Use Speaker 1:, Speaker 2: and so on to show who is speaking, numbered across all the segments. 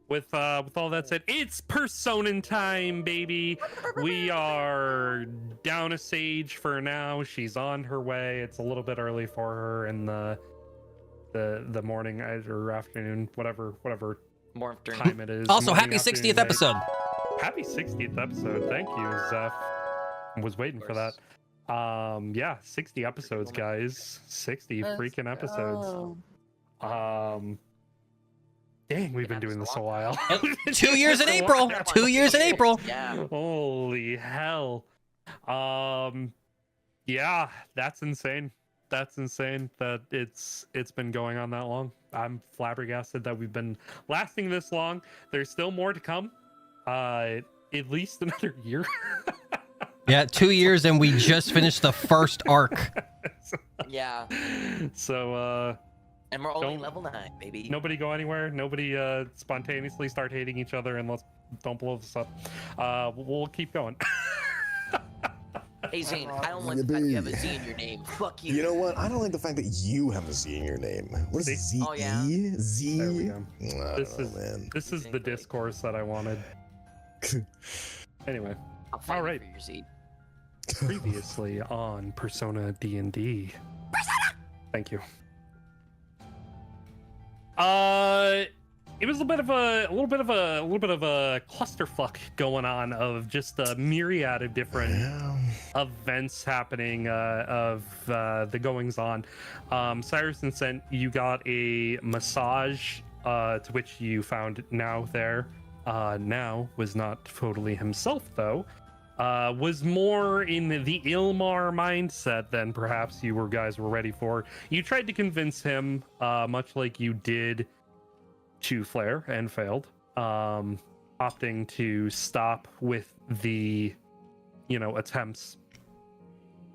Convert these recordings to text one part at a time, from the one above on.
Speaker 1: with all that said, it's Persona time, baby. We are down a Sage for now. She's on her way. It's a little bit early for her in the morning or afternoon, whatever
Speaker 2: More
Speaker 1: time it is.
Speaker 3: Also,
Speaker 1: Morning,
Speaker 3: happy 60th
Speaker 1: afternoon, night.
Speaker 3: episode.
Speaker 1: Happy 60th episode. Thank you, Zeph. Was waiting for that. Yeah, 60 episodes, guys. 60 freaking episodes. Dang, we've been doing this a while.
Speaker 3: 2 years in April. 2 years in April.
Speaker 2: Yeah.
Speaker 1: Holy hell. Yeah, that's insane. That's insane that it's been going on that long. I'm flabbergasted that we've been lasting this long. There's still more to come. At least another year.
Speaker 3: Yeah, 2 years and we just finished the first arc.
Speaker 2: Yeah.
Speaker 1: So
Speaker 2: And we're only
Speaker 1: Don't-
Speaker 2: level 9, baby.
Speaker 1: nobody go anywhere. Nobody spontaneously start hating each other, and don't blow this up. We'll keep going.
Speaker 2: Hey, Zane, I don't like the fact you have a Z in your name. Fuck you.
Speaker 4: You know what? I don't like the fact that you have a Z in your name. What is
Speaker 1: See?
Speaker 4: Z?
Speaker 2: Oh, yeah.
Speaker 4: Z?
Speaker 1: There we go.
Speaker 4: I don't
Speaker 1: This
Speaker 4: know,
Speaker 1: is
Speaker 4: man.
Speaker 1: this is the discourse that I wanted. Anyway,
Speaker 2: I'll fight you
Speaker 1: Alright.
Speaker 2: for your Z.
Speaker 1: previously on Persona D&D. Thank you. It was a little bit of a clusterfuck going on of just a myriad of different
Speaker 4: Yeah.
Speaker 1: events happening of the goings on. Cyrus and Sent, you got a massage to which you found Now there. Now was not totally himself though. Was more in the Ilmar mindset than perhaps you guys were ready for. You tried to convince him, much like you did to Flair and failed, opting to stop with the, attempts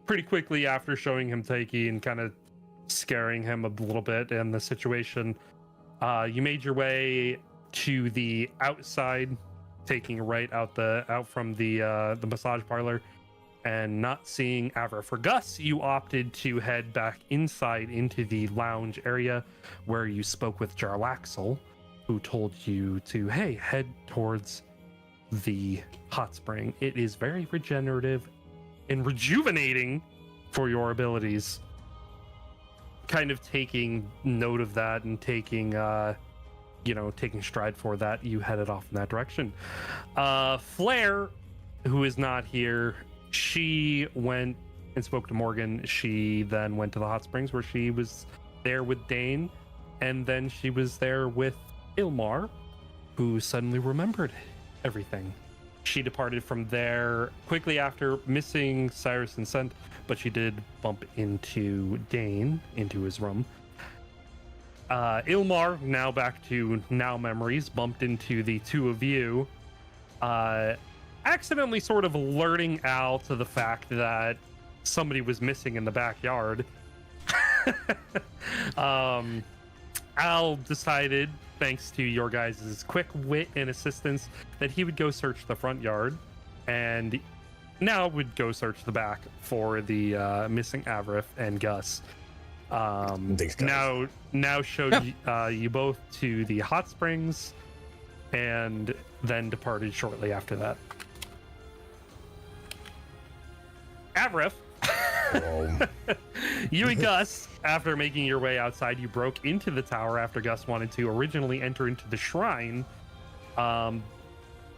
Speaker 1: pretty quickly after showing him Taiki and kind of scaring him a little bit in the situation. You made your way to the outside, taking right out from the massage parlor, and not seeing Avra. For Gus, you opted to head back inside into the lounge area where you spoke with Jarlaxle, who told you to, hey, head towards the hot spring. It is very regenerative and rejuvenating for your abilities. Kind of taking note of that and taking stride for that, you headed off in that direction. Flair, who is not here, she went and spoke to Morgan. She then went to the hot springs where she was there with Dane, and then she was there with Ilmar, who suddenly remembered everything. She departed from there quickly after, missing Cyrus and Sent, but she did bump into Dane, into his room. Ilmar, now back to now memories, bumped into the two of you, accidentally sort of alerting Al to the fact that somebody was missing in the backyard. Al decided, thanks to your guys' quick wit and assistance, that he would go search the front yard, and now would go search the back for the missing Avrith and Gus.
Speaker 4: Thanks, guys.
Speaker 1: Now showed you both to the hot springs, and then departed shortly after that. Avrith, you and Gus, after making your way outside, you broke into the tower after Gus wanted to originally enter into the shrine.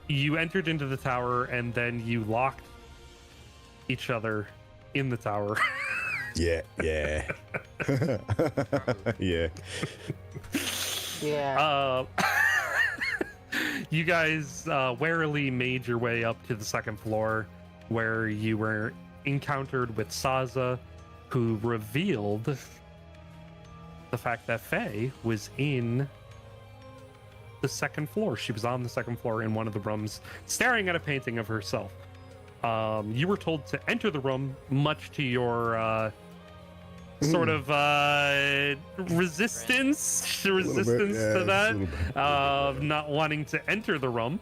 Speaker 1: You entered into the tower, and then you locked each other in the tower.
Speaker 4: Yeah. Yeah.
Speaker 1: You guys warily made your way up to the second floor, where you were encountered with Saza, who revealed the fact that Faye was in the second floor. She was on the second floor in one of the rooms, staring at a painting of herself. You were told to enter the room, much to your sort of resistance to that, not wanting to enter the room.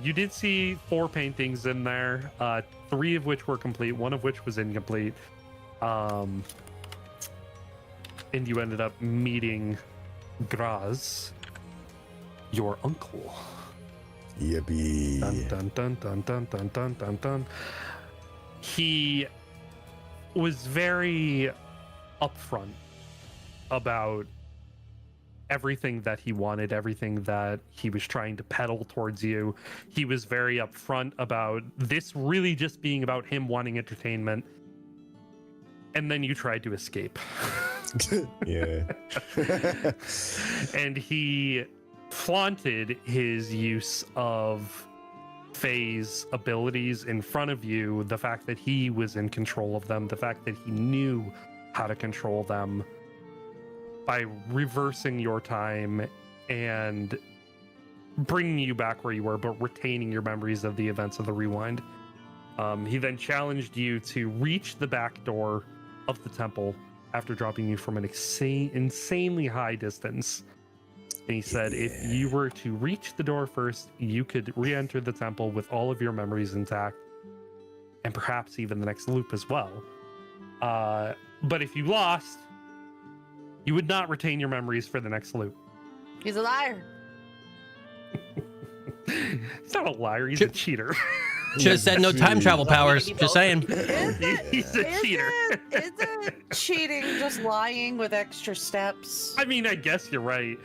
Speaker 1: You did see 4 paintings in there, 3 of which were complete, 1 of which was incomplete. And you ended up meeting Graz, your uncle.
Speaker 4: Yippee.
Speaker 1: Dun, dun, dun, dun, dun, dun, dun, dun, dun. He was very upfront about everything that he wanted, everything that he was trying to peddle towards you. He was very upfront about this really just being about him wanting entertainment. And then you tried to escape.
Speaker 4: Yeah.
Speaker 1: And he flaunted his use of Faye's abilities in front of you, the fact that he was in control of them, the fact that he knew how to control them, by reversing your time and bringing you back where you were, but retaining your memories of the events of the rewind. He then challenged you to reach the back door of the temple after dropping you from an insanely high distance. And he said, if you were to reach the door first, you could re-enter the temple with all of your memories intact, and perhaps even the next loop as well. But if you lost, you would not retain your memories for the next loop.
Speaker 5: He's a liar.
Speaker 1: He's not a liar, he's a cheater.
Speaker 3: Should have said no time travel powers. Just saying.
Speaker 1: He's a cheater.
Speaker 5: Isn't cheating just lying with extra steps?
Speaker 1: I mean, I guess you're right.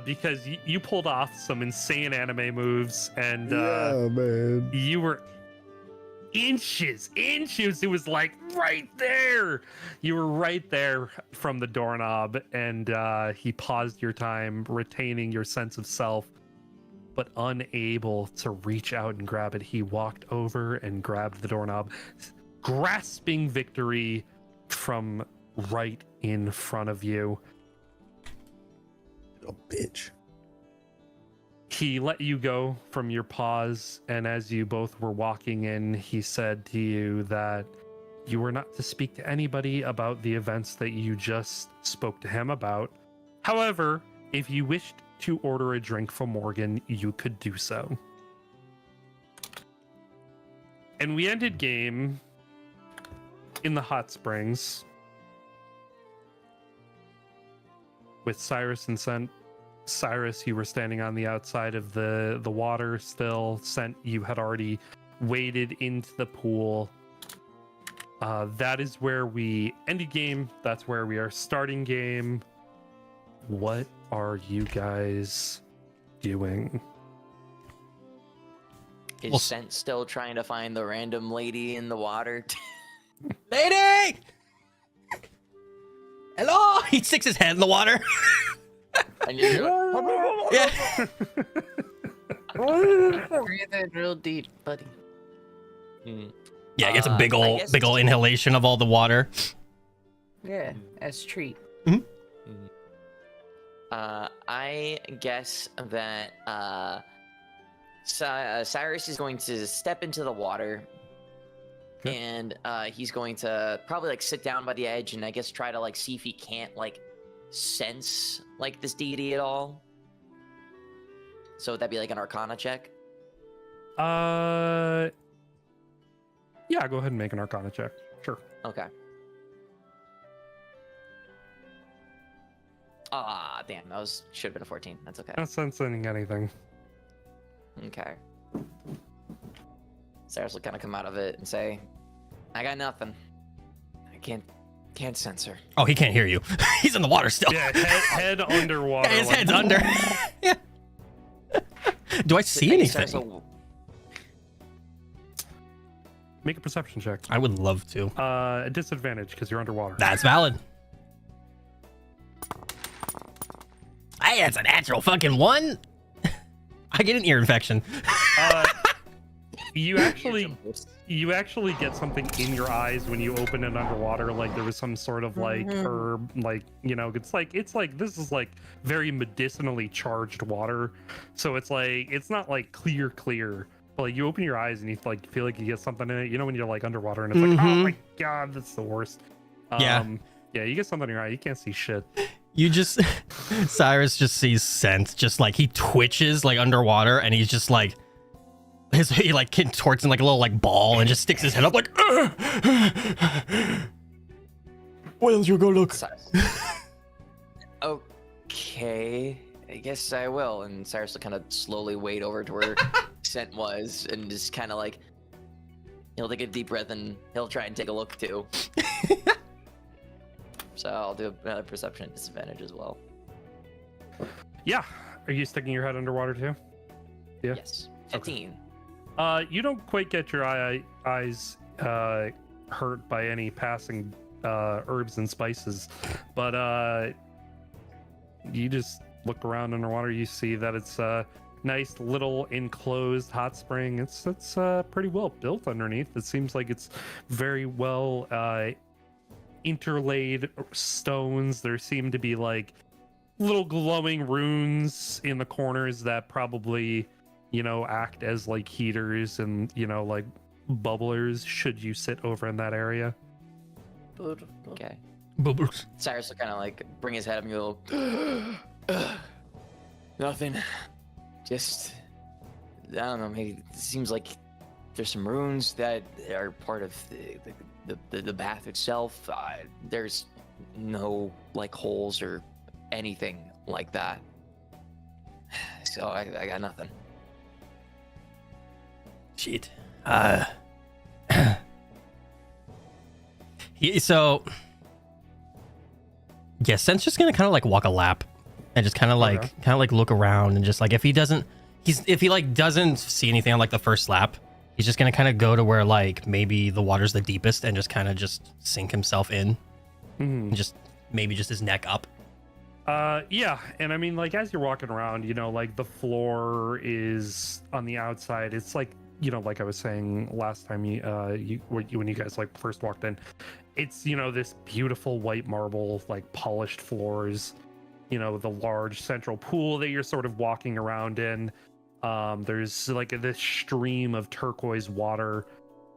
Speaker 1: Because you pulled off some insane anime moves, and
Speaker 4: Yeah, man.
Speaker 1: you were inches. It was like right there. You were right there from the doorknob, and he paused your time, retaining your sense of self, but unable to reach out and grab it. He walked over and grabbed the doorknob, grasping victory from right in front of you.
Speaker 4: Oh, bitch.
Speaker 1: He let you go from your pause, and as you both were walking in, he said to you that you were not to speak to anybody about the events that you just spoke to him about. However, if you wished to order a drink from Morgan, you could do so. And we ended game in the hot springs with Cyrus and Scent. Cyrus, you were standing on the outside of the water still. Scent, you had already waded into the pool. That is where we ended game. That's where we are starting game. What are you guys doing?
Speaker 2: Is Scent still trying to find the random lady in the water?
Speaker 3: Lady! Hello! He sticks his head in the water.
Speaker 2: And you're like,
Speaker 3: Yeah.
Speaker 5: Breathe in real deep, buddy.
Speaker 3: Yeah, he gets a big
Speaker 2: I
Speaker 3: ol'
Speaker 2: guess
Speaker 3: inhalation of all the water.
Speaker 5: Yeah, as treat.
Speaker 2: I guess that Cyrus is going to step into the water, and he's going to probably like sit down by the edge and I guess try to like see if he can't like sense like this deity at all. So would that be like an Arcana check?
Speaker 1: Yeah, go ahead and make an Arcana check. Sure.
Speaker 2: Okay. Ah, damn, that should have been a 14. That's okay.
Speaker 1: Not sensing anything.
Speaker 2: Okay. Cyrus will kind of come out of it and say, "I got nothing. I can't sense her."
Speaker 3: Oh, he can't hear you. He's in the water still.
Speaker 1: Yeah, head underwater.
Speaker 3: Yeah, his
Speaker 1: like-
Speaker 3: head's under. Yeah. Do I see anything?
Speaker 2: Cyrus will-
Speaker 1: Make a perception check.
Speaker 3: I would love to.
Speaker 1: A disadvantage because you're underwater.
Speaker 3: That's valid. Hey, it's a natural fucking 1. I get an ear infection.
Speaker 1: You actually get something in your eyes when you open it underwater. Like there was some sort of like herb, like it's like this is like very medicinally charged water. So it's not like clear. But like you open your eyes and you like feel like you get something in it. You know when you're like underwater and it's like, oh my god, that's the worst.
Speaker 3: Yeah,
Speaker 1: you get something in your eye, you can't see shit.
Speaker 3: You just Cyrus just sees scent, just like he twitches like underwater, and he's just like he like contorts in like a little like ball and just sticks his head up like. Why don't you go look?
Speaker 2: Okay. guess I will. And Cyrus will kind of slowly wade over to where Scent was and just kind of like, he'll take a deep breath and he'll try and take a look too. So I'll do another perception at disadvantage as well.
Speaker 1: Yeah. Are you sticking your head underwater too? Yeah.
Speaker 2: Yes. 15.
Speaker 1: You don't quite get your eyes hurt by any passing herbs and spices, but you just look around underwater. You see that it's a nice little enclosed hot spring. It's pretty well built underneath. It seems like it's very well interlaid stones. There seem to be like little glowing runes in the corners that probably, act as like heaters and, like bubblers should you sit over in that area.
Speaker 2: Okay.
Speaker 3: Bubbles.
Speaker 2: Cyrus will kind of like bring his head up and go, nothing. Just, I don't know, maybe it seems like there's some runes that are part of the bath itself. There's no like holes or anything like that. So I got nothing.
Speaker 3: Shit. So yeah, Sen's just gonna kind of like walk a lap and just kind of like look around and just like if he doesn't see anything on like the first lap, he's just gonna kind of go to where like maybe the water's the deepest and just kind of just sink himself in, and just maybe just his neck up.
Speaker 1: Yeah, and I mean, like as you're walking around, like the floor is on the outside. It's like, like I was saying last time when you guys like first walked in, it's this beautiful white marble, like polished floors. The large central pool that you're sort of walking around in. There's like this stream of turquoise water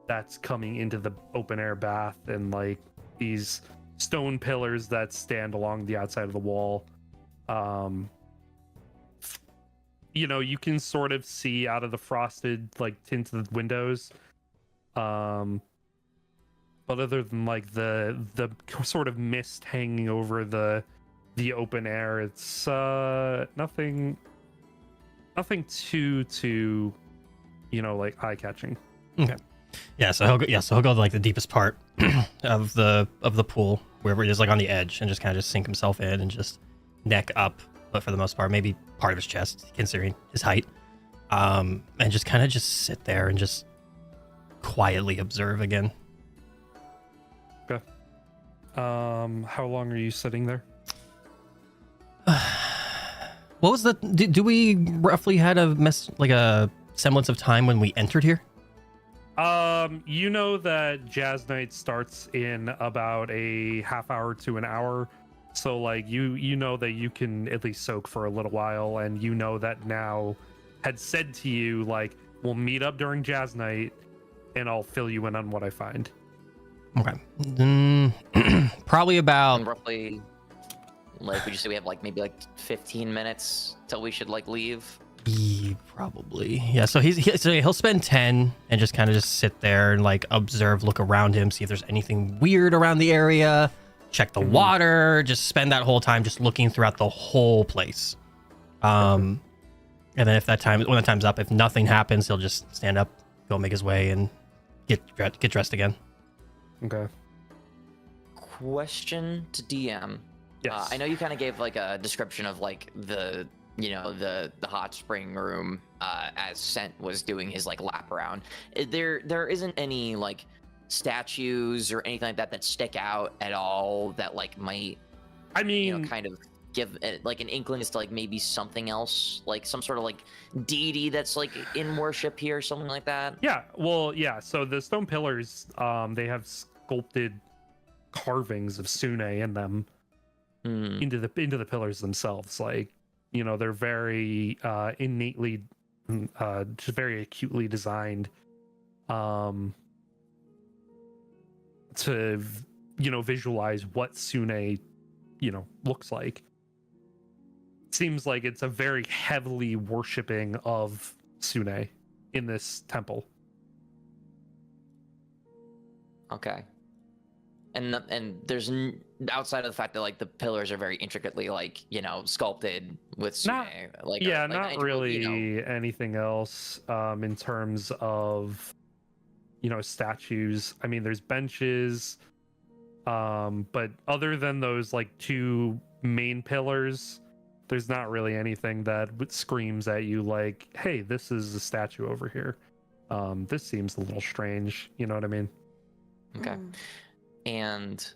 Speaker 1: that's coming into the open air bath, and like these stone pillars that stand along the outside of the wall. You can sort of see out of the frosted like tinted windows. But other than like the sort of mist hanging over the open air, it's nothing too like eye catching.
Speaker 3: Okay. Yeah, so he'll go to like the deepest part of the pool, wherever it is, like on the edge, and just kind of just sink himself in and just neck up, but for the most part, maybe part of his chest, considering his height, and just kind of just sit there and just quietly observe again.
Speaker 1: Okay. How long are you sitting there?
Speaker 3: What was the? Do we roughly had a semblance of time when we entered here?
Speaker 1: That Jazz Night starts in about a half hour to an hour. So like you know that you can at least soak for a little while, and that now had said to you like, we'll meet up during Jazz Night and I'll fill you in on what I find.
Speaker 3: Okay. Probably about
Speaker 2: And roughly, like, would you say we have like maybe like 15 minutes till we should like leave?
Speaker 3: Probably. Yeah, so he'll spend 10 and just kind of just sit there and like observe, look around him, see if there's anything weird around the area, check the water, just spend that whole time just looking throughout the whole place. And then when the time's up, if nothing happens, he'll just stand up, go make his way and get dressed again.
Speaker 1: Okay.
Speaker 2: Question to DM.
Speaker 1: Yes.
Speaker 2: I know you kind of gave like a description of like the hot spring room as Scent was doing his like lap around. There isn't any like statues or anything like that stick out at all that like might,
Speaker 1: I mean,
Speaker 2: kind of give it like an inkling as to like maybe something else, like some sort of like deity that's like in worship here or something like that.
Speaker 1: Yeah, well, yeah, so the stone pillars, they have sculpted carvings of Sune in them into the pillars themselves. Like, they're very innately, just very acutely designed to, visualize what Sune, looks like. Seems like it's a very heavily worshipping of Sune in this temple.
Speaker 2: Okay. And there's outside of the fact that like the pillars are very intricately like sculpted with
Speaker 1: Not-
Speaker 2: Sune, like
Speaker 1: not really anything else in terms of statues. I mean, there's benches, but other than those like two main pillars, there's not really anything that screams at you like, hey, this is a statue over here. This seems a little strange, you know what I mean?
Speaker 2: Okay.
Speaker 5: Mm.
Speaker 2: And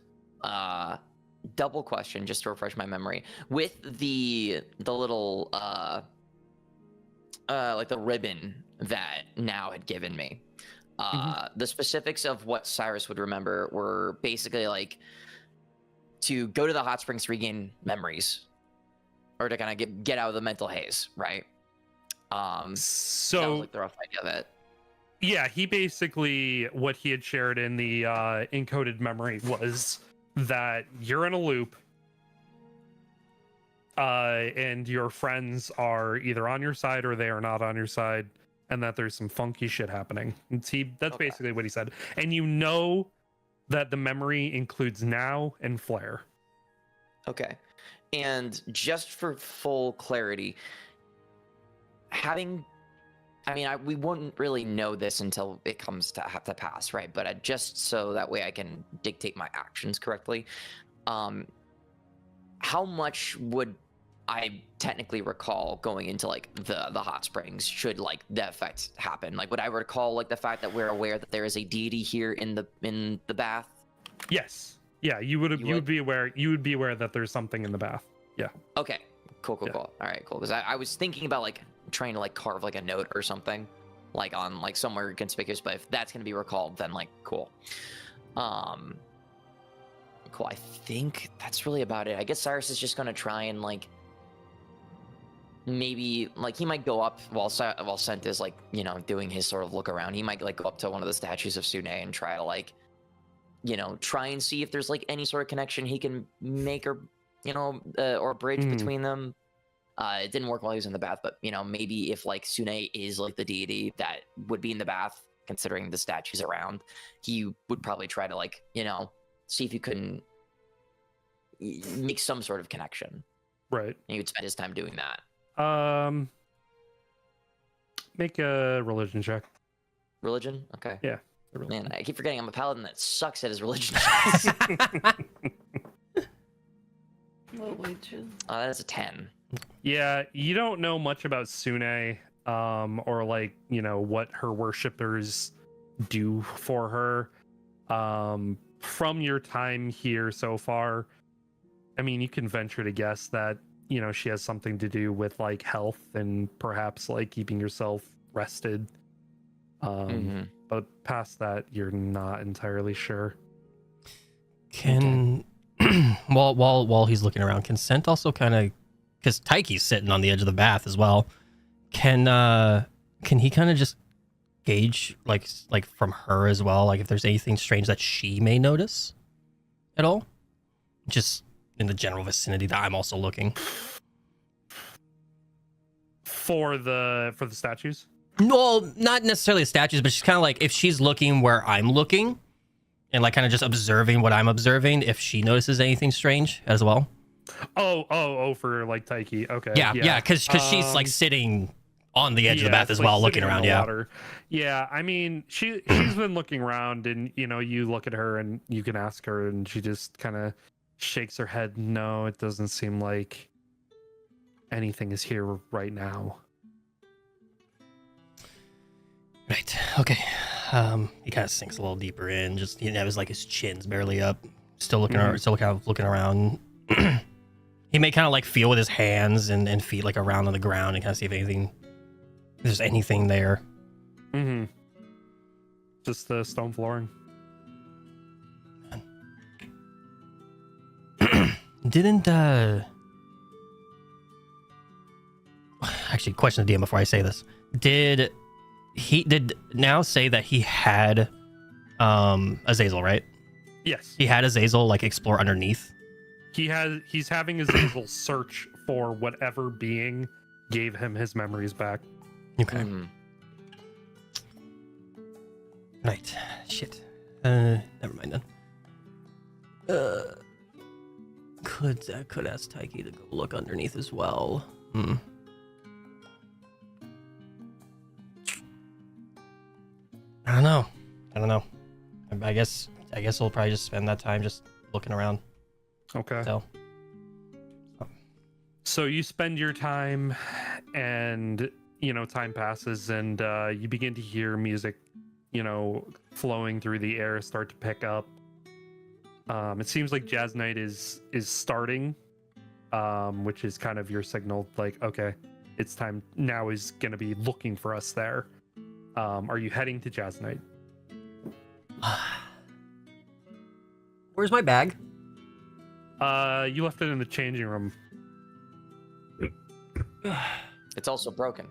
Speaker 2: double question just to refresh my memory, with the little like the ribbon that Now had given me, the specifics of what Cyrus would remember were basically like to go to the hot springs to regain memories, or to kind of get out of the mental haze, right?
Speaker 1: So
Speaker 2: sounds like the rough idea of it.
Speaker 1: yeah, he basically, what he had shared in the encoded memory was that you're in a loop, and your friends are either on your side or they are not on your side, and that there's some funky shit happening. That's
Speaker 2: Okay.
Speaker 1: basically what he said. And you know that the memory includes Now and Flair.
Speaker 2: Okay. And just for full clarity, we wouldn't really know this until it comes to have to pass, right? But just so that way I can dictate my actions correctly. How much would I technically recall going into like the hot springs should like the effect happen? Like, would I recall like the fact that we're aware that there is a deity here in the bath?
Speaker 1: Yes. Yeah, you would be aware. You would be aware that there's something in the bath. Yeah.
Speaker 2: Okay. Cool.
Speaker 1: Yeah.
Speaker 2: All right, cool. Because I was thinking about like trying to like carve like a note or something, like on like somewhere conspicuous. But if that's gonna be recalled, then like cool. Cool. I think that's really about it. I guess Cyrus is just gonna try and like maybe like he might go up while Sent is like doing his sort of look around. He might like go up to one of the statues of Sune and try to like try and see if there's like any sort of connection he can make or or bridge between them. It didn't work while he was in the bath, but maybe if like Sune is like the deity that would be in the bath, considering the statues around, he would probably try to like see if he couldn't make some sort of connection.
Speaker 1: Right.
Speaker 2: And he would spend his time doing that.
Speaker 1: Make a religion check.
Speaker 2: Religion? Okay.
Speaker 1: Yeah.
Speaker 2: Man, I keep forgetting I'm a paladin that sucks at his religion.
Speaker 5: Religion.
Speaker 2: That is a 10.
Speaker 1: Yeah, you don't know much about Sune, or like what her worshippers do for her. From your time here so far, I mean, you can venture to guess that she has something to do with like health and perhaps like keeping yourself rested. But past that, you're not entirely sure.
Speaker 3: Can while he's looking around, can Sent also kind of, because Taiki's sitting on the edge of the bath as well, can he kind of just gauge like from her as well, like if there's anything strange that she may notice at all, just in the general vicinity that I'm also looking
Speaker 1: For the statues?
Speaker 3: No, not necessarily the statues, but she's kind of like, if she's looking where I'm looking and like kind of just observing what I'm observing, if she notices anything strange as well.
Speaker 1: Oh, for like Taiki. Okay.
Speaker 3: Yeah, because she's like sitting on the edge of the bath
Speaker 1: it's
Speaker 3: as
Speaker 1: like
Speaker 3: well, looking
Speaker 1: sitting in
Speaker 3: around.
Speaker 1: the
Speaker 3: Yeah.
Speaker 1: water. Yeah, I mean, she's been looking around, and you look at her and you can ask her, and she just kind of shakes her head. No, it doesn't seem like anything is here right now.
Speaker 3: Right. Okay. He kind of sinks a little deeper in. Just his like his chin's barely up. Still looking. Still kind of looking around. He may kind of like feel with his hands and feet like around on the ground and kind of see if there's anything there.
Speaker 1: Mm-hmm. Just the stone flooring.
Speaker 3: Didn't actually, question the DM before I say this. Did Now say that he had Azazel, right?
Speaker 1: Yes.
Speaker 3: He had Azazel like explore underneath.
Speaker 1: He's having Azazel search for whatever being gave him his memories back.
Speaker 3: Okay. Right. Shit. Never mind then. Could ask Taiki to go look underneath as well. I don't know. I guess we'll probably just spend that time just looking around.
Speaker 1: Okay.
Speaker 3: So
Speaker 1: you spend your time, and time passes, and you begin to hear music, flowing through the air start to pick up. It seems like Jazz Night is starting, which is kind of your signal, like, okay, it's time. Now is gonna be looking for us there. Are you heading to Jazz Night?
Speaker 3: Where's my bag?
Speaker 1: You left it in the changing room.
Speaker 2: It's also broken.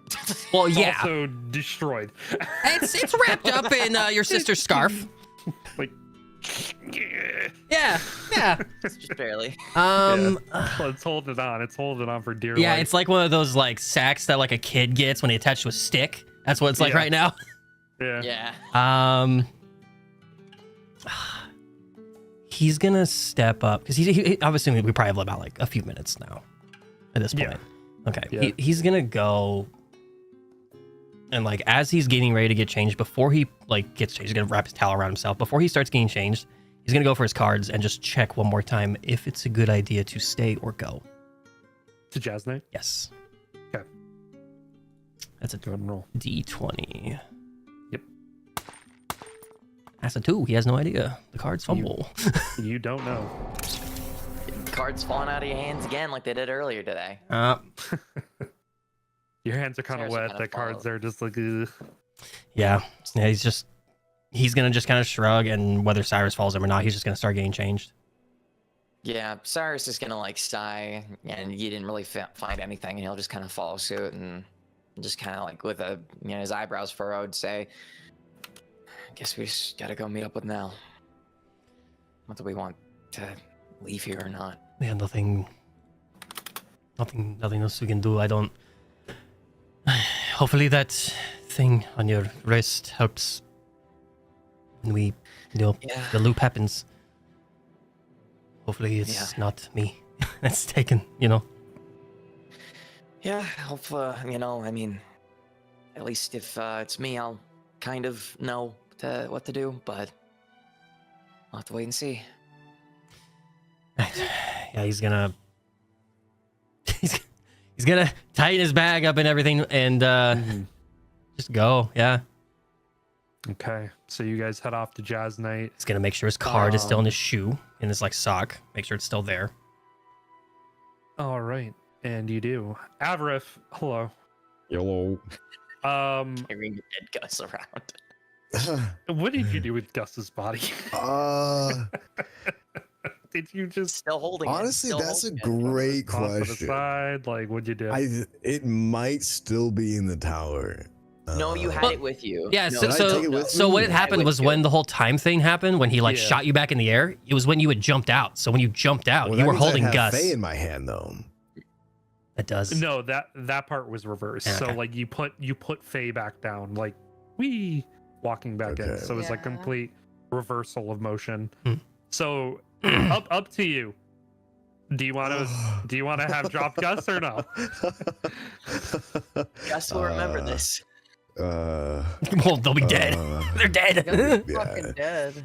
Speaker 3: Well,
Speaker 1: It's
Speaker 3: yeah.
Speaker 1: also destroyed.
Speaker 3: It's wrapped up in your sister's scarf.
Speaker 1: Like,
Speaker 3: Yeah.
Speaker 2: Just barely.
Speaker 1: well, it's holding on. It's holding on for dear life.
Speaker 3: Yeah, it's like one of those like sacks that like a kid gets when he attached to a stick. That's what it's like right now.
Speaker 1: Yeah.
Speaker 2: Yeah.
Speaker 3: He's gonna step up because I'm assuming we probably have about like a few minutes now at this point. Okay.
Speaker 1: Yeah.
Speaker 3: He's gonna go and like as he's getting ready to get changed, before he like gets changed, he's gonna wrap his towel around himself. Before he starts getting changed, he's gonna go for his cards and just check one more time if it's a good idea to stay or go.
Speaker 1: To Jazz Night?
Speaker 3: Yes.
Speaker 1: Okay.
Speaker 3: That's a
Speaker 1: Go ahead and roll.
Speaker 3: D20.
Speaker 1: Yep.
Speaker 3: That's a 2. He has no idea. The cards fumble.
Speaker 1: You don't know.
Speaker 2: Cards falling out of your hands again, like they did earlier today.
Speaker 1: Your hands are kind of
Speaker 2: Seriously,
Speaker 1: wet.
Speaker 2: kinda
Speaker 1: The cards
Speaker 2: follow.
Speaker 1: are just like, ugh.
Speaker 3: Yeah. He's gonna just kind of shrug, and whether Cyrus follows him or not, he's just gonna start getting changed.
Speaker 2: Yeah, Cyrus is gonna like sigh, and you didn't really find anything, and he'll just kind of follow suit and just kind of like with his eyebrows furrowed, say, "I guess we just gotta go meet up with Nell. What do we want to leave here or not?"
Speaker 3: Yeah, nothing else we can do. I don't. Hopefully that thing on your wrist helps when we,
Speaker 2: Yeah.
Speaker 3: the loop happens. Hopefully it's not me that's taken,
Speaker 2: Yeah, hopefully, I mean, at least if it's me, I'll kind of know what to do, but I'll have to wait and see.
Speaker 3: Yeah, he's gonna tighten his bag up and everything and just go. Yeah.
Speaker 1: Okay. So you guys head off to Jazz Night.
Speaker 3: He's gonna make sure his card is still in his shoe, in his like sock. Make sure it's still there.
Speaker 1: All right. And you do. Avrif, hello.
Speaker 4: Hello.
Speaker 2: Carrying your dead Gus around.
Speaker 1: What did you do with Gus's body? Did you just
Speaker 2: Still holding it.
Speaker 4: Honestly,
Speaker 2: Still
Speaker 4: that's a
Speaker 2: holding it.
Speaker 4: great
Speaker 1: toss it
Speaker 4: question.
Speaker 1: aside? Like, what'd you do?
Speaker 4: It might still be in the tower.
Speaker 2: No, you had
Speaker 3: Well,
Speaker 2: it with you.
Speaker 3: Yeah,
Speaker 2: No,
Speaker 3: so
Speaker 4: Did I
Speaker 3: so
Speaker 4: take it with
Speaker 3: so
Speaker 4: me?
Speaker 3: what had happened was when the whole time thing happened, when he like
Speaker 1: Yeah.
Speaker 3: shot you back in the air, it was when you had jumped out. So when you jumped out,
Speaker 4: Well,
Speaker 3: you
Speaker 4: that
Speaker 3: were
Speaker 4: means I
Speaker 3: holding
Speaker 4: have
Speaker 3: Gus.
Speaker 4: Faye in my hand though.
Speaker 3: That does.
Speaker 1: No, that part was reversed.
Speaker 3: Yeah,
Speaker 1: So
Speaker 3: okay.
Speaker 1: like you put Faye back down, like walking back in.
Speaker 4: Okay.
Speaker 1: So it was like
Speaker 5: Yeah.
Speaker 1: complete reversal of motion.
Speaker 3: Hmm.
Speaker 1: So up to you. Do you want to have dropped Gus or no?
Speaker 2: Gus will remember this.
Speaker 3: Well, they'll be dead. They're dead.
Speaker 5: You're
Speaker 4: Yeah.
Speaker 5: fucking dead.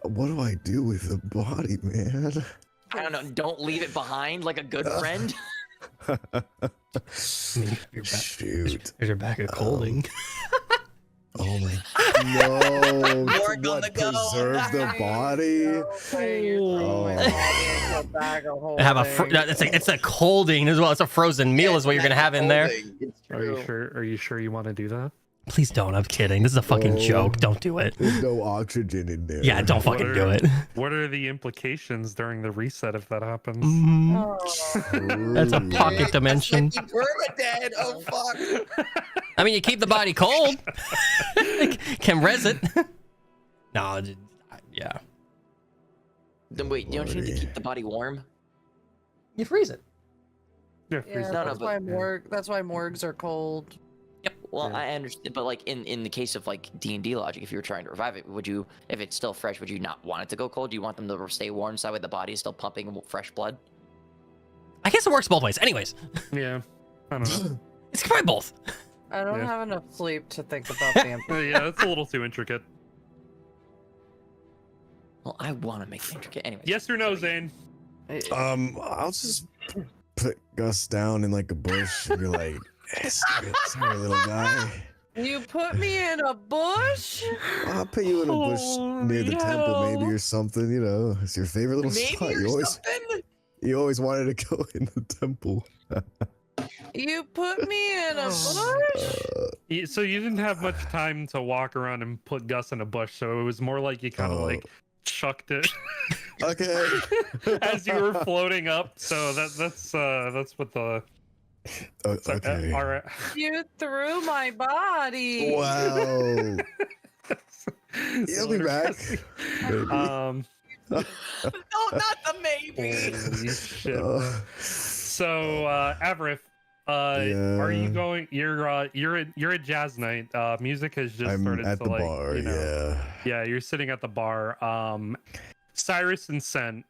Speaker 4: What do I do with the body, man?
Speaker 2: I don't know. Don't leave it behind like a good friend.
Speaker 3: I mean, you're back.
Speaker 4: Shoot.
Speaker 3: There's your bag of colding.
Speaker 4: Oh my. No.
Speaker 2: Morgue on
Speaker 4: What,
Speaker 2: the go.
Speaker 4: preserve the body?
Speaker 5: Okay, you're throwing
Speaker 4: Oh.
Speaker 5: it in a bag of
Speaker 3: I have
Speaker 5: holding.
Speaker 3: it's a colding as well. It's a frozen meal is what you're gonna have in there.
Speaker 2: It's
Speaker 1: Are you
Speaker 2: true.
Speaker 1: sure? Are you sure you want to do that?
Speaker 3: Please don't. I'm kidding. This is a fucking
Speaker 4: Oh.
Speaker 3: joke. Don't do it.
Speaker 4: There's no oxygen in there.
Speaker 3: Yeah, don't
Speaker 1: What
Speaker 3: fucking
Speaker 1: are-
Speaker 3: do it.
Speaker 1: What are the implications during the reset if that happens?
Speaker 5: Oh.
Speaker 3: That's a
Speaker 4: Ooh.
Speaker 3: pocket dimension.
Speaker 2: You perma-dead. Oh fuck.
Speaker 3: I mean, you keep the body cold. Can res it. No, yeah.
Speaker 2: Then wait, don't you need to keep the body warm?
Speaker 3: You freeze it.
Speaker 1: Yeah,
Speaker 5: Yeah,
Speaker 1: freeze
Speaker 2: No,
Speaker 1: it.
Speaker 2: no,
Speaker 5: that's
Speaker 2: but-
Speaker 5: why that's why morgues are cold.
Speaker 2: Well,
Speaker 1: Yeah.
Speaker 2: I understand, but like in the case of like D&D logic, if you were trying to revive it, would you, if it's still fresh, would you not want it to go cold? Do you want them to stay warm so that way the body is still pumping fresh blood?
Speaker 3: I guess it works both ways. Anyways,
Speaker 1: Yeah. I don't know.
Speaker 3: it's probably both.
Speaker 5: I don't
Speaker 1: Yeah.
Speaker 5: have enough sleep to think about the
Speaker 1: Yeah, it's a little too intricate.
Speaker 2: Well, I want to make it intricate. Anyways.
Speaker 1: Yes or no, Zane?
Speaker 4: I'll just put Gus down in like a bush and be like, hey, sorry, little guy.
Speaker 5: You put me in a bush?
Speaker 4: I'll put you in a bush near the temple, maybe, or something. You know, it's your favorite little spot. You always wanted to go in the temple.
Speaker 5: You put me in a bush?
Speaker 1: So you didn't have much time to walk around and put Gus in a bush, so it was more like you kind of like chucked it
Speaker 4: Okay.
Speaker 1: as you were floating up. So that's what the
Speaker 4: Okay.
Speaker 1: all right.
Speaker 5: You threw my body.
Speaker 4: Wow. He'll be back. Maybe.
Speaker 2: No, not the maybe.
Speaker 1: Holy shit. So Avrith,
Speaker 4: Yeah.
Speaker 1: are you going? You're at jazz night. Music has just
Speaker 4: I'm
Speaker 1: started
Speaker 4: at
Speaker 1: to
Speaker 4: the
Speaker 1: like,
Speaker 4: bar,
Speaker 1: you know,
Speaker 4: yeah.
Speaker 1: yeah, you're sitting at the bar. Cyrus and Sent,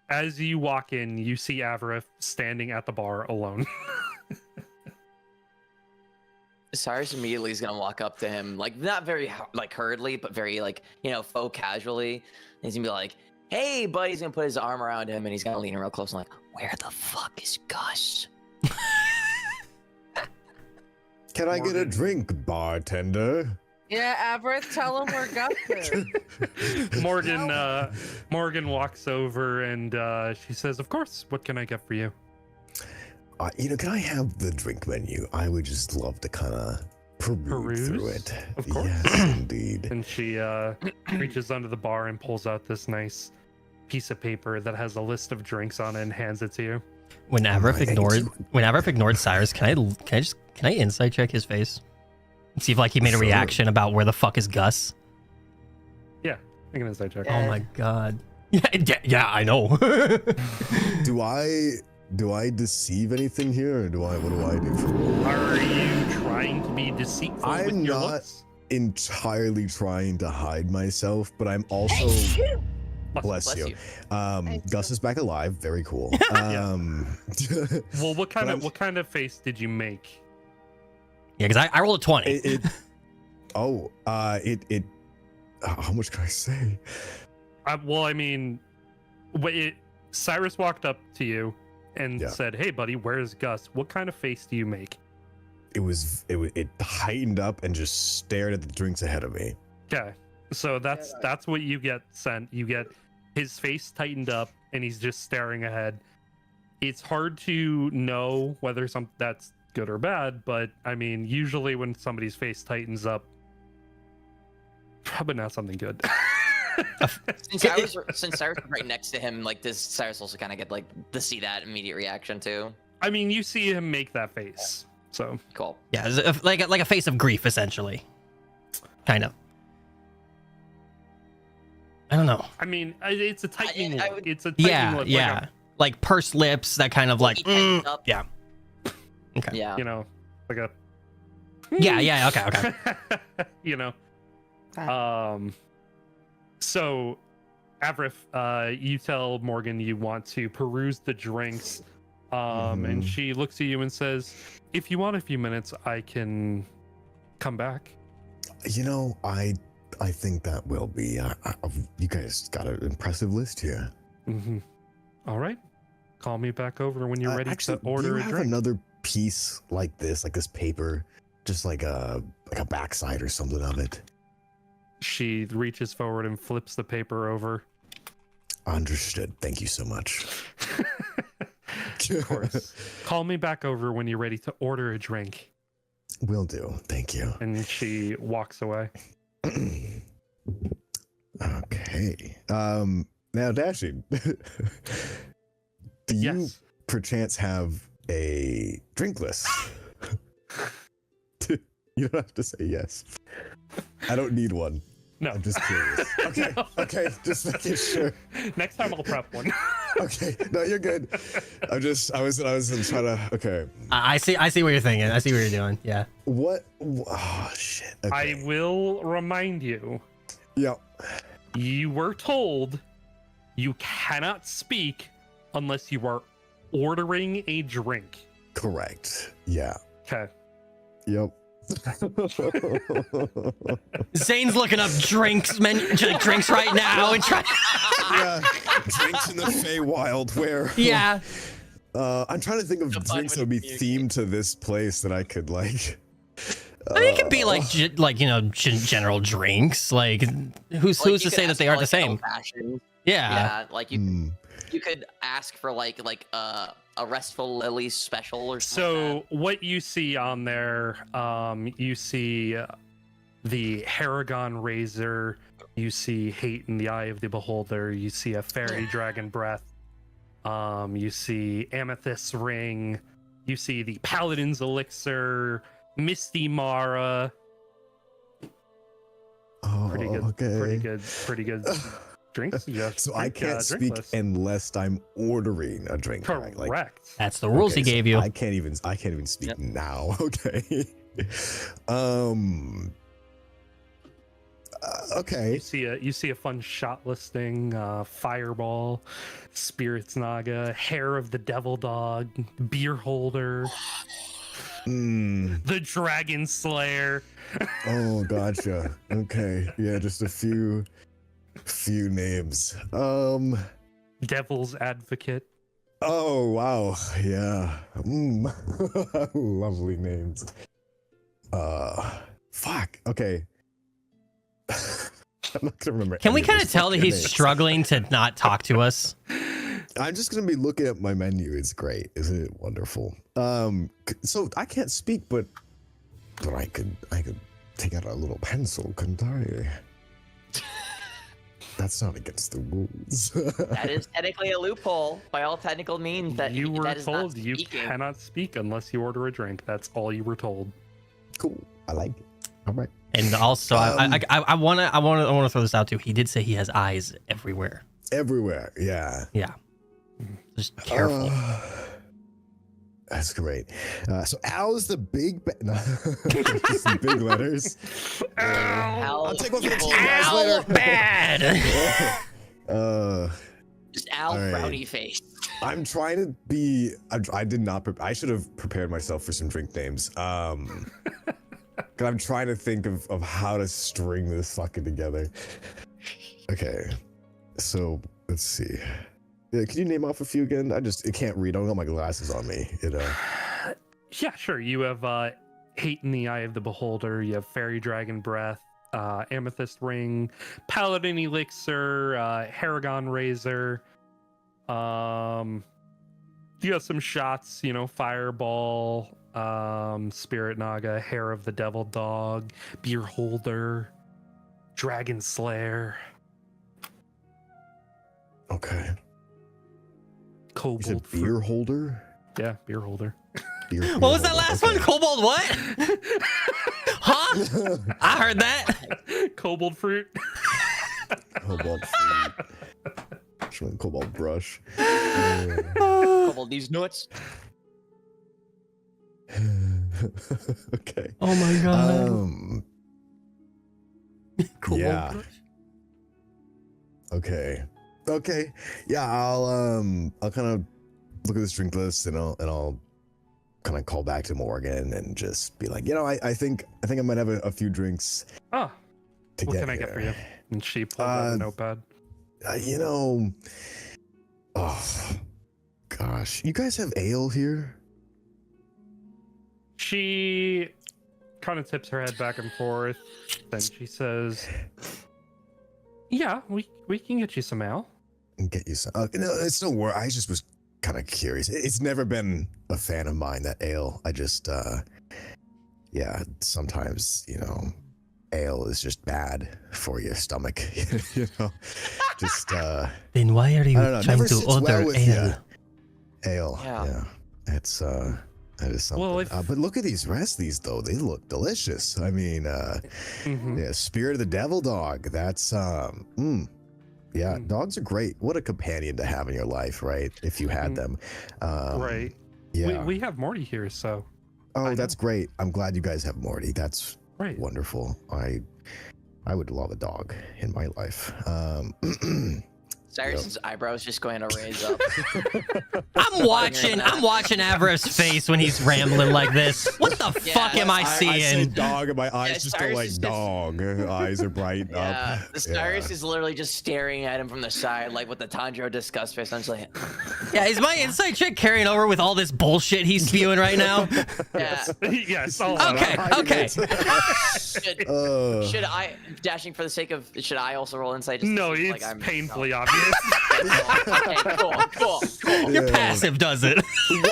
Speaker 1: as you walk in, you see Avrith standing at the bar alone.
Speaker 2: Cyrus immediately is gonna walk up to him, like not very like hurriedly, but very like faux casually. And he's gonna be like, "Hey, buddy." He's gonna put his arm around him and he's gonna lean real close and like, "Where the fuck is Gus?"
Speaker 4: Can I get a
Speaker 1: Morgan.
Speaker 4: drink, bartender?
Speaker 5: Yeah, Avrith, tell him where Gus is.
Speaker 1: Morgan walks over and she says, "Of course. What can I get for you?"
Speaker 4: Can I have the drink menu? I would just love to kind of peruse through it.
Speaker 1: Of course.
Speaker 4: Yes, indeed.
Speaker 1: And she reaches under the bar and pulls out this nice piece of paper that has a list of drinks on it and hands it to you.
Speaker 3: When Avrith
Speaker 4: Right.
Speaker 3: ignored Cyrus, can I insight check his face? See if like he made a
Speaker 4: Sure.
Speaker 3: reaction about where the fuck is Gus?
Speaker 1: Yeah, I can insight check.
Speaker 3: Oh my god. Yeah, I know.
Speaker 4: Do I deceive anything here, or what do I do for real?
Speaker 1: Are you trying to be deceitful with
Speaker 4: I'm
Speaker 1: your
Speaker 4: not
Speaker 1: looks?
Speaker 4: entirely trying to hide myself, but I'm also bless you. Gus is back alive. Very cool.
Speaker 1: Well, what
Speaker 4: But I'm-
Speaker 1: kind of face did you make?
Speaker 3: Yeah, because I rolled a 20.
Speaker 4: How much can I say?
Speaker 1: Well, I mean, Cyrus walked up to you and
Speaker 4: Yeah.
Speaker 1: said, "Hey, buddy, where's Gus?" What kind of face do you make?
Speaker 4: It heightened up and just stared at the drinks ahead of me.
Speaker 1: Okay, so that's what you get sent. You get his face tightened up and he's just staring ahead. It's hard to know whether that's good or bad, but I mean, usually when somebody's face tightens up, probably not something good.
Speaker 2: Since Cyrus was right next to him, like does Cyrus also kind of get like to see that immediate reaction too?
Speaker 1: I mean, you see him make that face, so
Speaker 2: Cool.
Speaker 3: Yeah, it's like a face of grief, essentially. Kind of. I don't know.
Speaker 1: I mean, it's a tightening
Speaker 2: I
Speaker 1: look.
Speaker 2: would-
Speaker 1: It's a tightening
Speaker 3: Yeah,
Speaker 1: look,
Speaker 3: yeah. Like pursed lips, that kind of like.
Speaker 2: He tightens up.
Speaker 3: Yeah. Okay.
Speaker 2: Yeah.
Speaker 1: you know, like a
Speaker 3: Yeah. Okay.
Speaker 1: you know.
Speaker 5: Okay.
Speaker 1: So, Avrith, you tell Morgan you want to peruse the drinks, and
Speaker 4: Mhm.
Speaker 1: she looks at you and says, "If you want a few minutes, I can come back."
Speaker 4: I think that will be. You guys got an impressive list here.
Speaker 1: Mm-hmm. All right, call me back over when you're ready
Speaker 4: Actually,
Speaker 1: to order
Speaker 4: do you
Speaker 1: a
Speaker 4: have
Speaker 1: drink.
Speaker 4: another piece like this paper, just like a backside or something of it?
Speaker 1: She reaches forward and flips the paper over.
Speaker 4: Understood. Thank you so much.
Speaker 1: Of course. Call me back over when you're ready to order a drink.
Speaker 4: Will do. Thank you.
Speaker 1: And she walks away.
Speaker 4: Okay. Now, Dashing, do you
Speaker 1: Yes.
Speaker 4: perchance have a drink list? You don't have to say yes. I don't need one.
Speaker 1: No.
Speaker 4: I'm just curious. Okay.
Speaker 1: No.
Speaker 4: Okay. Just making sure.
Speaker 1: Next time I'll prep one.
Speaker 4: Okay, no, you're good. I was trying to. Okay.
Speaker 3: I see what you're thinking. I see what you're doing. Yeah.
Speaker 4: What? Oh shit. Okay.
Speaker 1: I will remind you.
Speaker 4: Yep.
Speaker 1: You were told you cannot speak unless you are ordering a drink.
Speaker 4: Correct. Yeah.
Speaker 1: Okay.
Speaker 4: Yep.
Speaker 3: Zane's looking up drinks right now and trying.
Speaker 4: Yeah. Drinks in the Feywild where.
Speaker 3: Yeah.
Speaker 4: I'm trying to think of drinks that would be themed to this place that I could like.
Speaker 3: I mean, it could be like general drinks. Like who's to say that they aren't the same? Yeah.
Speaker 2: Yeah, like you could ask for like a restful lily special or something.
Speaker 1: So what you see on there, you see the Haragon Razor, you see Hate in the Eye of the Beholder, you see a Fairy Dragon Breath, you see Amethyst Ring, you see the Paladin's Elixir, Misty Mara.
Speaker 4: Oh,
Speaker 1: Pretty good.
Speaker 4: okay.
Speaker 1: Pretty good drinks.
Speaker 4: So I can't speak unless I'm ordering a drink.
Speaker 1: Correct.
Speaker 4: Like,
Speaker 3: That's the rules he
Speaker 4: so
Speaker 3: gave you.
Speaker 4: I can't even speak now. Okay. Okay.
Speaker 1: You see a fun shot listing: Fireball, Spirits Naga, Hair of the Devil Dog, Beer Holder, the Dragon Slayer.
Speaker 4: Oh, gotcha. Okay. Yeah, just a few names.
Speaker 1: Devil's Advocate.
Speaker 4: Oh, wow. Yeah. Lovely names. Fuck. Okay. I'm not gonna remember.
Speaker 3: Can we kind of tell that he's struggling to not talk to us?
Speaker 4: I'm just gonna be looking at my menu. It's great, isn't it wonderful? So I can't speak, but I could take out a little pencil, couldn't I? That's not against the rules.
Speaker 2: That is technically a loophole by all technical means. That
Speaker 1: You were
Speaker 2: that is not
Speaker 1: told you
Speaker 2: speaking.
Speaker 1: cannot speak unless you order a drink. That's all you were told.
Speaker 4: Cool. I like it. All right.
Speaker 3: And also, I want to throw this out too. He did say he has eyes everywhere.
Speaker 4: Everywhere. Yeah.
Speaker 3: Yeah. Just careful.
Speaker 4: That's great. So Al's the big no, just some big letters. I'll take one for the team, guys.
Speaker 3: Ow,
Speaker 4: Later.
Speaker 3: bad.
Speaker 2: Just Al
Speaker 4: all right.
Speaker 2: frowny face.
Speaker 4: I'm trying to be. I did not. I should have prepared myself for some drink names. Cause I'm trying to think of how to string this fucking together. Okay, so let's see. Yeah, can you name off a few again? I can't read. I don't got my glasses on me.
Speaker 1: Yeah, sure. You have Hate in the Eye of the Beholder. You have Fairy Dragon Breath, Amethyst Ring, Paladin Elixir, Haragon Razor. You have some shots. Fireball, Spirit Naga, Hair of the Devil Dog, Beer Holder, Dragon Slayer.
Speaker 4: Okay.
Speaker 1: Kobold
Speaker 4: You said beer holder?
Speaker 1: Yeah, Beer Holder.
Speaker 4: Beer
Speaker 3: What was that
Speaker 4: holder,
Speaker 3: last
Speaker 4: okay.
Speaker 3: one? Kobold what? Huh? I heard that.
Speaker 1: Kobold fruit.
Speaker 4: Cobalt fruit. Cobalt brush.
Speaker 2: Couple of these nuts.
Speaker 4: Okay.
Speaker 3: Oh my god. Kobold
Speaker 4: yeah.
Speaker 3: brush?
Speaker 4: Okay. Yeah, I'll kind of look at this drink list and I'll kind of call back to Morgan and just be like, I think I might have a few drinks.
Speaker 1: Oh,
Speaker 4: to
Speaker 1: what
Speaker 4: get
Speaker 1: can I
Speaker 4: here.
Speaker 1: get for you? And she pulls out a notepad.
Speaker 4: Oh gosh, you guys have ale here?
Speaker 1: She kind of tips her head back and forth. Then she says, "Yeah, we can get you some ale."
Speaker 4: And get you some. It's no worry. I just was kind of curious. It's never been a fan of mine, that ale. I just, sometimes ale is just bad for your stomach. Just.
Speaker 3: Then why are you
Speaker 4: I don't know,
Speaker 3: trying
Speaker 4: never
Speaker 3: to
Speaker 4: sits
Speaker 3: order
Speaker 4: well with
Speaker 3: ale?
Speaker 4: ya. Ale.
Speaker 2: Yeah.
Speaker 4: It's that is something.
Speaker 1: Well,
Speaker 4: but look at these though. They look delicious. I mean,
Speaker 1: Mhm.
Speaker 4: yeah, Spirit of the Devil Dog. That's Yeah, dogs are great. What a companion to have in your life, right? If you had them.
Speaker 1: Right.
Speaker 4: Yeah.
Speaker 1: We have Morty here, so.
Speaker 4: Oh, that's great. I'm glad you guys have Morty. That's
Speaker 1: right.
Speaker 4: Wonderful. I would love a dog in my life.
Speaker 2: Cyrus's eyebrows just going to raise up.
Speaker 3: I'm watching Avarice's face when he's rambling like this. What the fuck am I seeing?
Speaker 4: I say dog and my eyes just
Speaker 2: Cyrus
Speaker 4: go like dog. Eyes are bright up.
Speaker 2: Cyrus is literally just staring at him from the side, like with the Tanjiro disgust face. I'm just like,
Speaker 3: yeah, is my inside check carrying over with all this bullshit he's spewing right now?
Speaker 2: yeah.
Speaker 1: Yes.
Speaker 3: Okay.
Speaker 2: Should I, dashing for the sake of, should I also roll insight? Just
Speaker 1: no, it's
Speaker 2: like I'm
Speaker 1: painfully obvious.
Speaker 2: Okay, cool.
Speaker 3: Your passive does it.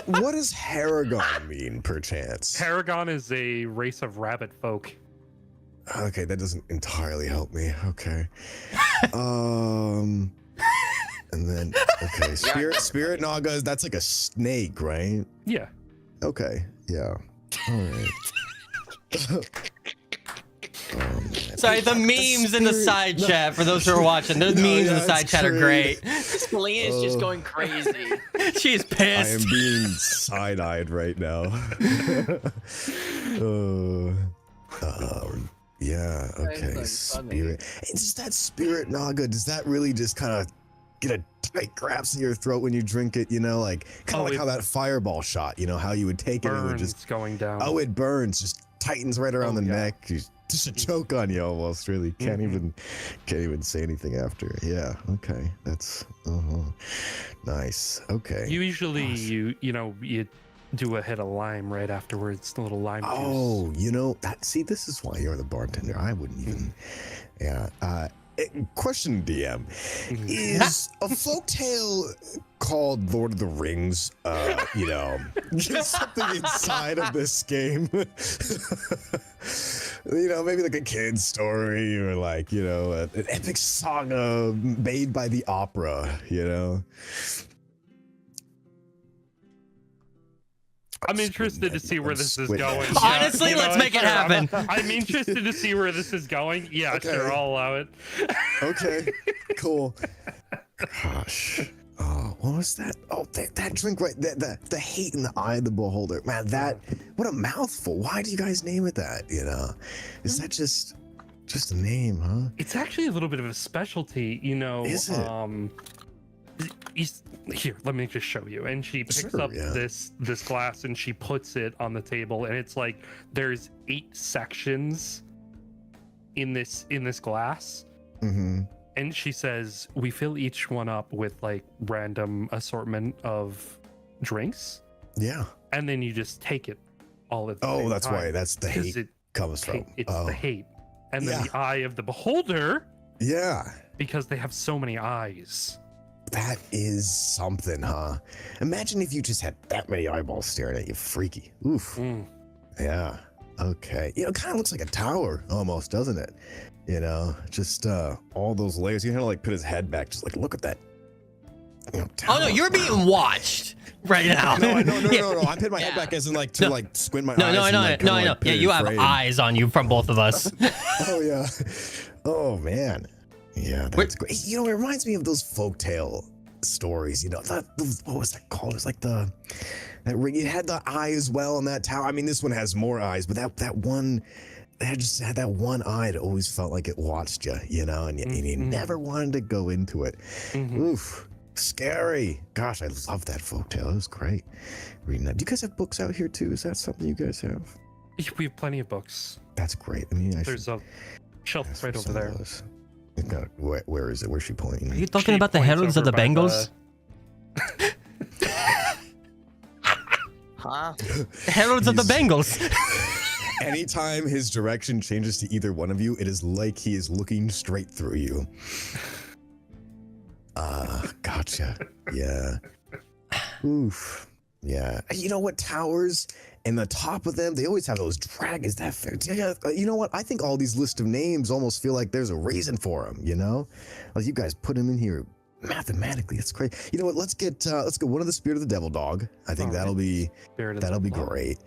Speaker 4: What does Haragon mean, perchance?
Speaker 1: Haragon is a race of rabbit folk.
Speaker 4: Okay, that doesn't entirely help me. Okay. And then Spirit Naga, that's like a snake, right?
Speaker 1: Yeah.
Speaker 4: Okay. Yeah. All right.
Speaker 3: Sorry, the memes in the side chat, for those who are watching, those memes in the side chat are great.
Speaker 2: Selena is just going crazy.
Speaker 3: She's
Speaker 4: I
Speaker 3: pissed.
Speaker 4: am being side-eyed right now. Yeah, okay. Spirit. Is that Spirit Naga? Does that really just kind of get a tight grasp in your throat when you drink it? You know, like kind of like how that fireball shot, you know, how you would take it and it would just
Speaker 1: going down.
Speaker 4: Oh, it burns, just tightens right around the neck. Just a choke on you almost, really. Can't even say anything after. Yeah, okay. That's nice. Okay.
Speaker 1: Usually you do a hit of lime right afterwards, a little lime juice.
Speaker 4: Oh, you know, this is why you're the bartender. I wouldn't even. Yeah. Question, DM. Is a folktale called Lord of the Rings, just something inside of this game? Maybe like a kid's story or like, an epic saga made by the opera,
Speaker 1: I'm interested to see where this is going.
Speaker 3: Honestly, let's make it happen.
Speaker 1: I'm interested to see where this is going. Yeah,
Speaker 4: okay.
Speaker 1: Sure, I'll allow it.
Speaker 4: Okay, cool. Gosh. Oh, what was that? Oh, that drink right there, the hate in the eye of the beholder. Man, what a mouthful. Why do you guys name it that, Is that just a name, huh?
Speaker 1: It's actually a little bit of a specialty,
Speaker 4: Is it?
Speaker 1: Here, let me just show you. And she picks up this glass and she puts it on the table, and it's like there's 8 sections in this glass.
Speaker 4: Mm-hmm.
Speaker 1: And she says, we fill each one up with like random assortment of drinks.
Speaker 4: Yeah.
Speaker 1: And then you just take it all at the same
Speaker 4: that's
Speaker 1: time.
Speaker 4: why. That's the hate comes from.
Speaker 1: It's the hate. And then the eye of the beholder.
Speaker 4: Yeah.
Speaker 1: Because they have so many eyes.
Speaker 4: That is something, huh? Imagine if you just had that many eyeballs staring at you. Freaky. Oof. Yeah. Okay. It kind of looks like a tower almost, doesn't it? Just all those layers. You kind of like put his head back, just like look at that.
Speaker 3: Oh no, you're being watched right now.
Speaker 4: No. I put my head back as in like to like squint my eyes.
Speaker 3: No, I know. Yeah, you have eyes on you from both of us.
Speaker 4: Oh yeah. Oh man. Yeah, that's great. It reminds me of those folktale stories. What was that called? It was like that ring. It had the eye as well in that tower. I mean, this one has more eyes, but that one. They just had that one eye that always felt like it watched you, and you never wanted to go into it. Oof, scary. Gosh, I love that folktale. It was great reading that. Do you guys have books out here too? Is that something you guys have?
Speaker 1: We have plenty of books.
Speaker 4: That's great. I mean,
Speaker 1: there's a shelf right over there.
Speaker 4: Where is it? Where's she pointing?
Speaker 3: Are you talking about the Heralds of the Bengals?
Speaker 2: Huh?
Speaker 3: Heralds of the Bengals.
Speaker 4: Anytime his direction changes to either one of you, it is like he is looking straight through you. Gotcha. Yeah. Oof. Yeah. You know what? Towers and the top of them, they always have those dragons. That fair. Yeah. You know what? I think all these list of names almost feel like there's a reason for them. Like you guys put them in here mathematically. It's great. You know what? Let's get one of the Spirit of the Devil Dog. I think that'll be great.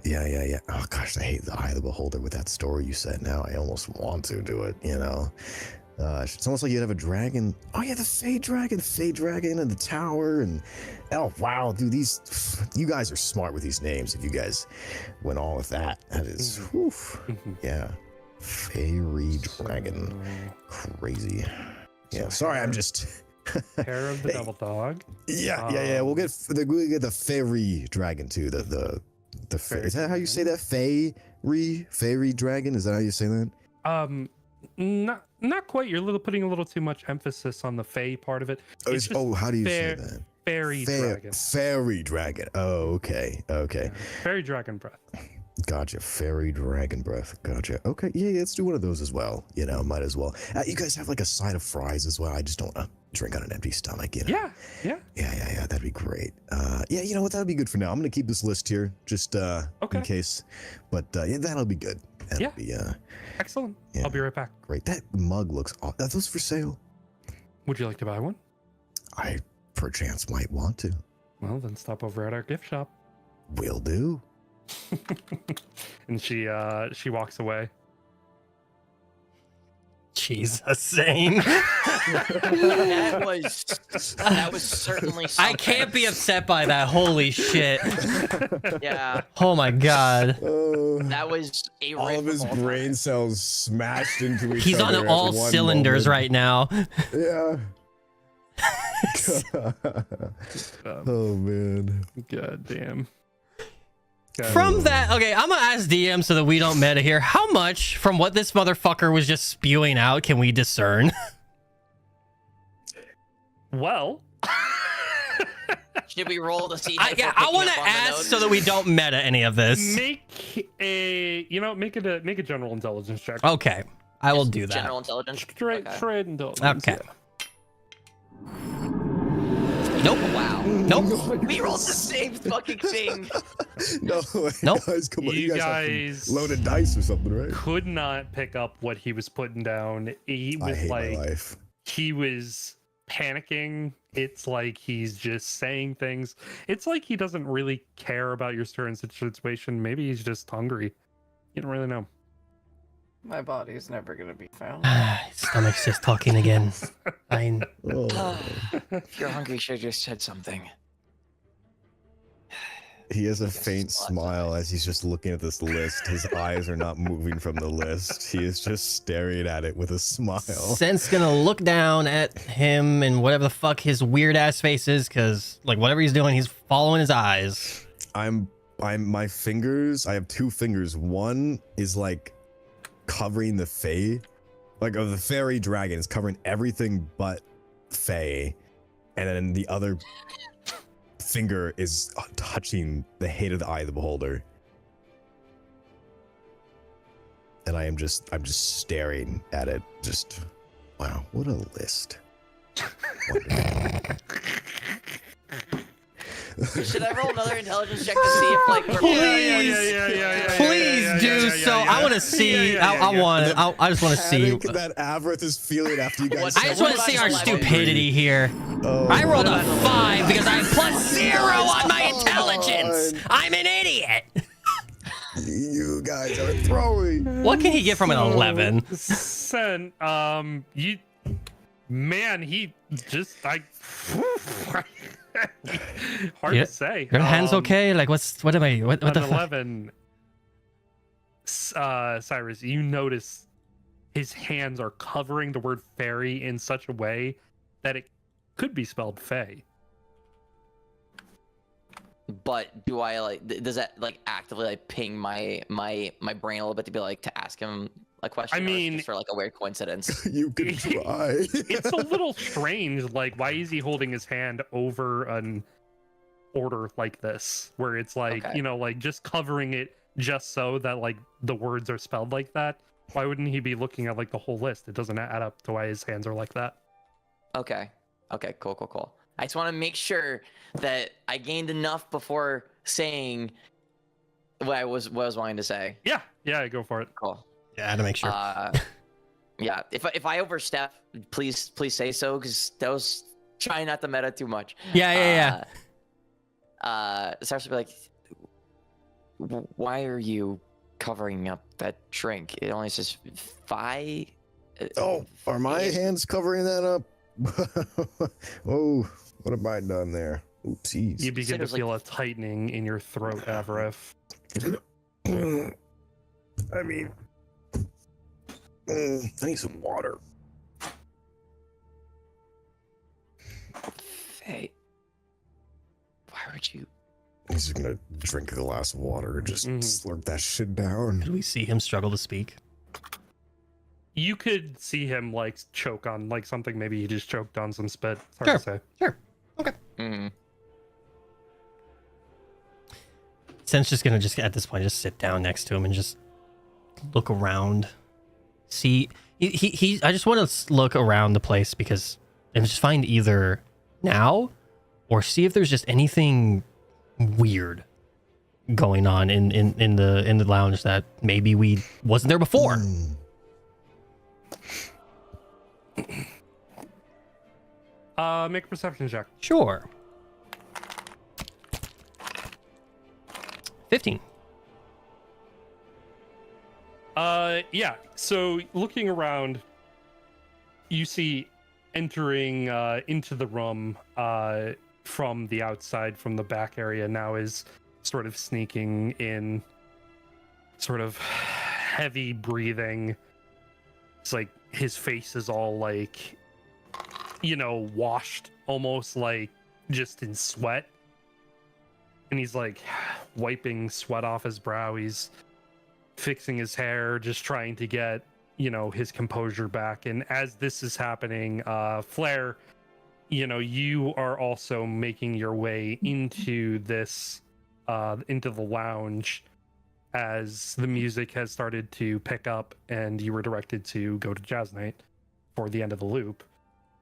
Speaker 4: Yeah. Oh gosh, I hate the Eye of the Beholder with that story you said. Now I almost want to do it. It's almost like you'd have a dragon. Oh yeah, the Fey Dragon, and the tower, and oh wow, dude, you guys are smart with these names. If you guys went all with that, that is, whew, yeah, Fairy Dragon, crazy. Yeah, sorry, I'm just.
Speaker 1: Hair of the Devil Dog.
Speaker 4: Yeah. We'll get the Fairy Dragon too. The is that how you say that? Fairy Dragon. Is that how you say that?
Speaker 1: Not quite. You're putting a little too much emphasis on the Fey part of it.
Speaker 4: How do you say that?
Speaker 1: Fairy Dragon.
Speaker 4: Fairy Dragon. Oh, okay.
Speaker 1: Yeah. Fairy Dragon Breath.
Speaker 4: Gotcha. Fairy Dragon Breath. Gotcha. Okay. Yeah, let's do one of those as well. Might as well. You guys have like a side of fries as well. I just don't want to drink on an empty stomach.
Speaker 1: Yeah.
Speaker 4: Yeah. That'd be great. Yeah. You know what? That'd be good for now. I'm gonna keep this list here just in case. But yeah, that'll be good. That'll be
Speaker 1: excellent.
Speaker 4: Yeah.
Speaker 1: I'll be right back.
Speaker 4: Great. That mug looks. Are those for sale?
Speaker 1: Would you like to buy one?
Speaker 4: I perchance might want to.
Speaker 1: Well, then stop over at our gift shop.
Speaker 4: Will do.
Speaker 1: And she walks away.
Speaker 3: Jesus, Zane.
Speaker 2: That was certainly something.
Speaker 3: I can't be upset by that. Holy shit.
Speaker 2: Yeah.
Speaker 3: Oh my god.
Speaker 2: That was a
Speaker 4: all of his brain cells smashed into each
Speaker 3: He's
Speaker 4: other.
Speaker 3: on all cylinders right now.
Speaker 4: Yeah. Oh man.
Speaker 1: God damn.
Speaker 3: From that, okay, I'm gonna ask DM so that we don't meta here. How much from what this motherfucker was just spewing out can we discern?
Speaker 1: Well,
Speaker 2: should we roll to see?
Speaker 3: I want to ask so that we don't meta any of this.
Speaker 1: make a general intelligence check.
Speaker 3: Okay, I will do that.
Speaker 2: General intelligence.
Speaker 1: Straight intelligence.
Speaker 3: Okay.
Speaker 1: Yeah.
Speaker 3: Nope.
Speaker 2: Wow.
Speaker 3: Nope.
Speaker 2: We rolled the same fucking thing.
Speaker 4: No,
Speaker 3: Nope.
Speaker 4: guys, come on.
Speaker 1: You
Speaker 4: have
Speaker 1: guys
Speaker 4: some loaded dice or something, right?
Speaker 1: could not pick up what he was putting down. He
Speaker 4: I
Speaker 1: was
Speaker 4: hate my
Speaker 1: like,
Speaker 4: life.
Speaker 1: he was panicking. It's like he's just saying things. It's like he doesn't really care about your current situation. Maybe he's just hungry. You don't really know.
Speaker 5: My body's never gonna be found.
Speaker 3: His stomach's just talking again. Fine.
Speaker 4: Oh.
Speaker 2: If you're hungry, should have just said something.
Speaker 4: He has a faint smile as he's just looking at this list. His eyes are not moving from the list. He is just staring at it with a smile.
Speaker 3: Sent's gonna look down at him and whatever the fuck his weird ass face is, because like whatever he's doing, he's following his eyes.
Speaker 4: My fingers, I have two fingers. One is like covering the Fae, like of the fairy dragon is covering everything but Fae, and then the other finger is touching the hate of the eye of the beholder, and I'm just staring at it. Just wow, what a list.
Speaker 2: Should I roll another intelligence check to see if like we're
Speaker 3: Please do so. I want to see. I just want to see.
Speaker 4: That Avrith is feeling after you guys.
Speaker 3: I just want to see our stupidity here.
Speaker 4: Oh,
Speaker 3: I rolled a 5 because I have +0 on my intelligence. I'm an idiot.
Speaker 4: You guys are throwing.
Speaker 3: What can he get from an 11?
Speaker 1: Sen, he just hard to say.
Speaker 3: Your hand's okay? Like what am I? What
Speaker 1: an
Speaker 3: the fuck?
Speaker 1: 11. Cyrus, you notice his hands are covering the word fairy in such a way that it could be spelled Fae.
Speaker 2: But do I like? Does that like actively like ping my brain a little bit to be like to ask him a question?
Speaker 1: I mean,
Speaker 2: just for like a weird coincidence.
Speaker 4: You could try.
Speaker 1: It's a little strange. Like, why is he holding his hand over an order like this, where it's like,
Speaker 2: Okay.
Speaker 1: like just covering it just so that like the words are spelled like that? Why wouldn't he be looking at like the whole list? It doesn't add up to why his hands are like that.
Speaker 2: Okay. Cool. I just want to make sure that I gained enough before saying what I was wanting to say.
Speaker 1: Yeah, go for it.
Speaker 2: Cool.
Speaker 3: Yeah, to make sure.
Speaker 2: Yeah. If I overstep, please say so, because that was trying not to meta too much.
Speaker 3: Yeah.
Speaker 2: Starts to be like, why are you covering up that drink? It only says Phi
Speaker 4: Oh, are my hands covering that up? Oh, what have I done there? Oopsies.
Speaker 1: You begin to
Speaker 2: Considers, like-
Speaker 1: feel a tightening in your throat, Avarif.
Speaker 4: I mean, I need some water.
Speaker 2: Hey, why would you?
Speaker 4: He's just gonna drink a glass of water and just slurp that shit down.
Speaker 3: Did we see him struggle to speak?
Speaker 1: You could see him like choke on like something. Maybe he just choked on some spit. It's hard to say.
Speaker 3: Sure. Okay.
Speaker 2: Mm-hmm.
Speaker 3: Sen's just gonna at this point just sit down next to him and just look around. See, he I just want to look around the place because and just find either now or see if there's just anything weird going on in the lounge that maybe we wasn't there before.
Speaker 1: Make a perception check.
Speaker 3: Sure. 15.
Speaker 1: Yeah. So looking around, you see entering into the room from the outside, from the back area now is sort of sneaking in, sort of heavy breathing. It's like his face is all like, washed almost like just in sweat. And he's like wiping sweat off his brow. He's fixing his hair, just trying to get, his composure back. And as this is happening, Flair, you are also making your way into this, into the lounge as the music has started to pick up and you were directed to go to Jazz Night for the end of the loop.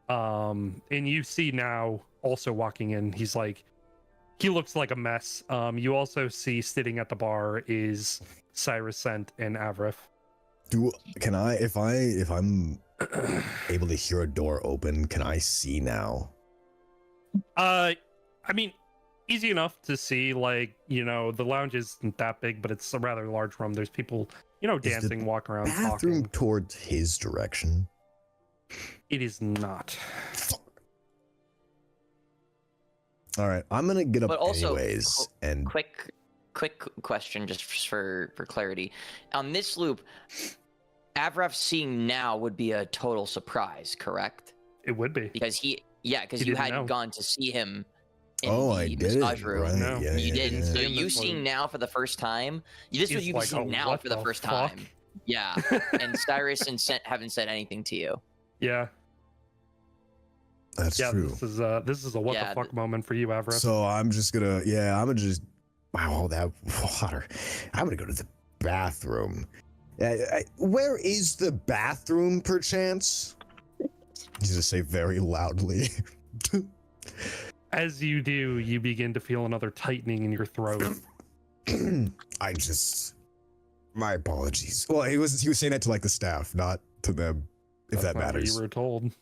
Speaker 1: And you see now also walking in, he looks like a mess. You also see sitting at the bar is Cyrus Scent and Avarif.
Speaker 4: If I'm able to hear a door open, can I see now?
Speaker 1: I mean, easy enough to see. The lounge isn't that big, but it's a rather large room. There's people, dancing, walking around,
Speaker 4: Bathroom
Speaker 1: talking.
Speaker 4: towards his direction.
Speaker 1: It is not.
Speaker 4: All right, I'm gonna get up
Speaker 2: But also,
Speaker 4: anyways. And
Speaker 2: quick question, just for clarity. On this loop, Avraf seeing now would be a total surprise, correct?
Speaker 1: It would be.
Speaker 2: Because
Speaker 1: He
Speaker 2: you
Speaker 1: didn't
Speaker 2: hadn't
Speaker 1: know.
Speaker 2: gone to see him in
Speaker 4: I
Speaker 2: the
Speaker 4: did
Speaker 2: massage
Speaker 4: it,
Speaker 2: room.
Speaker 4: right?
Speaker 1: No.
Speaker 4: Yeah,
Speaker 2: You
Speaker 4: yeah,
Speaker 2: didn't.
Speaker 4: yeah.
Speaker 2: So
Speaker 1: Yeah,
Speaker 2: you
Speaker 1: that's
Speaker 2: seeing
Speaker 1: what-
Speaker 2: now for the first time. This
Speaker 1: He's
Speaker 2: would you
Speaker 1: like,
Speaker 2: be seeing
Speaker 1: "Oh,
Speaker 2: now
Speaker 1: what
Speaker 2: for the
Speaker 1: the
Speaker 2: first
Speaker 1: fuck?"
Speaker 2: time. Yeah. And Cyrus and Scent haven't said anything to you.
Speaker 1: Yeah.
Speaker 4: That's
Speaker 1: Yeah.
Speaker 4: true.
Speaker 1: This is a what
Speaker 2: Yeah,
Speaker 1: the fuck moment for you, Avarif.
Speaker 4: So I'm gonna just wow, that water. I'm gonna go to the bathroom. Where is the bathroom, perchance? He's gonna say very loudly.
Speaker 1: As you do, you begin to feel another tightening in your throat.
Speaker 4: My apologies. Well, he was saying that to like the staff, not to them, if
Speaker 1: That's
Speaker 4: that
Speaker 1: not what
Speaker 4: matters.
Speaker 1: you were told.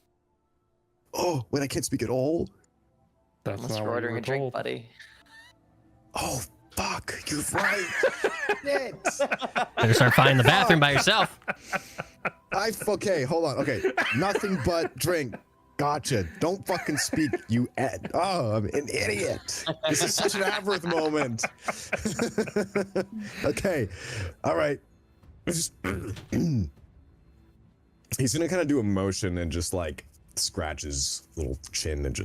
Speaker 4: Oh, wait, I can't speak at all.
Speaker 1: That's
Speaker 2: Unless
Speaker 1: not
Speaker 2: you're
Speaker 1: what you
Speaker 2: ordering
Speaker 1: were
Speaker 2: a drink,
Speaker 1: told.
Speaker 2: buddy.
Speaker 4: Oh, fuck, you're right. Shit.
Speaker 3: Better start finding the bathroom by yourself.
Speaker 4: Okay, hold on. Okay, nothing but drink. Gotcha. Don't fucking speak, you Oh, I'm an idiot. This is such an Avarith moment. Okay, all right. He's gonna kind of do a motion and just like scratch his little chin and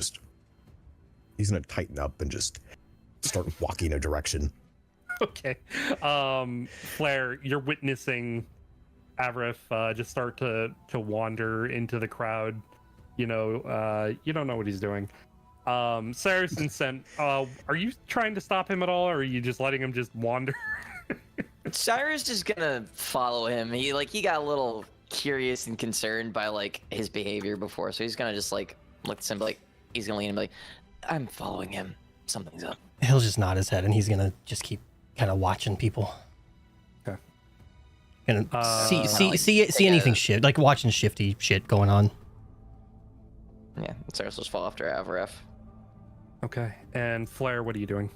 Speaker 4: he's gonna tighten up and just start walking a direction.
Speaker 1: Okay. Flair, you're witnessing Avarif just start to wander into the crowd. You don't know what he's doing. Cyrus and Scent, are you trying to stop him at all, or are you just letting him just wander?
Speaker 2: Cyrus is gonna follow him. He got a little curious and concerned by his behavior before, so he's gonna just look at him he's gonna lean and be like, I'm following him. Something's up.
Speaker 3: He'll just nod his head and he's gonna just keep kind of watching people.
Speaker 1: Okay.
Speaker 3: And see
Speaker 2: like
Speaker 3: anything
Speaker 2: a-
Speaker 3: shit, like watching shifty shit going on.
Speaker 2: Yeah, Cyrus will just fall after Avaref.
Speaker 1: Okay. And Flair, what are you doing?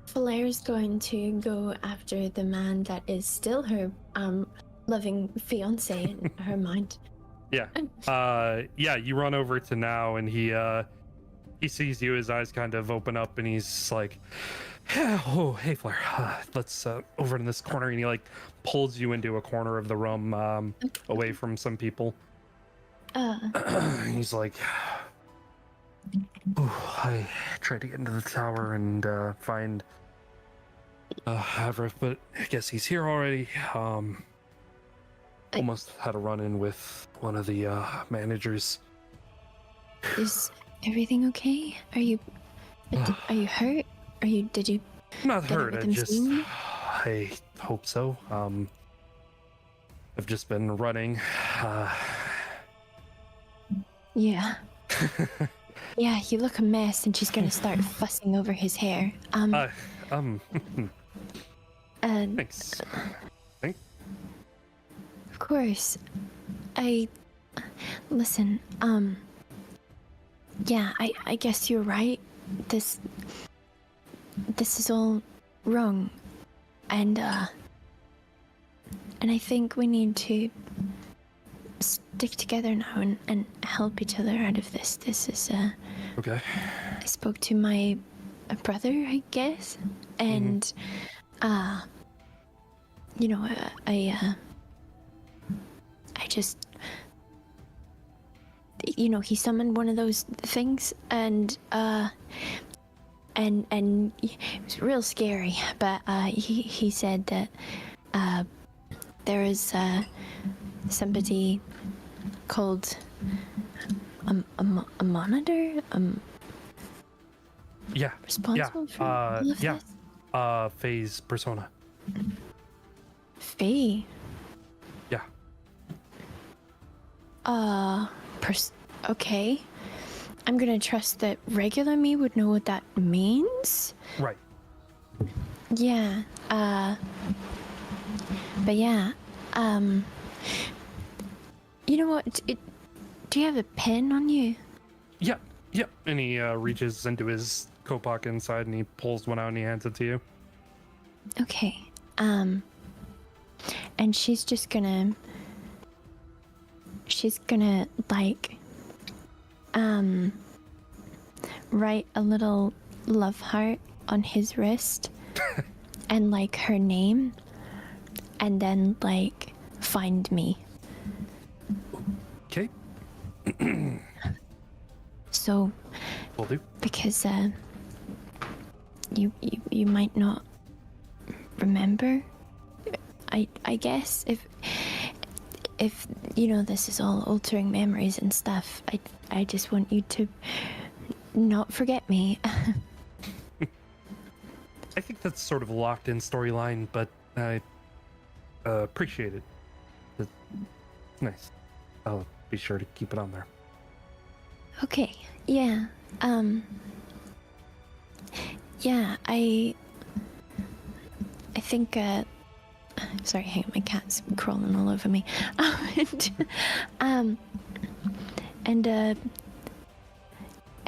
Speaker 6: Flair's going to go after the man that is still her loving fiance in her mind.
Speaker 1: Yeah. Yeah, you run over to Now, and he sees you. His eyes kind of open up, and he's like, "Oh, hey, Flair. Let's over in this corner." And he like pulls you into a corner of the room, away from some people. He's like, "Oh, I tried to get into the tower and find Averill, but I guess he's here already. Almost had a run-in with one of the managers."
Speaker 6: Is everything okay? Are you hurt? Did you
Speaker 1: Not
Speaker 6: get
Speaker 1: hurt.
Speaker 6: everything seen?
Speaker 1: I hope so. I've just been running.
Speaker 6: Yeah. Yeah, you look a mess, and she's gonna start fussing over his hair.
Speaker 1: Thanks.
Speaker 6: Of course. Listen, yeah, I guess you're right. This is all wrong. And I think we need to stick together now and help each other out of this. This is,
Speaker 1: Okay.
Speaker 6: I spoke to my brother, I guess, and, you know, I just, you know, he summoned one of those things, and it was real scary, but he said that there is somebody called a monitor,
Speaker 1: Yeah.
Speaker 6: responsible for all of
Speaker 1: yeah.
Speaker 6: this.
Speaker 1: Phase Persona.
Speaker 6: Faye.
Speaker 1: Yeah.
Speaker 6: Okay. I'm gonna trust that regular me would know what that means.
Speaker 1: Right.
Speaker 6: Yeah. But yeah. You know what? Do you have a pen on you?
Speaker 1: Yep. Yep. And he reaches into his coat pocket inside, and he pulls one out and he hands it to you.
Speaker 6: Okay. And she's gonna like write a little love heart on his wrist and like her name, and then like find me.
Speaker 1: Okay.
Speaker 6: So
Speaker 1: Will do.
Speaker 6: because you might not remember, I guess, if you know, this is all altering memories and stuff, I just want you to not forget me.
Speaker 1: I think that's sort of a locked-in storyline, but I appreciate it. It's nice. I'll be sure to keep it on there.
Speaker 6: Okay, yeah, yeah, I think, sorry, hang on, my cat's crawling all over me.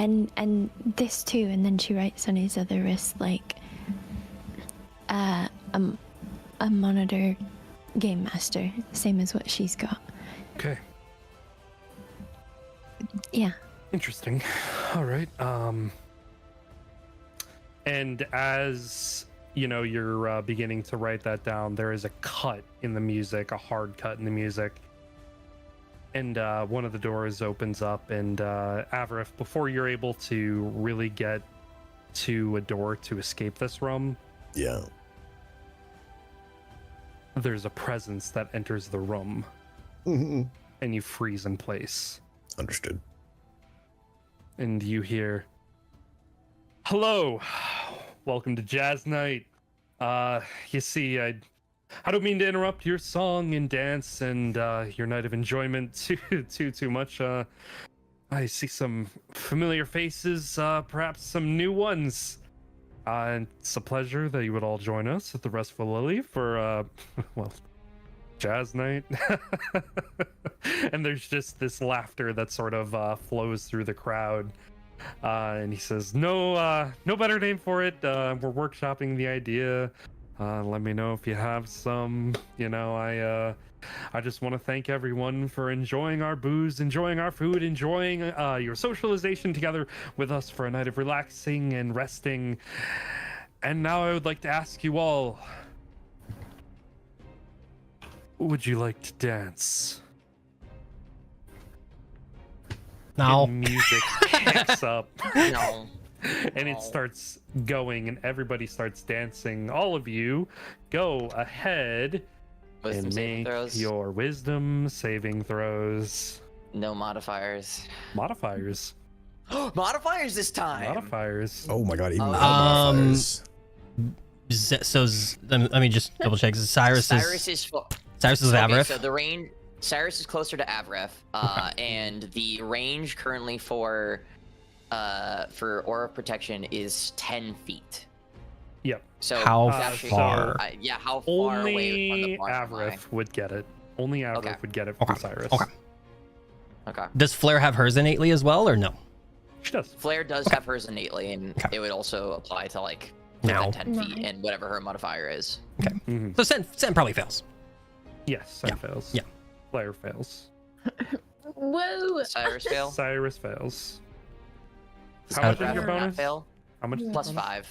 Speaker 6: And this too, and then she writes on his other wrist, like, a monitor game master, same as what she's got.
Speaker 1: Okay.
Speaker 6: Yeah.
Speaker 1: Interesting. All right. And as you know, you're beginning to write that down, there is a cut in the music, a hard cut in the music. And one of the doors opens up, and Averill, before you're able to really get to a door to escape this room,
Speaker 4: Yeah.
Speaker 1: there's a presence that enters the room,
Speaker 4: Mm-hmm.
Speaker 1: and you freeze in place.
Speaker 4: Understood.
Speaker 1: And you hear, "Hello, welcome to Jazz Night. You see, I don't mean to interrupt your song and dance and your night of enjoyment too much. I see some familiar faces, perhaps some new ones. And it's a pleasure that you would all join us at the Restful Lily for, well, Jazz Night." And there's just this laughter that sort of flows through the crowd. And he says, no better name for it. We're workshopping the idea. Let me know if you have some. You know, I just want to thank everyone for enjoying our booze, enjoying our food, enjoying your socialization together with us for a night of relaxing and resting. And now I would like to ask you all, would you like to dance?
Speaker 3: No.
Speaker 1: And music picks up.
Speaker 2: No.
Speaker 1: And it starts going, and everybody starts dancing. All of you go ahead
Speaker 2: Wisdom
Speaker 1: and
Speaker 2: saving
Speaker 1: make
Speaker 2: throws.
Speaker 1: your wisdom saving throws.
Speaker 2: No modifiers.
Speaker 1: Modifiers.
Speaker 2: Modifiers this time.
Speaker 1: Modifiers.
Speaker 4: Oh my god, even without
Speaker 3: Um,
Speaker 4: modifiers.
Speaker 3: Let me just double check. Cyrus
Speaker 2: Is
Speaker 3: is
Speaker 2: okay,
Speaker 3: Avrith.
Speaker 2: so the range. Cyrus is closer to Avrith, and the range currently for Aura of Protection is 10 feet.
Speaker 1: Yep.
Speaker 2: So
Speaker 3: How
Speaker 2: actually-
Speaker 3: far?
Speaker 2: Yeah, how far away from the
Speaker 1: Only
Speaker 2: marsh am I?
Speaker 1: Avrith would get it. Only Avrith
Speaker 2: Okay.
Speaker 1: would get it from
Speaker 3: Okay.
Speaker 1: Cyrus.
Speaker 3: Okay.
Speaker 2: Okay.
Speaker 3: Does Flair have hers innately as well, or no?
Speaker 1: She does.
Speaker 2: Flair does have hers innately, and
Speaker 3: Okay.
Speaker 2: it would also apply to like
Speaker 3: Now.
Speaker 2: within 10 feet
Speaker 6: Right.
Speaker 2: and whatever her modifier is.
Speaker 1: Mhm.
Speaker 3: So Sen probably fails.
Speaker 1: Yes, Sen fails.
Speaker 3: Yeah.
Speaker 1: Flair fails.
Speaker 6: Whoa.
Speaker 2: Cyrus fail.
Speaker 1: Cyrus fails. How
Speaker 3: How
Speaker 1: much is
Speaker 2: Rather
Speaker 1: your
Speaker 2: not
Speaker 1: bonus?
Speaker 2: fail.
Speaker 1: How much?
Speaker 2: Plus 5.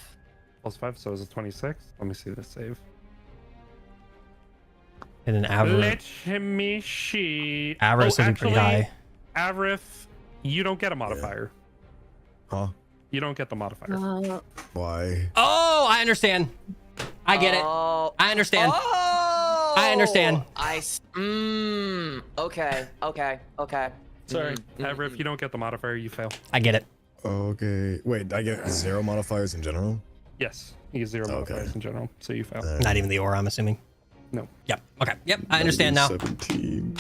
Speaker 1: Plus 5, so is it 26? Let me see the save.
Speaker 3: And then Avrith.
Speaker 1: Let me see.
Speaker 3: Avrith would be pretty high.
Speaker 1: Avrith, you don't get a modifier.
Speaker 4: Huh?
Speaker 1: You don't get the modifier.
Speaker 4: Why?
Speaker 3: Oh, I understand. I get it.
Speaker 2: Oh.
Speaker 3: I understand.
Speaker 2: Oh!
Speaker 3: I understand.
Speaker 2: Okay.
Speaker 1: Sorry,
Speaker 2: Mhm,
Speaker 1: Avrith, you don't get the modifier, you fail.
Speaker 3: I get it.
Speaker 4: Okay. Wait, I get 0 modifiers in general?
Speaker 1: Yes, you get 0
Speaker 4: Okay.
Speaker 1: modifiers in general, so you fail.
Speaker 3: Not even the aura, I'm assuming.
Speaker 1: No.
Speaker 3: Yep. Okay. Yep. I understand now.
Speaker 4: 17.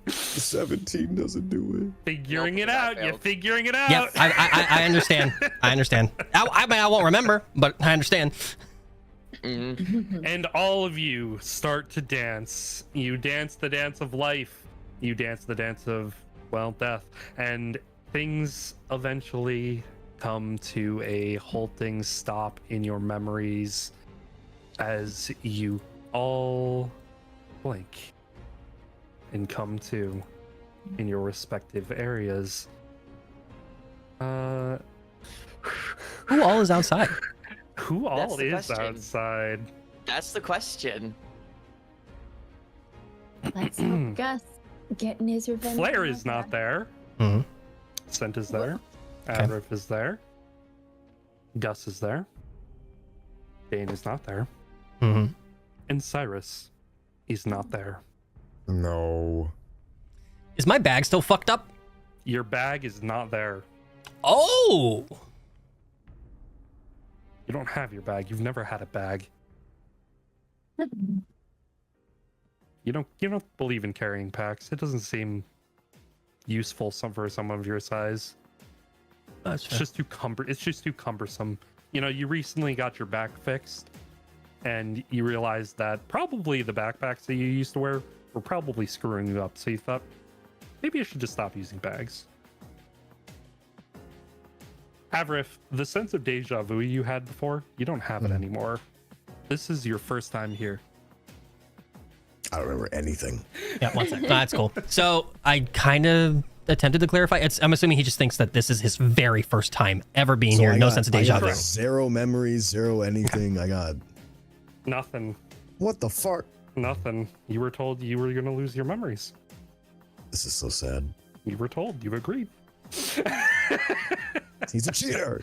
Speaker 4: 17 doesn't do
Speaker 1: Figuring
Speaker 2: Nope,
Speaker 1: it
Speaker 2: that
Speaker 1: out. You're
Speaker 2: failed.
Speaker 1: figuring it out.
Speaker 3: Yep. I understand. I understand. I mean, I won't remember, but I understand.
Speaker 2: Mhm.
Speaker 1: And all of you start to dance. You dance the dance of life. You dance the dance of, well, death. And things eventually come to a halting stop in your memories as you all blink and come to in your respective areas.
Speaker 3: Who all is outside?
Speaker 1: Who
Speaker 2: That's
Speaker 1: all
Speaker 2: the
Speaker 1: is
Speaker 2: question.
Speaker 1: outside?
Speaker 2: That's the question.
Speaker 6: Let's hope Gus getting his revenge.
Speaker 1: Flair
Speaker 6: on
Speaker 1: is not
Speaker 6: Gus.
Speaker 1: there.
Speaker 3: Mhm.
Speaker 1: Scent is there.
Speaker 3: Okay.
Speaker 1: Avrith is there. Gus is there. Dane is not there.
Speaker 3: Mm-hmm.
Speaker 1: And Cyrus is not there.
Speaker 4: it. No.
Speaker 3: Is my bag still fucked up?
Speaker 1: Your bag is not there.
Speaker 3: Oh.
Speaker 1: You don't have your bag. You've never had a bag. You don't believe in carrying packs. It doesn't seem useful for someone of your size.
Speaker 3: That's
Speaker 1: It's just too cumbersome. You know, you recently got your back fixed, and you realized that probably the backpacks that you used to wear were probably screwing you up. So you thought, maybe I should just stop using bags. Avrith, the sense of deja vu you had before, you don't have it anymore. This is your first time here.
Speaker 4: I don't remember anything.
Speaker 3: Yeah, one sec. That's cool. So I kind of attempted to clarify. I'm assuming he just thinks that this is his very first time ever being
Speaker 4: So
Speaker 3: here.
Speaker 4: I
Speaker 3: No
Speaker 4: got-
Speaker 3: sense of
Speaker 4: I
Speaker 3: deja
Speaker 4: got
Speaker 3: vu.
Speaker 4: 0 memories, 0 anything. I got.
Speaker 1: Nothing.
Speaker 4: What the fuck?
Speaker 1: Nothing. You were told you were going to lose your memories.
Speaker 4: This is so sad.
Speaker 1: You were told. You agreed.
Speaker 4: He's a cheater.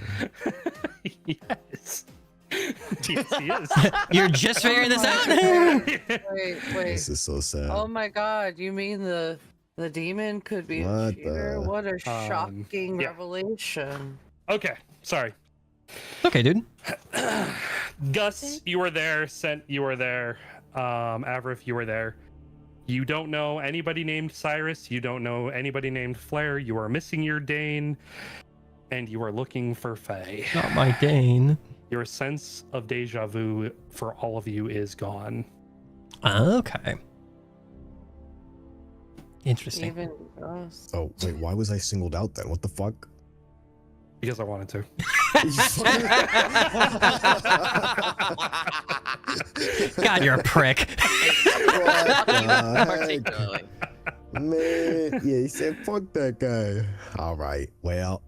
Speaker 1: Yes. Yes, he is.
Speaker 3: You're just figuring this out.
Speaker 5: Wait.
Speaker 4: This is so sad.
Speaker 5: Oh my god, you mean the demon could be a
Speaker 4: What
Speaker 5: cheater?
Speaker 4: the-
Speaker 5: What a shocking
Speaker 1: yeah.
Speaker 5: revelation.
Speaker 1: Okay. Sorry.
Speaker 3: Okay, dude.
Speaker 1: Gus, you were there. Scent, you were there. Avrith, you were there. You don't know anybody named Cyrus. You don't know anybody named Flair. You are missing your Dane, and you are looking for Faye.
Speaker 3: Not my Dane.
Speaker 1: Your sense of deja vu for all of you is gone.
Speaker 3: Okay. Interesting.
Speaker 5: Even us.
Speaker 4: Oh wait, why was I singled out then? What the fuck?
Speaker 1: Because I wanted to.
Speaker 3: God, you're a prick.
Speaker 4: What the heck?
Speaker 2: Particularly.
Speaker 4: Man, yeah, he said, fuck that guy. All right, well,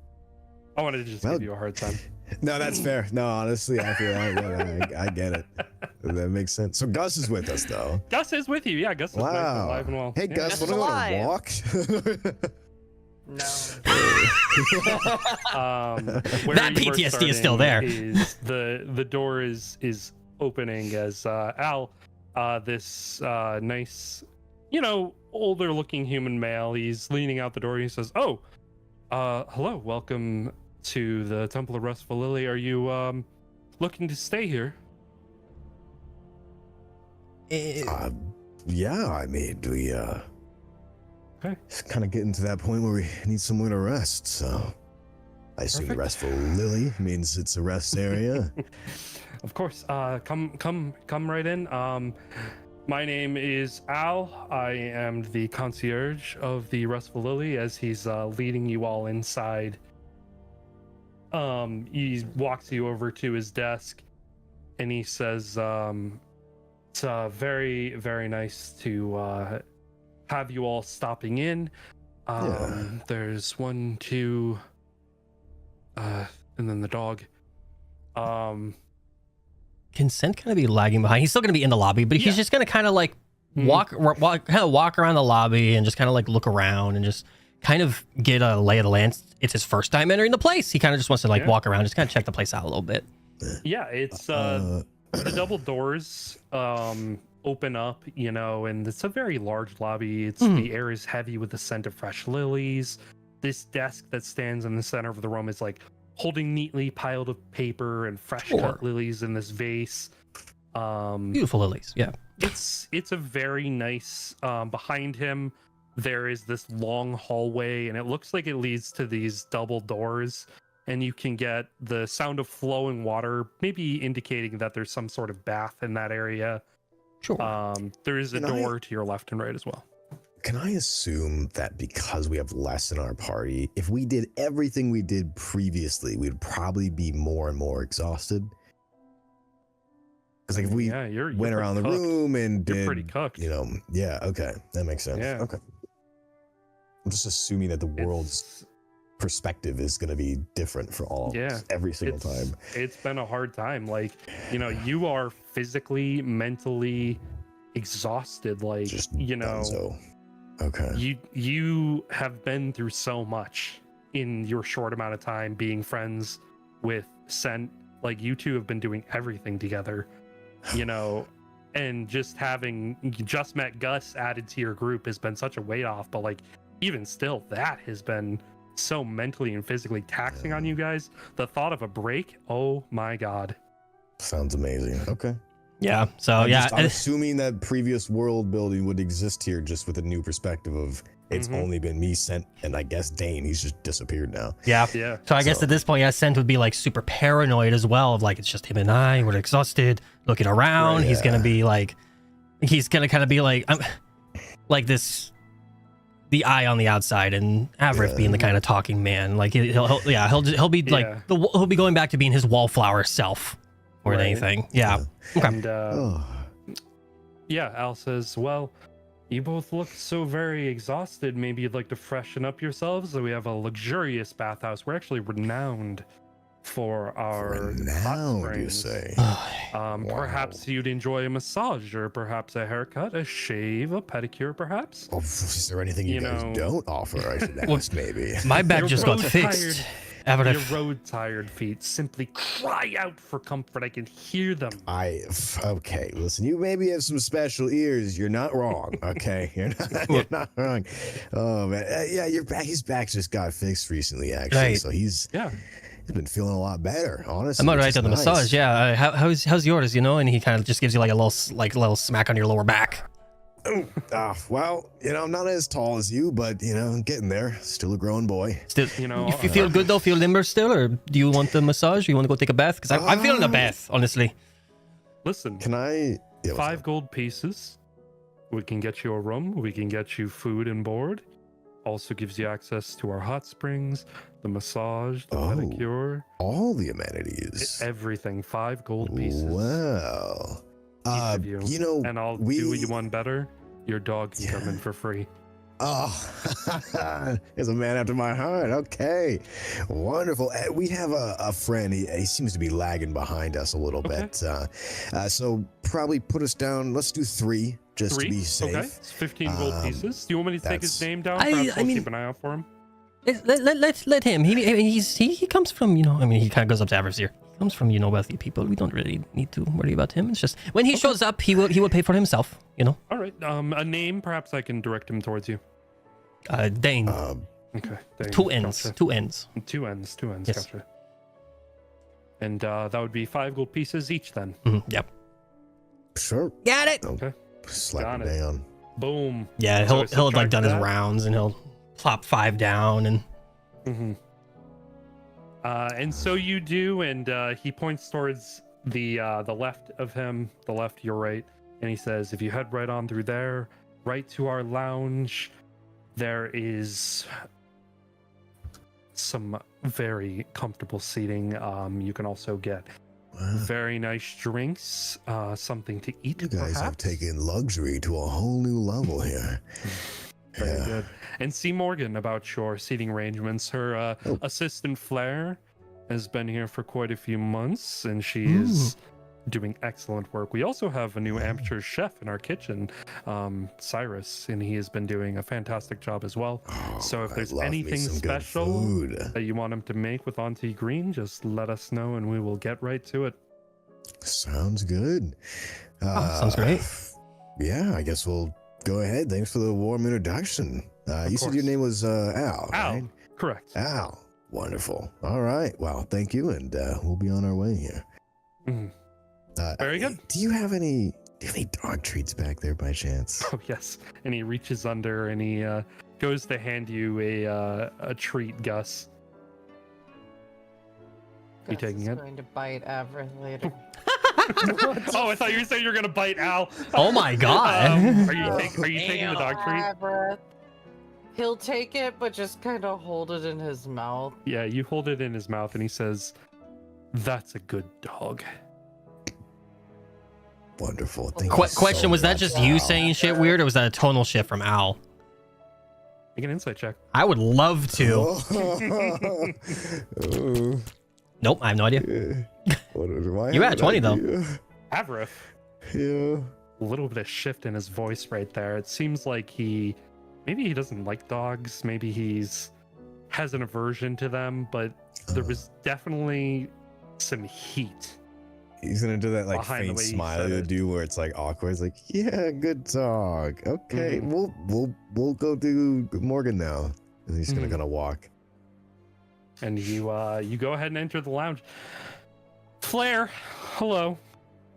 Speaker 1: I wanted to just give you a hard time.
Speaker 4: no, that's fair. No, honestly, I feel I get it. That makes sense. So Gus is with us, though.
Speaker 1: Gus is with you. Yeah, Gus is nice and
Speaker 4: Wow.
Speaker 1: alive and well.
Speaker 4: Hey,
Speaker 1: Yeah.
Speaker 4: Gus,
Speaker 5: Gus
Speaker 4: want to go on a
Speaker 5: alive.
Speaker 4: walk?
Speaker 5: No.
Speaker 1: Where
Speaker 3: That
Speaker 1: you were
Speaker 3: PTSD is still
Speaker 1: starting
Speaker 3: there.
Speaker 1: Is the door is opening as Al, this nice, older looking human male. He's leaning out the door. He says, "Oh, hello, welcome to the Temple of Restful Lily. Are you looking to stay here?"
Speaker 4: Yeah, I mean, we
Speaker 1: Okay.
Speaker 4: it's kind of getting to that point where we need somewhere to rest. So I assume the
Speaker 1: Perfect.
Speaker 4: Restful Lily means it's a rest area.
Speaker 1: Of course. Come right in. My name is Al. I am the concierge of the Restful Lily as he's leading you all inside. He walks you over to his desk and he says, it's very, very nice to have you all stopping in.
Speaker 4: Yeah.
Speaker 1: There's 1, 2, and then the dog.
Speaker 3: Consent kind of be lagging behind. He's still going to be in the lobby, but he's
Speaker 1: Yeah.
Speaker 3: just going to kind of like walk around the lobby and just kind of like look around and just kind of get a lay of the land. It's his first time entering the place. He kind of just wants to like
Speaker 1: Yeah.
Speaker 3: walk around, just kind of check the place out a little bit.
Speaker 1: Yeah, it's the double doors open up, and it's a very large lobby. It's the air is heavy with the scent of fresh lilies. This desk that stands in the center of the room is like holding neatly piled of paper and fresh
Speaker 3: Sure.
Speaker 1: cut lilies in this vase.
Speaker 3: Beautiful lilies. Yeah.
Speaker 1: It's a very nice. Behind him, there is this long hallway, and it looks like it leads to these double doors. And you can get the sound of flowing water, maybe indicating that there's some sort of bath in that area.
Speaker 3: Sure.
Speaker 1: There is a
Speaker 4: Can I-
Speaker 1: door to your left and right as well.
Speaker 4: Can I assume that because we have less in our party, if we did everything we did previously, we'd probably be more and more exhausted? Because like if we
Speaker 1: Yeah, you're
Speaker 4: went around the
Speaker 1: pretty cooked.
Speaker 4: room and
Speaker 1: You're
Speaker 4: did,
Speaker 1: pretty cooked.
Speaker 4: yeah, okay, that makes sense.
Speaker 1: Yeah.
Speaker 4: Okay. I'm just assuming that the world's
Speaker 1: It's-
Speaker 4: perspective is going to be different for all of
Speaker 1: Yeah,
Speaker 4: us every single time.
Speaker 1: It's been a hard time. Like, you are physically, mentally exhausted. Like,
Speaker 4: Just dunzo. Okay.
Speaker 1: you have been through so much in your short amount of time being friends with Scent. Like, you two have been doing everything together, and just having just met Gus added to your group has been such a weight off. But like, even still, that has been so mentally and physically taxing on you guys. The thought of a break, oh my god.
Speaker 4: Sounds amazing. Okay.
Speaker 3: Yeah. So
Speaker 4: I'm assuming that previous world building would exist here just with a new perspective of it's
Speaker 1: Mhm.
Speaker 4: only been me, Scent, and I guess Dane. He's just disappeared now.
Speaker 3: yeah.
Speaker 1: Yeah.
Speaker 3: So I guess
Speaker 4: So-
Speaker 3: at this point, yeah, Scent would be like super paranoid as well. Of like, it's just him and I. We're exhausted, looking around.
Speaker 4: Right,
Speaker 3: He's gonna
Speaker 4: yeah.
Speaker 3: be like, he's gonna kind of be like, I'm like this, the eye on the outside, and Avrith
Speaker 4: Yeah.
Speaker 3: being the kind of talking man. Like he'll be like
Speaker 1: Yeah.
Speaker 3: he'll be going back to being his wallflower self more than
Speaker 1: Right.
Speaker 3: anything. Yeah. Okay.
Speaker 1: And
Speaker 4: Oh.
Speaker 1: yeah, Al says, well, you both look so very exhausted. Maybe you'd like to freshen up yourselves. So we have a luxurious bathhouse. We're actually renowned for our hot
Speaker 4: Renowned, you
Speaker 1: springs.
Speaker 4: say? Wow.
Speaker 1: Perhaps you'd enjoy a massage, or perhaps a haircut, a shave, a pedicure, perhaps.
Speaker 4: Oh, is there anything you,
Speaker 1: You
Speaker 4: guys
Speaker 1: know-
Speaker 4: don't offer? I should
Speaker 3: Well,
Speaker 4: ask, maybe.
Speaker 3: My back
Speaker 1: Your
Speaker 3: just got
Speaker 1: road
Speaker 3: fixed.
Speaker 1: Your
Speaker 3: Avrith.
Speaker 1: road tired feet simply cry out for comfort. I can hear them.
Speaker 4: Okay, listen, you maybe have some special ears. You're not wrong. Okay, you're not wrong. Oh man, yeah, your back. His back just got fixed recently, actually.
Speaker 3: Right.
Speaker 4: So he's
Speaker 1: Yeah.
Speaker 4: been feeling a lot better, honestly.
Speaker 3: I'm all
Speaker 4: which
Speaker 3: right
Speaker 4: is
Speaker 3: on the
Speaker 4: nice.
Speaker 3: massage. Yeah. How's yours? And he kind of just gives you like a little smack on your lower back.
Speaker 4: Well, I'm not as tall as you, but I'm getting there. Still a growing boy.
Speaker 3: Still, if you feel good though, feel limber still, or do you want the massage? Or you want to go take a bath? Because I'm feeling a bath, honestly.
Speaker 1: Listen,
Speaker 4: Can I? Yeah, what's
Speaker 1: 5 gold pieces. We can get you a room. We can get you food and board. Also gives you access to our hot springs, the massage, the
Speaker 4: Oh.
Speaker 1: pedicure,
Speaker 4: all the amenities?
Speaker 1: everything. 5 gold pieces.
Speaker 4: Well,
Speaker 1: each of you.
Speaker 4: You know,
Speaker 1: And I'll do you one better. Your dog can come in for free.
Speaker 4: Oh, there's a man after my heart. Okay, wonderful. We have a friend. He seems to be lagging behind us a little bit. So probably put us down. Let's do 3 just to be safe.
Speaker 1: Okay, it's 15 gold pieces. Do you want me to take his name down?
Speaker 3: I
Speaker 1: Perhaps we'll
Speaker 3: mean-
Speaker 1: keep an eye out for him.
Speaker 3: Let him. He comes from, you know, I mean, he kind of goes up to Avarice here. He comes from, you know, wealthy people. We don't really need to worry about him. It's just when he shows up, he will pay for himself, you know.
Speaker 1: All right. A name, perhaps I can direct him towards you.
Speaker 3: Dane.
Speaker 1: Okay. Dane,
Speaker 3: 2 ends.
Speaker 1: gotcha.
Speaker 3: 2 ends.
Speaker 1: 2 ends. 2 ends.
Speaker 3: Yes.
Speaker 1: Gotcha. And that would be 5 gold pieces each then.
Speaker 3: Yep.
Speaker 4: Sure.
Speaker 3: Got it.
Speaker 1: Okay.
Speaker 4: Slap
Speaker 1: Got
Speaker 4: it
Speaker 1: it.
Speaker 4: down.
Speaker 1: Boom.
Speaker 3: Yeah,
Speaker 1: So
Speaker 3: he'll have like
Speaker 1: subtract
Speaker 3: done his
Speaker 1: that.
Speaker 3: rounds and he'll plop 5 down and.
Speaker 1: And so you do, and he points towards the left of him, the left, your right, and he says, "If you head right on through there, right to our lounge, there is some very comfortable seating. You can also get very nice drinks, something to eat.
Speaker 4: You guys have
Speaker 1: perhaps."
Speaker 4: taken luxury to a whole new level here.
Speaker 1: Very good. And see Morgan about your seating arrangements. Her assistant Flair has been here for quite a few months, and she is doing excellent work. We also have a new amateur chef in our kitchen, Cyrus, and he has been doing a fantastic job as well. So if there's anything special that you want him to make with Auntie Green, just let us know, and we will get right to it.
Speaker 4: Sounds good.
Speaker 3: Sounds great.
Speaker 4: Yeah, I guess we'll go ahead. Thanks for the warm introduction. You said your name was Al.
Speaker 1: Al,
Speaker 4: Right?
Speaker 1: correct.
Speaker 4: Al. Wonderful. All right. Well, thank you, and we'll be on our way here.
Speaker 1: Mhm. Very good.
Speaker 4: Do you have any dog treats back there by chance?
Speaker 1: Oh yes. And he reaches under and he goes to hand you a treat, Gus. You
Speaker 5: Gus
Speaker 1: taking
Speaker 5: is
Speaker 1: it?
Speaker 5: going to bite Everett later.
Speaker 1: Oh, I thought you were saying you were gonna bite Al.
Speaker 3: Oh my god.
Speaker 1: Are you taking the dog treat?
Speaker 5: Everett. He'll take it, but just kind of hold it in his mouth.
Speaker 1: Yeah, you hold it in his mouth and he says, "That's a good dog."
Speaker 4: Wonderful. Thank you
Speaker 3: Question:
Speaker 4: so
Speaker 3: was that
Speaker 4: much,
Speaker 3: just you
Speaker 4: Al.
Speaker 3: saying shit weird, or was that a tonal shift from Al?
Speaker 1: Make an insight check.
Speaker 3: I would love to.
Speaker 4: Oh.
Speaker 3: Nope, I have no idea.
Speaker 4: You
Speaker 3: at 20 though.
Speaker 1: Avrith,
Speaker 4: Yeah.
Speaker 1: a little bit of shift in his voice right there. It seems like maybe he doesn't like dogs. Maybe has an aversion to them, but there was definitely some heat.
Speaker 4: He's gonna do that like
Speaker 1: Behind the
Speaker 4: faint
Speaker 1: way he
Speaker 4: smile
Speaker 1: said
Speaker 4: you
Speaker 1: it.
Speaker 4: do where it's like awkward. It's like, yeah, good dog. Okay,
Speaker 1: Mhm.
Speaker 4: we'll go do Morgan now. And he's gonna
Speaker 1: Mhm.
Speaker 4: kind of walk.
Speaker 1: And you go ahead and enter the lounge. Flair, hello.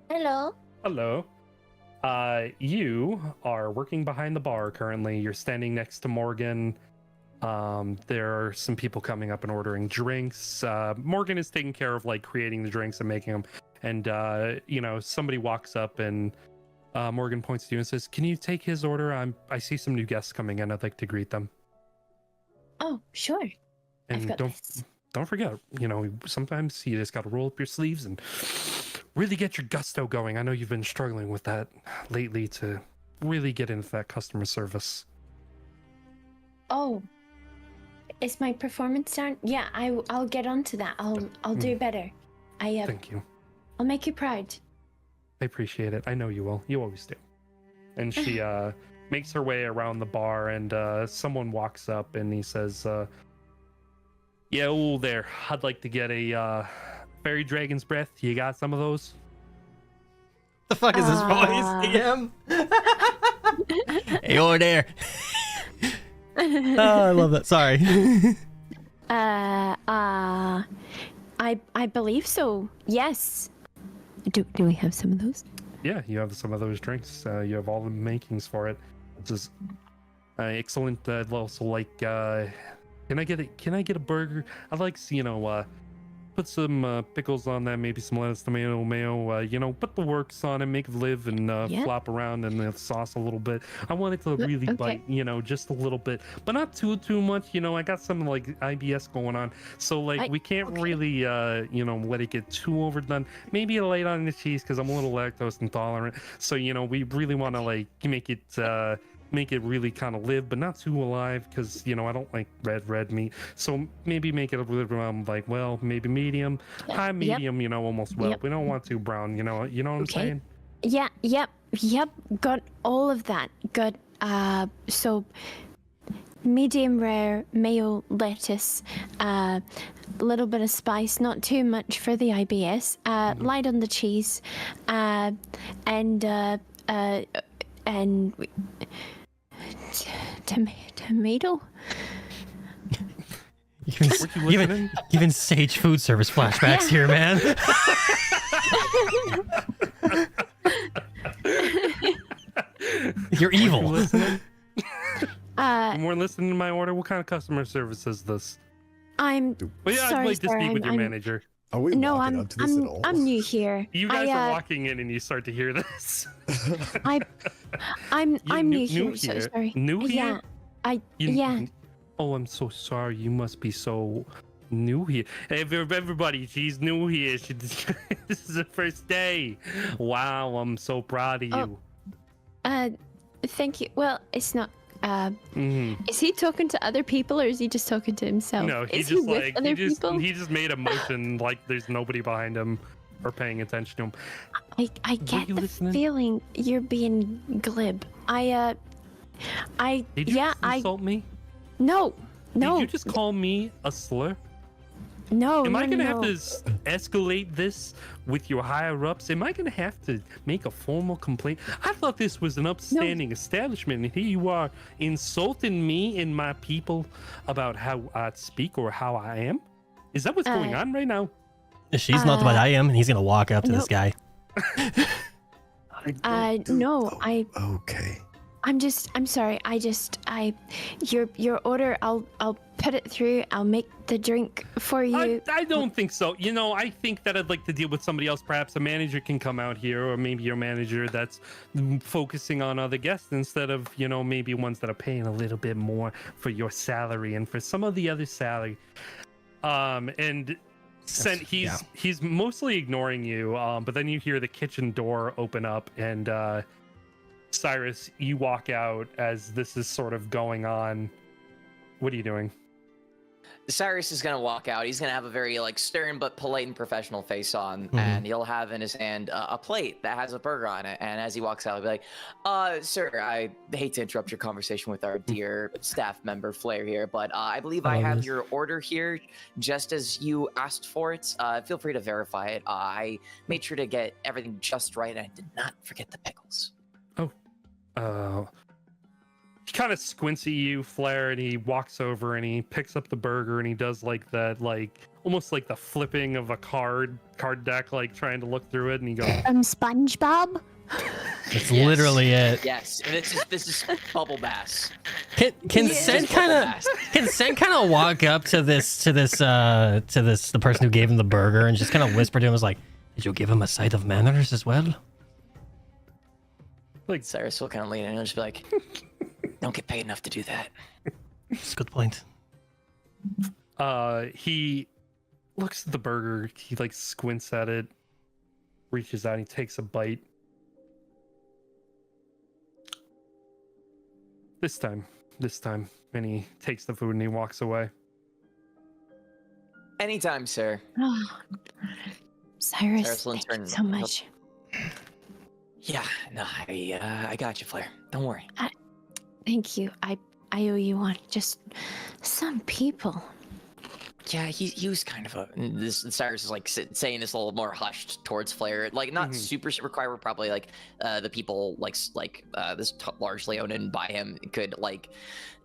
Speaker 6: Hello.
Speaker 1: Hello. You are working behind the bar currently. You're standing next to Morgan. There are some people coming up and ordering drinks. Morgan is taking care of like creating the drinks and making them. And somebody walks up and Morgan points to you and says, "Can you take his order? I see some new guests coming in. I'd like to greet them."
Speaker 6: Oh, sure. I've
Speaker 1: And
Speaker 6: got this.
Speaker 1: don't forget, sometimes you just got to roll up your sleeves and really get your gusto going. I know you've been struggling with that lately to really get into that customer service.
Speaker 6: Oh, is my performance down? Yeah, I'll get onto that. I'll do better.
Speaker 1: Thank you.
Speaker 6: I'll make you proud.
Speaker 1: I appreciate it. I know you will. You always do. And she makes her way around the bar, and someone walks up and he says, "Yeah, oh there. I'd like to get a fairy dragon's breath. You got some of those?"
Speaker 3: The fuck is this voice, DM? Hey, over there. Oh, I love that. Sorry.
Speaker 6: I believe so. Yes. Do we have some of those?
Speaker 1: Yeah, you have some of those drinks. You have all the makings for it. It's just excellent. I'd also like. Can I get a burger? I'd like, put put some pickles on that, maybe some lettuce, tomato, mayo. You know, put the works on it, make it live, and
Speaker 6: Yeah.
Speaker 1: flop around in the sauce a little bit. I want it to really
Speaker 6: okay.
Speaker 1: bite, you know, just a little bit, but not too much. You know, I got some like IBS going on, so like we can't
Speaker 6: okay.
Speaker 1: really, you know, let it get too overdone. Maybe light on the cheese because I'm a little lactose intolerant. So you know, we really want to like make it really kind of live, but not too alive, because you know I don't like red meat. So maybe make it a little like, well, maybe medium, high medium. You know, almost well.
Speaker 6: Yep.
Speaker 1: We don't want too brown. You know what I'm
Speaker 6: Okay.
Speaker 1: saying?
Speaker 6: Yeah, yep. Got all of that. Got so medium rare, mayo, lettuce, a little bit of spice, not too much for the IBS. Light on the cheese, and tomato.
Speaker 3: Even Sage food service flashbacks here, man. You're evil.
Speaker 1: Listening? More listening to my order. What kind of customer service is this?
Speaker 6: I'm
Speaker 1: Well, yeah, I'd
Speaker 6: sorry,
Speaker 1: like to
Speaker 6: sir,
Speaker 1: speak with your
Speaker 6: I'm-
Speaker 1: manager.
Speaker 4: Are we
Speaker 6: No,
Speaker 4: walking up to this at all?
Speaker 6: I'm new here.
Speaker 1: You guys
Speaker 6: I,
Speaker 1: are walking in and you start to hear this.
Speaker 6: I'm
Speaker 1: You
Speaker 6: new here. So sorry.
Speaker 1: New here?
Speaker 6: Yeah. Yeah.
Speaker 1: Oh, I'm so sorry. You must be so new here. Hey, everybody, she's new here. This is her first day. Wow, I'm so proud of you.
Speaker 6: Thank you. Well, it's not.
Speaker 1: Mhm.
Speaker 6: Is he talking to other people or is he just talking to himself?
Speaker 1: No, he
Speaker 6: is
Speaker 1: just
Speaker 6: he with
Speaker 1: like
Speaker 6: other people?
Speaker 1: he just made a motion like there's nobody behind him or paying attention to him.
Speaker 6: I get
Speaker 1: you
Speaker 6: the
Speaker 1: listening?
Speaker 6: feeling you're being glib.
Speaker 1: Did you
Speaker 6: yeah,
Speaker 1: just insult me?
Speaker 6: no.
Speaker 1: Did you just call me a slur?
Speaker 6: No,
Speaker 1: Am
Speaker 6: no,
Speaker 1: I gonna
Speaker 6: no.
Speaker 1: have to escalate this with your higher ups? Am I gonna have to make a formal complaint? I thought this was an upstanding establishment, and here you are insulting me and my people about how I speak or how I am. Is that what's going on right now?
Speaker 3: She's not what I am, and he's gonna walk up to this
Speaker 6: nope.
Speaker 3: guy.
Speaker 6: No,
Speaker 4: Okay.
Speaker 6: I'm sorry. Your order, I'll put it through. I'll make the drink for you.
Speaker 1: I don't think so. You know, I think that I'd like to deal with somebody else. Perhaps a manager can come out here, or maybe your manager that's focusing on other guests instead of, you know, maybe ones that are paying a little bit more for your salary and for some of the other salary. And he's mostly ignoring you. But then you hear the kitchen door open up, and Cyrus, you walk out as this is sort of going on. What are you doing?
Speaker 2: Cyrus is gonna walk out. He's gonna have a very like stern but polite and professional face on, and he'll have in his hand a plate that has a burger on it. And as he walks out, he'll be like, "Sir, I hate to interrupt your conversation with our dear staff member Flair here, but I believe I have your order here, just as you asked for it. Feel free to verify it. I made sure to get everything just right, and I did not forget the pickles."
Speaker 1: He kind of squints at you, Flair, and he walks over and he picks up the burger and he does like that, like almost like the flipping of a card deck, like trying to look through it, and he goes,
Speaker 6: SpongeBob.
Speaker 3: That's literally it.
Speaker 2: Yes, and this is Bubble Bass.
Speaker 3: Can Sen kind of walk up to the person who gave him the burger and just kind of whisper to him, was like, "Did you give him a sight of manners as well?"
Speaker 2: Like Cyrus will kind of lean in and just be like, "Don't get paid enough to do that."
Speaker 3: That's a good point.
Speaker 1: He looks at the burger, he like squints at it, reaches out, and he takes a bite. This time, and he takes the food and he walks away.
Speaker 2: Anytime, sir.
Speaker 6: Oh, Cyrus,
Speaker 2: Cyrus will
Speaker 6: thank you
Speaker 2: turn-
Speaker 6: so much.
Speaker 2: Yeah, no, I got you, Flair. Don't worry.
Speaker 6: Thank you. I owe you one. Just some people.
Speaker 2: Yeah, he was kind of this. Cyrus is like saying this a little more hushed towards Flair, like not super quiet. Probably like the people like this largely owned and by him could like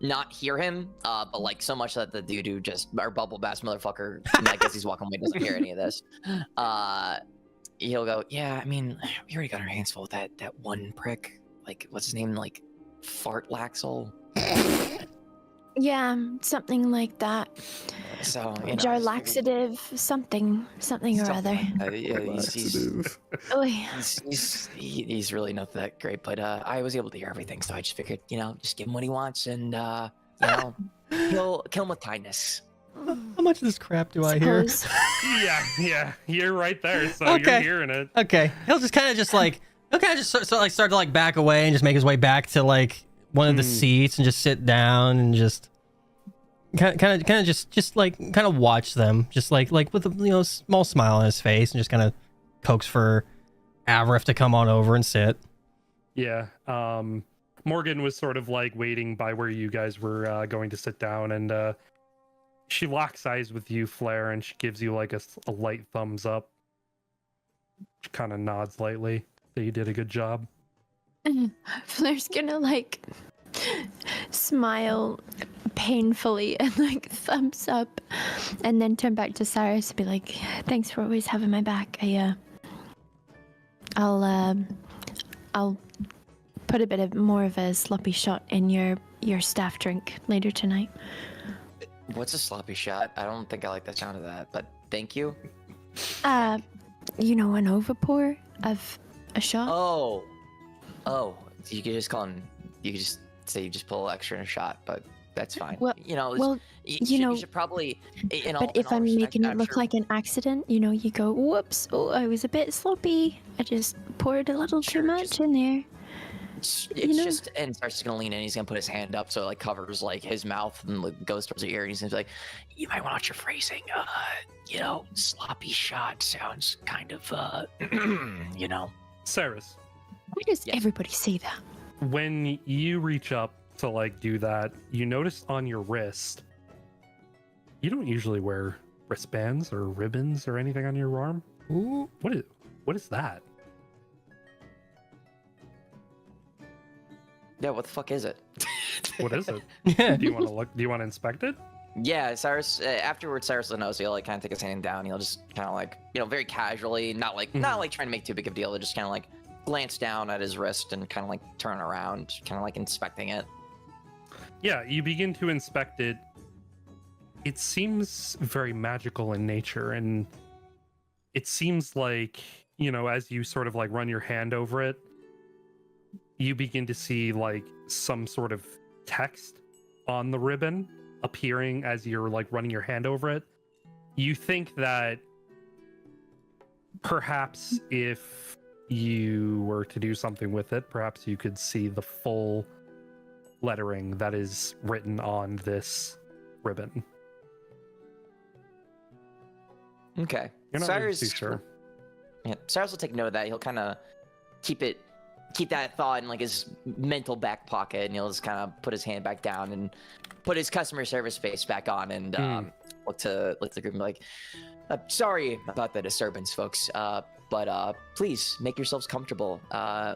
Speaker 2: not hear him, but like so much that the dude who just our Bubble Bass motherfucker, I guess he's walking away, doesn't hear any of this. He'll go, yeah, I mean, we already got our hands full with that one prick. Like, what's his name? Like, Fart Laxel.
Speaker 6: Yeah, something like that.
Speaker 2: So you know,
Speaker 6: Jar
Speaker 2: I just figured-
Speaker 6: laxative, something or other.
Speaker 2: Yeah,
Speaker 4: Laxative.
Speaker 6: Oh,
Speaker 2: he's really not that great, but I was able to hear everything, so I just figured, you know, just give him what he wants, and you know, kill him with kindness.
Speaker 3: How much of this crap do I hear?
Speaker 6: suppose.
Speaker 1: Yeah, you're right there, so
Speaker 3: Okay.
Speaker 1: you're hearing it.
Speaker 3: Okay, he'll just kind of just like start to like back away and just make his way back to like one of the seats and just sit down and just kind of just like kind of watch them, just like with a small smile on his face, and just kind of coax for Avrif to come on over and sit.
Speaker 1: Yeah. Morgan was sort of like waiting by where you guys were going to sit down, and she locks eyes with you, Flair, and she gives you like a light thumbs up. She kind of nods lightly that you did a good job.
Speaker 6: Flair's gonna like smile painfully and like thumbs up, and then turn back to Cyrus and be like, "Thanks for always having my back. I'll put a bit of more of a sloppy shot in your staff drink later tonight."
Speaker 2: What's a sloppy shot? I don't think I like the sound of that, but thank you.
Speaker 6: An overpour of a shot.
Speaker 2: Oh, you could just call him. You could just say you just pull extra in a shot, but that's fine.
Speaker 6: Well-
Speaker 2: you know,
Speaker 6: well,
Speaker 2: you should probably.
Speaker 6: But if I'm making it look like an accident, you go, "Whoops! Oh, I was a bit sloppy. I just poured a little too much in there."
Speaker 2: It's
Speaker 6: know?
Speaker 2: just, and starts gonna lean in. He's gonna put his hand up so it like covers like his mouth and like, goes towards the ear. And he's gonna be like, "You might want to watch your phrasing. Sloppy shot sounds kind of
Speaker 1: Cyrus,
Speaker 6: Why does
Speaker 2: Yes.
Speaker 6: everybody say that?
Speaker 1: when you reach up to like do that, you notice on your wrist, you don't usually wear wristbands or ribbons or anything on your arm.
Speaker 3: Ooh.
Speaker 1: What is that?
Speaker 2: Yeah, what the fuck is it?
Speaker 1: What is it?
Speaker 3: Yeah.
Speaker 1: Do you want to look? Do you want to inspect it?
Speaker 2: Yeah, Cyrus. Afterwards, Cyrus will know. So he'll like kind of take his hand down. He'll just kind of like, very casually, not like trying to make too big of a deal. He'll just kind of like glance down at his wrist and kind of like turn around, kind of like inspecting it.
Speaker 1: Yeah, you begin to inspect it. It seems very magical in nature, and it seems like, as you sort of like run your hand over it, you begin to see like some sort of text on the ribbon appearing as you're like running your hand over it. You think that perhaps if you were to do something with it, perhaps you could see the full lettering that is written on this ribbon.
Speaker 2: Okay.
Speaker 1: You're not really too sure.
Speaker 2: Yeah, Cyrus will take note of that. He'll kind of keep that thought in like his mental back pocket, and he'll just kind of put his hand back down and put his customer service face back on, and look to the group and be like, "Sorry about the disturbance, folks. But please make yourselves comfortable.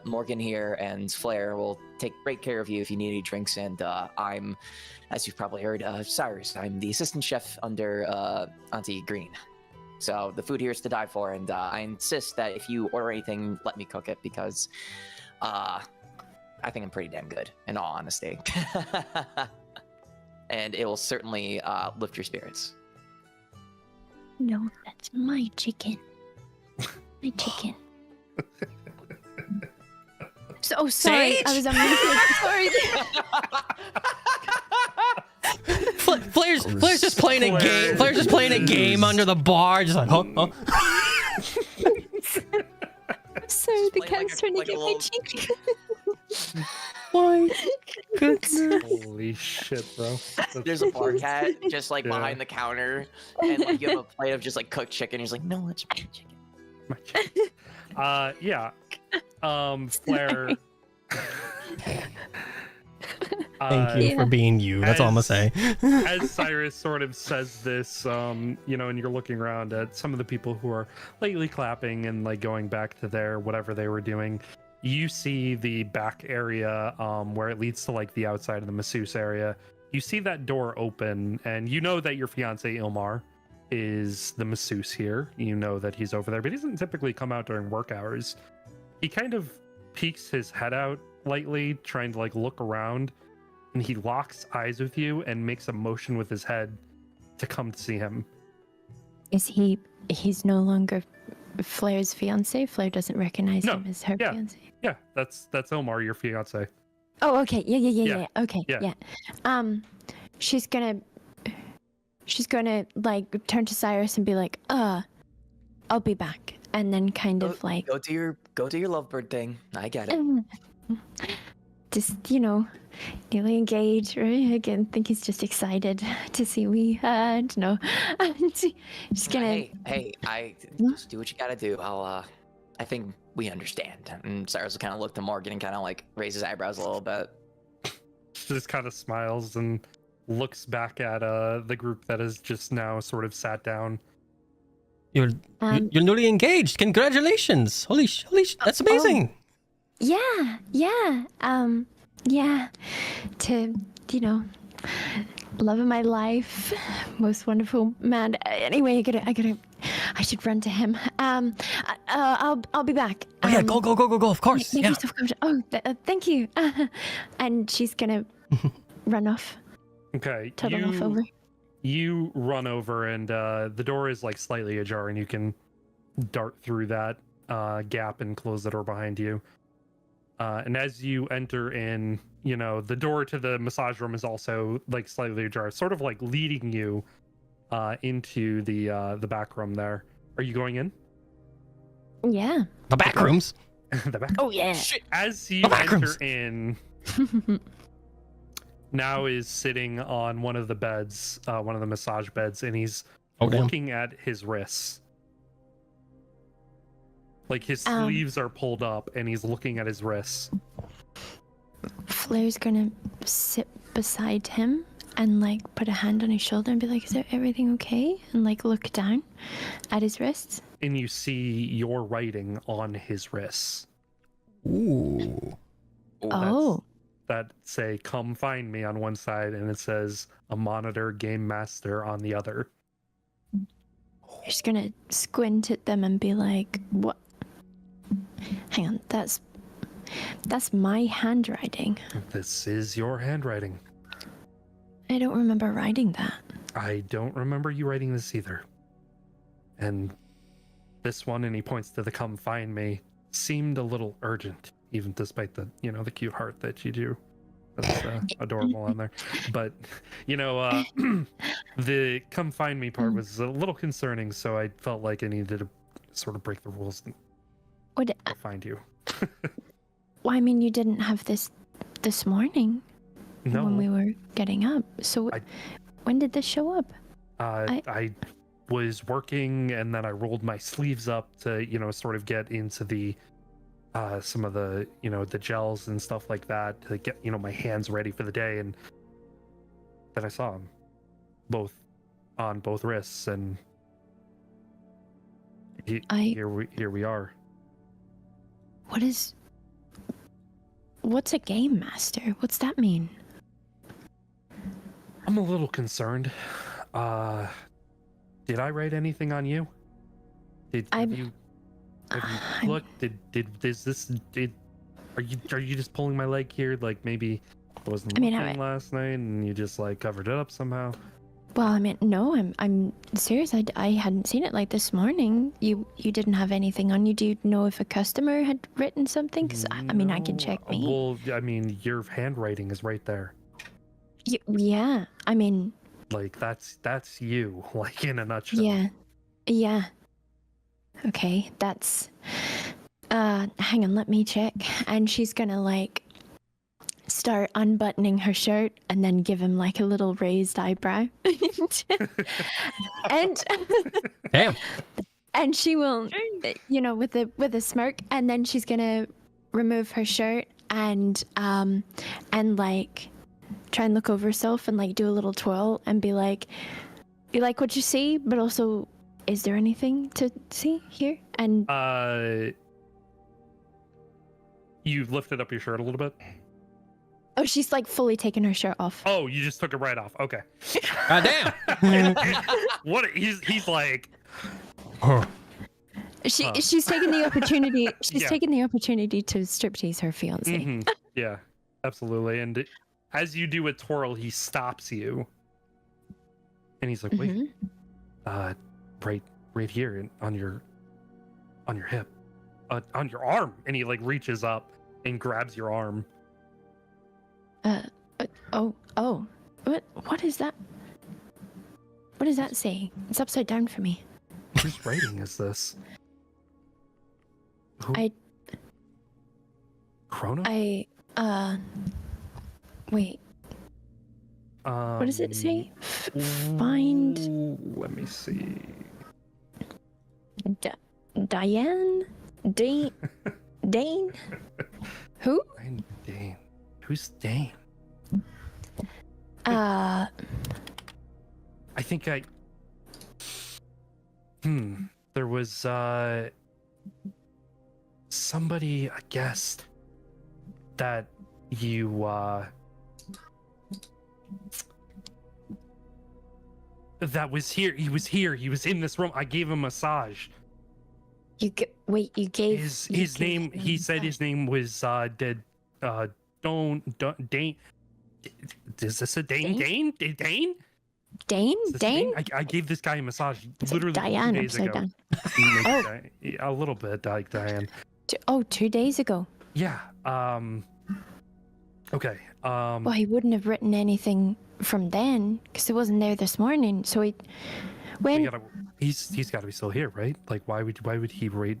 Speaker 2: Morgan here and Flair will take great care of you if you need any drinks. And I'm, as you've probably heard, Cyrus. I'm the assistant chef under Auntie Green. So the food here is to die for, and I insist that if you order anything, let me cook it, because I think I'm pretty damn good, in all honesty. And it will certainly lift your spirits."
Speaker 6: No, that's my chicken. My chicken. So sorry,
Speaker 3: Sage?
Speaker 6: I was on mute. Sorry.
Speaker 3: Flair's just playing a game. Flair's just playing a game under the bar, just like, huh?
Speaker 6: Sorry, the
Speaker 2: Playing
Speaker 6: cat's trying to
Speaker 2: like a
Speaker 6: get my
Speaker 2: little-
Speaker 6: chicken.
Speaker 3: Why? Goodness.
Speaker 1: Holy shit, bro.
Speaker 2: There's a bar cat just like behind the counter, and like you have a plate of just like cooked chicken. He's like, "No, it's my chicken."
Speaker 1: Yeah. Flair.
Speaker 3: Thank you for being you. That's all I'm gonna say.
Speaker 1: As Cyrus sort of says this, and you're looking around at some of the people who are lately clapping and like going back to their whatever they were doing, you see the back area where it leads to like the outside of the masseuse area. You see that door open, and you know that your fiance Ilmar is the masseuse here. You know that he's over there, but he doesn't typically come out during work hours. He kind of peeks his head out lightly, trying to like look around. and he locks eyes with you and makes a motion with his head to come to see him.
Speaker 6: Is he's no longer Flair's fiance? Flair doesn't recognize
Speaker 1: No,
Speaker 6: him as her
Speaker 1: yeah.
Speaker 6: fiance.
Speaker 1: Yeah, that's Omar, your fiance.
Speaker 6: Oh, okay. Yeah.
Speaker 1: Yeah,
Speaker 6: Okay.
Speaker 1: yeah.
Speaker 6: Yeah. She's gonna like turn to Cyrus and be like, I'll be back. And then kind of like
Speaker 2: Go do your lovebird thing. I get it.
Speaker 6: just, newly engaged, right? Again, think he's just excited to see we no. Just gonna
Speaker 2: Hey, I
Speaker 6: Hmm?
Speaker 2: just do what you gotta do. I think we understand. And Cyrus will kind of look to Morgan and kind of like raise his eyebrows a little bit.
Speaker 1: Just kind of smiles and looks back at the group that has just now sort of sat down.
Speaker 3: You're newly engaged. Congratulations! Holy that's amazing.
Speaker 6: yeah. Yeah. To, love of my life, most wonderful man. Anyway, I should run to him. I'll be back.
Speaker 3: Oh yeah, go! Of course.
Speaker 6: Make
Speaker 3: Yeah.
Speaker 6: yourself comfortable. Thank you. And she's gonna run off.
Speaker 1: Okay,
Speaker 6: Total off over.
Speaker 1: you run over, and the door is like slightly ajar, and you can dart through that gap and close the door behind you. And as you enter in, the door to the massage room is also like slightly ajar, sort of like leading you into the back room there. Are you going in?
Speaker 6: Yeah.
Speaker 3: The back rooms.
Speaker 1: The back.
Speaker 6: Oh yeah.
Speaker 1: As you
Speaker 3: The back
Speaker 1: enter
Speaker 3: rooms.
Speaker 1: in, now is sitting on one of the beds, one of the massage beds, and he's
Speaker 3: Oh damn.
Speaker 1: looking at his wrists. Like his
Speaker 6: Um,
Speaker 1: sleeves are pulled up, and he's looking at his wrists.
Speaker 6: Flair's gonna sit beside him and like put a hand on his shoulder and be like, "Is everything okay?" And like look down at his wrists.
Speaker 1: And you see your writing on his wrists
Speaker 3: Ooh.
Speaker 6: Oh.
Speaker 1: that say "Come find me" on one side, and it says "A monitor game master" on the other.
Speaker 6: He's gonna squint at them and be like, "What? Hang on, that's my handwriting.
Speaker 1: This is your handwriting.
Speaker 6: I don't remember writing that."
Speaker 1: I don't remember you writing this either. And this one, and he points to the "Come find me," seemed a little urgent, even despite the the cute heart that you do. That's adorable on there. But the "Come find me" part was a little concerning, so I felt like I needed to sort of break the rules and
Speaker 6: What?
Speaker 1: go find you.
Speaker 6: Well, I mean, you didn't have this morning
Speaker 1: No,
Speaker 6: when we were getting up. So when did this show up?
Speaker 1: I was working, and then I rolled my sleeves up to sort of get into the some of the the gels and stuff like that to get my hands ready for the day, and then I saw them on both wrists, and here we are.
Speaker 6: What's a game master? What's that mean?
Speaker 1: I'm a little concerned. Did I write anything on you? Have you looked? Are you just pulling my leg here? Like maybe I wasn't looking last night, and you just like covered it up somehow.
Speaker 6: Well, I mean, no, I'm serious. I hadn't seen it like this morning. You didn't have anything on you. Do you know if a customer had written something? Because I mean, I can check me.
Speaker 1: Well, I mean, your handwriting is right there.
Speaker 6: Yeah, I mean.
Speaker 1: Like that's you, like in a nutshell.
Speaker 6: Yeah. Okay, that's. Hang on, let me check. And she's gonna like start unbuttoning her shirt and then give him like a little raised eyebrow. and
Speaker 3: Damn.
Speaker 6: and she will with a smirk, and then she's gonna remove her shirt and like try and look over herself and like do a little twirl and be like, "You like what you see, but also is there anything to see here?" And
Speaker 1: you lifted up your shirt a little bit.
Speaker 6: oh, she's like fully taken her shirt off.
Speaker 1: Oh, you just took it right off. Okay.
Speaker 3: God damn.
Speaker 1: What? He's like.
Speaker 6: She's taken the opportunity. She's
Speaker 1: Yeah.
Speaker 6: taken the opportunity to striptease her fiance.
Speaker 1: Yeah, absolutely. And as you do a twirl, he stops you, and he's like, "Wait, right here on your hip, on your arm," and he like reaches up and grabs your arm.
Speaker 6: Oh, what is that? What does that say? It's upside down for me.
Speaker 1: Whose writing is this? Who? Chrono?
Speaker 6: Wait. What does it say? Find.
Speaker 1: Let me see.
Speaker 6: Diane? Dane? Dane? Who?
Speaker 1: Dane. Who's Dane?
Speaker 6: Uh.
Speaker 1: I think there was somebody, a guest that you that was here. He was here. He was in this room. I gave him a massage.
Speaker 6: You gave
Speaker 1: his name. He said his name was Dane. Is this a Dane? Dane? Dane?
Speaker 6: Dane? Dane?
Speaker 1: I gave this guy a massage literally
Speaker 6: Diane
Speaker 1: 2 days
Speaker 6: upside
Speaker 1: ago.
Speaker 6: down.
Speaker 1: Oh, a little bit like Diane.
Speaker 6: 2 days ago.
Speaker 1: Yeah. Okay.
Speaker 6: Well, he wouldn't have written anything from then because it wasn't there this morning. So
Speaker 1: he's got to be still here, right? Like, why would he write?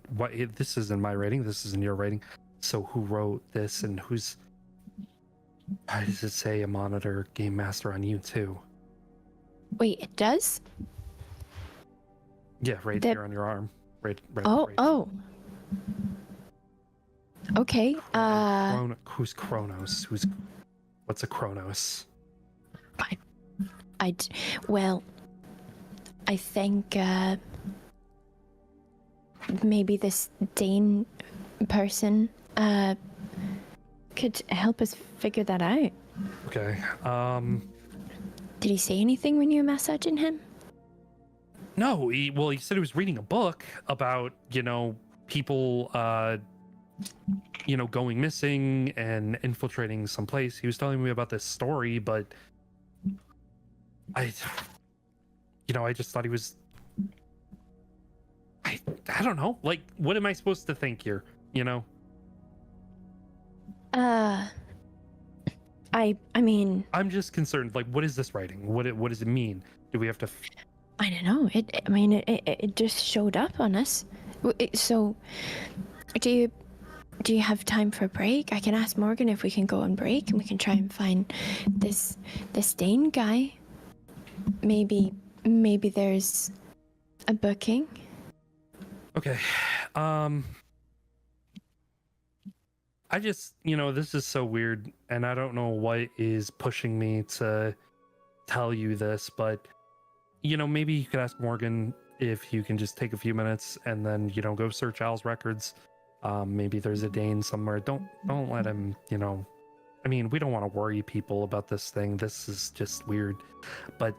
Speaker 1: This isn't my writing. This isn't your writing. So who wrote this and who's? Why does it say a monitor game master on you too?
Speaker 6: Wait, it does?
Speaker 1: Yeah, right here on your arm. Right.
Speaker 6: Oh. Okay.
Speaker 1: Who's Kronos? What's a Kronos?
Speaker 6: Well, I think maybe this Dane person could help us figure that out.
Speaker 1: Okay.
Speaker 6: Did he say anything when you were massaging him?
Speaker 1: No, he said he was reading a book about, people, going missing and infiltrating someplace. He was telling me about this story, but I just thought he was, I don't know. Like, what am I supposed to think here?
Speaker 6: I mean,
Speaker 1: I'm just concerned. Like, what is this writing? What does it mean? Do we have to?
Speaker 6: I don't know. It just showed up on us. So, do you have time for a break? I can ask Morgan if we can go on break and we can try and find this Dane guy. Maybe there's a booking.
Speaker 1: Okay. I just, this is so weird, and I don't know what is pushing me to tell you this, but, maybe you could ask Morgan if you can just take a few minutes and then, go search Al's records. Maybe there's a Dane somewhere. Don't let him, we don't want to worry people about this thing. This is just weird. But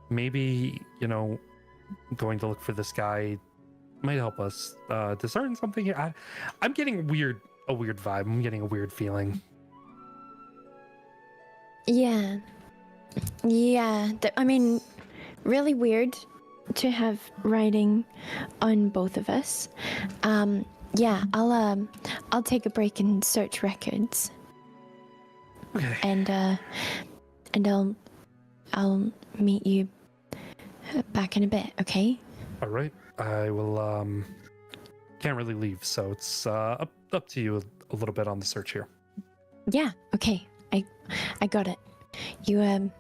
Speaker 1: maybe, going to look for this guy might help us discern something here. I'm getting a weird vibe. I'm getting a weird feeling.
Speaker 6: Yeah. Really weird to have writing on both of us. Yeah, I'll take a break and search records.
Speaker 1: Okay.
Speaker 6: And I'll meet you back in a bit, okay?
Speaker 1: All right. I will can't really leave, so it's up to you a little bit on the search here.
Speaker 6: Yeah, okay. I got it. You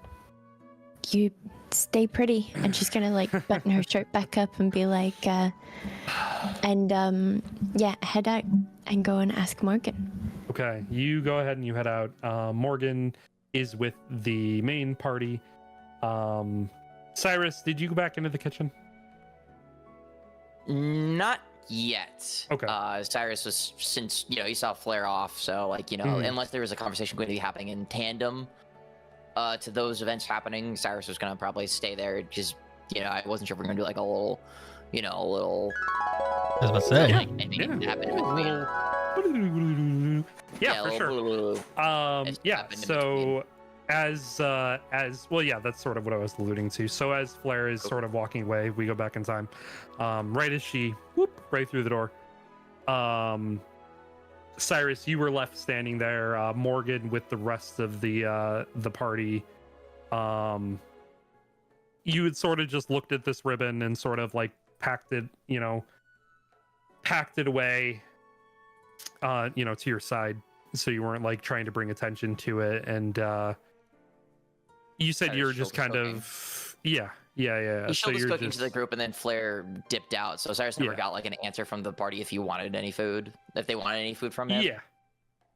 Speaker 6: stay pretty. And she's gonna button her shirt back up and be like head out and go and ask Morgan.
Speaker 1: Okay, you go ahead and you head out. Morgan is with the main party. Cyrus, did you go back into the kitchen?
Speaker 2: Not yet.
Speaker 1: Okay.
Speaker 2: Cyrus was, since he saw Flair off, so unless there was a conversation going to be happening in tandem to those events happening, Cyrus was gonna probably stay there because I wasn't sure if we are gonna do like a little.
Speaker 3: I was about to say.
Speaker 2: Anything happened in between.
Speaker 1: Yeah, for sure. So as well, yeah, that's sort of what I was alluding to. So as Flair is sort of walking away, we go back in time. Right as she right through the door. Cyrus, you were left standing there. Morgan with the rest of the party. You had sort of just looked at this ribbon and sort of like packed it away, to your side, so you weren't like trying to bring attention to it. And you said
Speaker 2: Cyrus
Speaker 1: you were just kind
Speaker 2: cooking.
Speaker 1: of yeah.
Speaker 2: He
Speaker 1: So
Speaker 2: showed his
Speaker 1: you're
Speaker 2: cooking
Speaker 1: just
Speaker 2: to the group, and then Flair dipped out. So Cyrus never
Speaker 1: Yeah.
Speaker 2: got like an answer from the party if they wanted any food from him.
Speaker 1: yeah.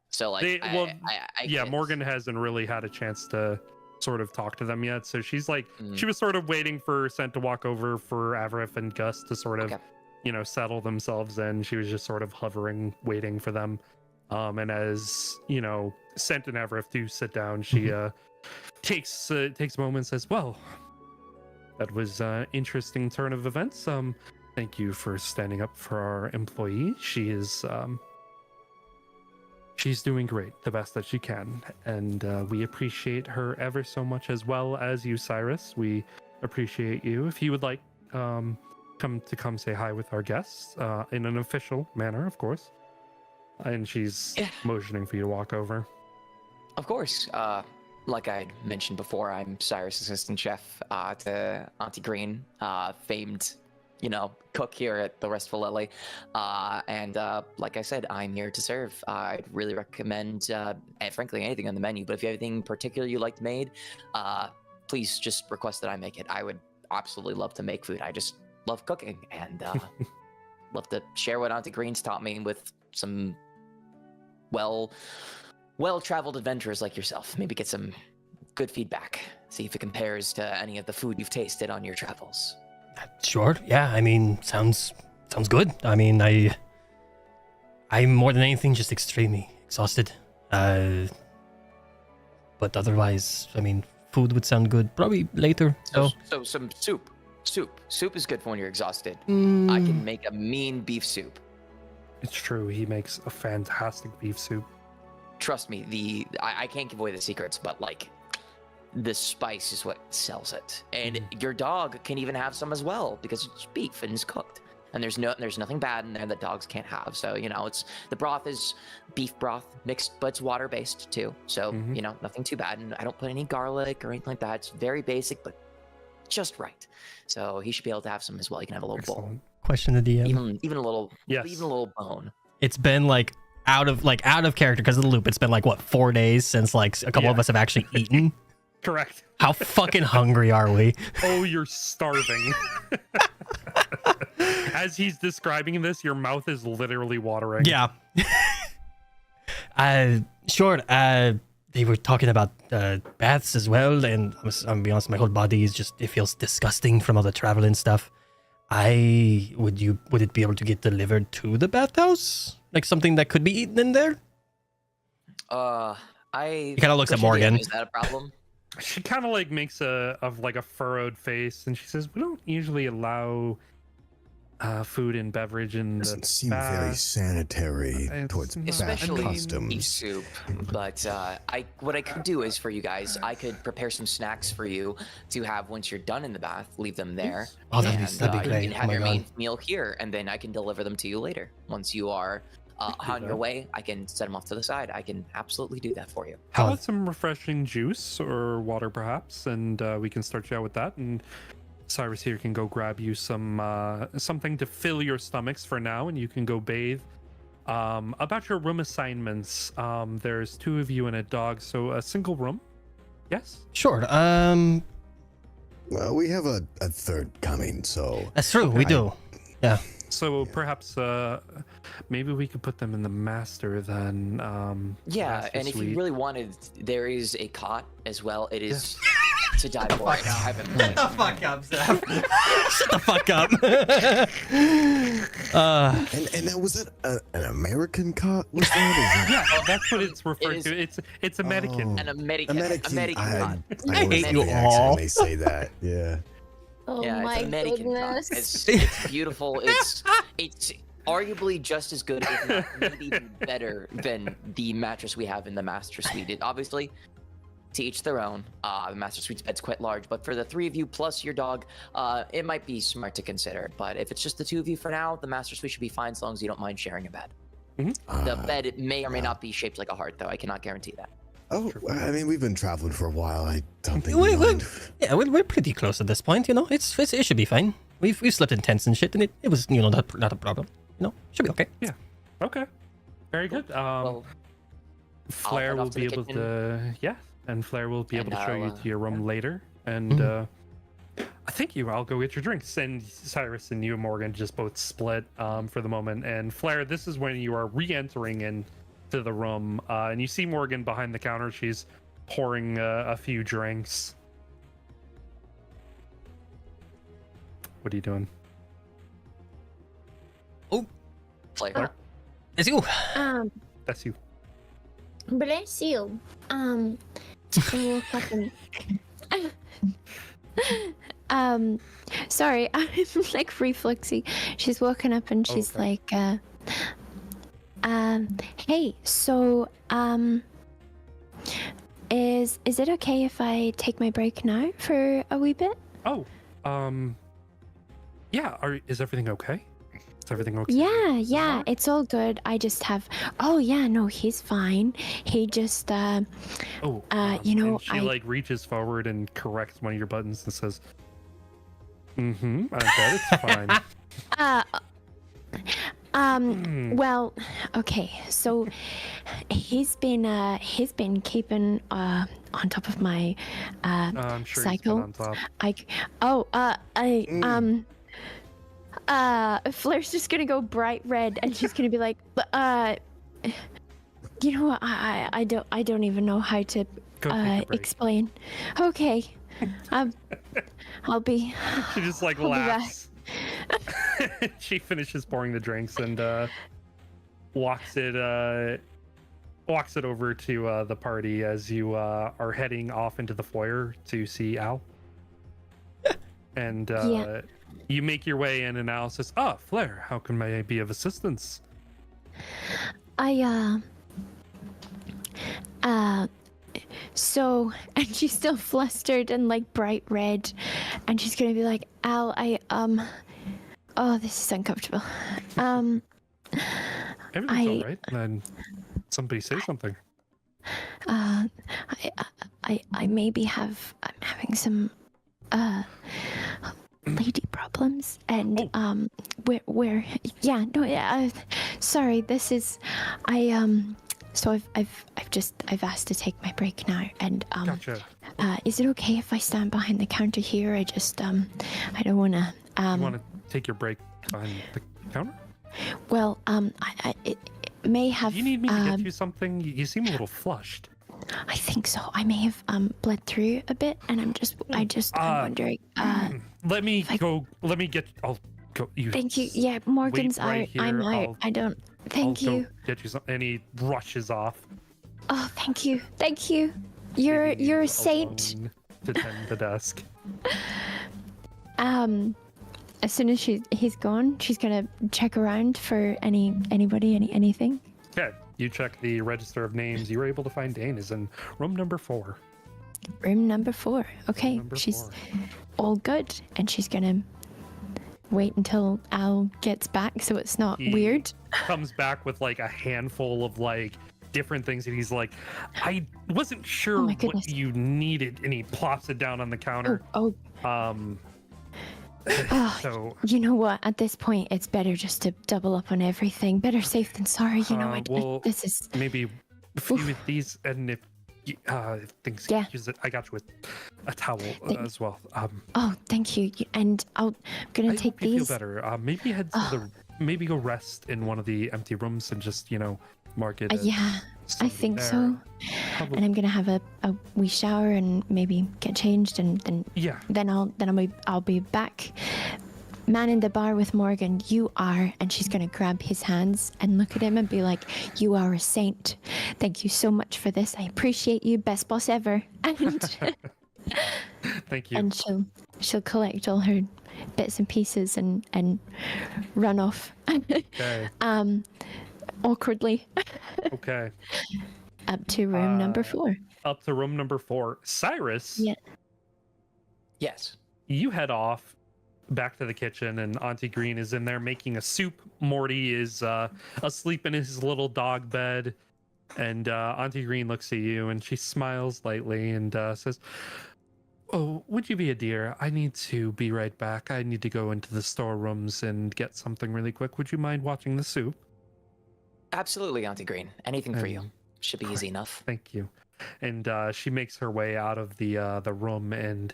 Speaker 2: So like,
Speaker 1: They- well,
Speaker 2: I
Speaker 1: Yeah,
Speaker 2: get-
Speaker 1: Morgan hasn't really had a chance to sort of talk to them yet. So she's like,
Speaker 2: Mhm.
Speaker 1: she was sort of waiting for Sent to walk over for Avrif and Gus to sort of,
Speaker 2: Okay.
Speaker 1: settle themselves in. She was just sort of hovering, waiting for them. And as, Sent and Avrif do sit down, she takes a moment and says, well, that was an interesting turn of events. Thank you for standing up for our employee. She is, she's doing great, the best that she can, and we appreciate her ever so much, as well as you, Cyrus. We appreciate you. If you would like come say hi with our guests in an official manner, of course. And she's
Speaker 2: Yeah.
Speaker 1: motioning for you to walk over.
Speaker 2: Of course. Like I mentioned before, I'm Cyrus' assistant chef to Auntie Green, famed, cook here at the Restful Lily. And like I said, I'm here to serve. I'd really recommend, frankly, anything on the menu. But if you have anything particular you like made, please just request that I make it. I would absolutely love to make food. I just love cooking, and love to share what Auntie Green's taught me with some well-traveled adventurers like yourself. Maybe get some good feedback. See if it compares to any of the food you've tasted on your travels.
Speaker 3: Sure. Yeah. I mean, sounds good. I mean, I'm more than anything just extremely exhausted. But otherwise, I mean, food would sound good. Probably later. So,
Speaker 2: So some soup. Soup is good for when you're exhausted. I
Speaker 3: Mm,
Speaker 2: can make a mean beef soup.
Speaker 1: It's true. He makes a fantastic beef soup.
Speaker 2: Trust me, I can't give away the secrets, but like the spice is what sells it. And your dog can even have some as well, because it's beef and it's cooked. And there's nothing bad in there that dogs can't have. So, it's the broth is beef broth mixed, but it's water based too. So, nothing too bad. And I don't put any garlic or anything like that. It's very basic, but just right. So he should be able to have some as well. You can have a little bowl.
Speaker 1: Excellent.
Speaker 3: question to DM.
Speaker 2: Even a little
Speaker 1: Yes.
Speaker 2: even a little bone.
Speaker 3: It's been like out of character because of the loop. It's been like what 4 days since like a couple of
Speaker 1: Yeah.
Speaker 3: us have actually eaten.
Speaker 1: Correct.
Speaker 3: How fucking hungry are we?
Speaker 1: Oh, you're starving. As he's describing this, your mouth is literally watering.
Speaker 3: Yeah. Sure. They were talking about baths as well, and I'm gonna be honest, my whole body it feels disgusting from all the travel and stuff. Would it be able to get delivered to the bathhouse? Like something that could be eaten in there?
Speaker 2: He
Speaker 3: kinda looks at Morgan.
Speaker 2: Is that a problem?
Speaker 1: She kind of like makes a furrowed face, and she says, "We don't usually allow food and beverage in
Speaker 4: Doesn't
Speaker 1: the
Speaker 4: seem very
Speaker 1: bath."
Speaker 4: sanitary
Speaker 1: It's
Speaker 4: towards
Speaker 1: not-
Speaker 4: bath
Speaker 2: Especially beef
Speaker 4: customs.
Speaker 2: soup. But what I could do is for you guys, I could prepare some snacks for you to have once you're done in the bath. Leave them there.
Speaker 3: Oh, that'd be
Speaker 2: and,
Speaker 3: great.
Speaker 2: You can
Speaker 3: Oh
Speaker 2: have
Speaker 3: my
Speaker 2: your
Speaker 3: God.
Speaker 2: main meal here, and then I can deliver them to you later. Once you are on your
Speaker 1: that.
Speaker 2: way, I can set them off to the side. I can absolutely do that for you.
Speaker 1: How
Speaker 3: Oh.
Speaker 1: about some refreshing juice or water, perhaps, and we can start you out with that. And Cyrus here can go grab you some something to fill your stomachs for now, and you can go bathe. About your room assignments, there's 2 of you and a dog, so a single room. Yes.
Speaker 3: Sure.
Speaker 4: Well, we have a third coming, so
Speaker 3: That's true. We do. Yeah.
Speaker 1: So perhaps maybe we could put them in the master then.
Speaker 2: Yeah,
Speaker 1: master
Speaker 2: and if you
Speaker 1: suite.
Speaker 2: really wanted, there is a cot as well. It is to die for. It's heavenly.
Speaker 3: Shut the fuck up, Zach. Shut the fuck up.
Speaker 4: and that was that an American cot? Was that?
Speaker 1: Yeah, that's what it's referred
Speaker 2: is-
Speaker 1: to. It's American.
Speaker 4: Oh.
Speaker 2: An American,
Speaker 4: American.
Speaker 2: American cot.
Speaker 3: I
Speaker 4: always
Speaker 3: hate you
Speaker 4: get the accent
Speaker 3: all.
Speaker 4: when they say that. Yeah.
Speaker 6: Oh
Speaker 2: Yeah,
Speaker 6: my
Speaker 2: it's American
Speaker 6: goodness.
Speaker 2: cot. It's beautiful. It's arguably just as good, if not maybe even better than the mattress we have in the master suite. It obviously to each their own. The master suite's bed's quite large, but for the 3 of you plus your dog, it might be smart to consider. But if it's just the 2 of you for now, the master suite should be fine as long as you don't mind sharing a bed. The bed it may or may not be shaped like a heart, though. I cannot guarantee that.
Speaker 4: Oh, I mean, we've been traveling for a while. I don't think
Speaker 3: We're pretty close at this point. You know, it should be fine. We've slept in tents and shit, and it was not a problem. You know, should be okay.
Speaker 1: Yeah. Okay. Very good.
Speaker 2: Well,
Speaker 1: Flair
Speaker 2: head
Speaker 1: will
Speaker 2: off to
Speaker 1: be
Speaker 2: the
Speaker 1: able
Speaker 2: kitchen.
Speaker 1: to and Flair will be able
Speaker 2: And
Speaker 1: to show you
Speaker 2: I'll,
Speaker 1: to your room later. And thank you. I'll go get your drinks. And Cyrus and you and Morgan just both split for the moment. And Flair, this is when you are re-entering into the room, and you see Morgan behind the counter. She's pouring a few drinks. What are you doing?
Speaker 2: Flair.
Speaker 3: It's you.
Speaker 1: That's you.
Speaker 6: Bless you. I woke up and sorry, I'm like reflexy. She's woken up and she's
Speaker 1: Okay.
Speaker 6: like, hey, so, is it okay if I take my break now for a wee bit?
Speaker 1: Oh, yeah. Is everything okay? Is everything okay?
Speaker 6: Yeah,
Speaker 1: Alright.
Speaker 6: it's all good. I just have. Oh yeah, no, he's fine. He just
Speaker 1: Oh,
Speaker 6: you know,
Speaker 1: and she like reaches forward and corrects one of your buttons and says, I bet it's fine.
Speaker 6: Well, okay, so he's been keeping on top of my
Speaker 1: I'm sure he's been
Speaker 6: cycle.
Speaker 1: on top.
Speaker 6: Flair's just gonna go bright red and she's gonna be like, you know what, I don't even know how to
Speaker 1: Go take a break.
Speaker 6: explain. Okay. I'll be
Speaker 1: She just like
Speaker 6: I'll be back.
Speaker 1: laughs. She finishes pouring the drinks and walks it over to the party as you are heading off into the foyer to see Al. And
Speaker 6: Yeah.
Speaker 1: you make your way in, and Al says, "Ah, Flair, how can I be of assistance?"
Speaker 6: So, and she's still flustered and like bright red, and she's gonna be like, Al, oh, this is uncomfortable.
Speaker 1: Everything's all right. Then somebody say something.
Speaker 6: I maybe I'm having some, lady problems, and, sorry, this is, so I've asked to take my break now, and
Speaker 1: Gotcha.
Speaker 6: is it okay if I stand behind the counter here? I just I don't want to
Speaker 1: You want to take your break behind the counter?
Speaker 6: well it may have
Speaker 1: Do you need me to get you something? You seem a little flushed.
Speaker 6: I think so. I may have bled through a bit, and I'm wondering.
Speaker 1: Let me go. Let me get. I'll go. You.
Speaker 6: Thank you. Yeah, Morgan's
Speaker 1: wait right
Speaker 6: out. I'm
Speaker 1: here.
Speaker 6: out.
Speaker 1: I'll-
Speaker 6: I don't. Thank
Speaker 1: I'll
Speaker 6: you.
Speaker 1: Go get you something. And he rushes off.
Speaker 6: Oh, thank you. Thank you. You're
Speaker 1: leaving you
Speaker 6: a saint.
Speaker 1: alone to tend the desk.
Speaker 6: As soon as he's gone, she's gonna check around for anything.
Speaker 1: Okay. You check the register of names. You were able to find Dane is in room number 4.
Speaker 6: Room number 4. Okay,
Speaker 1: Number
Speaker 6: she's
Speaker 1: 4.
Speaker 6: all good, and she's gonna wait until Al gets back so it's not
Speaker 1: He
Speaker 6: weird.
Speaker 1: Comes back with like a handful of like different things, and he's like, I wasn't sure
Speaker 6: Oh my
Speaker 1: what
Speaker 6: goodness.
Speaker 1: you needed, and he plops it down on the counter.
Speaker 6: Oh,
Speaker 1: So
Speaker 6: you know what? At this point, it's better just to double up on everything. Better safe than sorry. You know,
Speaker 1: well,
Speaker 6: this is.
Speaker 1: maybe a few of these, and if things
Speaker 6: Yeah.
Speaker 1: use it, I got you with a towel as well.
Speaker 6: Oh, thank you. And I'm gonna
Speaker 1: I
Speaker 6: take
Speaker 1: hope you feel
Speaker 6: these.
Speaker 1: better. Maybe head to maybe go rest in one of the empty rooms and just mark it. as
Speaker 6: Yeah, I
Speaker 1: somebody
Speaker 6: think
Speaker 1: there.
Speaker 6: so.
Speaker 1: Probably-
Speaker 6: And I'm gonna have a wee shower and maybe get changed, and
Speaker 1: yeah.
Speaker 6: then I'll be back. Man in the bar with Morgan, you are, and she's gonna grab his hands and look at him and be like, "You are a saint. Thank you so much for this. I appreciate you, best boss ever." And
Speaker 1: Thank you.
Speaker 6: and she'll collect all her bits and pieces and run off
Speaker 1: Okay.
Speaker 6: awkwardly.
Speaker 1: Okay.
Speaker 6: Up to room number 4.
Speaker 1: Up to room number 4. Cyrus,
Speaker 6: Yeah.
Speaker 2: Yes.
Speaker 1: you head off back to the kitchen, and Auntie Green is in there making a soup. Morty is asleep in his little dog bed, and Auntie Green looks at you and she smiles lightly and says, "Oh, would you be a dear? I need to be right back. I need to go into the storerooms and get something really quick. Would you mind watching the soup?"
Speaker 2: Absolutely, Auntie Green. Anything for you.
Speaker 1: Um,
Speaker 2: Should be easy enough.
Speaker 1: Thank you. And she makes her way out of the room, and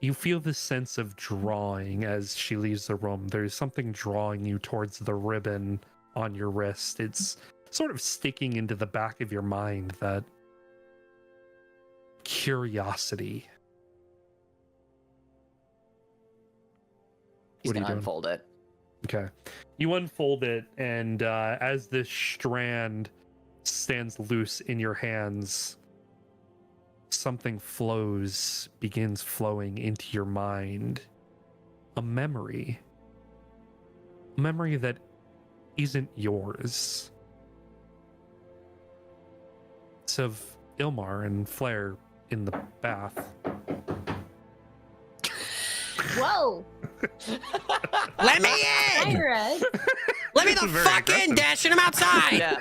Speaker 1: you feel this sense of drawing as she leaves the room. There's something drawing you towards the ribbon on your wrist. It's sort of sticking into the back of your mind, that curiosity.
Speaker 2: He's
Speaker 1: What are you
Speaker 2: gonna
Speaker 1: doing?
Speaker 2: unfold it.
Speaker 1: Okay. You unfold it, and as this strand stands loose in your hands, something begins flowing into your mind. A memory. A memory that isn't yours. It's of Ilmar and Flair in the bath.
Speaker 7: Whoa!
Speaker 3: Let me in!
Speaker 7: Cyrus!
Speaker 3: Let me the
Speaker 1: Very
Speaker 3: fuck in!
Speaker 1: aggressive.
Speaker 3: Dashing him outside!
Speaker 2: Yeah.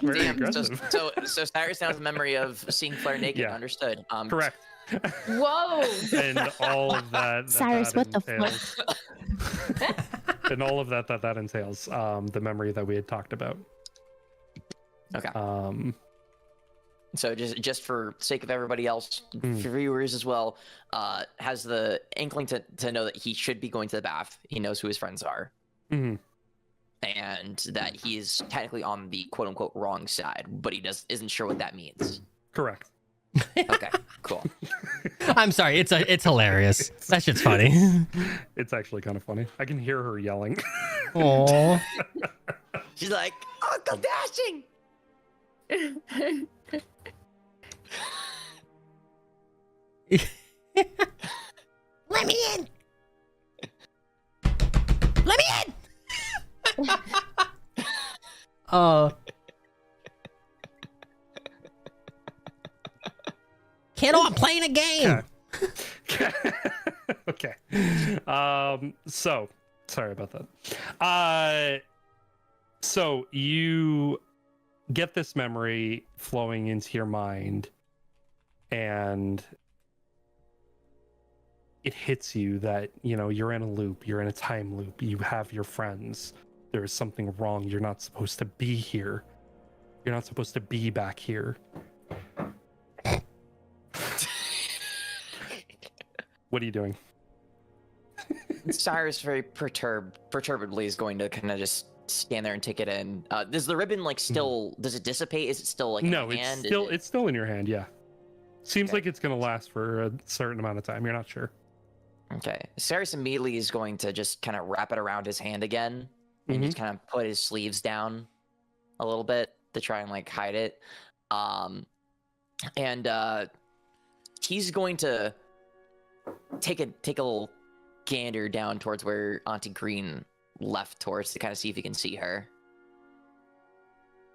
Speaker 1: Very
Speaker 2: Damn.
Speaker 1: aggressive.
Speaker 2: So Cyrus now has a memory of seeing Flair naked.
Speaker 1: Yeah.
Speaker 2: Understood.
Speaker 1: Correct.
Speaker 7: Whoa!
Speaker 1: And all of that.
Speaker 6: Cyrus, what the fuck?
Speaker 1: fuck? And all of that entails the memory that we had talked about.
Speaker 2: Okay.
Speaker 1: So
Speaker 2: just for sake of everybody else,
Speaker 1: Mm.
Speaker 2: for viewers as well, has the inkling to know that he should be going to the bath. He knows who his friends are,
Speaker 1: mhm.
Speaker 2: and that he is technically on the quote unquote wrong side, but he isn't sure what that means.
Speaker 1: Correct.
Speaker 2: Okay, cool.
Speaker 3: I'm sorry, it's hilarious. That shit's funny.
Speaker 1: It's actually kind of funny. I can hear her yelling.
Speaker 3: Aww.
Speaker 2: She's like, Uncle Dashing.
Speaker 3: Let me in! Let me in! Kiddo, I'm playing a game!
Speaker 1: Okay. So sorry about that. So you get this memory flowing into your mind, and it hits you that, you're in a loop, you're in a time loop, you have your friends. There is something wrong. You're not supposed to be here. You're not supposed to be back here. What are you doing?
Speaker 2: Cyrus very perturbedly is going to kind of just stand there and take it in. Does the ribbon still? Does it dissipate? Is it still in
Speaker 1: No,
Speaker 2: your hand?
Speaker 1: it's still in your hand. Yeah, seems
Speaker 2: Okay.
Speaker 1: like it's gonna last for a certain amount of time. You're not sure.
Speaker 2: Okay. Cyrus immediately is going to just kind of wrap it around his hand again and just kind of put his sleeves down a little bit to try and hide it. And he's going to take a little gander down towards where Auntie Green left towards to kind of see if he can see her.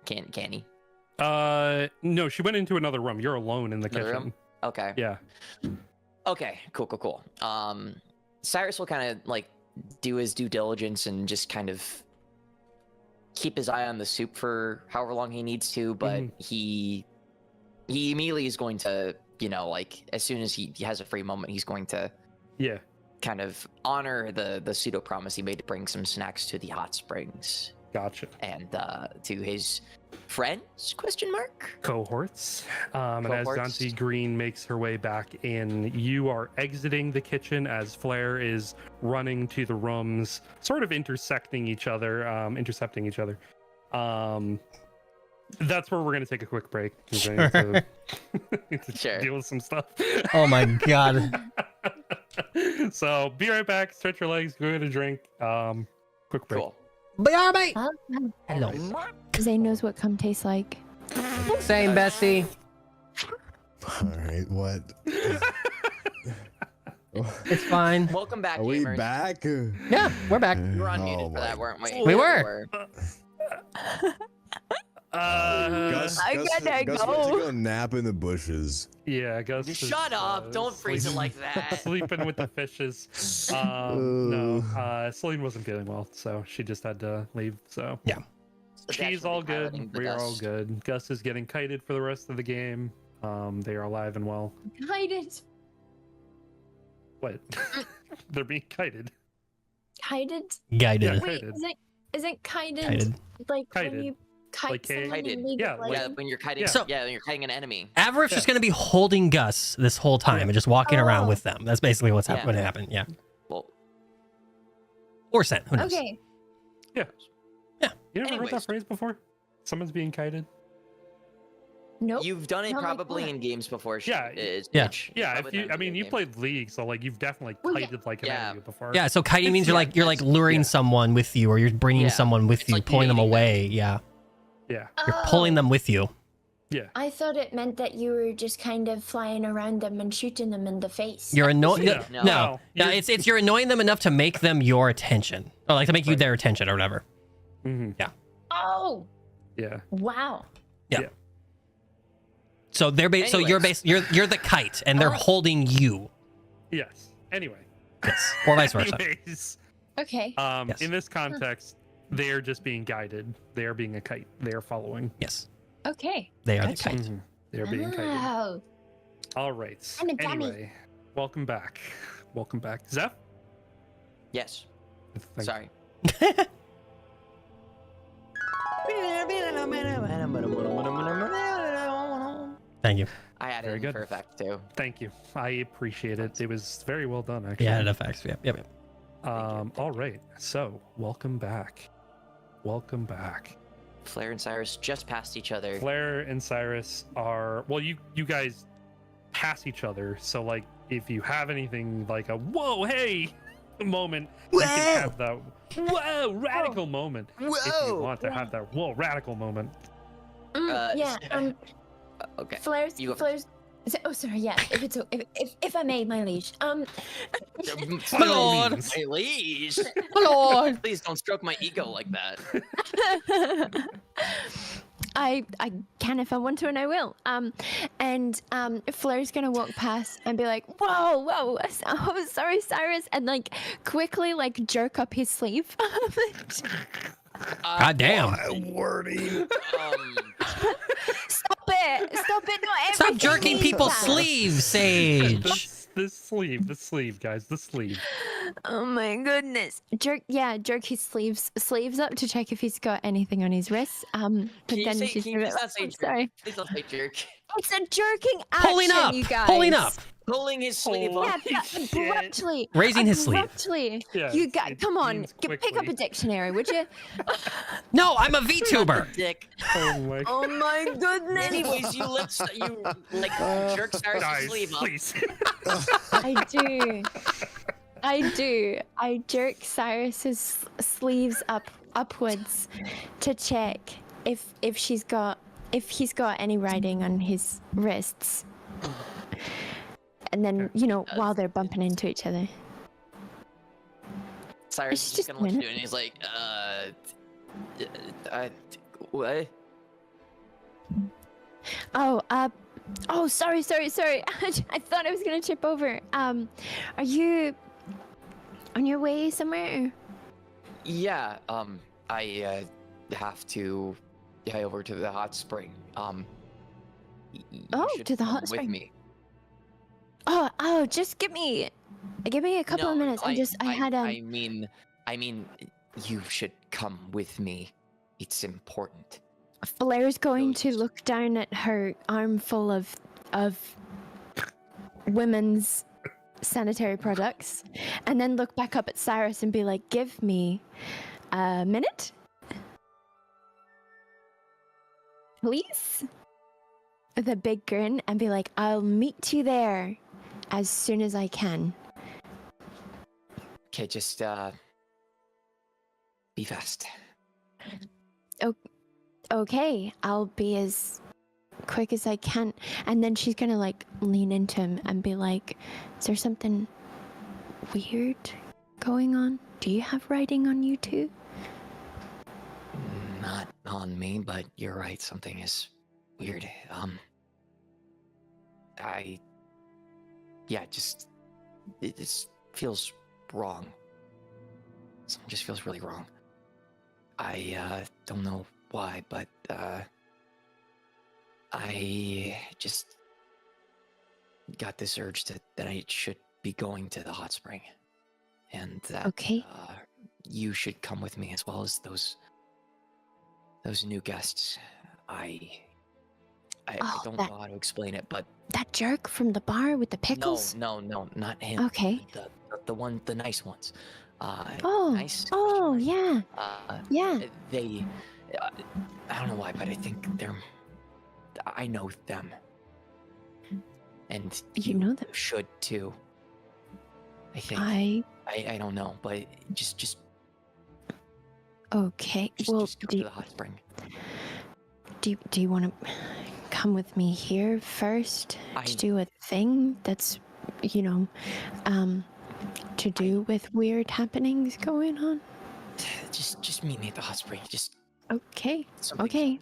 Speaker 2: Can he?
Speaker 1: No, she went into another room. You're alone in the
Speaker 2: Another
Speaker 1: kitchen.
Speaker 2: room? Okay.
Speaker 1: Yeah.
Speaker 2: Okay, cool. Cyrus will kind of do his due diligence and just kind of keep his eye on the soup for however long he needs to, but he immediately is going to, as soon as he has a free moment, he's going to
Speaker 1: Yeah.
Speaker 2: kind of honor the pseudo promise he made to bring some snacks to the hot springs
Speaker 1: Gotcha.
Speaker 2: and to his friends ?
Speaker 1: Cohorts. And as
Speaker 2: Cohorts.
Speaker 1: Auntie Green makes her way back in, you are exiting the kitchen as Flair is running to the rooms, sort of intercepting each other. That's where we're going to take a quick break. 'Cause I need to
Speaker 2: Sure.
Speaker 1: deal with some stuff.
Speaker 3: Oh my god.
Speaker 1: So be right back. Stretch your legs. Go get a drink. Quick break.
Speaker 2: Cool.
Speaker 3: BRB!
Speaker 6: Oh,
Speaker 3: Hello.
Speaker 6: Zane knows what cum tastes like.
Speaker 3: Same, bestie.
Speaker 4: All right, what?
Speaker 3: It's fine.
Speaker 2: Welcome back,
Speaker 4: Are we
Speaker 2: gamers.
Speaker 4: back?
Speaker 3: Yeah, we're back.
Speaker 2: We were
Speaker 4: Oh
Speaker 2: unmuted for
Speaker 4: my
Speaker 2: that, weren't we?
Speaker 3: We were.
Speaker 4: God
Speaker 6: I gotta
Speaker 4: Gus went to
Speaker 6: go.
Speaker 4: go nap in the bushes.
Speaker 1: Yeah, Gus. is,
Speaker 2: Shut up! Don't phrase it
Speaker 1: sleeping-
Speaker 2: like that.
Speaker 1: Sleeping with the fishes. No, Celine wasn't feeling well, so she just had to leave. So
Speaker 3: Yeah.
Speaker 1: she's all good. We're all good. Gus is getting kited for the rest of the game. They are alive and well.
Speaker 7: Guided.
Speaker 1: What? They're being kited.
Speaker 6: Kited?
Speaker 3: Guided.
Speaker 1: Yeah.
Speaker 6: Wait,
Speaker 1: Kited.
Speaker 6: isn't kited,
Speaker 3: Kited.
Speaker 6: like
Speaker 1: Kited.
Speaker 6: when you kite
Speaker 1: Like
Speaker 6: someone
Speaker 2: kited.
Speaker 6: in League
Speaker 1: Yeah,
Speaker 6: of
Speaker 1: like-
Speaker 2: Yeah,
Speaker 6: Legends?
Speaker 2: when you're kiting.
Speaker 1: Yeah.
Speaker 3: So-
Speaker 2: Yeah, when you're kiting an enemy.
Speaker 3: Avrif's
Speaker 1: Yeah.
Speaker 3: just going to be holding Gus this whole time and just walking around
Speaker 6: Oh.
Speaker 3: with them. That's basically what's
Speaker 2: Yeah.
Speaker 3: going to happen. Yeah.
Speaker 2: Well,
Speaker 3: Or Sen. Who knows?
Speaker 7: Okay.
Speaker 1: You never heard
Speaker 2: Anyways.
Speaker 1: that phrase before? Someone's being kited.
Speaker 6: Nope.
Speaker 2: you've done it
Speaker 6: Not like
Speaker 2: probably
Speaker 6: that.
Speaker 2: in games before.
Speaker 1: Yeah,
Speaker 3: yeah.
Speaker 1: Yeah, if you, I mean, you played League, so like you've definitely
Speaker 7: Well, yeah.
Speaker 1: kited like an
Speaker 2: Yeah.
Speaker 1: enemy before.
Speaker 3: Yeah. So kiting means
Speaker 1: It's-
Speaker 3: you're like luring
Speaker 1: yeah.
Speaker 3: someone with you, or you're bringing
Speaker 2: Yeah.
Speaker 3: someone with
Speaker 2: It's
Speaker 3: you,
Speaker 2: like
Speaker 3: pulling them
Speaker 2: mating them.
Speaker 3: away. Yeah.
Speaker 1: Yeah.
Speaker 3: You're pulling them with you.
Speaker 1: Yeah.
Speaker 6: I thought it meant that you were just kind of flying around them and shooting them in the face.
Speaker 3: You're annoying.
Speaker 1: Yeah.
Speaker 3: No,
Speaker 2: No.
Speaker 3: no, it's you're annoying them enough to make them your attention, or like to make you
Speaker 1: Right.
Speaker 3: their attention or whatever.
Speaker 1: hmm
Speaker 7: Oh.
Speaker 1: Yeah.
Speaker 6: Wow.
Speaker 3: So they're so you're you're the kite, and they're holding you.
Speaker 1: Yes. Anyway.
Speaker 3: Yes, or vice versa.
Speaker 1: Anyways,
Speaker 6: Okay.
Speaker 3: Yes.
Speaker 1: in this context, they're just being guided. They are being a kite. They are following.
Speaker 3: Yes,
Speaker 6: Okay.
Speaker 3: they are the
Speaker 6: Gotcha.
Speaker 3: kite.
Speaker 1: Mhm. They're being kited.
Speaker 6: Oh.
Speaker 1: All right.
Speaker 6: I'm a dummy.
Speaker 1: Anyway, welcome back. Welcome back, Zeph.
Speaker 2: Yes.
Speaker 1: Thank-
Speaker 2: Sorry.
Speaker 3: Thank you.
Speaker 2: I added
Speaker 1: Very
Speaker 2: in
Speaker 1: good.
Speaker 2: for effect too.
Speaker 1: Thank you. I appreciate it. It was very well done, actually.
Speaker 3: Yeah, it affects. Yep.
Speaker 1: All right. So, welcome back. Welcome back.
Speaker 2: Flair and Cyrus just passed each other.
Speaker 1: Flair and Cyrus are well. You guys pass each other. So, like, if you have anything like a "whoa, hey" moment, you can have that "whoa" radical moment. If you want to have that "whoa" radical moment.
Speaker 6: Yeah.
Speaker 2: Okay.
Speaker 6: Flares.
Speaker 2: You go
Speaker 6: Flares. Oh, sorry. Yeah. If I may, my liege.
Speaker 1: By all
Speaker 3: Lord.
Speaker 1: means.
Speaker 2: My liege.
Speaker 3: Lord.
Speaker 2: Please don't stroke my ego like that.
Speaker 6: I can if I want to, and I will. And Flair's gonna walk past and be like, "Whoa, oh, sorry, Cyrus," and like quickly like jerk up his sleeve.
Speaker 3: God damn.
Speaker 6: Stop it! Not
Speaker 3: Stop
Speaker 6: everything
Speaker 3: jerking
Speaker 6: needs
Speaker 3: people's
Speaker 6: that.
Speaker 3: sleeves, Sage.
Speaker 1: The sleeve, guys, the sleeve.
Speaker 6: Oh my goodness! Jerk his sleeves up to check if he's got anything on his wrists. But
Speaker 2: Can you
Speaker 6: then
Speaker 2: say,
Speaker 6: she's
Speaker 2: can you please not say
Speaker 6: I'm
Speaker 2: jerk?
Speaker 6: sorry.
Speaker 2: Please don't say jerk.
Speaker 6: It's a jerking action,
Speaker 3: Pulling up.
Speaker 6: you guys.
Speaker 3: Pulling up.
Speaker 2: Pulling his sleeve
Speaker 1: Oh.
Speaker 2: up.
Speaker 6: Yeah,
Speaker 1: Holy
Speaker 6: but abruptly.
Speaker 3: Raising his sleeve.
Speaker 6: Abruptly.
Speaker 1: Yeah,
Speaker 6: You
Speaker 1: it
Speaker 6: got. Come on,
Speaker 1: means
Speaker 6: pick up
Speaker 1: quickly.
Speaker 6: a dictionary, would you?
Speaker 3: No, I'm a VTuber.
Speaker 2: Dick.
Speaker 1: Oh my
Speaker 6: Oh my goodness!
Speaker 2: Anyways, you like jerk Cyrus'
Speaker 1: guys,
Speaker 2: sleeve up.
Speaker 1: please.
Speaker 6: I do. I jerk Cyrus's sleeves upwards to check if he's got any writing on his wrists. And then, while they're bumping into each other.
Speaker 2: Cyrus
Speaker 6: It's
Speaker 2: is just
Speaker 6: just
Speaker 2: gonna
Speaker 6: a
Speaker 2: look at
Speaker 6: minute.
Speaker 2: you and he's like, what?
Speaker 6: Oh, sorry. I thought I was gonna trip over. Are you on your way somewhere?
Speaker 2: Yeah, I have to head over to the hot spring. You
Speaker 6: Oh,
Speaker 2: should
Speaker 6: to the
Speaker 2: come
Speaker 6: hot
Speaker 2: with
Speaker 6: spring.
Speaker 2: me.
Speaker 6: Oh, just give me a couple of minutes.
Speaker 2: I mean, you should come with me. It's important.
Speaker 6: Flair's going to
Speaker 2: Those-
Speaker 6: look down at her armful of women's sanitary products, and then look back up at Cyrus and be like, "Give me a minute, please," with a big grin, and be like, "I'll meet you there as soon as I can."
Speaker 2: Okay, just be fast.
Speaker 6: Okay, I'll be as quick as I can. And then she's gonna like lean into him and be like, "Is there something weird going on? Do you have writing on you too?"
Speaker 2: Not on me, but you're right. Something is weird. It just feels wrong. Something just feels really wrong. I don't know why, but I just got this urge that I should be going to the hot spring, and that
Speaker 6: Okay.
Speaker 2: You should come with me as well as those new guests. I don't know how to explain it, but
Speaker 6: That jerk from the bar with the pickles?
Speaker 2: no, not him.
Speaker 6: Okay.
Speaker 2: The nice ones.
Speaker 6: Oh.
Speaker 2: Nice.
Speaker 6: Oh, yeah. Yeah.
Speaker 2: They, I don't know why, but I think I know them. And
Speaker 6: You know them?
Speaker 2: should too. I think. I don't know, but just
Speaker 6: Okay. Well,
Speaker 2: just go to the hot spring.
Speaker 6: do you want to come with me here first
Speaker 2: I-
Speaker 6: to do a thing that's, to do with weird happenings going on?
Speaker 2: Just meet me at the hot spring. Just
Speaker 6: Okay.
Speaker 2: something.
Speaker 6: Okay.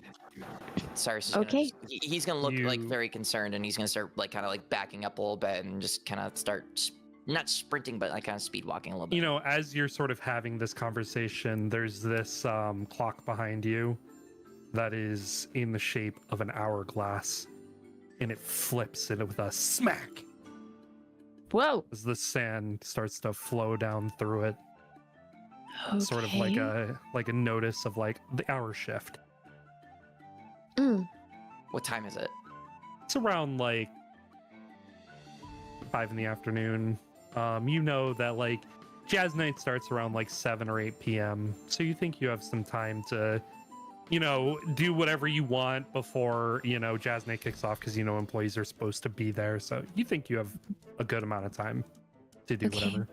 Speaker 2: Cyrus is
Speaker 6: Okay.
Speaker 2: he's gonna look like
Speaker 1: You-
Speaker 2: very concerned, and he's gonna start like kind of like backing up a little bit, and just kind of start not sprinting, but like kind of speed walking a little bit.
Speaker 1: You know, as you're sort of having this conversation, there's this clock behind you that is in the shape of an hourglass, and it flips it with a smack
Speaker 6: Whoa.
Speaker 1: as the sand starts to flow down through it, sort of like a notice of like the hour shift.
Speaker 2: What time is it?
Speaker 1: It's around like 5 in the afternoon. You know that like jazz night starts around like 7 or 8 p.m. So you think you have some time to, do whatever you want before, jazz night kicks off, because employees are supposed to be there. So you think you have a good amount of time to do
Speaker 6: Okay.
Speaker 1: whatever.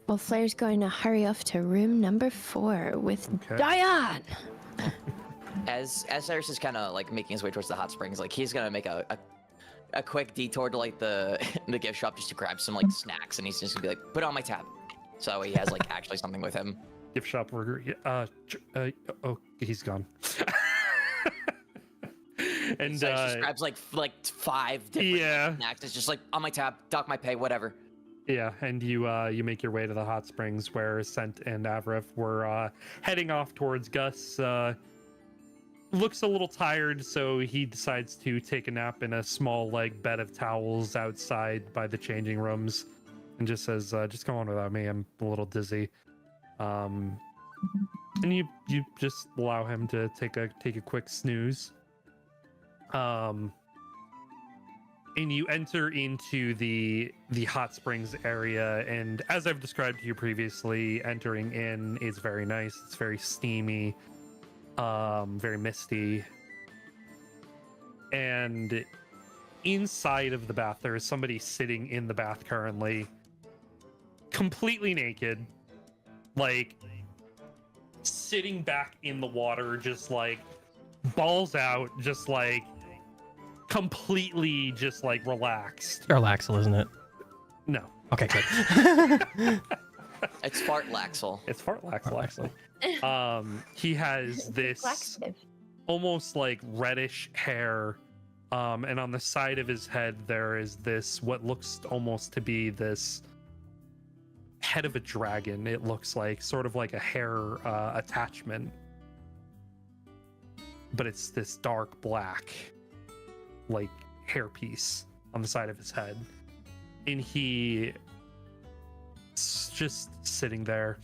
Speaker 6: Well, Flair's going to hurry off to room number 4 with
Speaker 1: Okay.
Speaker 6: Diane.
Speaker 2: As Cyrus is kind of like making his way towards the hot springs, like he's gonna make a quick detour to like the the gift shop just to grab some like snacks, and he's just gonna be like, put it on my tab, so he has like actually something with him.
Speaker 1: Gift shop worker. Oh, he's gone. And
Speaker 2: So he just grabs like 5 different
Speaker 1: yeah.
Speaker 2: snacks. It's just like on my tab, dock my pay, whatever.
Speaker 1: Yeah, and you make your way to the hot springs where Scent and Avrif were heading off towards. Gus looks a little tired, so he decides to take a nap in a small like bed of towels outside by the changing rooms, and just says, "Just go on without me. I'm a little dizzy." And you just allow him to take a quick snooze. And you enter into the hot springs area, and as I've described to you previously, entering in is very nice. It's very steamy, very misty, and inside of the bath there is somebody sitting in the bath currently, completely naked, like sitting back in the water, just like balls out, just like completely just like relaxed.
Speaker 3: Relaxel, isn't it?
Speaker 1: No,
Speaker 3: Okay, good.
Speaker 2: It's Fart Laxel.
Speaker 1: it's Fartlaxel actually. He has this
Speaker 7: Laxative.
Speaker 1: almost like reddish hair, and on the side of his head there is this what looks almost to be this head of a dragon. It looks like sort of like a hair attachment, but it's this dark black like hairpiece on the side of his head, and he's just sitting there.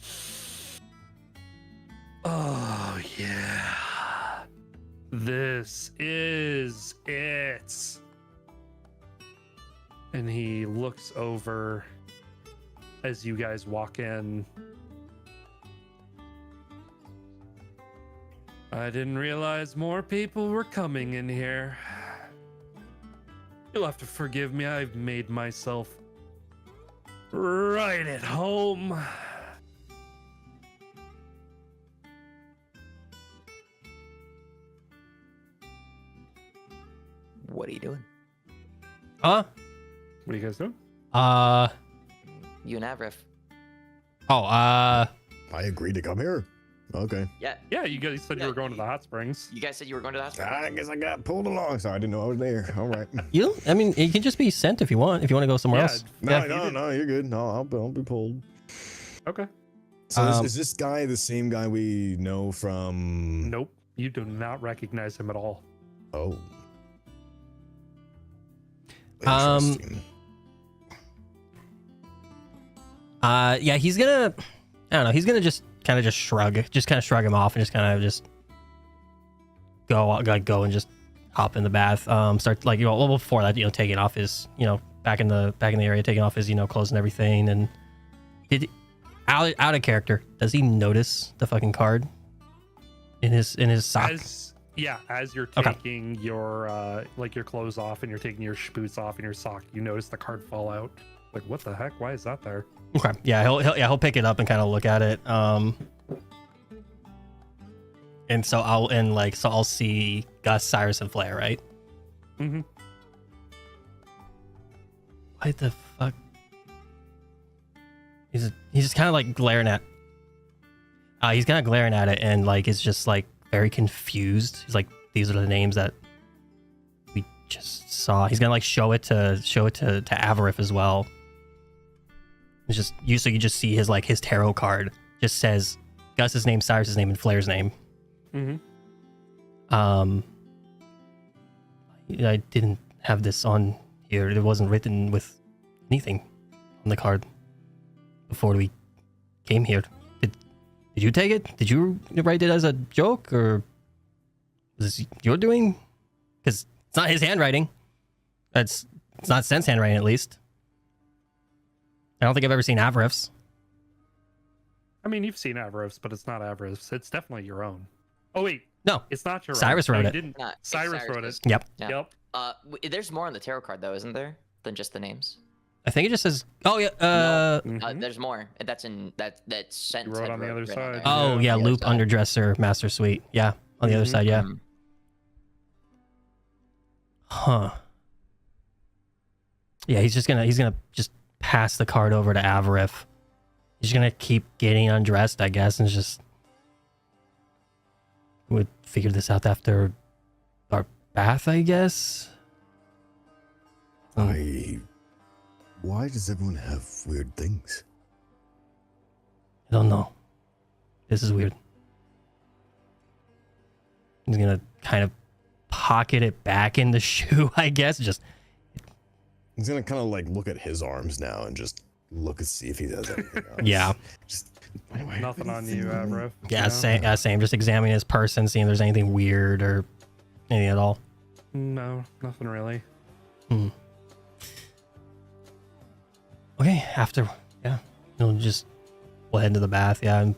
Speaker 1: Oh yeah, this is it. And he looks over as you guys walk in. I didn't realize more people were coming in here. You'll have to forgive me. I've made myself right at home.
Speaker 2: What are you doing?
Speaker 3: Huh?
Speaker 1: What are you guys doing?
Speaker 2: You and Avrif.
Speaker 3: Oh,
Speaker 4: I agreed to come here. Okay.
Speaker 2: Yeah.
Speaker 1: Yeah, you guys said you
Speaker 2: Yeah,
Speaker 1: were going to the hot springs.
Speaker 2: You guys said you were going to the hospital.
Speaker 4: I guess I got pulled along, so I didn't know I was there. All right.
Speaker 3: I mean, you can just be sent if you want. If you want to go somewhere
Speaker 1: Yeah,
Speaker 3: else.
Speaker 4: No,
Speaker 3: Yeah.
Speaker 4: no, you're good. No, I'll be pulled.
Speaker 1: Okay.
Speaker 4: So
Speaker 3: Um,
Speaker 4: is this guy the same guy we know from?
Speaker 1: Nope. You do not recognize him at all.
Speaker 4: Oh.
Speaker 3: Um,
Speaker 4: Interesting.
Speaker 3: Yeah, he's gonna. I don't know. He's gonna just kind of shrug him off, and just kind of just go and just hop in the bath. Start like well before that, taking off his back in the area, taking off his clothes and everything. And out of character, does he notice the fucking card in his sock?
Speaker 1: As you're
Speaker 3: Okay.
Speaker 1: taking your your clothes off and you're taking your boots off and your sock, you notice the card fall out. Like, what the heck? Why is that there?
Speaker 3: Okay. Yeah, he'll pick it up and kind of look at it. And so I'll see Gus, Cyrus, and Flair, right?
Speaker 1: Mm-hmm.
Speaker 3: What the fuck? He's just kind of like glaring at. He's kind of glaring at it and is just very confused. He's like, these are the names that we just saw. He's gonna show it to Avarif as well. It's just you, so you just see his his tarot card just says Gus's name, Cyrus's name, and Flair's name.
Speaker 1: Mm-hmm.
Speaker 3: I didn't have this on here. It wasn't written with anything on the card before we came here. Did you take it? Did you write it as a joke, or was this your doing? Because it's not his handwriting. It's not Sen's handwriting, at least. I don't think I've ever seen Avarif's.
Speaker 1: I mean, you've seen Avarif's, but it's not Avarif's. It's definitely your own. Oh wait,
Speaker 3: No,
Speaker 1: it's not your
Speaker 3: Cyrus
Speaker 1: own.
Speaker 3: wrote
Speaker 1: No,
Speaker 3: it.
Speaker 1: you didn't.
Speaker 2: Nah,
Speaker 1: Cyrus wrote it.
Speaker 3: Yep.
Speaker 2: Yeah.
Speaker 1: Yep.
Speaker 2: There's more on the tarot card though, isn't there? Than just the names.
Speaker 3: I think it just says. Oh yeah.
Speaker 1: Mhm.
Speaker 2: There's more. That's sent.
Speaker 1: You wrote on the other side.
Speaker 3: Oh yeah. Loop underdresser master suite. Yeah, on the other
Speaker 1: Mhm.
Speaker 3: side. Yeah.
Speaker 2: Mhm.
Speaker 3: Huh. Yeah, he's gonna just pass the card over to Avarif. He's gonna keep getting undressed, I guess, and just would figure this out after our bath, I guess.
Speaker 4: Why does everyone have weird things?
Speaker 3: I don't know. This is weird. He's gonna kind of pocket it back in the shoe, I guess. Just
Speaker 4: He's gonna kind of look at his arms now and just look and see if he does anything else.
Speaker 3: yeah.
Speaker 4: Just why
Speaker 1: Nothing on you, Avarif.
Speaker 3: Yeah,
Speaker 1: No?
Speaker 3: same. Just examining his person, seeing if there's anything weird or anything at all.
Speaker 1: No, nothing really.
Speaker 3: Okay, we'll head into the bath, yeah, and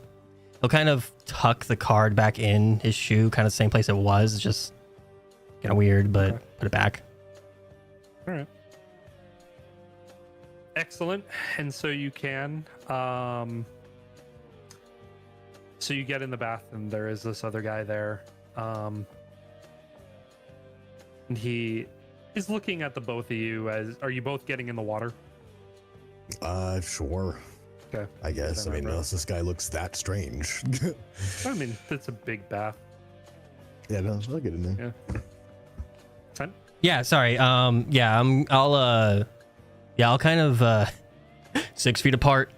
Speaker 3: he'll kind of tuck the card back in his shoe, kind of the same place it was. It's just kind of weird, but
Speaker 1: Okay.
Speaker 3: put it back.
Speaker 1: All right. Excellent. And so you can. So you get in the bath, and there is this other guy there. And he is looking at the both of you. Are you both getting in the water?
Speaker 4: Sure.
Speaker 1: Okay.
Speaker 4: I guess. I mean,
Speaker 1: Whatever.
Speaker 4: unless this guy looks that strange.
Speaker 1: I mean, it's a big bath.
Speaker 4: Yeah, no, I'll get in there.
Speaker 1: Yeah. Ten?
Speaker 3: Yeah, sorry. I'll kind of 6 feet apart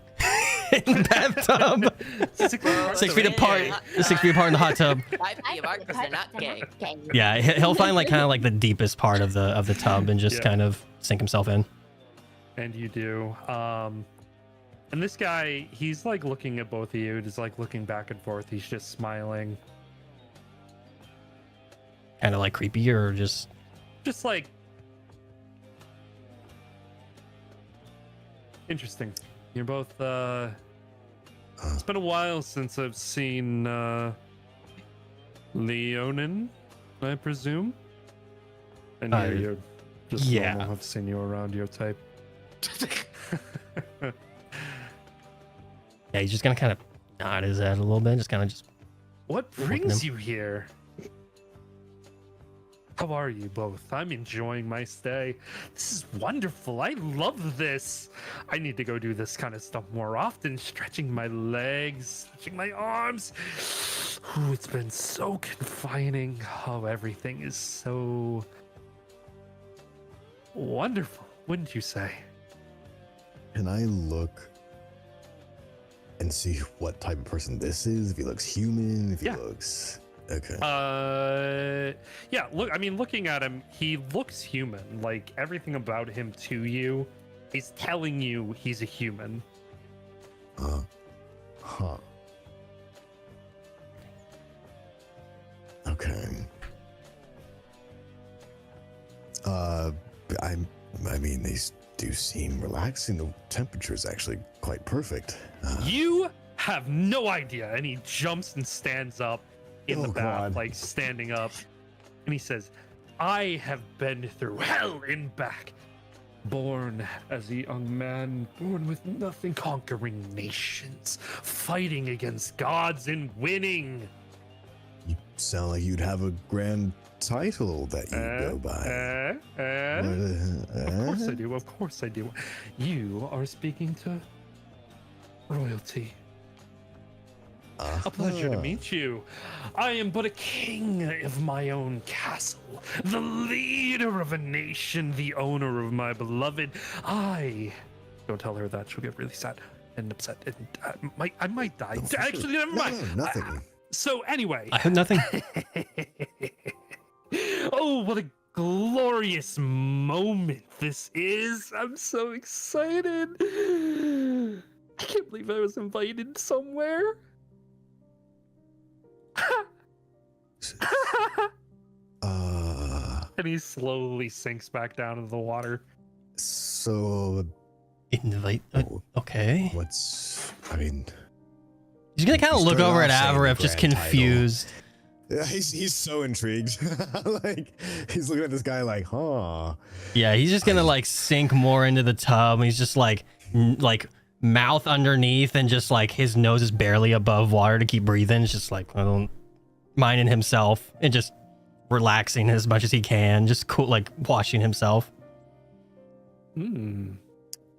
Speaker 3: in the bathtub. 6 feet apart. 6 feet apart in the hot tub.
Speaker 2: 5 feet apart because they're not gay.
Speaker 3: Yeah, he'll find kind of the deepest part of the tub and just
Speaker 1: Yeah.
Speaker 3: kind of sink himself in.
Speaker 1: And you do. And this guy, he's looking at both of you, just looking back and forth. He's just smiling.
Speaker 3: Kind of creepy or just
Speaker 1: Just interesting. You're both it's been a while since I've seen Leonin, I presume. And yeah, you're just
Speaker 3: yeah.
Speaker 1: normal. I've seen you around your type.
Speaker 3: yeah. He's just gonna kind of nod his head a little bit, just kind of just.
Speaker 1: What
Speaker 3: Looking
Speaker 1: brings
Speaker 3: him.
Speaker 1: you here? How are you both? I'm enjoying my stay. This is wonderful. I love this. I need to go do this kind of stuff more often, stretching my legs, stretching my arms. Ooh, it's been so confining. Oh, everything is so wonderful, wouldn't you say?
Speaker 4: Can I look and see what type of person this is? If he looks human, if he looks... Okay.
Speaker 1: Yeah, look, I mean, looking at him, he looks human. Like, everything about him to you is telling you he's a human.
Speaker 4: Huh. Okay. I mean, these do seem relaxing. The temperature is actually quite perfect.
Speaker 1: You have no idea. And he jumps and stands up in the bath,
Speaker 4: God.
Speaker 1: like standing up. And he says, I have been through hell and back. Born as a young man, born with nothing, conquering nations, fighting against gods and winning.
Speaker 4: You sound like you'd have a grand title that you go by.
Speaker 1: Of course I do. Of course I do. You are speaking to royalty. A pleasure to meet you. I am but a king of my own castle, the leader of a nation, the owner of my beloved. Don't tell her that; she'll get really sad and upset, and I might die.
Speaker 4: Oh,
Speaker 1: Actually, never mind.
Speaker 4: No, nothing.
Speaker 1: So anyway,
Speaker 3: I have nothing.
Speaker 1: oh, what a glorious moment this is! I'm so excited. I can't believe I was invited somewhere. And he slowly sinks back down into the water.
Speaker 4: So,
Speaker 3: Invite. Okay.
Speaker 4: I mean,
Speaker 3: He's gonna kind of look over at Avarif, just
Speaker 4: grand
Speaker 3: confused.
Speaker 4: yeah, he's so intrigued. Like, he's looking at this guy like, huh?
Speaker 3: Yeah, he's just gonna like sink more into the tub. He's just like mouth underneath, and just like his nose is barely above water to keep breathing. It's just like, I don't minding himself and just relaxing as much as he can, just cool, like washing himself.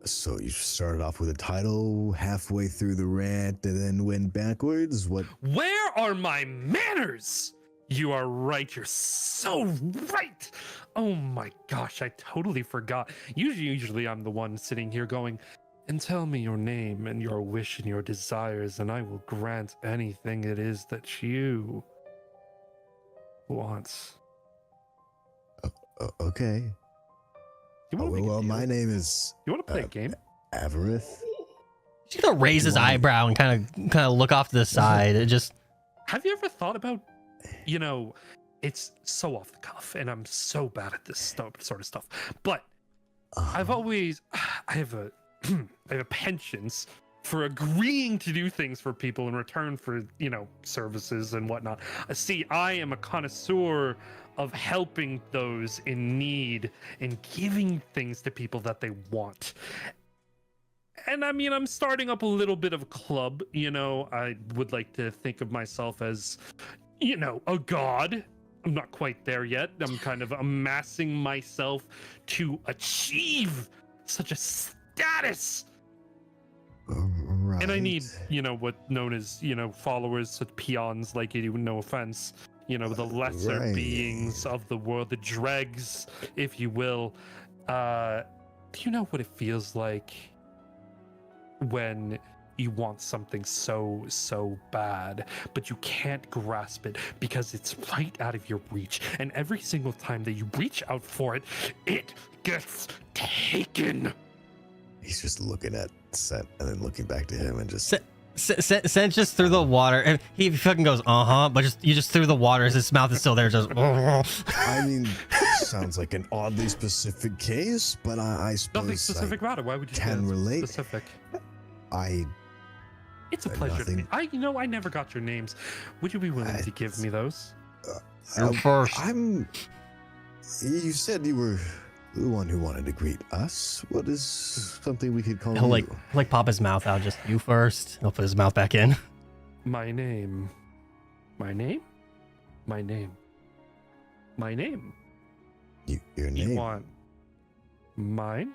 Speaker 4: So you started off with a title, halfway through the rant, and then went backwards? What?
Speaker 1: Where are my manners? You are right. You're so right. Oh my gosh, I totally forgot. Usually I'm the one sitting here going, and tell me your name and your wish and your desires, and I will grant anything it is that you want.
Speaker 4: Okay.
Speaker 1: You want to
Speaker 4: Well, my name is
Speaker 1: You want to play a game?
Speaker 4: Avarith.
Speaker 3: He's gonna raise his eyebrow and kind of look off to the side. It just.
Speaker 1: Have you ever thought about, it's so off the cuff, and I'm so bad at this sort of stuff. But I've always, I have a penchant for agreeing to do things for people in return for, services and whatnot. See, I am a connoisseur of helping those in need and giving things to people that they want. And I mean, I'm starting up a little bit of a club, I would like to think of myself as, a god. I'm not quite there yet. I'm kind of amassing myself to achieve such a status.
Speaker 4: Right.
Speaker 1: And I need, what known as, followers, such peons like you, no offense, the lesser beings of the world, the dregs, if you will. Do you know what it feels like when you want something so bad, but you can't grasp it because it's right out of your reach, and every single time that you reach out for it, it gets taken?
Speaker 4: He's just looking at Set and then looking back to him and just...
Speaker 3: Sent just through the water, and he fucking goes, but you just threw the water as his mouth is still there, just.
Speaker 4: I mean, sounds like an oddly specific case, but I suppose
Speaker 1: Nothing specific about it. Why would you
Speaker 4: can
Speaker 1: say
Speaker 4: relate.
Speaker 1: specific? It's a pleasure to
Speaker 4: nothing.
Speaker 1: meet. I never got your names. Would you be willing to give me those?
Speaker 3: You're first.
Speaker 4: You said you were the one who wanted to greet us. What is something we could call
Speaker 3: He'll
Speaker 4: you?
Speaker 3: like pop his mouth out, just you first. He'll put his mouth back in.
Speaker 1: My name. My name? My name. My name
Speaker 4: Your
Speaker 1: You
Speaker 4: name.
Speaker 1: want mine?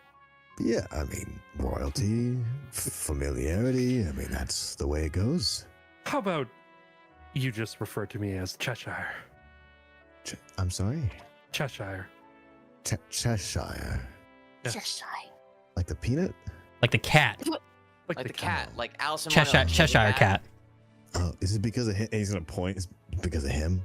Speaker 4: Yeah, I mean, royalty, familiarity. I mean, that's the way it goes.
Speaker 1: How about you just refer to me as Cheshire?
Speaker 4: I'm sorry?
Speaker 1: Cheshire.
Speaker 4: Cheshire.
Speaker 1: Yes.
Speaker 7: Cheshire.
Speaker 4: Like the peanut?
Speaker 3: Like the cat.
Speaker 2: Like the cat, like Alice in
Speaker 3: Cheshire,
Speaker 2: Wonderland.
Speaker 3: Cheshire cat.
Speaker 4: Oh, is it because of him? He's going to point. It's because of him?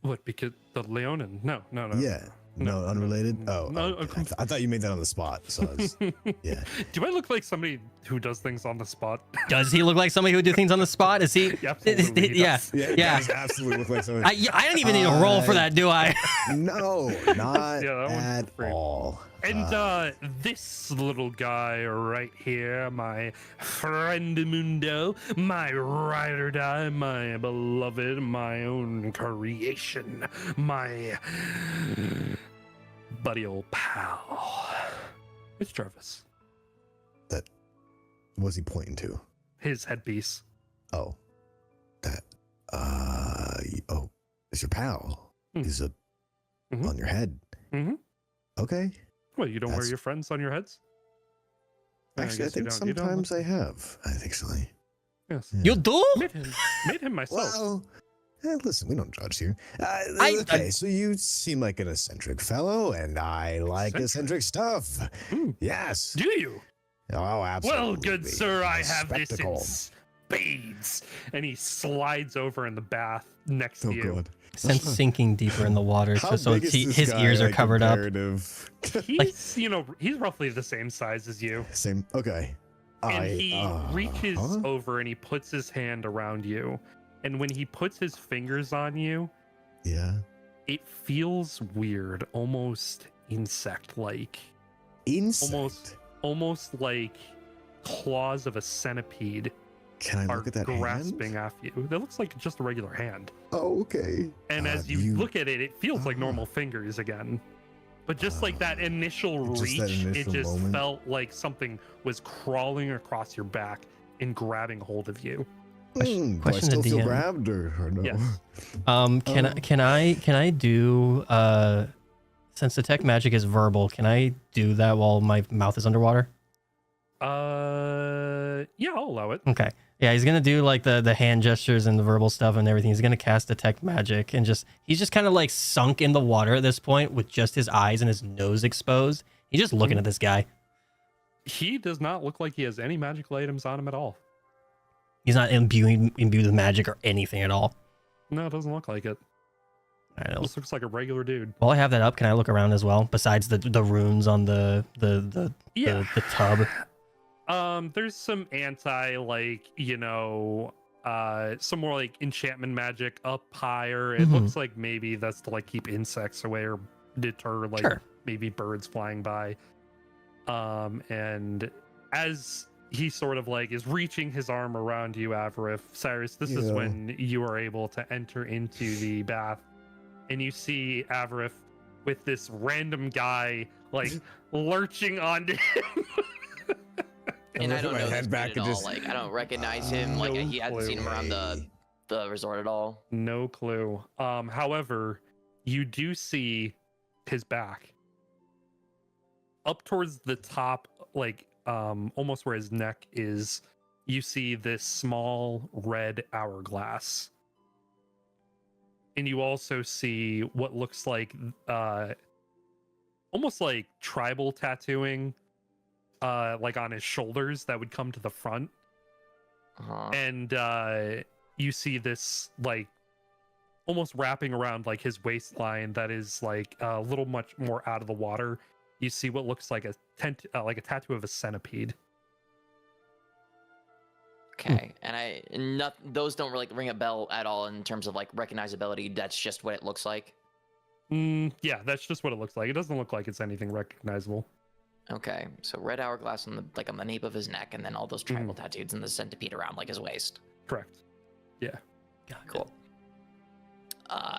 Speaker 1: What? Because the Leonin? No.
Speaker 4: Yeah. No, unrelated? Oh,
Speaker 1: No,
Speaker 4: okay. I thought you made that on the spot. So I was, yeah.
Speaker 1: Do I look like somebody who does things on the spot?
Speaker 3: Does he look like somebody who would do things on the spot? Is he?
Speaker 1: Absolutely, he
Speaker 3: Yeah.
Speaker 1: does.
Speaker 4: Yeah, it
Speaker 3: Yeah.
Speaker 4: does absolutely look like something.
Speaker 3: I don't even need a roll for that, do I?
Speaker 4: No, not
Speaker 1: Yeah, that one's
Speaker 4: at
Speaker 1: free.
Speaker 4: all.
Speaker 1: And this little guy right here, my friend Mundo, my ride or die, my beloved, my own creation, my buddy old pal. It's Jarvis.
Speaker 4: That was he pointing to?
Speaker 1: His headpiece.
Speaker 4: Oh, that. Oh, it's your pal.
Speaker 1: Hmm.
Speaker 4: He's
Speaker 1: Mhm.
Speaker 4: on your head.
Speaker 1: Mhm.
Speaker 4: Okay.
Speaker 1: Well, you don't wear
Speaker 4: That's-
Speaker 1: your friends on your heads?
Speaker 4: Actually, I
Speaker 1: guess you
Speaker 4: think
Speaker 1: don't. You don't.
Speaker 4: sometimes I have. I think so.
Speaker 1: Yes.
Speaker 4: Yeah.
Speaker 3: You do?
Speaker 1: Made him myself.
Speaker 4: Well, listen, we don't judge here.
Speaker 3: I-
Speaker 4: Okay, so you seem like an eccentric fellow, and I like eccentric stuff.
Speaker 1: Hmm.
Speaker 4: Yes.
Speaker 1: Do you?
Speaker 4: Oh, absolutely.
Speaker 1: Well, good sir, I
Speaker 4: A
Speaker 1: have this in
Speaker 4: spectacle.
Speaker 1: spades. And he slides over in the bath next to
Speaker 4: Oh,
Speaker 1: you.
Speaker 4: God.
Speaker 3: Since sinking deeper in the water,
Speaker 4: How
Speaker 3: so
Speaker 4: big is this
Speaker 3: his
Speaker 4: guy,
Speaker 3: ears are
Speaker 4: like,
Speaker 3: covered up.
Speaker 4: comparative?
Speaker 1: He's, he's roughly the same size as you.
Speaker 4: Same. Okay.
Speaker 1: And he reaches
Speaker 4: huh?
Speaker 1: over and he puts his hand around you. And when he puts his fingers on you,
Speaker 4: Yeah.
Speaker 1: it feels weird, almost insect-like.
Speaker 4: Insect.
Speaker 1: Almost like claws of a centipede
Speaker 4: Can I
Speaker 1: are
Speaker 4: look at that
Speaker 1: grasping
Speaker 4: hand?
Speaker 1: at you. That looks like just a regular hand.
Speaker 4: Oh, okay.
Speaker 1: And as you look at it, it feels like normal fingers again. But just like that initial
Speaker 4: just
Speaker 1: reach,
Speaker 4: that
Speaker 1: it
Speaker 4: initial
Speaker 1: just
Speaker 4: moment.
Speaker 1: felt like something was crawling across your back and grabbing hold of you.
Speaker 4: Do I
Speaker 3: question to
Speaker 4: still feel
Speaker 3: DM.
Speaker 4: grabbed or no?
Speaker 1: Yes.
Speaker 3: Can I do since detect magic is verbal, can I do that while my mouth is underwater?
Speaker 1: Yeah, I'll allow it.
Speaker 3: Okay. Yeah, he's gonna do like the hand gestures and the verbal stuff and everything. He's gonna cast detect magic and he's just kind of like sunk in the water at this point with just his eyes and his nose exposed. He's just looking at this guy.
Speaker 1: He does not look like he has any magical items on him at all.
Speaker 3: He's not imbued with magic or anything at all.
Speaker 1: No, it doesn't look like it.
Speaker 3: I don't know.
Speaker 1: This looks like a regular dude.
Speaker 3: While I have that up, can I look around as well? Besides the runes on the
Speaker 1: Yeah.
Speaker 3: tub.
Speaker 1: There's some some more like enchantment magic up higher. It
Speaker 3: Mhm.
Speaker 1: looks like maybe that's to like keep insects away or deter like
Speaker 3: Sure.
Speaker 1: maybe birds flying by. And as he sort of like is reaching his arm around you, Avarith, Cyrus, this is
Speaker 4: Yeah.
Speaker 1: when you are able to enter into the bath, and you see Avarith with this random guy like lurching onto him.
Speaker 2: And I
Speaker 4: look
Speaker 2: don't
Speaker 4: at my
Speaker 2: know
Speaker 4: head
Speaker 2: this
Speaker 4: back
Speaker 2: dude
Speaker 4: and
Speaker 2: at all.
Speaker 4: just-
Speaker 2: Like I don't recognize him. Like
Speaker 1: No
Speaker 2: he hadn't seen him around the resort at all.
Speaker 1: No clue. However, you do see his back up towards the top, like almost where his neck is. You see this small red hourglass, and you also see what looks like almost like tribal tattooing, like on his shoulders that would come to the front.
Speaker 2: Uh-huh.
Speaker 1: And you see this like almost wrapping around like his waistline that is like a little much more out of the water. You see what looks like a tattoo of a centipede.
Speaker 2: Okay, and those don't really ring a bell at all in terms of like recognizability. That's just what it looks like.
Speaker 1: Yeah, that's just what it looks like. It doesn't look like it's anything recognizable.
Speaker 2: Okay, so red hourglass on the nape of his neck, and then all those tribal tattoos and the centipede around like his waist.
Speaker 1: Correct. Yeah.
Speaker 2: Cool.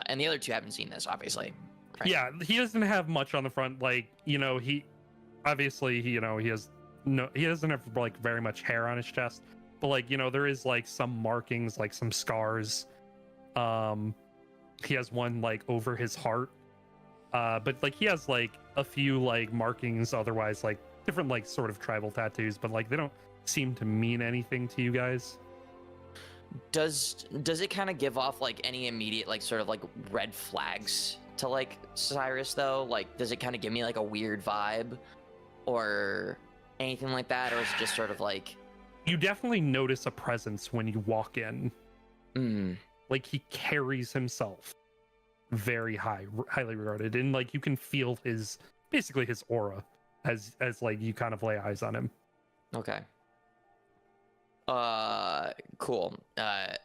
Speaker 2: And the other two haven't seen this, obviously. Right?
Speaker 1: Yeah, he doesn't have much on the front. Like, he obviously he doesn't have like very much hair on his chest, but like, there is like some markings, like some scars. He has one like over his heart, but like he has like a few like markings otherwise, like different like sort of tribal tattoos, but like they don't seem to mean anything to you guys.
Speaker 2: Does it kind of give off like any immediate like sort of like red flags to like Cyrus though? Like, does it kind of give me like a weird vibe or anything like that, or is it just sort of like?
Speaker 1: You definitely notice a presence when you walk in. Like he carries himself very highly regarded, and like you can feel his basically his aura as like you kind of lay eyes on him.
Speaker 2: Okay. Cool. I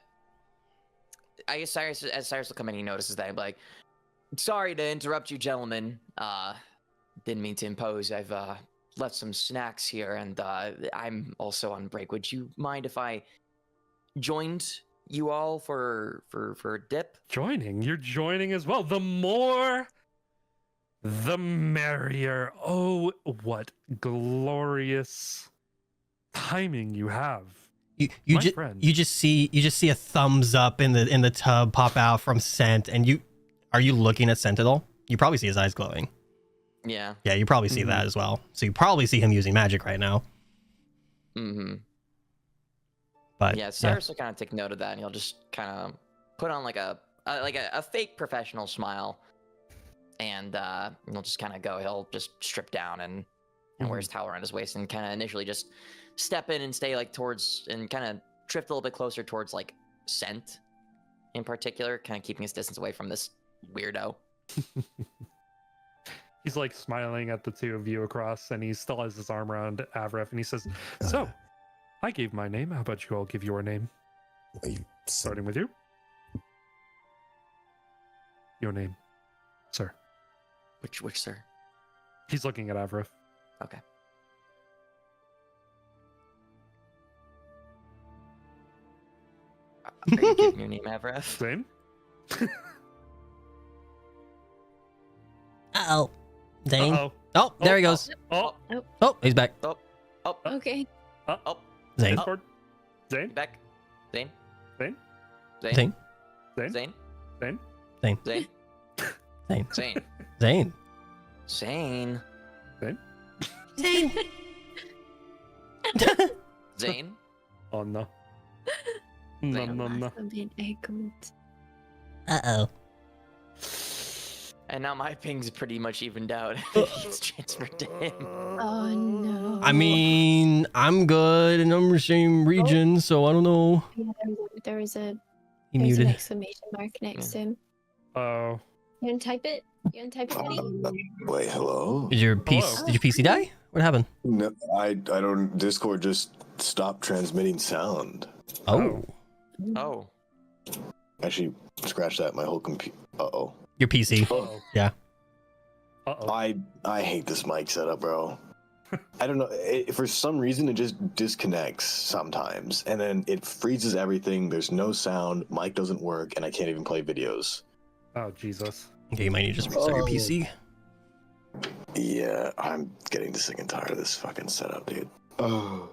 Speaker 2: guess Cyrus will come in, he notices that. I'm like, sorry to interrupt you, gentlemen. Didn't mean to impose. I've left some snacks here, and I'm also on break. Would you mind if I joined you all for a dip?
Speaker 1: You're joining as well. The more, the merrier. Oh, what glorious timing you have.
Speaker 3: You just see a thumbs up in the tub pop out from Scent, and are you looking at Scent at all? You probably see his eyes glowing.
Speaker 2: Yeah.
Speaker 3: Yeah, you probably see that as well. So you probably see him using magic right now. But
Speaker 2: yeah, Cyrus will kind of take note of that, and he'll just kind of put on like a fake professional smile, and he'll just kind of go. He'll just strip down and wear his towel around his waist, and kind of initially just step in and stay like towards, and kind of drift a little bit closer towards like Scent in particular, kind of keeping his distance away from this weirdo.
Speaker 1: He's like smiling at the two of you across, and he still has his arm around Avref, and he says, "So, I gave my name. How about you all give your name? Starting with you. Your name, sir."
Speaker 2: Which sir?
Speaker 1: He's looking at Avref.
Speaker 2: Okay. Are you giving your name, Avref?
Speaker 1: Same.
Speaker 3: Uh-oh. Zane.
Speaker 1: Uh-oh.
Speaker 3: Oh, there he goes.
Speaker 1: Oh,
Speaker 3: Oh, he's back.
Speaker 6: Okay.
Speaker 3: Zane.
Speaker 1: Discord. Zane.
Speaker 2: Back. Zane.
Speaker 1: Zane.
Speaker 2: Zane.
Speaker 3: Zane.
Speaker 1: Zane.
Speaker 2: Zane.
Speaker 1: Zane.
Speaker 3: Zane.
Speaker 2: Zane.
Speaker 3: Zane.
Speaker 2: Zane.
Speaker 3: Zane.
Speaker 2: Zane.
Speaker 3: Zane.
Speaker 2: Zane.
Speaker 1: Oh no. No, no, no.
Speaker 6: I'm being echoed.
Speaker 3: Uh-oh.
Speaker 2: And now my ping's pretty much evened out. It's transferred to him.
Speaker 6: Oh no.
Speaker 3: I mean, I'm good and I'm in the same region, so I don't know.
Speaker 6: Yeah, there was
Speaker 3: He
Speaker 6: an
Speaker 3: muted.
Speaker 6: exclamation mark next to him.
Speaker 1: Oh.
Speaker 6: You want to type it? You want to type it, buddy?
Speaker 8: Wait, hello?
Speaker 3: Did your PC die? What happened?
Speaker 8: No, I don't. Discord just stopped transmitting sound.
Speaker 3: Oh.
Speaker 2: Oh.
Speaker 8: Actually, scratch that. My whole computer. Uh-oh.
Speaker 3: Your PC.
Speaker 1: Uh-oh.
Speaker 3: Yeah.
Speaker 1: Uh-oh.
Speaker 8: I hate this mic setup, bro. I don't know. For some reason, it just disconnects sometimes, and then it freezes everything. There's no sound. Mic doesn't work, and I can't even play videos.
Speaker 1: Oh, Jesus.
Speaker 3: Okay, you might need to just restart your PC.
Speaker 8: Yeah, I'm getting sick and tired of this fucking setup, dude. Oh.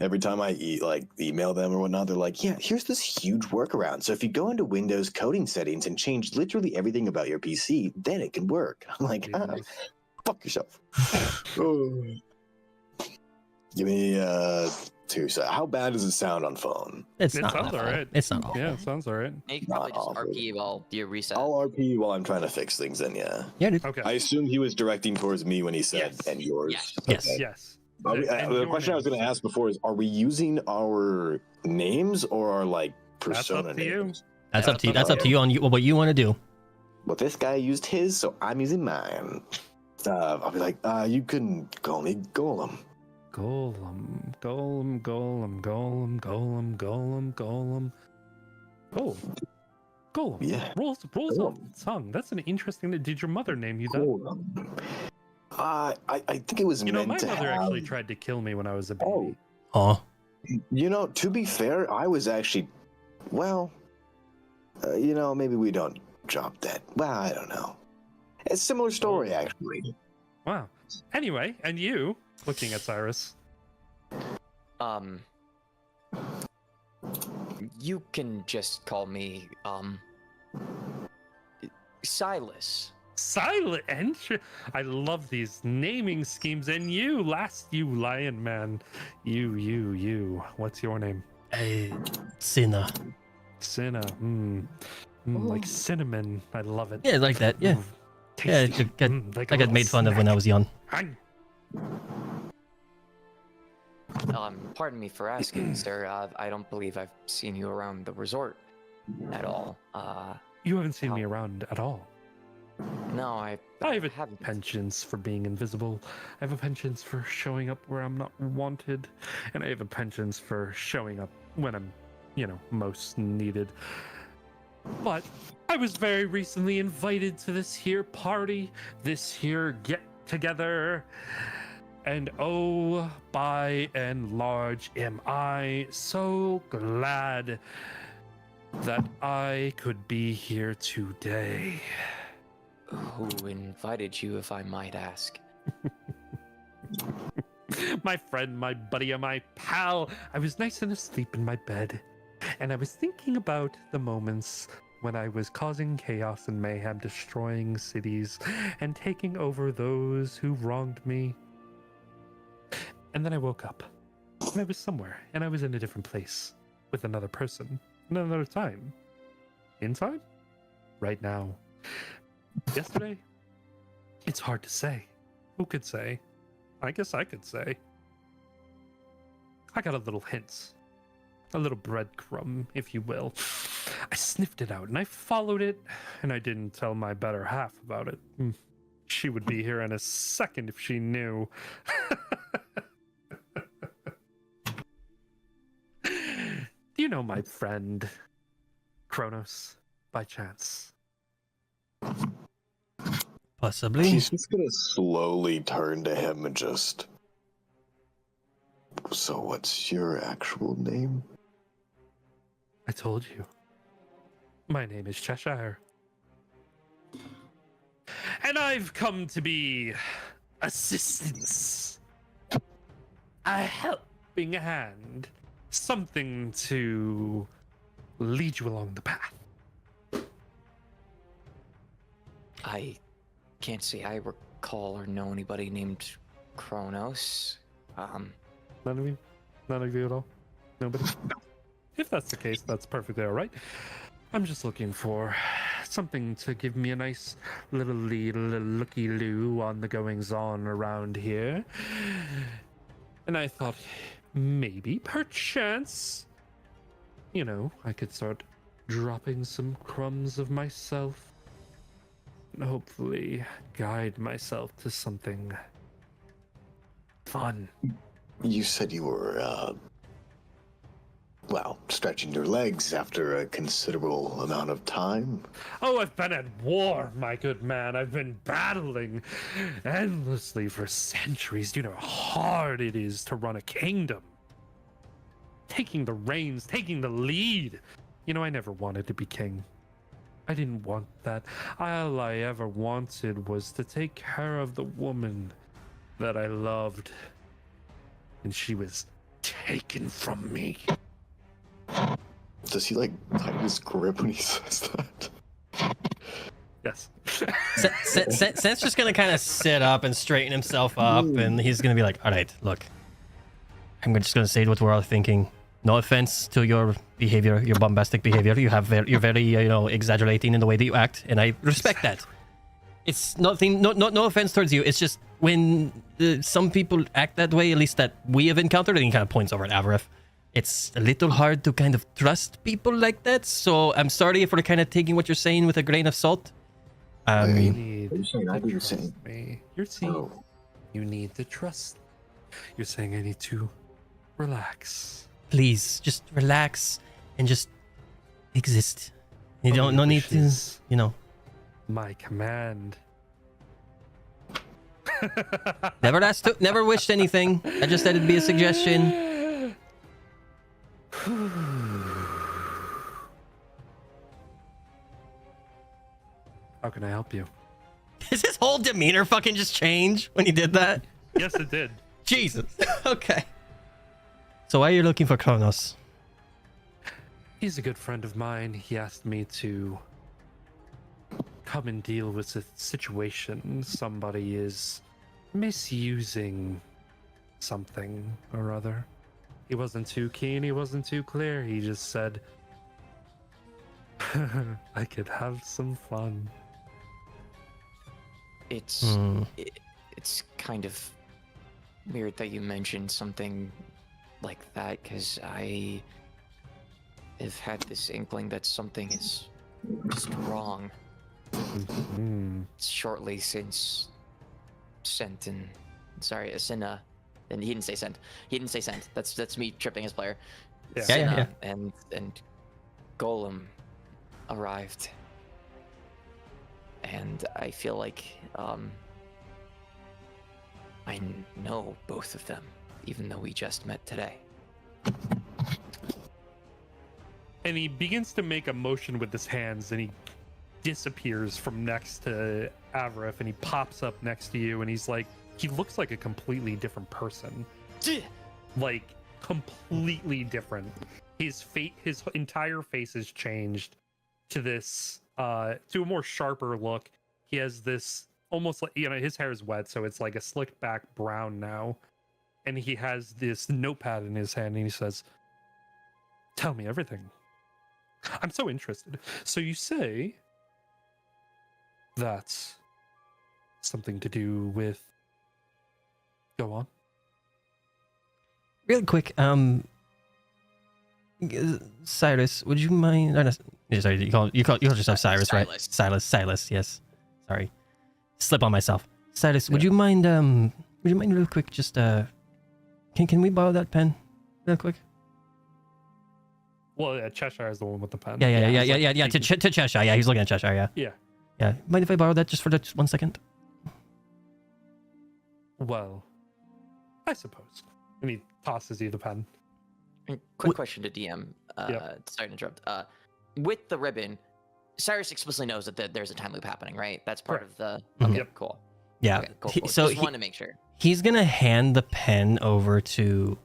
Speaker 8: Every time I email them or whatnot, they're like, yeah, here's this huge workaround. So if you go into Windows coding settings and change literally everything about your PC, then it can work. I'm like,
Speaker 1: Jesus.
Speaker 8: fuck yourself. Oh. Give me 2 seconds. How bad does it sound on phone?
Speaker 3: It's
Speaker 1: It
Speaker 3: not
Speaker 1: sounds
Speaker 3: that bad.
Speaker 1: alright.
Speaker 3: It's not awful.
Speaker 1: Yeah, it sounds alright.
Speaker 2: You can probably just
Speaker 8: Not awful.
Speaker 2: RP while you reset.
Speaker 8: I'll RP while I'm trying to fix things then, yeah.
Speaker 3: Yeah, dude.
Speaker 1: Okay.
Speaker 8: I assume he was directing towards me when he said,
Speaker 1: Yes.
Speaker 8: and yours.
Speaker 2: Yes.
Speaker 3: Yes.
Speaker 8: Okay.
Speaker 1: Yes.
Speaker 8: The question I was going to ask before is, are we using our names or our persona
Speaker 1: up to you.
Speaker 8: names?
Speaker 3: That's
Speaker 2: Yeah,
Speaker 3: up to you.
Speaker 2: that's
Speaker 3: That's up to you on what you want to do.
Speaker 8: Well, this guy used his, so I'm using mine. I'll be like, you can call me Golem.
Speaker 1: Golem, golem, golem, golem, golem, golem, golem. Oh, golem.
Speaker 8: Yeah.
Speaker 1: Rolls off the tongue. That's an interesting. Did your mother name you that?
Speaker 8: Golem. I think it was
Speaker 1: You know,
Speaker 8: meant
Speaker 1: my
Speaker 8: to
Speaker 1: mother
Speaker 8: have...
Speaker 1: actually tried to kill me when I was a baby.
Speaker 8: Oh.
Speaker 3: Oh.
Speaker 8: You know, to be fair, I was actually, maybe we don't drop that. Well, I don't know. It's a similar story, actually.
Speaker 1: Wow. Anyway, and you, looking at Cyrus.
Speaker 2: You can just call me Silas.
Speaker 1: Silent entry. I love these naming schemes. And you, you lion man. You. What's your name?
Speaker 3: Sinner.
Speaker 1: Cinna. Like cinnamon. I love it.
Speaker 3: Yeah, like that. Yeah.
Speaker 1: Ooh,
Speaker 3: Yeah,
Speaker 1: tasty.
Speaker 3: I got made fun of when I was young.
Speaker 2: Pardon me for asking, sir. I don't believe I've seen you around the resort at all.
Speaker 1: You haven't seen me around at all.
Speaker 2: No, I
Speaker 1: have a
Speaker 2: haven't.
Speaker 1: penchant for being invisible. I have a penchant for showing up where I'm not wanted. And I have a penchant for showing up when I'm, most needed. But I was very recently invited to this here party, this here get together. And oh, by and large, am I so glad that I could be here today.
Speaker 2: Who invited you, if I might ask?
Speaker 1: My friend, my buddy, and my pal. I was nice and asleep in my bed, and I was thinking about the moments when I was causing chaos and mayhem, destroying cities, and taking over those who wronged me. And then I woke up, and I was somewhere, and I was in a different place, with another person, in another time. In time? Right now. Yesterday? It's hard to say. Who could say? I guess I could say. I got a little hint. A little breadcrumb, if you will. I sniffed it out, and I followed it, and I didn't tell my better half about it. She would be here in a second if she knew. Do you know my friend Kronos by chance?
Speaker 3: Possibly.
Speaker 8: He's just gonna slowly turn to him and just. So, what's your actual name?
Speaker 1: I told you. My name is Cheshire. And I've come to be assistance. A helping hand. Something to lead you along the path.
Speaker 2: I can't say I recall or know anybody named Kronos.
Speaker 1: None of you? None of you at all? Nobody? If that's the case, that's perfectly all right. I'm just looking for something to give me a nice little looky-loo on the goings-on around here. And I thought, maybe, perchance, I could start dropping some crumbs of myself and hopefully guide myself to something fun.
Speaker 8: You said you were, stretching your legs after a considerable amount of time.
Speaker 1: Oh, I've been at war, my good man. I've been battling endlessly for centuries. Do you know how hard it is to run a kingdom? Taking the reins, taking the lead. I never wanted to be king. I didn't want that. All I ever wanted was to take care of the woman that I loved. And she was taken from me.
Speaker 8: Does he, tighten his grip when he says that?
Speaker 1: Yes.
Speaker 3: Seth's just gonna kind of sit up and straighten himself up, and he's gonna be like, all right, look, I'm just gonna say what we're all thinking. No offense to your behavior, your bombastic behavior. You're very, exaggerating in the way that you act, and I respect that. It's nothing, no offense towards you. It's just when some people act that way, at least that we have encountered, and he kind of points over at Avaref. It's a little hard to kind of trust people like that. So I'm sorry if we're kind of taking what you're saying with a grain of salt.
Speaker 8: You're
Speaker 1: Trust me. You're saying you need to trust. You're saying I need to relax.
Speaker 3: Please, just relax and just exist. You don't no need to,
Speaker 1: My command.
Speaker 3: Never wished anything. I just said it'd be a suggestion.
Speaker 1: How can I help you?
Speaker 3: Does his whole demeanor fucking just change when he did that?
Speaker 1: Yes, it did.
Speaker 3: Jesus. Okay. So why are you looking for Kronos?
Speaker 1: He's a good friend of mine. He asked me to come and deal with the situation. Somebody is misusing something or other. He wasn't too keen, he wasn't too clear. He just said, I could have some fun.
Speaker 2: It's it's kind of weird that you mentioned something like that, because I have had this inkling that something is just wrong. Shortly since Asina, and he didn't say Sent. He didn't say Sent. That's me tripping as player.
Speaker 1: Yeah.
Speaker 2: Cinna and Golem arrived, and I feel like I know both of them, even though we just met today.
Speaker 1: And he begins to make a motion with his hands, and he disappears from next to Avarif, and he pops up next to you, and he's like, he looks like a completely different person. Like, completely different. His entire face has changed to this, to a more sharper look. He has this almost like, you know, his hair is wet, so it's like a slicked back brown now. And he has this notepad in his hand, and he says, tell me everything. I'm so interested. So you say that's something to do with... Go on.
Speaker 3: Real quick, Cyrus, would you mind? Oh, no, sorry, you call yourself Cyrus, right? Silas, yes. Sorry, slip on myself. Cyrus, would you mind? Would you mind real quick? Just can we borrow that pen, real quick?
Speaker 1: Well, yeah, Cheshire is the one with the pen.
Speaker 3: Yeah. To Cheshire. Yeah, he's looking at Cheshire. Yeah. Mind if I borrow that just for just 1 second?
Speaker 1: Well, I suppose. And he tosses you the pen.
Speaker 2: Quick question to DM. Sorry to interrupt. With the ribbon, Cyrus explicitly knows that there's a time loop happening, right? That's part of the. Okay,
Speaker 1: Yep.
Speaker 2: Cool.
Speaker 3: Yeah.
Speaker 2: Okay, cool.
Speaker 3: So
Speaker 2: just wanted to make sure.
Speaker 3: He's gonna hand the pen over to.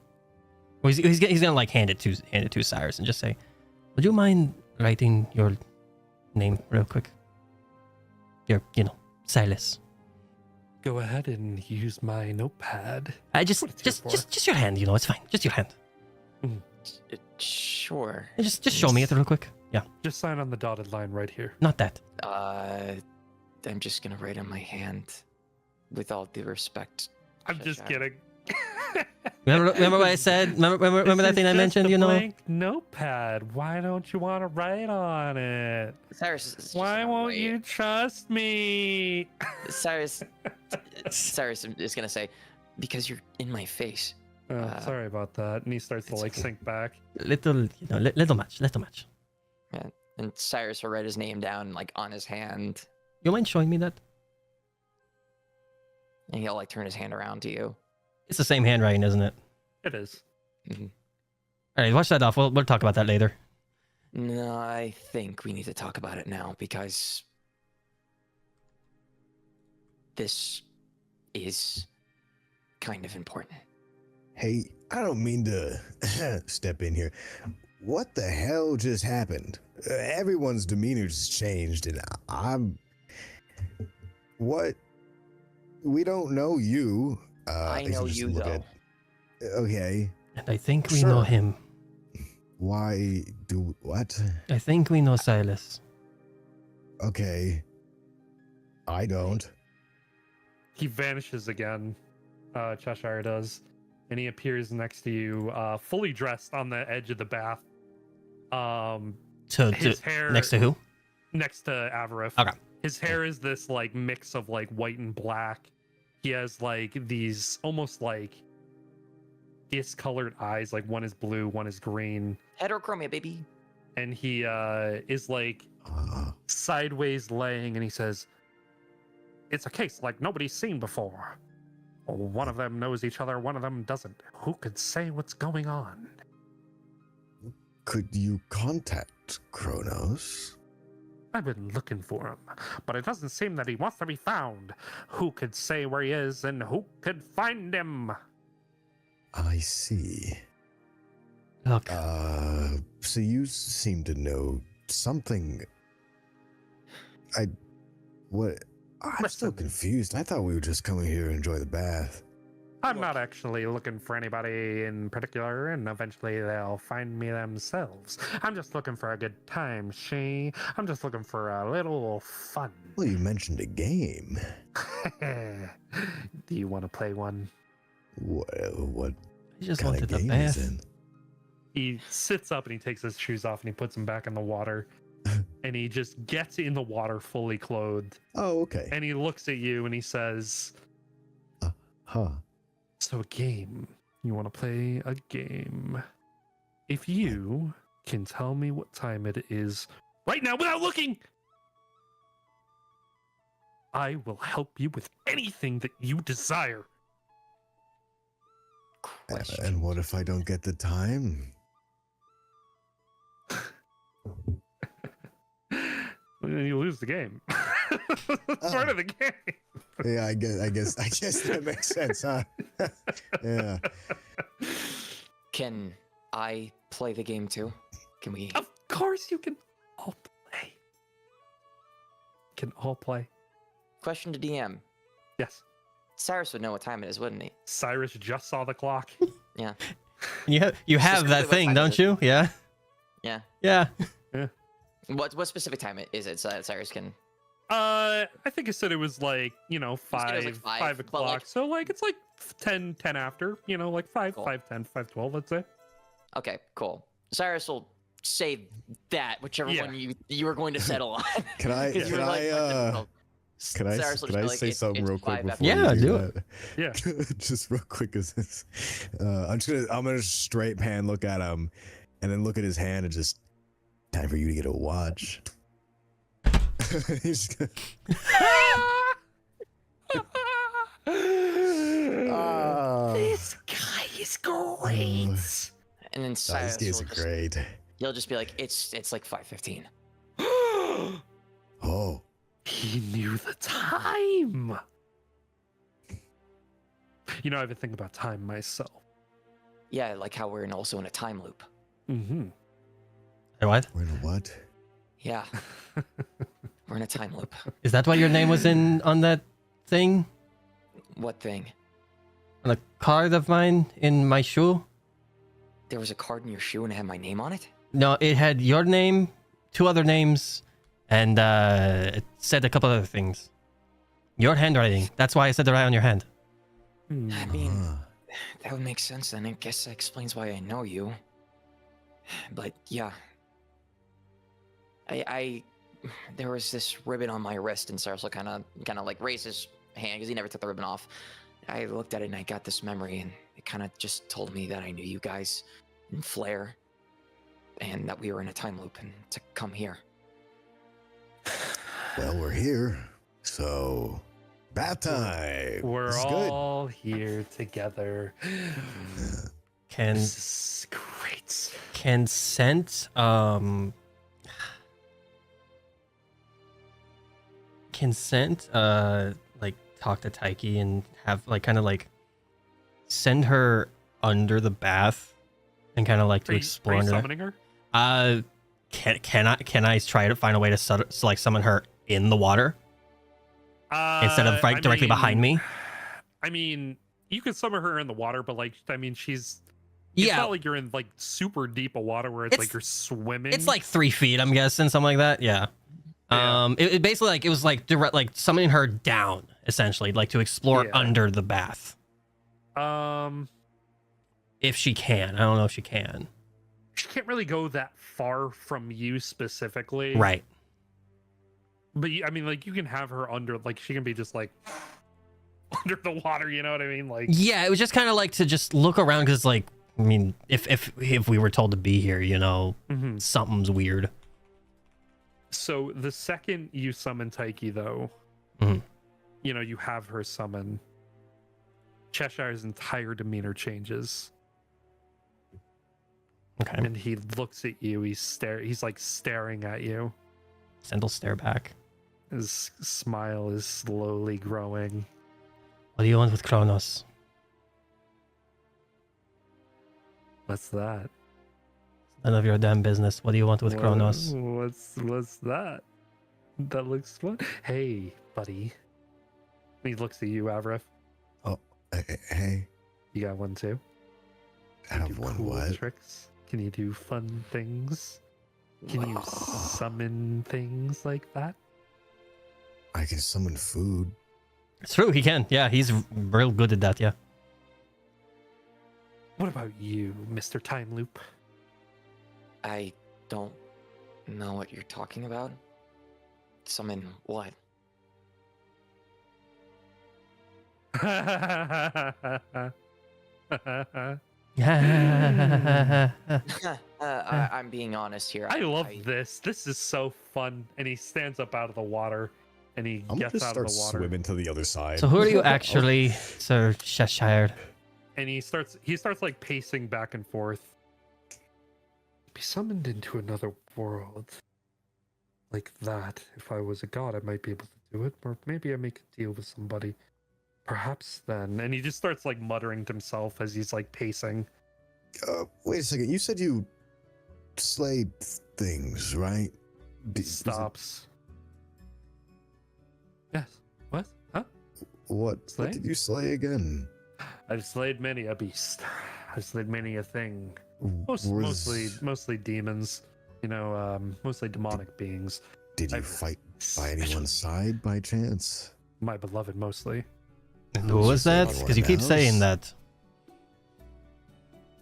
Speaker 3: Well, he's gonna like hand it to Cyrus and just say, "Would you mind writing your name real quick? Silas."
Speaker 1: Go ahead and use my notepad.
Speaker 3: Just your hand. It's fine. Just your hand.
Speaker 2: Sure.
Speaker 3: Just show me it real quick. Yeah.
Speaker 1: Just sign on the dotted line right here.
Speaker 3: Not that.
Speaker 2: I'm just gonna write on my hand, with all due respect.
Speaker 1: I'm just kidding.
Speaker 3: Remember what I said? Remember that thing I mentioned?
Speaker 1: Blank notepad. Why don't you want to write on it?
Speaker 2: Cyrus.
Speaker 1: Why won't you trust me?
Speaker 2: Cyrus is gonna say, because you're in my face.
Speaker 1: Oh, sorry about that. And he starts to like sink back.
Speaker 3: Little much.
Speaker 2: Yeah. And Cyrus will write his name down like on his hand,
Speaker 3: You mind showing me that?
Speaker 2: and he'll like turn his hand around to you.
Speaker 3: It's the same handwriting, isn't it?
Speaker 1: It is.
Speaker 2: Mm-hmm.
Speaker 3: All right, watch that off. We'll talk about that later.
Speaker 2: No, I think we need to talk about it now, because this is kind of important.
Speaker 4: Hey, I don't mean to step in here. What the hell just happened? Everyone's demeanor just changed, and What? We don't know you.
Speaker 2: I know you, though.
Speaker 4: Okay.
Speaker 3: And I think we know him.
Speaker 4: Why do what?
Speaker 3: I think we know Silas.
Speaker 4: Okay. I don't.
Speaker 1: He vanishes again. Cheshire does. And he appears next to you, fully dressed on the edge of the bath. His hair
Speaker 3: next to who?
Speaker 1: Next to Avarif.
Speaker 3: Okay.
Speaker 1: His hair is this like mix of like white and black. He has like these almost like discolored eyes, like one is blue, one is green.
Speaker 2: Heterochromia, baby.
Speaker 1: And he is like sideways laying, and he says, "It's a case like nobody's seen before. One of them knows each other, one of them doesn't. Who could say what's going on?"
Speaker 4: Could you contact Kronos?
Speaker 1: I've been looking for him, but it doesn't seem that he wants to be found. Who could say where he is, and who could find him?
Speaker 4: I see.
Speaker 3: Look.
Speaker 4: So you seem to know something. What? I'm still confused. I thought we were just coming here to enjoy the bath.
Speaker 1: I'm not actually looking for anybody in particular, and eventually they'll find me themselves. I'm just looking for a good time, she. I'm just looking for a little fun.
Speaker 4: Well, you mentioned a game.
Speaker 1: Do you want to play one?
Speaker 4: What
Speaker 3: I just
Speaker 4: kind
Speaker 3: wanted
Speaker 4: of
Speaker 3: the
Speaker 4: game is
Speaker 3: bath.
Speaker 4: it?
Speaker 1: He sits up and he takes his shoes off and he puts them back in the water. And he just gets in the water fully clothed.
Speaker 4: Oh, okay.
Speaker 1: And he looks at you and he says,
Speaker 4: Huh.
Speaker 1: so a game. You want to play a game. If you can tell me what time it is right now without looking, I will help you with anything that you desire.
Speaker 4: And what if I don't get the time?
Speaker 1: You lose the game. It's part of the game.
Speaker 4: Yeah, I guess that makes sense, huh? Yeah.
Speaker 2: Can I play the game too? Can we?
Speaker 1: Of course you can all play. Can all play.
Speaker 2: Question to DM.
Speaker 1: Yes.
Speaker 2: Cyrus would know what time it is, wouldn't he?
Speaker 1: Cyrus just saw the clock.
Speaker 2: Yeah.
Speaker 3: You have
Speaker 2: Specifically
Speaker 3: that
Speaker 2: what
Speaker 3: thing,
Speaker 2: time
Speaker 3: don't
Speaker 2: is it?
Speaker 3: you? Yeah.
Speaker 2: Yeah.
Speaker 3: Yeah.
Speaker 2: What specific time is it so that Cyrus can?
Speaker 1: I think I said it was like,
Speaker 2: said it was like
Speaker 1: 5
Speaker 2: 5, but,
Speaker 1: o'clock.
Speaker 2: like-
Speaker 1: So like it's like 10 after, like 5,
Speaker 2: Cool.
Speaker 1: 5:10, 5:12, let's say.
Speaker 2: Okay, cool. Cyrus will say that whichever
Speaker 1: Yeah.
Speaker 2: one you were going to settle on.
Speaker 4: Can I?
Speaker 1: Yeah.
Speaker 2: You were
Speaker 4: Can
Speaker 2: like,
Speaker 4: I? Can I?
Speaker 2: Cyrus will
Speaker 4: Can I
Speaker 2: just be like,
Speaker 4: say
Speaker 2: "It's-
Speaker 4: something
Speaker 2: it's
Speaker 4: real quick
Speaker 2: 5
Speaker 4: before
Speaker 2: after."
Speaker 3: Yeah,
Speaker 4: you
Speaker 3: do
Speaker 4: that?
Speaker 1: Yeah.
Speaker 4: Just real quick as this. I'm gonna straight pan look at him, and then look at his hand and just time for you to get a watch. He's gonna,
Speaker 1: This guy is great.
Speaker 2: And then
Speaker 4: these
Speaker 2: Cyrus
Speaker 4: guys
Speaker 2: will
Speaker 4: are
Speaker 2: just,
Speaker 4: great.
Speaker 2: he'll just be like, it's like 5:15.
Speaker 4: Oh,
Speaker 1: He knew the time. I've been thinking about time myself.
Speaker 2: Yeah, like how we're also in a time loop.
Speaker 1: Mm-hmm.
Speaker 3: Hey, what?
Speaker 4: we're in a what?
Speaker 2: Yeah, we're in a time loop.
Speaker 3: Is that why your name was on that thing?
Speaker 2: What thing?
Speaker 3: On a card of mine in my shoe?
Speaker 2: There was a card in your shoe and it had my name on it?
Speaker 3: No, it had your name, 2 other names, and it said a couple other things. Your handwriting. That's why I said to write on your hand.
Speaker 2: I mean,
Speaker 4: Huh.
Speaker 2: that would make sense then. I guess that explains why I know you. But yeah. There was this ribbon on my wrist, and Cyrus will kind of like raise his hand because he never took the ribbon off. I looked at it and I got this memory, and it kind of just told me that I knew you guys and Flair, and that we were in a time loop, and to come here.
Speaker 4: Well, we're here, so bath time.
Speaker 1: We're
Speaker 4: This is good.
Speaker 1: all here together.
Speaker 3: Can
Speaker 1: This is great.
Speaker 3: consent like talk to Taiki and have like kind of like send her under the bath and kind of like to
Speaker 1: Are
Speaker 3: explore
Speaker 1: you
Speaker 3: under there.
Speaker 1: summoning her?
Speaker 3: Can I try to find a way to like summon her in the water instead of right directly behind me?
Speaker 1: I mean, you could summon her in the water, but she's. It's
Speaker 3: Yeah,
Speaker 1: not like you're in like super deep a water where it's like
Speaker 3: It's-
Speaker 1: you're swimming.
Speaker 3: it's like 3 feet, I'm guessing, something like that. Yeah.
Speaker 1: Yeah.
Speaker 3: It basically like it was like direct like summoning her down essentially, like to explore
Speaker 1: Yeah.
Speaker 3: under the bath if she can. I don't know if she can.
Speaker 1: She can't really go that far from you specifically,
Speaker 3: Right.
Speaker 1: But I mean, like you can have her under, like she can be just like under the water. You know what I mean? Like
Speaker 3: Yeah, it was just kind of like to just look around because like I mean, if we were told to be here,
Speaker 1: Mhm.
Speaker 3: something's weird.
Speaker 1: So the second you summon Taiki, though,
Speaker 3: Mhm.
Speaker 1: You have her summon. Cheshire's entire demeanor changes,
Speaker 3: Okay.
Speaker 1: and he looks at you. He's like staring at you.
Speaker 3: Send'll stare back.
Speaker 1: His smile is slowly growing.
Speaker 3: What do you want with Kronos?
Speaker 1: What's that?
Speaker 3: None of your damn business. What do you want with Kronos?
Speaker 1: What's that? That looks fun. Hey, buddy. He looks at you, Avrif.
Speaker 4: Hey,
Speaker 1: You got one too?
Speaker 4: I
Speaker 1: Can you
Speaker 4: have
Speaker 1: do
Speaker 4: one
Speaker 1: cool
Speaker 4: what?
Speaker 1: tricks? Can you do fun things? Can you summon things like that?
Speaker 4: I can summon food.
Speaker 3: It's true, he can. Yeah, he's real good at that, yeah.
Speaker 1: What about you, Mr. Time Loop?
Speaker 2: I don't know what you're talking about. Summon what?
Speaker 3: Yeah.
Speaker 2: I'm being honest here.
Speaker 1: I love this. This is so fun. And he stands up out of the water and he
Speaker 4: I'm gonna
Speaker 1: gets
Speaker 4: just
Speaker 1: out
Speaker 4: start
Speaker 1: of the water.
Speaker 4: swimming to the other side.
Speaker 3: So who are you actually, Sir Cheshire?
Speaker 1: And he starts like pacing back and forth. Be summoned into another world. Like that. If I was a god, I might be able to do it. Or maybe I make a deal with somebody. Perhaps then. And he just starts like muttering to himself as he's like pacing.
Speaker 4: Wait a second. You said you slayed things, right?
Speaker 1: Stops. Yes. What? Huh?
Speaker 4: What
Speaker 1: Slay?
Speaker 4: did you slay again?
Speaker 1: I've slayed many a beast. I've slayed many a thing.
Speaker 4: Was-
Speaker 1: Mostly demons. You know, mostly demonic beings.
Speaker 4: Did you
Speaker 1: I've
Speaker 4: fight by anyone's side by chance?
Speaker 1: My beloved, mostly.
Speaker 3: Who was that? Because you keep saying that.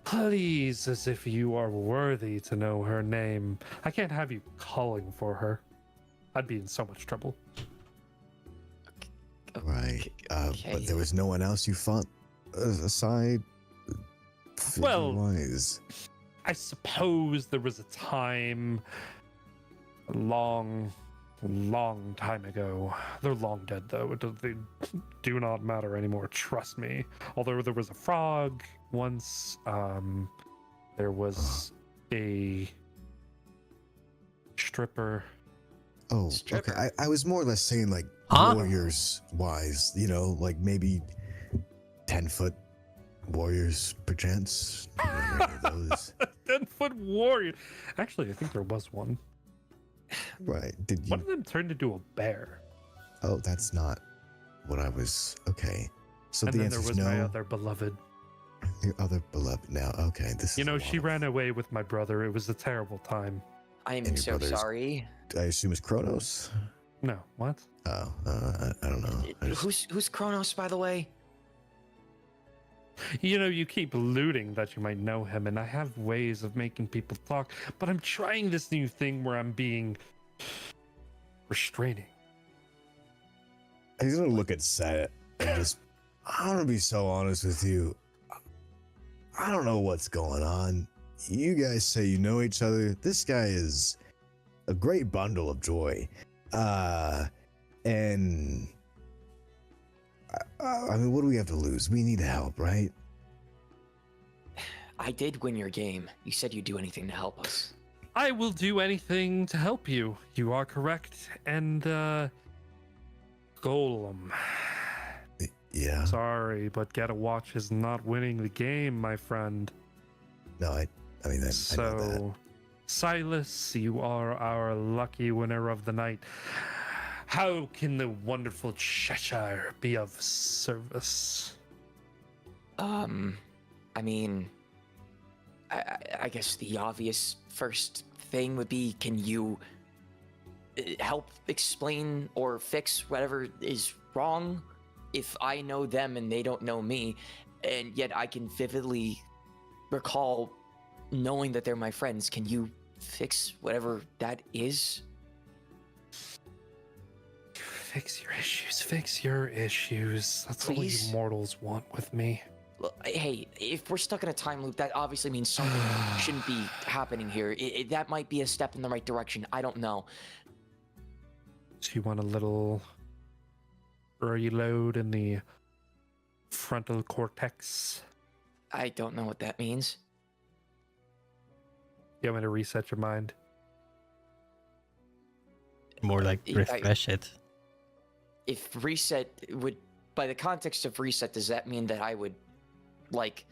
Speaker 1: Please, as if you are worthy to know her name. I can't have you calling for her. I'd be in so much trouble.
Speaker 4: Right.
Speaker 2: Okay.
Speaker 4: But there was no one else you fought aside.
Speaker 1: Well-
Speaker 4: Wise.
Speaker 1: I suppose there was a time a long time ago. They're long dead, though. They do not matter anymore, trust me. Although there was a frog once, there was a stripper.
Speaker 4: Oh,
Speaker 2: Stripper.
Speaker 4: okay. I was more or less saying like
Speaker 3: Huh?
Speaker 4: warriors wise, you know, like maybe 10-foot warriors perchance. Any of those.
Speaker 1: 10-foot warrior. Actually, I think there was one.
Speaker 4: Right. Did
Speaker 1: One
Speaker 4: you?
Speaker 1: of them turned into a bear.
Speaker 4: Oh, that's not what I was. Okay. So
Speaker 1: And
Speaker 4: the
Speaker 1: then there
Speaker 4: answer
Speaker 1: was
Speaker 4: is
Speaker 1: my
Speaker 4: no.
Speaker 1: other beloved.
Speaker 4: Your other beloved. Now, okay. This is
Speaker 1: You
Speaker 4: a
Speaker 1: know,
Speaker 4: lot
Speaker 1: she
Speaker 4: of-
Speaker 1: ran away with my brother. It was a terrible time.
Speaker 2: I'm
Speaker 4: And your
Speaker 2: so
Speaker 4: brothers-
Speaker 2: sorry.
Speaker 4: I assume it's Kronos.
Speaker 1: No, what?
Speaker 4: Oh, I don't know. I just-
Speaker 2: Who's Kronos, by the way?
Speaker 1: You know, you keep alluding that you might know him, and I have ways of making people talk, but I'm trying this new thing where I'm being restraining.
Speaker 4: He's gonna look at Set and just. I'm gonna be so honest with you. I don't know what's going on. You guys say you know each other. This guy is a great bundle of joy. And I mean, what do we have to lose? We need help, right?
Speaker 2: I did win your game. You said you'd do anything to help us.
Speaker 1: I will do anything to help you. You are correct. And, Golem.
Speaker 4: Yeah.
Speaker 1: Sorry, but Get a Watch is not winning the game, my friend.
Speaker 4: No, I mean, I know that.
Speaker 1: So, Silas, you are our lucky winner of the night. How can the wonderful Cheshire be of service?
Speaker 2: I mean, I guess the obvious first thing would be, can you help explain or fix whatever is wrong? If I know them and they don't know me, and yet I can vividly recall knowing that they're my friends, can you fix whatever that is?
Speaker 1: Fix your issues. Fix your issues. That's
Speaker 2: Please?
Speaker 1: all you mortals want with me.
Speaker 2: Look, hey, if we're stuck in a time loop, that obviously means something shouldn't be happening here. That might be a step in the right direction. I don't know.
Speaker 1: So you want a little reload in the frontal cortex?
Speaker 2: I don't know what that means.
Speaker 1: You want me to reset your mind?
Speaker 3: More like
Speaker 2: I-
Speaker 3: refresh it.
Speaker 2: If reset would, by the context of reset, does that mean that I would, like,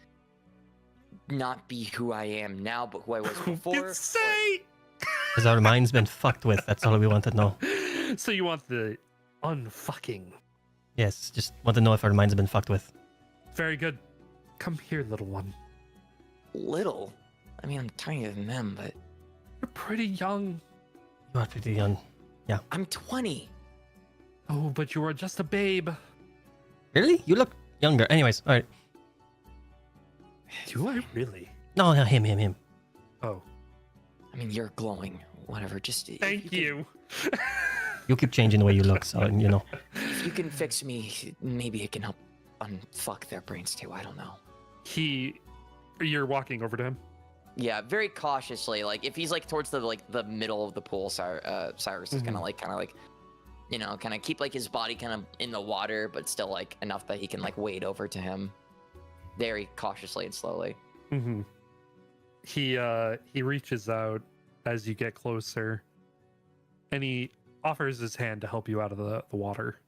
Speaker 2: not be who I am now, but who I was
Speaker 1: Who
Speaker 2: before?
Speaker 1: can say?
Speaker 3: Because our mind's been fucked with. That's all we want to know.
Speaker 1: So you want the unfucking.
Speaker 3: Yes, just want to know if our mind's been fucked with.
Speaker 1: Very good. Come here, little one.
Speaker 2: Little? I mean, I'm tinier than them, but
Speaker 1: You're pretty young.
Speaker 3: You are pretty young.
Speaker 2: I'm 20.
Speaker 1: Oh, but you are just a babe.
Speaker 3: Really? You look younger. Anyways, all right.
Speaker 1: Do I really?
Speaker 3: No, him.
Speaker 1: Oh,
Speaker 2: I mean, you're glowing. Whatever. Just
Speaker 1: thank you.
Speaker 3: You keep changing the way you look, so you know.
Speaker 2: If you can fix me, maybe it can help unfuck their brains too. I don't know.
Speaker 1: You're walking over to him.
Speaker 2: Yeah, very cautiously. Like if he's like towards the middle of the pool, Cyrus is gonna kind of keep like his body kind of in the water, but still like enough that he can like wade over to him, very cautiously and slowly.
Speaker 1: Mm-hmm. He reaches out as you get closer, and he offers his hand to help you out of the water.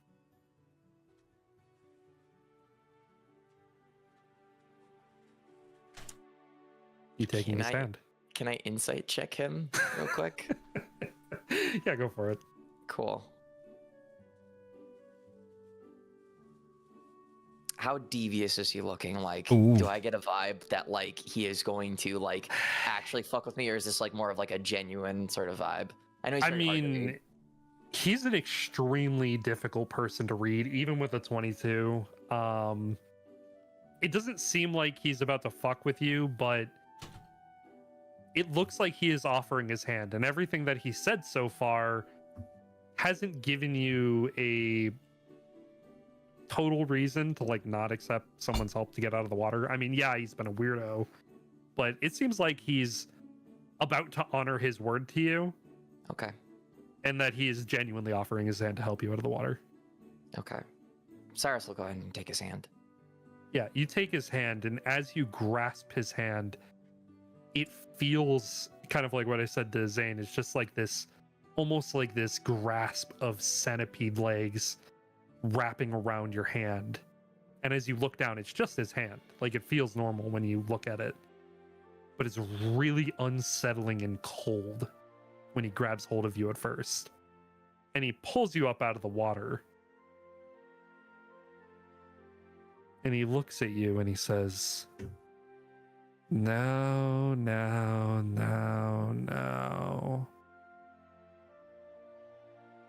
Speaker 1: You taking his hand?
Speaker 2: Can I insight check him real quick?
Speaker 1: Yeah, go for it.
Speaker 2: Cool. How devious is he looking? Like,
Speaker 3: Ooh.
Speaker 2: do I get a vibe that like he is going to like actually fuck with me, or is this like more of like a genuine sort of vibe? I know he's very hard to read.
Speaker 1: He's an extremely difficult person to read, even with a 22. It doesn't seem like he's about to fuck with you, but it looks like he is offering his hand, and everything that he said so far hasn't given you a total reason to like not accept someone's help to get out of the water. I mean, yeah, he's been a weirdo, but it seems like he's about to honor his word to you.
Speaker 2: Okay.
Speaker 1: And that he is genuinely offering his hand to help you out of the water.
Speaker 2: Okay. Cyrus will go ahead and take his hand.
Speaker 1: Yeah, you take his hand, and as you grasp his hand, it feels kind of like what I said to Zane. It's just like this, almost like this grasp of centipede legs wrapping around your hand. And as you look down, it's just his hand. Like, it feels normal when you look at it. But it's really unsettling and cold when he grabs hold of you at first. And he pulls you up out of the water. And he looks at you and he says, "No.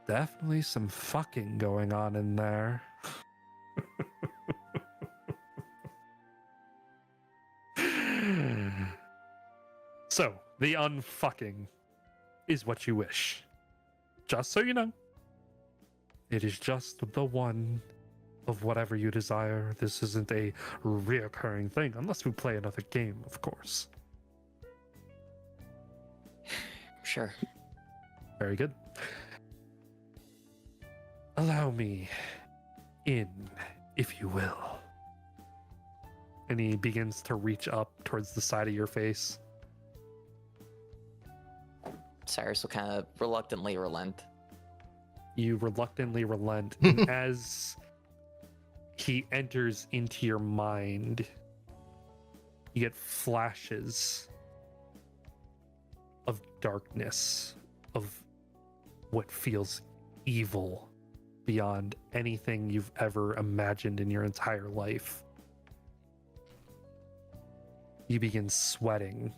Speaker 1: Definitely some fucking going on in there." So, the unfucking is what you wish. Just so you know, it is just the one of whatever you desire. This isn't a reoccurring thing, unless we play another game, of course.
Speaker 2: Sure.
Speaker 1: Very good. Allow me in, if you will. And he begins to reach up towards the side of your face.
Speaker 2: Cyrus will kind of reluctantly relent.
Speaker 1: You reluctantly relent, and as he enters into your mind, you get flashes of darkness, of what feels evil beyond anything you've ever imagined in your entire life. You begin sweating,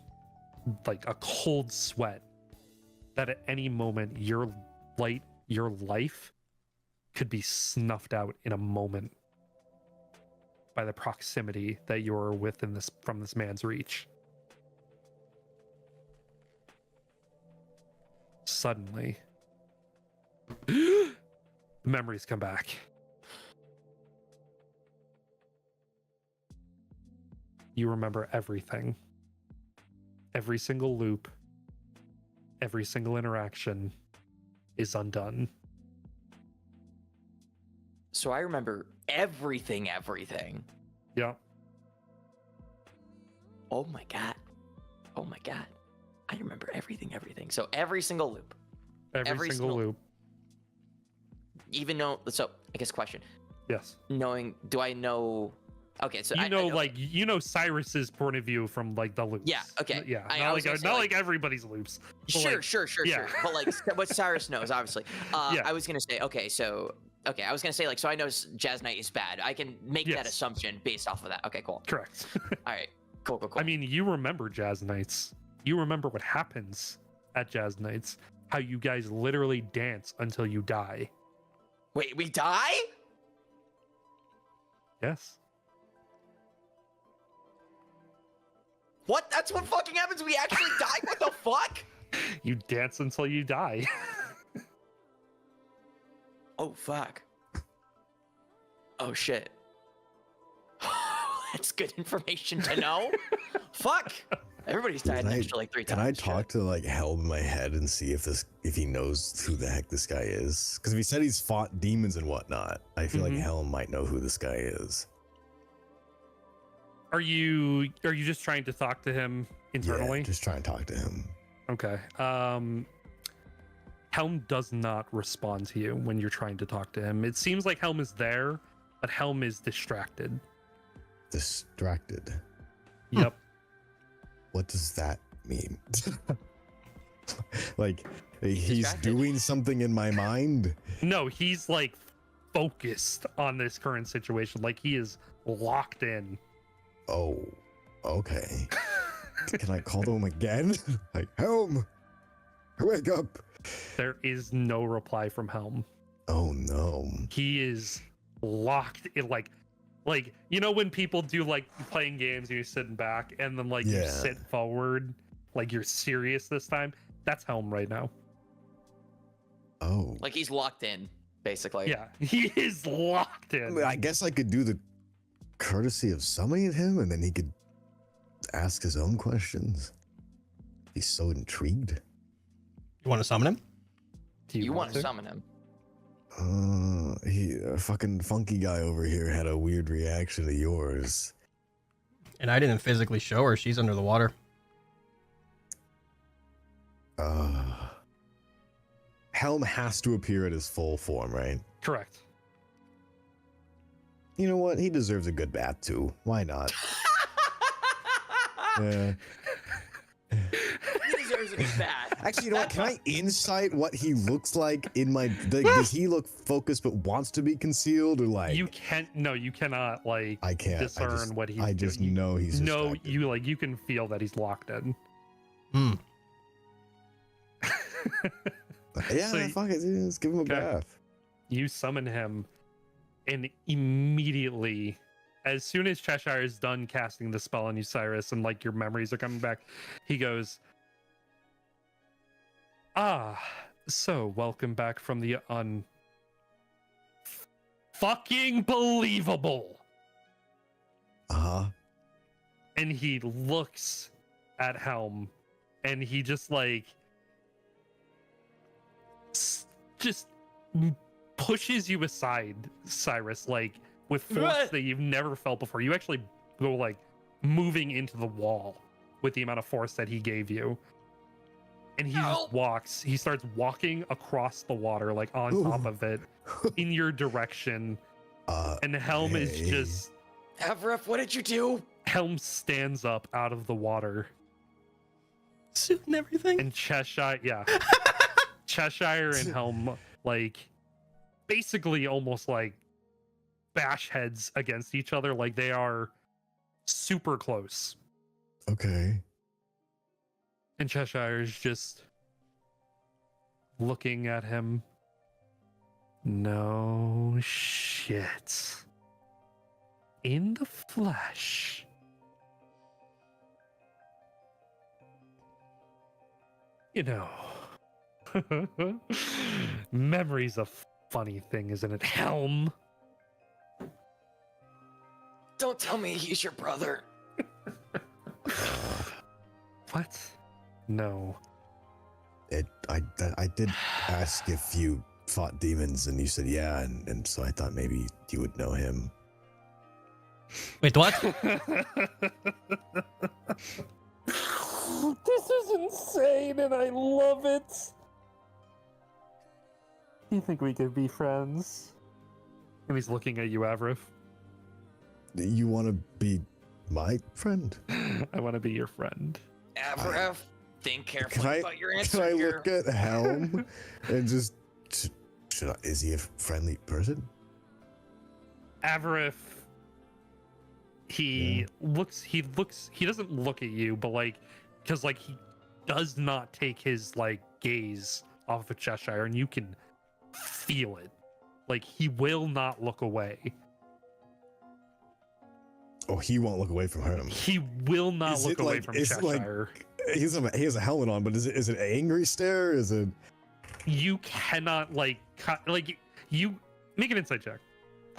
Speaker 1: like a cold sweat, that at any moment your life could be snuffed out in a moment by the proximity that you're within this from this man's reach. Suddenly, the memories come back. You remember everything. Every single loop, every single interaction is undone.
Speaker 2: So I remember everything.
Speaker 1: Yeah.
Speaker 2: Oh my god. I remember everything. So every single loop.
Speaker 1: Every single loop.
Speaker 2: Even though, so I guess question.
Speaker 1: Yes.
Speaker 2: Do I know Okay, so
Speaker 1: you know, you know Cyrus's point of view from like the loops.
Speaker 2: Yeah. Okay.
Speaker 1: Yeah.
Speaker 2: I
Speaker 1: Not
Speaker 2: was gonna
Speaker 1: like
Speaker 2: say,
Speaker 1: not like everybody's loops. But
Speaker 2: Sure,
Speaker 1: like,
Speaker 2: sure.
Speaker 1: yeah.
Speaker 2: But like what Cyrus knows, obviously.
Speaker 1: Yeah.
Speaker 2: I was gonna say, I was gonna say, like, so I know Jazz Knight is bad. I can make that
Speaker 1: Yes.
Speaker 2: assumption based off of that. Okay, cool.
Speaker 1: Correct.
Speaker 2: All right, cool.
Speaker 1: I mean, you remember Jazz Nights. You remember what happens at Jazz Nights. How you guys literally dance until you die.
Speaker 2: Wait, we die?
Speaker 1: Yes.
Speaker 2: What? That's what fucking happens. We actually die. What the fuck?
Speaker 1: You dance until you die.
Speaker 2: Oh fuck. Oh shit. That's good information to know. Fuck. Everybody's died an extra like 3 times.
Speaker 4: Can I talk to like Helm in my head and see if he knows who the heck this guy is? Because if he said he's fought demons and whatnot, I feel like Helm might know who this guy is.
Speaker 1: Are you just trying to talk to him internally?
Speaker 4: Yeah, just try and talk to him.
Speaker 1: Okay. Helm does not respond to you when you're trying to talk to him. It seems like Helm is there, but Helm is distracted.
Speaker 4: Distracted.
Speaker 1: Yep.
Speaker 4: What does that mean? Like he's
Speaker 2: Distracted?
Speaker 4: doing something in my mind?
Speaker 1: No, he's like focused on this current situation. Like he is locked in.
Speaker 4: Oh, okay. Can I call to him again? Like, Helm, wake up.
Speaker 1: There is no reply from Helm.
Speaker 4: Oh no.
Speaker 1: He is locked in like you know when people do like playing games and you're sitting back and then like you
Speaker 4: Yeah.
Speaker 1: sit forward like you're serious this time. That's Helm right now.
Speaker 4: Oh.
Speaker 2: Like he's locked in, basically.
Speaker 1: Yeah, he is locked
Speaker 4: I
Speaker 1: in.
Speaker 4: mean, I guess I could do the courtesy of summoning him and then he could ask his own questions. He's so intrigued.
Speaker 3: You want to summon him?
Speaker 1: Do
Speaker 2: You want to summon him?
Speaker 4: A fucking funky guy over here had a weird reaction to yours.
Speaker 3: And I didn't physically show her. She's under the water.
Speaker 4: Helm has to appear at his full form, right?
Speaker 1: Correct.
Speaker 4: You know what? He deserves a good bath too. Why not? Yeah.
Speaker 2: He deserves a good bath.
Speaker 4: Actually, you know what? Can I insight what he looks like in my? Like, does he look focused but wants to be concealed, or like
Speaker 1: You cannot like
Speaker 4: I can't
Speaker 1: discern what he's
Speaker 4: I just
Speaker 1: doing.
Speaker 4: know he's
Speaker 1: No,
Speaker 4: distracted.
Speaker 1: you can feel that he's locked in.
Speaker 3: Hmm.
Speaker 4: Yeah,
Speaker 1: So-
Speaker 4: fuck it, dude, let's give him a
Speaker 1: Okay.
Speaker 4: bath.
Speaker 1: You summon him, and immediately, as soon as Cheshire is done casting the spell on you, Cyrus, and like your memories are coming back, he goes, "Ah, so welcome back from the fucking believable."
Speaker 4: Uh-huh.
Speaker 1: And he looks at Helm, and he just like just pushes you aside, Cyrus, like with force that you've never felt before. You actually go like moving into the wall with the amount of force that he gave you. And he just he starts walking across the water, like on top of it, in your direction. And Helm is
Speaker 4: Hey.
Speaker 1: just
Speaker 2: Avref, what did you do?
Speaker 1: Helm stands up out of the water.
Speaker 3: Suit and everything.
Speaker 1: And Cheshire, yeah. Cheshire and Helm, like, basically almost like bash heads against each other. Like, they are super close.
Speaker 4: Okay.
Speaker 1: And Cheshire is just looking at him. No shit. In the flesh. You know. Memory's a funny thing, isn't it, Helm?
Speaker 2: Don't tell me he's your brother.
Speaker 1: What? No.
Speaker 4: I did ask if you fought demons, and you said yeah, and so I thought maybe you would know him.
Speaker 3: Wait, what?
Speaker 1: This is insane, and I love it. You think we could be friends? And he's looking at you, Avrif.
Speaker 4: you want to be my friend?
Speaker 1: I want to be your friend.
Speaker 2: Avref, think
Speaker 4: Can
Speaker 2: carefully about your
Speaker 4: can
Speaker 2: answer
Speaker 4: I
Speaker 2: here.
Speaker 4: look at Helm and just is he a friendly person?
Speaker 1: Avarif, he doesn't look at you, but like, because like he does not take his like gaze off of Cheshire, and you can feel it. Like he will not look away.
Speaker 4: Oh, he won't look away from him.
Speaker 1: He will not
Speaker 4: Is
Speaker 1: look
Speaker 4: it
Speaker 1: away
Speaker 4: like-
Speaker 1: from
Speaker 4: is it like-
Speaker 1: Cheshire.
Speaker 4: He has a helmet on, but is it an angry stare? Is it?
Speaker 1: You cannot like you make an insight check.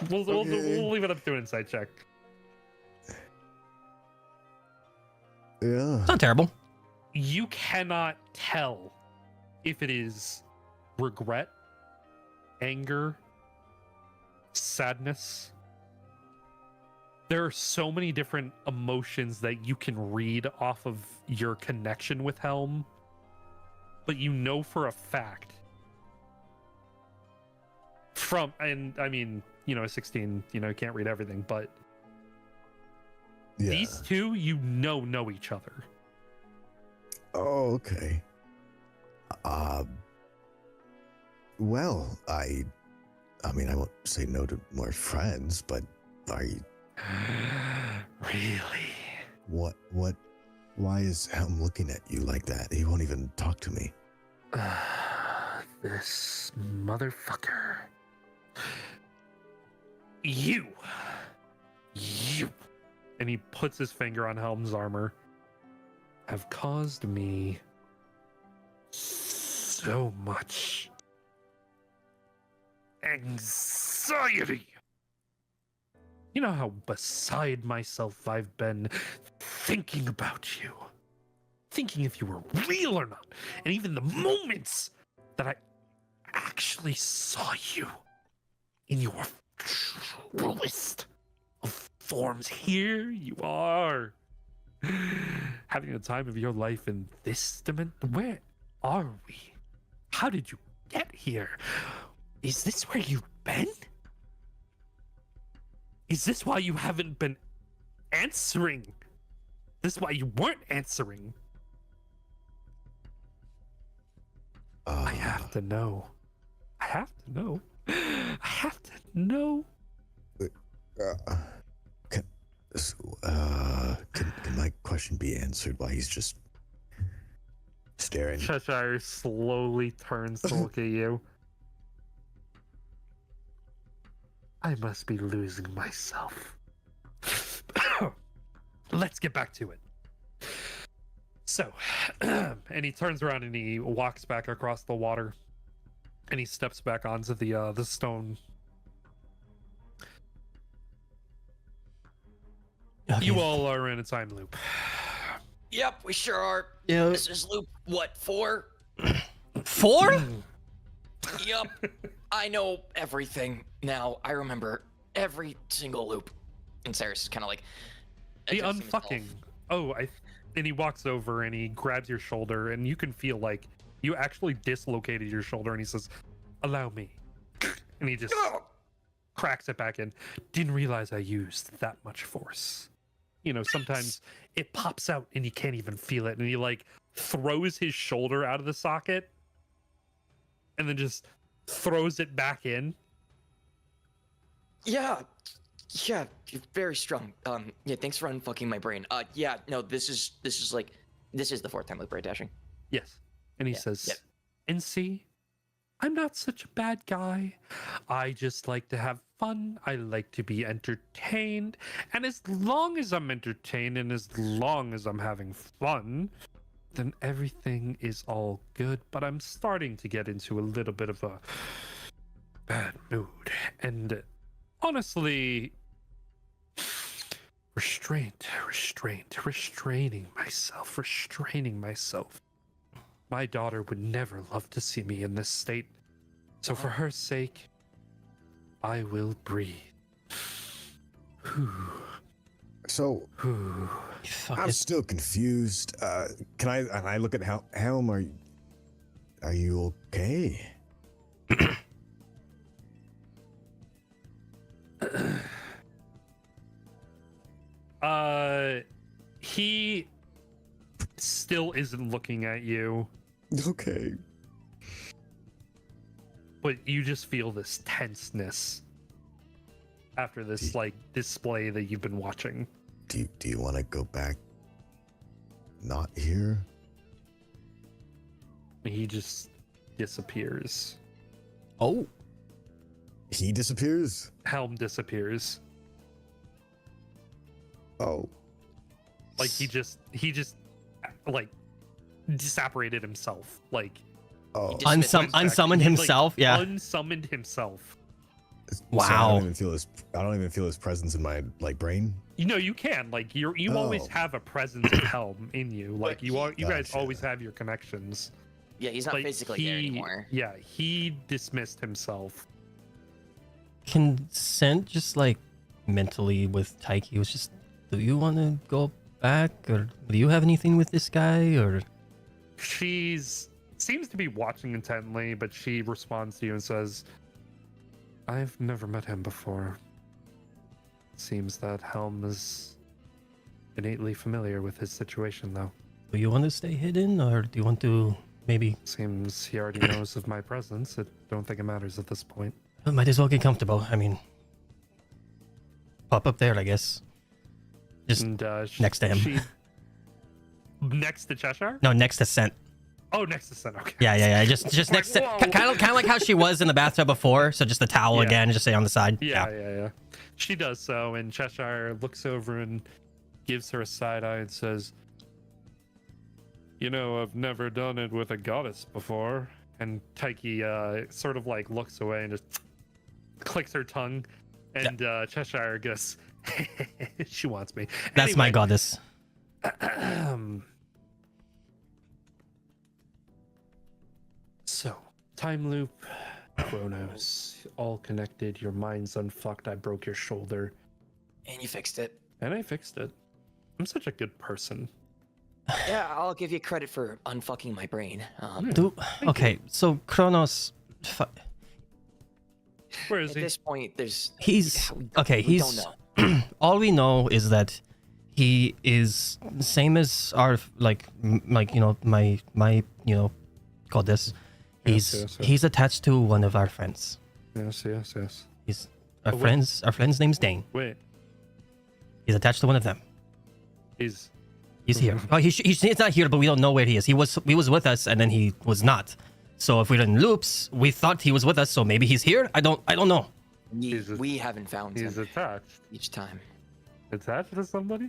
Speaker 1: We'll
Speaker 4: Okay.
Speaker 1: leave it up to an insight check.
Speaker 4: Yeah.
Speaker 3: It's not terrible.
Speaker 1: You cannot tell if it is regret, anger, sadness. There are so many different emotions that you can read off of your connection with Helm, but you know for a fact from, and I mean, you know, 16, you know, can't read everything, but
Speaker 4: Yeah.
Speaker 1: these two, you know each other.
Speaker 4: Oh, okay. Well, I mean, I won't say no to more friends, but are you?
Speaker 1: Really?
Speaker 4: What? Why is Helm looking at you like that? He won't even talk to me.
Speaker 1: This motherfucker. You. And he puts his finger on Helm's armor. Have caused me so much anxiety. You know how beside myself I've been thinking about you. Thinking if you were real or not. And even the moments that I actually saw you in your truest of forms. Here you are. Having the time of your life in this dimension. Where are we? How did you get here? Is this where you've been? Is this why you haven't been answering? This is why you weren't answering? I have to know. I have to know. I have to know.
Speaker 4: Can my question be answered while he's just staring?
Speaker 1: Cheshire slowly turns to look at you. I must be losing myself. Let's get back to it. So, and he turns around and he walks back across the water, and he steps back onto the stone.
Speaker 3: Okay.
Speaker 1: You all are in a time loop.
Speaker 2: Yep, we sure are.
Speaker 3: Yeah.
Speaker 2: This is loop, what, 4?
Speaker 3: 4?
Speaker 2: Yep. I know everything now. I remember every single loop. And Cyrus is kind of like...
Speaker 1: The
Speaker 2: adjusting himself.
Speaker 1: unfucking. Oh, and he walks over and he grabs your shoulder, and you can feel like you actually dislocated your shoulder, and he says, "Allow me." And he just cracks it back in. Didn't realize I used that much force. You know, sometimes it pops out and you can't even feel it, and he like throws his shoulder out of the socket and then just throws it back in.
Speaker 2: Yeah, you're very strong. Yeah, thanks for unfucking my brain. Yeah, no, this is the 4th time loop, right, Dashing?
Speaker 1: Yes. And he
Speaker 2: Yeah,
Speaker 1: says,
Speaker 2: yeah.
Speaker 1: "And see, I'm not such a bad guy. I just like to have fun. I like to be entertained. And as long as I'm entertained and as long as I'm having fun, then everything is all good. But I'm starting to get into a little bit of a bad mood. And honestly, restraining myself. My daughter would never love to see me in this state. So for her sake, I will breathe.
Speaker 4: So I'm still confused. Can I look at Helm? Are you okay?
Speaker 1: still isn't looking at you,
Speaker 4: Okay.
Speaker 1: but you just feel this tenseness after this like display that you've been watching.
Speaker 4: Do you want to go back? Not here?
Speaker 1: He just disappears.
Speaker 3: Oh,
Speaker 4: He disappears?
Speaker 1: Helm disappears.
Speaker 4: Oh.
Speaker 1: Like he just like disapparated himself. Like
Speaker 4: Oh.
Speaker 3: unsummoned himself.
Speaker 1: like,
Speaker 3: Yeah.
Speaker 1: unsummoned himself.
Speaker 4: So
Speaker 3: Wow.
Speaker 4: I don't even feel his presence in my like brain.
Speaker 1: You know, you can like you always
Speaker 4: Oh.
Speaker 1: have a presence of Helm in you. Like
Speaker 2: But
Speaker 1: you guys
Speaker 4: Gotcha.
Speaker 1: always have your connections.
Speaker 2: Yeah, he's not
Speaker 1: Like
Speaker 2: physically there anymore.
Speaker 1: Yeah, he dismissed himself.
Speaker 3: Can Scent just like mentally with Taiki was just, do you want to go back, or do you have anything with this guy, or?
Speaker 1: She's seems to be watching intently, but she responds to you and says, "I've never met him before. Seems that Helm is innately familiar with his situation, though.
Speaker 3: Do you want to stay hidden, or do you want to maybe?
Speaker 1: Seems he already knows of my presence. I don't think it matters at this point."
Speaker 3: Might as well get comfortable. I mean, pop up there, I guess. Just
Speaker 1: And
Speaker 3: next to him.
Speaker 1: Next to Cheshire?
Speaker 3: no, next to Scent.
Speaker 1: Oh, next to Sen. Okay.
Speaker 3: Yeah. Just next to,
Speaker 1: Whoa.
Speaker 3: kind of like how she was in the bathtub before. So just the towel
Speaker 1: Yeah.
Speaker 3: again, just stay on the side.
Speaker 1: Yeah. She does so, and Cheshire looks over and gives her a side eye and says, "You know, I've never done it with a goddess before." And Taiki sort of like looks away and just clicks her tongue, and Cheshire goes, "She wants me."
Speaker 3: That's my goddess.
Speaker 1: So, time loop, Chronos, all connected. Your mind's unfucked. I broke your shoulder,
Speaker 2: And you fixed it.
Speaker 1: and I fixed it. I'm such a good person.
Speaker 2: Yeah, I'll give you credit for unfucking my brain.
Speaker 3: Okay, so Kronos,
Speaker 1: Where is
Speaker 2: At
Speaker 1: he?
Speaker 2: this point, there's
Speaker 3: he's
Speaker 2: we
Speaker 3: okay.
Speaker 2: we
Speaker 3: He's
Speaker 2: don't know.
Speaker 3: all we know is that he is same as our my goddess.
Speaker 1: Yes.
Speaker 3: He's attached to one of our friends.
Speaker 1: Yes.
Speaker 3: He's our
Speaker 1: Oh, wait.
Speaker 3: friends. Our friend's name's Dane.
Speaker 1: Wait,
Speaker 3: He's attached to one of them.
Speaker 1: he's
Speaker 3: He's here. Oh, he's not here, but we don't know where he is. He was with us, and then he was not. So if we're in loops, we thought he was with us. So maybe he's here. I don't know.
Speaker 2: We haven't found
Speaker 1: he's
Speaker 2: him
Speaker 1: attached.
Speaker 2: each time.
Speaker 1: Attached to somebody?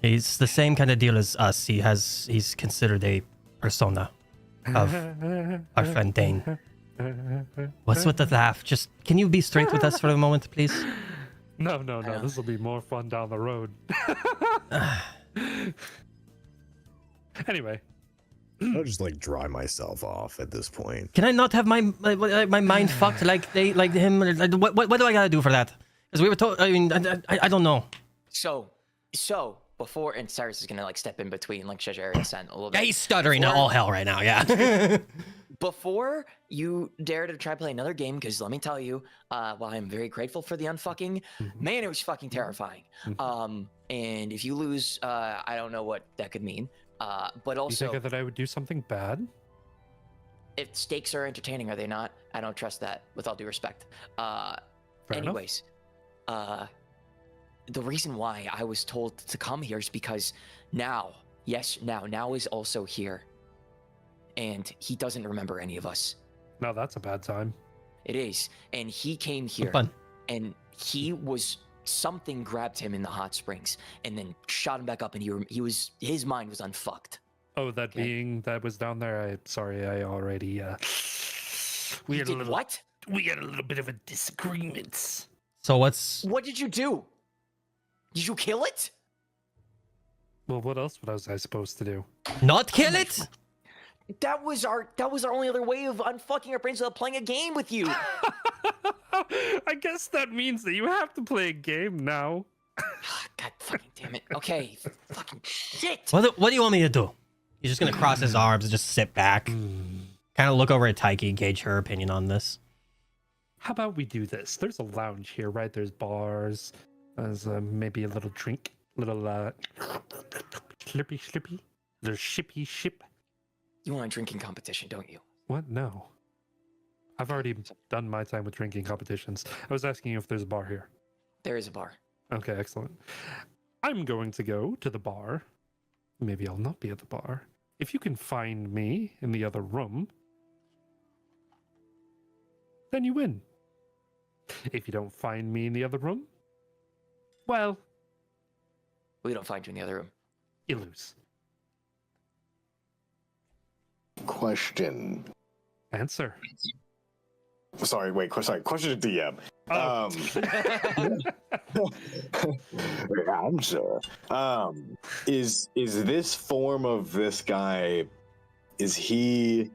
Speaker 3: He's the same kind of deal as us. He's considered a persona of our friend Dane. What's with the laugh? Just can you be straight with us for a moment, please?
Speaker 1: No. This will be more fun down the road. Anyway,
Speaker 4: I'll just like dry myself off at this point.
Speaker 3: Can I not have my mind fucked like him? What do I gotta do for that? Because we were told. I mean, I don't know.
Speaker 2: So before, and Cyrus is gonna like step in between like Cheshire and Sen a little bit.
Speaker 3: Yeah, he's stuttering all hell right now. Yeah.
Speaker 2: Before you dare to try play another game, because let me tell you, while I'm very grateful for the unfucking, man, it was fucking terrifying. And if you lose, I don't know what that could mean. But
Speaker 1: you
Speaker 2: also,
Speaker 1: think that I would do something bad?
Speaker 2: if stakes are entertaining, are they not? I don't trust that, with all due respect.
Speaker 1: Fair enough.
Speaker 2: Anyways, the reason why I was told to come here is because now is also here. And he doesn't remember any of us.
Speaker 1: No, that's a bad time.
Speaker 2: It is. And he came here
Speaker 3: Fun.
Speaker 2: and something grabbed him in the hot springs and then shot him back up, and his mind was unfucked.
Speaker 1: Oh, that
Speaker 2: Okay.
Speaker 1: being that was down there. I already. We
Speaker 2: You
Speaker 1: had
Speaker 2: did
Speaker 1: a little.
Speaker 2: what?
Speaker 1: We had a little bit of a disagreement.
Speaker 3: So what's
Speaker 2: What did you do? Did you kill it?
Speaker 1: Well, what else was I supposed to do?
Speaker 3: not kill it?
Speaker 2: That was our only other way of unfucking our brains without playing a game with you.
Speaker 1: I guess that means that you have to play a game now.
Speaker 2: God fucking damn it. Okay. Fucking shit.
Speaker 3: What do you want me to do? He's just gonna cross his arms and just sit back, kind of look over at Taiki, gauge her opinion on this.
Speaker 1: How about we do this? There's a lounge here, right? There's bars. There's maybe a little drink, little slurpy. There's shippy ship.
Speaker 2: You want a drinking competition, don't you?
Speaker 1: What? No. I've already done my time with drinking competitions. I was asking you if there's a bar here.
Speaker 2: There is a bar.
Speaker 1: Okay, excellent. I'm going to go to the bar. Maybe I'll not be at the bar. If you can find me in the other room, then you win. If you don't find me in the other room, well,
Speaker 2: We don't find you in the other room.
Speaker 1: you lose.
Speaker 8: Question.
Speaker 1: Answer.
Speaker 8: Sorry, wait. Sorry. Question to DM.
Speaker 1: Oh.
Speaker 8: Answer. Is this form of this guy? Is he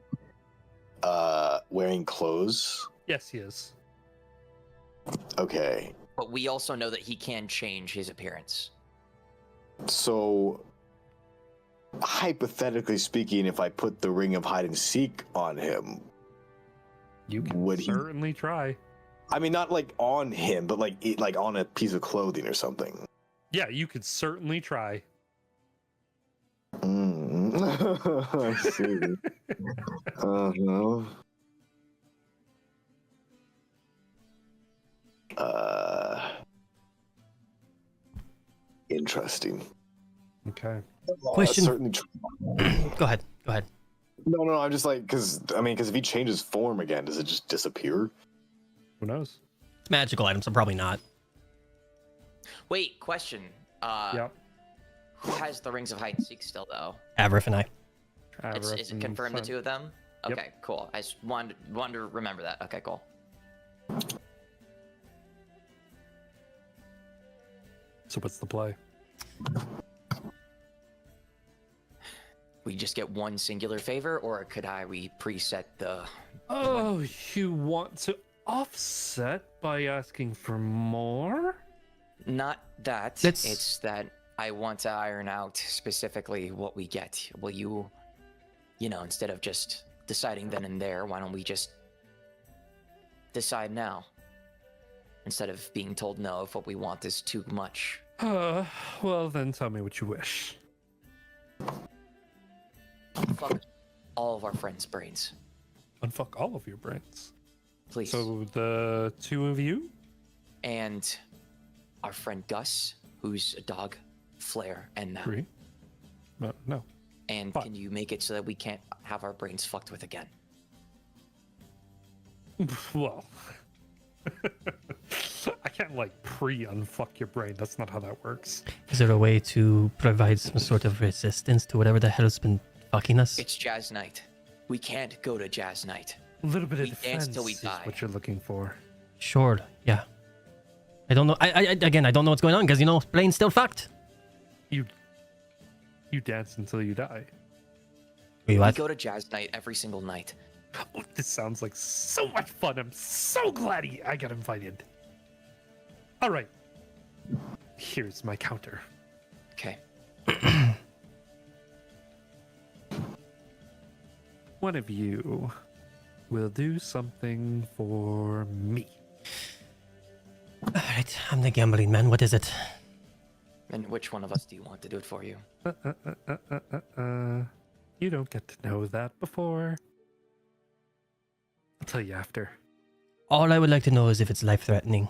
Speaker 8: wearing clothes?
Speaker 1: Yes, he is.
Speaker 8: Okay.
Speaker 2: But we also know that he can change his appearance.
Speaker 8: So, hypothetically speaking, if I put the ring of hide and seek on him,
Speaker 1: You can
Speaker 8: would he?
Speaker 1: certainly try.
Speaker 8: I mean, not like on him, but like like on a piece of clothing or something.
Speaker 1: Yeah, you could certainly try.
Speaker 8: I see. Uh-huh. Interesting.
Speaker 1: Okay.
Speaker 3: Question.
Speaker 8: Certainly
Speaker 3: Go ahead. Go ahead.
Speaker 8: no. I'm just like, because if he changes form again, does it just disappear?
Speaker 1: Who knows?
Speaker 3: It's magical items, so probably not.
Speaker 2: Wait, question.
Speaker 1: Yep.
Speaker 2: Who has the rings of hide and seek still, though?
Speaker 3: Avrith and I.
Speaker 2: Is it confirmed the two of them?
Speaker 1: Yep.
Speaker 2: Okay, cool. I just wanted to remember that. Okay, cool.
Speaker 1: So what's the play?
Speaker 2: We just get one singular favor, or could we preset the...
Speaker 1: Oh, you want to offset by asking for more?
Speaker 2: Not that.
Speaker 3: Let's-
Speaker 2: It's that I want to iron out specifically what we get. Will you, instead of just deciding then and there, why don't we just decide now? Instead of being told no if what we want is too much.
Speaker 1: Well then tell me what you wish.
Speaker 2: Fuck all of our friends' brains.
Speaker 1: Unfuck all of your brains.
Speaker 2: Please.
Speaker 1: So the two of you?
Speaker 2: And our friend Gus, who's a dog, Flair, and that.
Speaker 1: Agree? No.
Speaker 2: And
Speaker 1: Fine.
Speaker 2: can you make it so that we can't have our brains fucked with again?
Speaker 1: Well, I can't pre-unfuck your brain. That's not how that works.
Speaker 3: Is there a way to provide some sort of resistance to whatever the hell has been fucking us?
Speaker 2: It's jazz night. We can't go to jazz night.
Speaker 1: A little bit of
Speaker 2: We
Speaker 1: defense
Speaker 2: dance till we
Speaker 1: is
Speaker 2: die.
Speaker 1: what you're looking for.
Speaker 3: Sure, yeah. I don't know. I don't know what's going on because brain's still fucked.
Speaker 1: You dance until you die.
Speaker 3: Wait,
Speaker 2: We
Speaker 3: what?
Speaker 2: go to jazz night every single night.
Speaker 1: Oh, this sounds like so much fun. I'm so glad I got invited. All right. Here's my counter.
Speaker 2: Okay.
Speaker 1: One of you will do something for me.
Speaker 3: All right, I'm the gambling man. What is it?
Speaker 2: And which one of us do you want to do it for you?
Speaker 1: You don't get to know that before. I'll tell you after.
Speaker 3: All I would like to know is if it's life-threatening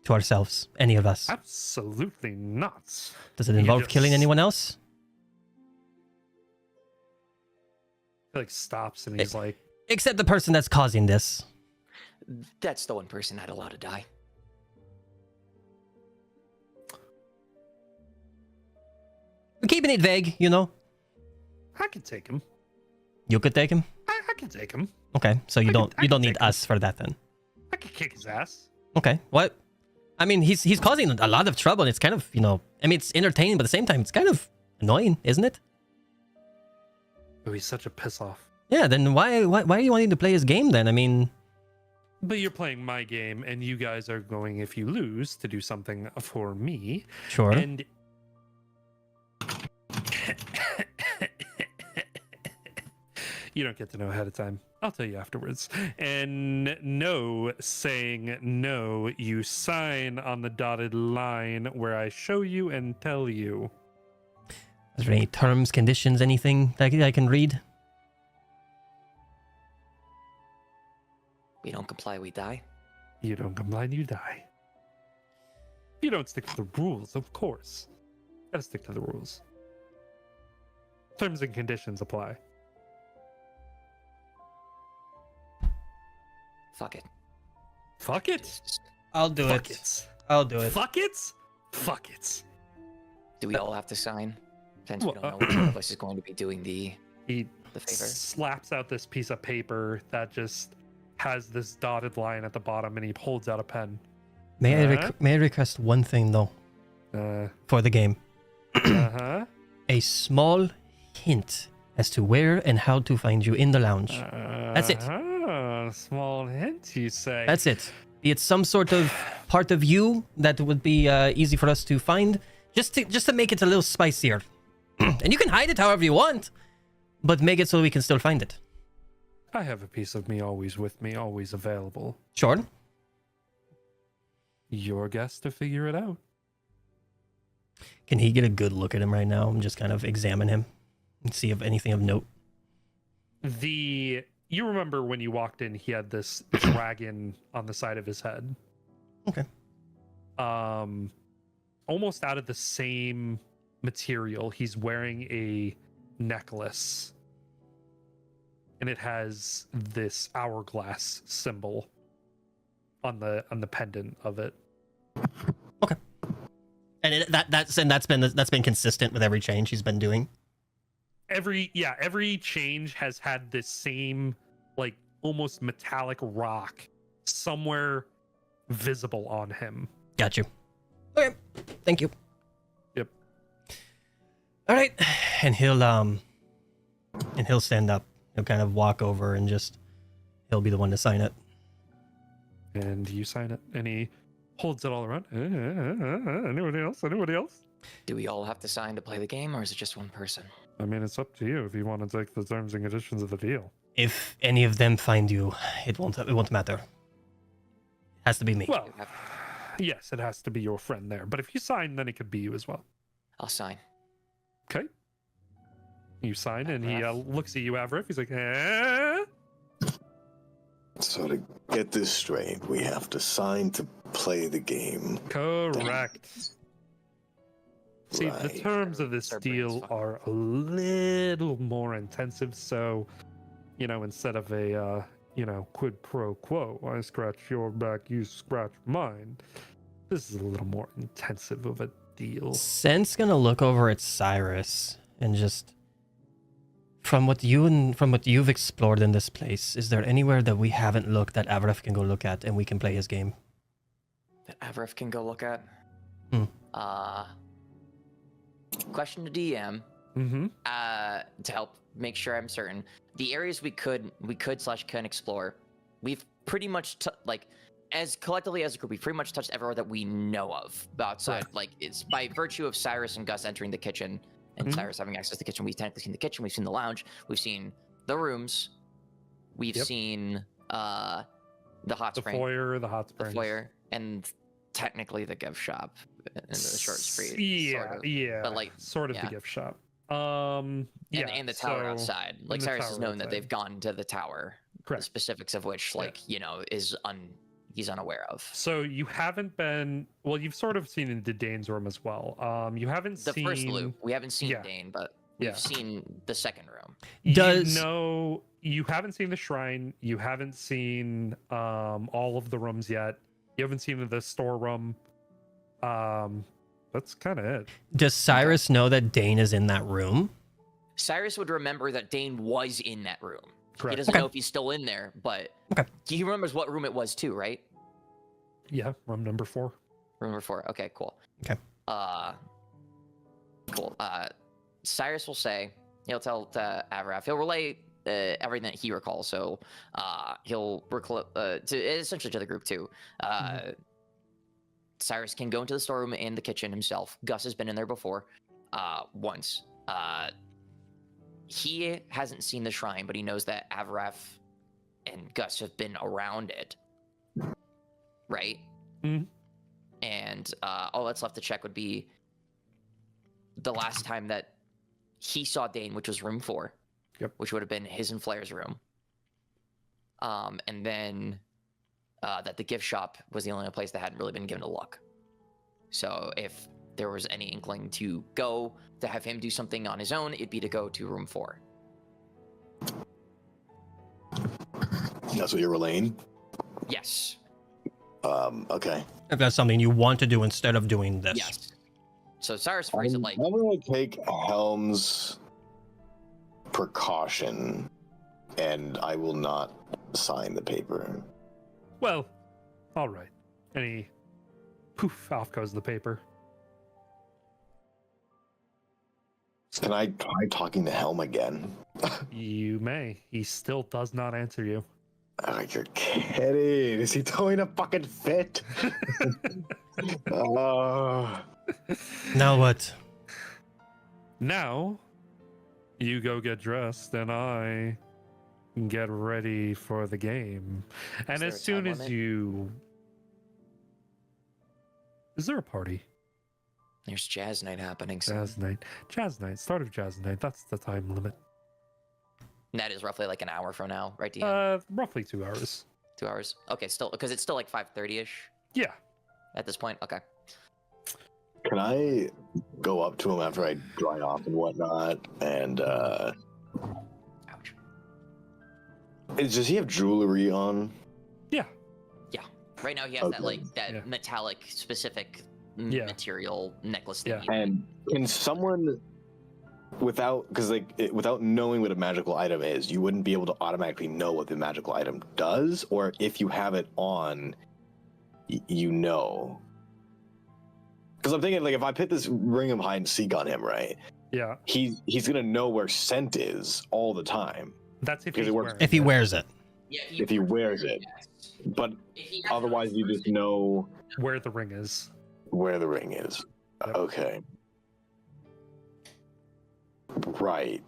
Speaker 3: to ourselves, any of us.
Speaker 1: Absolutely not.
Speaker 3: Does it involve
Speaker 1: just-
Speaker 3: killing anyone else?
Speaker 1: He stops and he's like,
Speaker 3: Except the person that's causing this.
Speaker 2: That's the one person I'd allow to die.
Speaker 3: We're keeping it vague,
Speaker 1: I can take him.
Speaker 3: You could take him.
Speaker 1: I can take him.
Speaker 3: Okay, so you
Speaker 1: I
Speaker 3: don't
Speaker 1: can
Speaker 3: need
Speaker 1: take him.
Speaker 3: us for that then.
Speaker 1: I can kick his ass.
Speaker 3: Okay, what? I mean, he's causing a lot of trouble. And it's kind of I mean, it's entertaining, but at the same time, it's kind of annoying, isn't it?
Speaker 1: Oh, he's such a piss off.
Speaker 3: Yeah. Then why are you wanting to play his game then? I mean,
Speaker 1: But you're playing my game, and you guys are going, if you lose, to do something for me.
Speaker 3: sure.
Speaker 1: And you don't get to know ahead of time. I'll tell you afterwards. And no, saying no, you sign on the dotted line where I show you and tell you.
Speaker 3: Is there any terms, conditions, anything that I can read?
Speaker 2: We don't comply, we die.
Speaker 1: You don't comply, you die. You don't stick to the rules, of course. Gotta stick to the rules. Terms and conditions apply.
Speaker 2: Fuck it.
Speaker 1: Fuck it.
Speaker 3: I'll do
Speaker 1: Fuck
Speaker 3: it.
Speaker 1: it.
Speaker 3: I'll do it.
Speaker 1: Fuck it. Fuck it.
Speaker 2: Do we all have to sign? Since we
Speaker 1: Well,
Speaker 2: don't know which one of us is going to be doing the
Speaker 1: He
Speaker 2: favor.
Speaker 1: slaps out this piece of paper that just has this dotted line at the bottom, and he holds out a pen.
Speaker 3: May I request one thing though for the game?
Speaker 1: Uh-huh.
Speaker 3: A small hint as to where and how to find you in the lounge. That's it.
Speaker 1: Small hint, you say.
Speaker 3: That's it. Be it some sort of part of you that would be easy for us to find, just to make it a little spicier. And you can hide it however you want, but make it so we can still find it.
Speaker 1: I have a piece of me always with me, always available.
Speaker 3: Sure.
Speaker 1: Your guess to figure it out.
Speaker 3: Can he get a good look at him right now and just kind of examine him and see if anything of note?
Speaker 1: You remember when you walked in, he had this dragon on the side of his head.
Speaker 3: Okay.
Speaker 1: Almost out of the same material, he's wearing a necklace, and it has this hourglass symbol on the pendant of it.
Speaker 3: Okay. And that's been consistent with every change he's been doing.
Speaker 1: Every change has had this same, like, almost metallic rock somewhere visible on him.
Speaker 3: Got you. Okay. Thank you.
Speaker 1: Yep.
Speaker 3: All right. And he'll stand up. He'll kind of walk over and he'll be the one to sign it.
Speaker 1: And you sign it, and he holds it all around. Anybody else? Anybody else?
Speaker 2: Do we all have to sign to play the game, or is it just one person?
Speaker 1: I mean, it's up to you if you want to take the terms and conditions of the deal.
Speaker 3: If any of them find you, it won't matter. It has to be me.
Speaker 1: Well, yes, it has to be your friend there. But if you sign, then it could be you as well.
Speaker 2: I'll sign.
Speaker 1: Okay. You sign, and he looks at you, Avrif. He's like, eh?
Speaker 8: So to get this straight, we have to sign to play the game.
Speaker 1: Correct. See, the
Speaker 8: Right.
Speaker 1: terms of this
Speaker 2: Our brain's
Speaker 1: deal
Speaker 2: fucked.
Speaker 1: are a little more intensive. So, instead of a, quid pro quo, I scratch your back, you scratch mine. This is a little more intensive of a deal.
Speaker 3: Sen's gonna look over at Cyrus and just, from what you've explored in this place, is there anywhere that we haven't looked that Avref can go look at and we can play his game?
Speaker 2: That Avref can go look at.
Speaker 3: Hmm.
Speaker 2: Question to DM.
Speaker 1: Mm-hmm.
Speaker 2: To help make sure I'm certain, the areas we could /can explore, we've pretty much as collectively as a group, we've pretty much touched everywhere that we know of outside.
Speaker 1: Right.
Speaker 2: Like, it's by virtue of Cyrus and Gus entering the kitchen and
Speaker 1: Mhm.
Speaker 2: Cyrus having access to the kitchen. We've technically seen the kitchen, we've seen the lounge, we've seen the rooms, we've
Speaker 1: Yep.
Speaker 2: seen the hot
Speaker 1: The
Speaker 2: spring,
Speaker 1: foyer, the hot
Speaker 2: the
Speaker 1: springs.
Speaker 2: foyer, and technically the gift shop in the short street.
Speaker 1: Yeah,
Speaker 2: sort of.
Speaker 1: yeah.
Speaker 2: But, like,
Speaker 1: sort of
Speaker 2: yeah.
Speaker 1: the gift shop.
Speaker 2: And the tower outside. Like,
Speaker 1: and the
Speaker 2: Cyrus has
Speaker 1: tower
Speaker 2: known that
Speaker 1: outside.
Speaker 2: they've gone to the tower. The
Speaker 1: Correct.
Speaker 2: specifics of which, he's unaware of.
Speaker 1: So you haven't been. Well, you've sort of seen into Dane's room as well. You haven't
Speaker 2: The
Speaker 1: seen
Speaker 2: first loop, we haven't seen
Speaker 1: yeah.
Speaker 2: Dane, but we've
Speaker 1: Yeah.
Speaker 2: seen the second room.
Speaker 1: You haven't seen the shrine. You haven't seen all of the rooms yet. You haven't seen the storeroom. That's kind of it.
Speaker 3: Does Cyrus know that Dane is in that room?
Speaker 2: Cyrus would remember that Dane was in that room.
Speaker 1: Correct.
Speaker 2: He doesn't
Speaker 3: Okay.
Speaker 2: know if he's still in there, but
Speaker 3: Okay.
Speaker 2: he remembers what room it was too, right?
Speaker 1: Yeah, room number 4.
Speaker 2: Room number 4. Okay, cool.
Speaker 3: Okay.
Speaker 2: Cool. Cyrus will say, he'll tell Avraf, he'll relay everything that he recalls. So he'll essentially to the group too. Cyrus can go into the storeroom and the kitchen himself. Gus has been in there before, once. He hasn't seen the shrine, but he knows that Avraf and Gus have been around it. Right?
Speaker 1: Mhm.
Speaker 2: And all that's left to check would be the last time that he saw Dane, which was room 4.
Speaker 1: Yep.
Speaker 2: Which would have been his and Flair's room. And then that the gift shop was the only place that hadn't really been given a look. So if there was any inkling to go to have him do something on his own, it'd be to go to room 4.
Speaker 8: That's what you're relaying?
Speaker 2: Yes.
Speaker 8: Okay.
Speaker 3: If that's something you want to do instead of doing this.
Speaker 2: Yes. So Cyrus phrased it like,
Speaker 8: I'm gonna take Helm's precaution, and I will not sign the paper.
Speaker 1: Well, all right. And poof, off goes the paper.
Speaker 8: Can I try talking to Helm again?
Speaker 1: You may. He still does not answer you.
Speaker 8: Oh, you're kidding. Is he throwing a fucking fit? Oh.
Speaker 3: Now what?
Speaker 1: Now, you go get dressed, and I get ready for the game. And
Speaker 2: there
Speaker 1: as
Speaker 2: a
Speaker 1: soon
Speaker 2: time
Speaker 1: as
Speaker 2: limit?
Speaker 1: you... Is there a party?
Speaker 2: there's jazz night happening. So
Speaker 1: Jazz night. Jazz night. Start of jazz night. That's the time limit.
Speaker 2: that is roughly like an hour from now, right? DM?
Speaker 1: Roughly 2 hours.
Speaker 2: 2 hours. Okay, still because it's still like 5:30ish
Speaker 1: Yeah.
Speaker 2: at this point. Okay.
Speaker 8: Can I go up to him after I dry off and whatnot? And
Speaker 2: Ouch.
Speaker 8: does he have jewelry on?
Speaker 1: Yeah.
Speaker 2: Right now he has that
Speaker 8: Okay.
Speaker 2: like that
Speaker 1: Yeah.
Speaker 2: metallic specific
Speaker 1: Yeah.
Speaker 2: material necklace
Speaker 1: Yeah.
Speaker 2: thing.
Speaker 8: And can someone, without without knowing what a magical item is, you wouldn't be able to automatically know what the magical item does, or if you have it on, you know. Because I'm thinking, like, if I put this ring of hide and seek on him, right?
Speaker 1: Yeah.
Speaker 8: He's gonna know where scent is all the time
Speaker 1: That's if
Speaker 8: Because
Speaker 1: he's
Speaker 8: it works-
Speaker 1: wearing
Speaker 3: If he
Speaker 1: it.
Speaker 3: wears it.
Speaker 2: Yeah,
Speaker 8: if he wears it.
Speaker 2: yes.
Speaker 8: But
Speaker 2: If he has it on
Speaker 8: otherwise,
Speaker 2: his
Speaker 8: you just
Speaker 2: person,
Speaker 8: know
Speaker 1: Where the ring is.
Speaker 8: where the ring is.
Speaker 1: Yep.
Speaker 8: Okay. Right.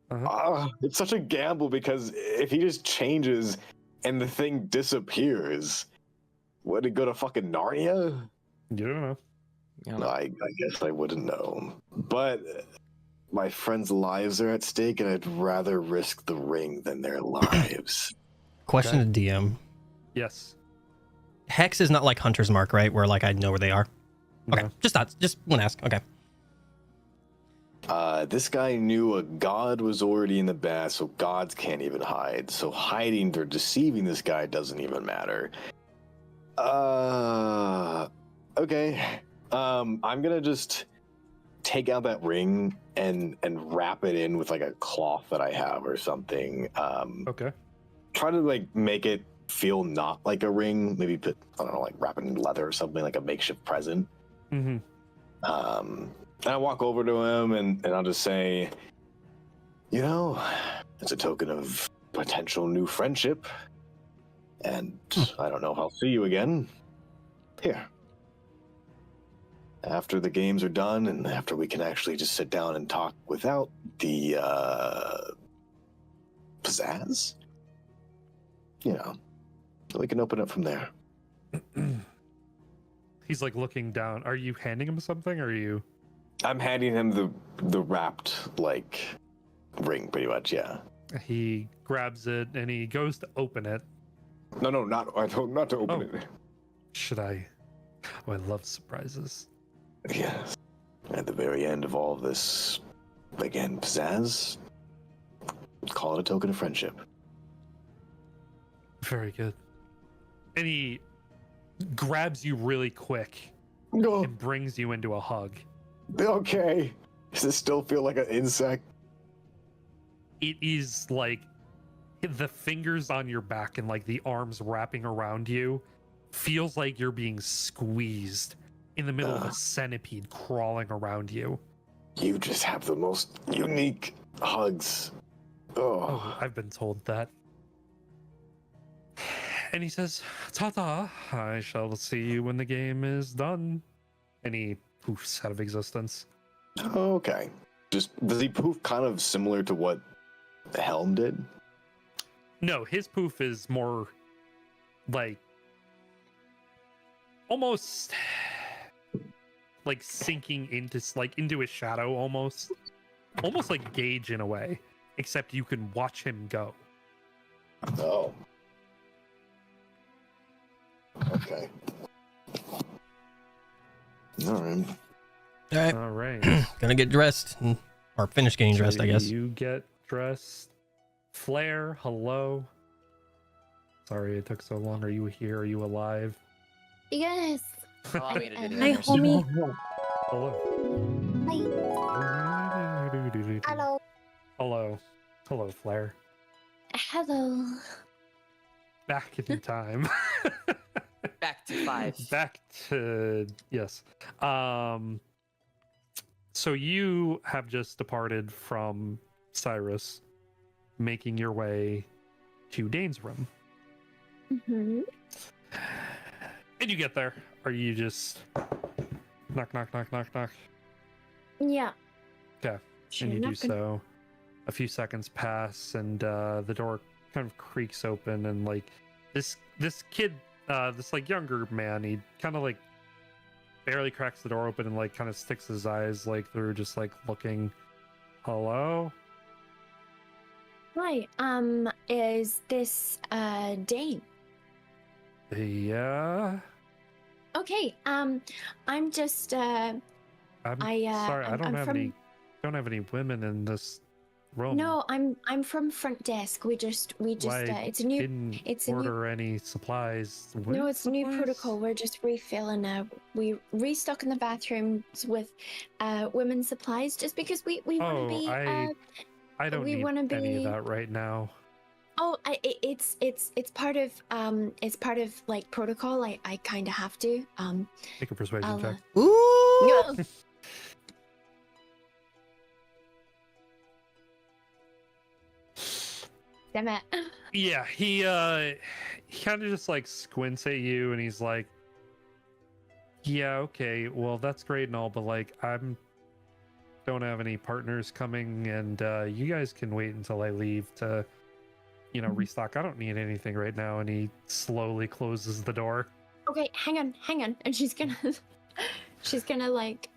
Speaker 1: Uh-huh.
Speaker 8: It's such a gamble because if he just changes and the thing disappears, would it go to fucking Narnia?
Speaker 1: You don't know.
Speaker 2: you know,
Speaker 8: I guess I wouldn't know. But my friends' lives are at stake, and I'd rather risk the ring than their lives.
Speaker 3: Question
Speaker 1: Okay.
Speaker 3: to DM.
Speaker 1: Yes.
Speaker 3: Hex is not like Hunter's Mark, right? Where like I know where they are. Okay,
Speaker 1: No.
Speaker 3: just want to ask. Okay.
Speaker 8: This guy knew a god was already in the bath, so gods can't even hide. So hiding or deceiving this guy doesn't even matter. Okay. I'm gonna just take out that ring and wrap it in with like a cloth that I have or something.
Speaker 1: Okay.
Speaker 8: Try to like make it feel not like a ring. Maybe put, I don't know, like wrap it in leather or something, like a makeshift present.
Speaker 1: Mm-hmm.
Speaker 8: And I walk over to him and I'll just say, you know, it's a token of potential new friendship. And I don't know if I'll see you again. Here. After the games are done and after we can actually just sit down and talk without the pizzazz, you know, we can open up from there.
Speaker 1: He's like looking down. Are you handing him something, or are you?
Speaker 8: I'm handing him the wrapped like ring, pretty much. Yeah.
Speaker 1: He grabs it and he goes to open it.
Speaker 8: No, not to open
Speaker 1: Oh.
Speaker 8: it.
Speaker 1: Should I? Oh, I love surprises.
Speaker 8: Yes. At the very end of all of this, again, pizzazz. Call it a token of friendship.
Speaker 1: Very good. And he grabs you really quick
Speaker 8: No.
Speaker 1: and brings you into a hug.
Speaker 8: Okay. Does it still feel like an insect?
Speaker 1: It is like the fingers on your back and like the arms wrapping around you feels like you're being squeezed in the middle of a centipede crawling around you.
Speaker 8: You just have the most unique hugs.
Speaker 1: Oh,
Speaker 8: Oh.
Speaker 1: I've been told that. And he says, "Ta-ta, I shall see you when the game is done." And he poofs out of existence.
Speaker 8: Okay. Just does he poof kind of similar to what Helm did?
Speaker 1: No, his poof is more like almost like sinking into his shadow almost. almost like Gage in a way, except you can watch him go.
Speaker 8: Oh. Okay. All right.
Speaker 3: All right.
Speaker 1: All right.
Speaker 3: Gonna get dressed or finish getting
Speaker 1: So
Speaker 3: dressed, I guess.
Speaker 1: You get dressed. Flair, hello. Sorry it took so long. Are you here? Are you alive?
Speaker 6: Yes.
Speaker 2: Oh, we had to do
Speaker 6: Hi,
Speaker 2: that.
Speaker 6: homie.
Speaker 1: Hello.
Speaker 6: Hello.
Speaker 1: Hello. Hello, Flair.
Speaker 6: Hello.
Speaker 1: Back in time.
Speaker 2: Back to 5.
Speaker 1: Back to yes. So you have just departed from Cyrus, making your way to Dane's room.
Speaker 6: Mm-hmm.
Speaker 1: And you get there. Are you just knock, knock, knock, knock, knock?
Speaker 6: Yeah.
Speaker 1: Okay. And you do so. A few seconds pass, and the door kind of creaks open, and like this kid, this like younger man, he kind of like barely cracks the door open and like kind of sticks his eyes like through, just like looking. Hello.
Speaker 6: Hi. Is this Dane?
Speaker 1: Yeah.
Speaker 6: Okay. I'm just
Speaker 1: I'm sorry. I
Speaker 6: I'm
Speaker 1: don't have
Speaker 6: from...
Speaker 1: don't have any women in this room.
Speaker 6: No, I'm from front desk. We just
Speaker 1: Like,
Speaker 6: it's a new
Speaker 1: didn't
Speaker 6: it's a new
Speaker 1: order any supplies.
Speaker 6: no, it's a new
Speaker 1: Supplies?
Speaker 6: protocol. We're just refilling. We restocking the bathrooms with women's supplies just because we want to
Speaker 1: Oh,
Speaker 6: be.
Speaker 1: I don't
Speaker 6: we
Speaker 1: need
Speaker 6: wanna
Speaker 1: any of
Speaker 6: be-
Speaker 1: that right now.
Speaker 6: It's part of like protocol. I kind of have to.
Speaker 1: Make a persuasion
Speaker 6: I'll,
Speaker 1: check.
Speaker 3: Ooh.
Speaker 6: Damn it.
Speaker 1: Yeah, he kind of just like squints at you, and he's like, "Yeah, okay, well that's great and all, but like don't have any partners coming, and you guys can wait until I leave to, restock. I don't need anything right now." And he slowly closes the door.
Speaker 6: Okay, hang on, and she's gonna like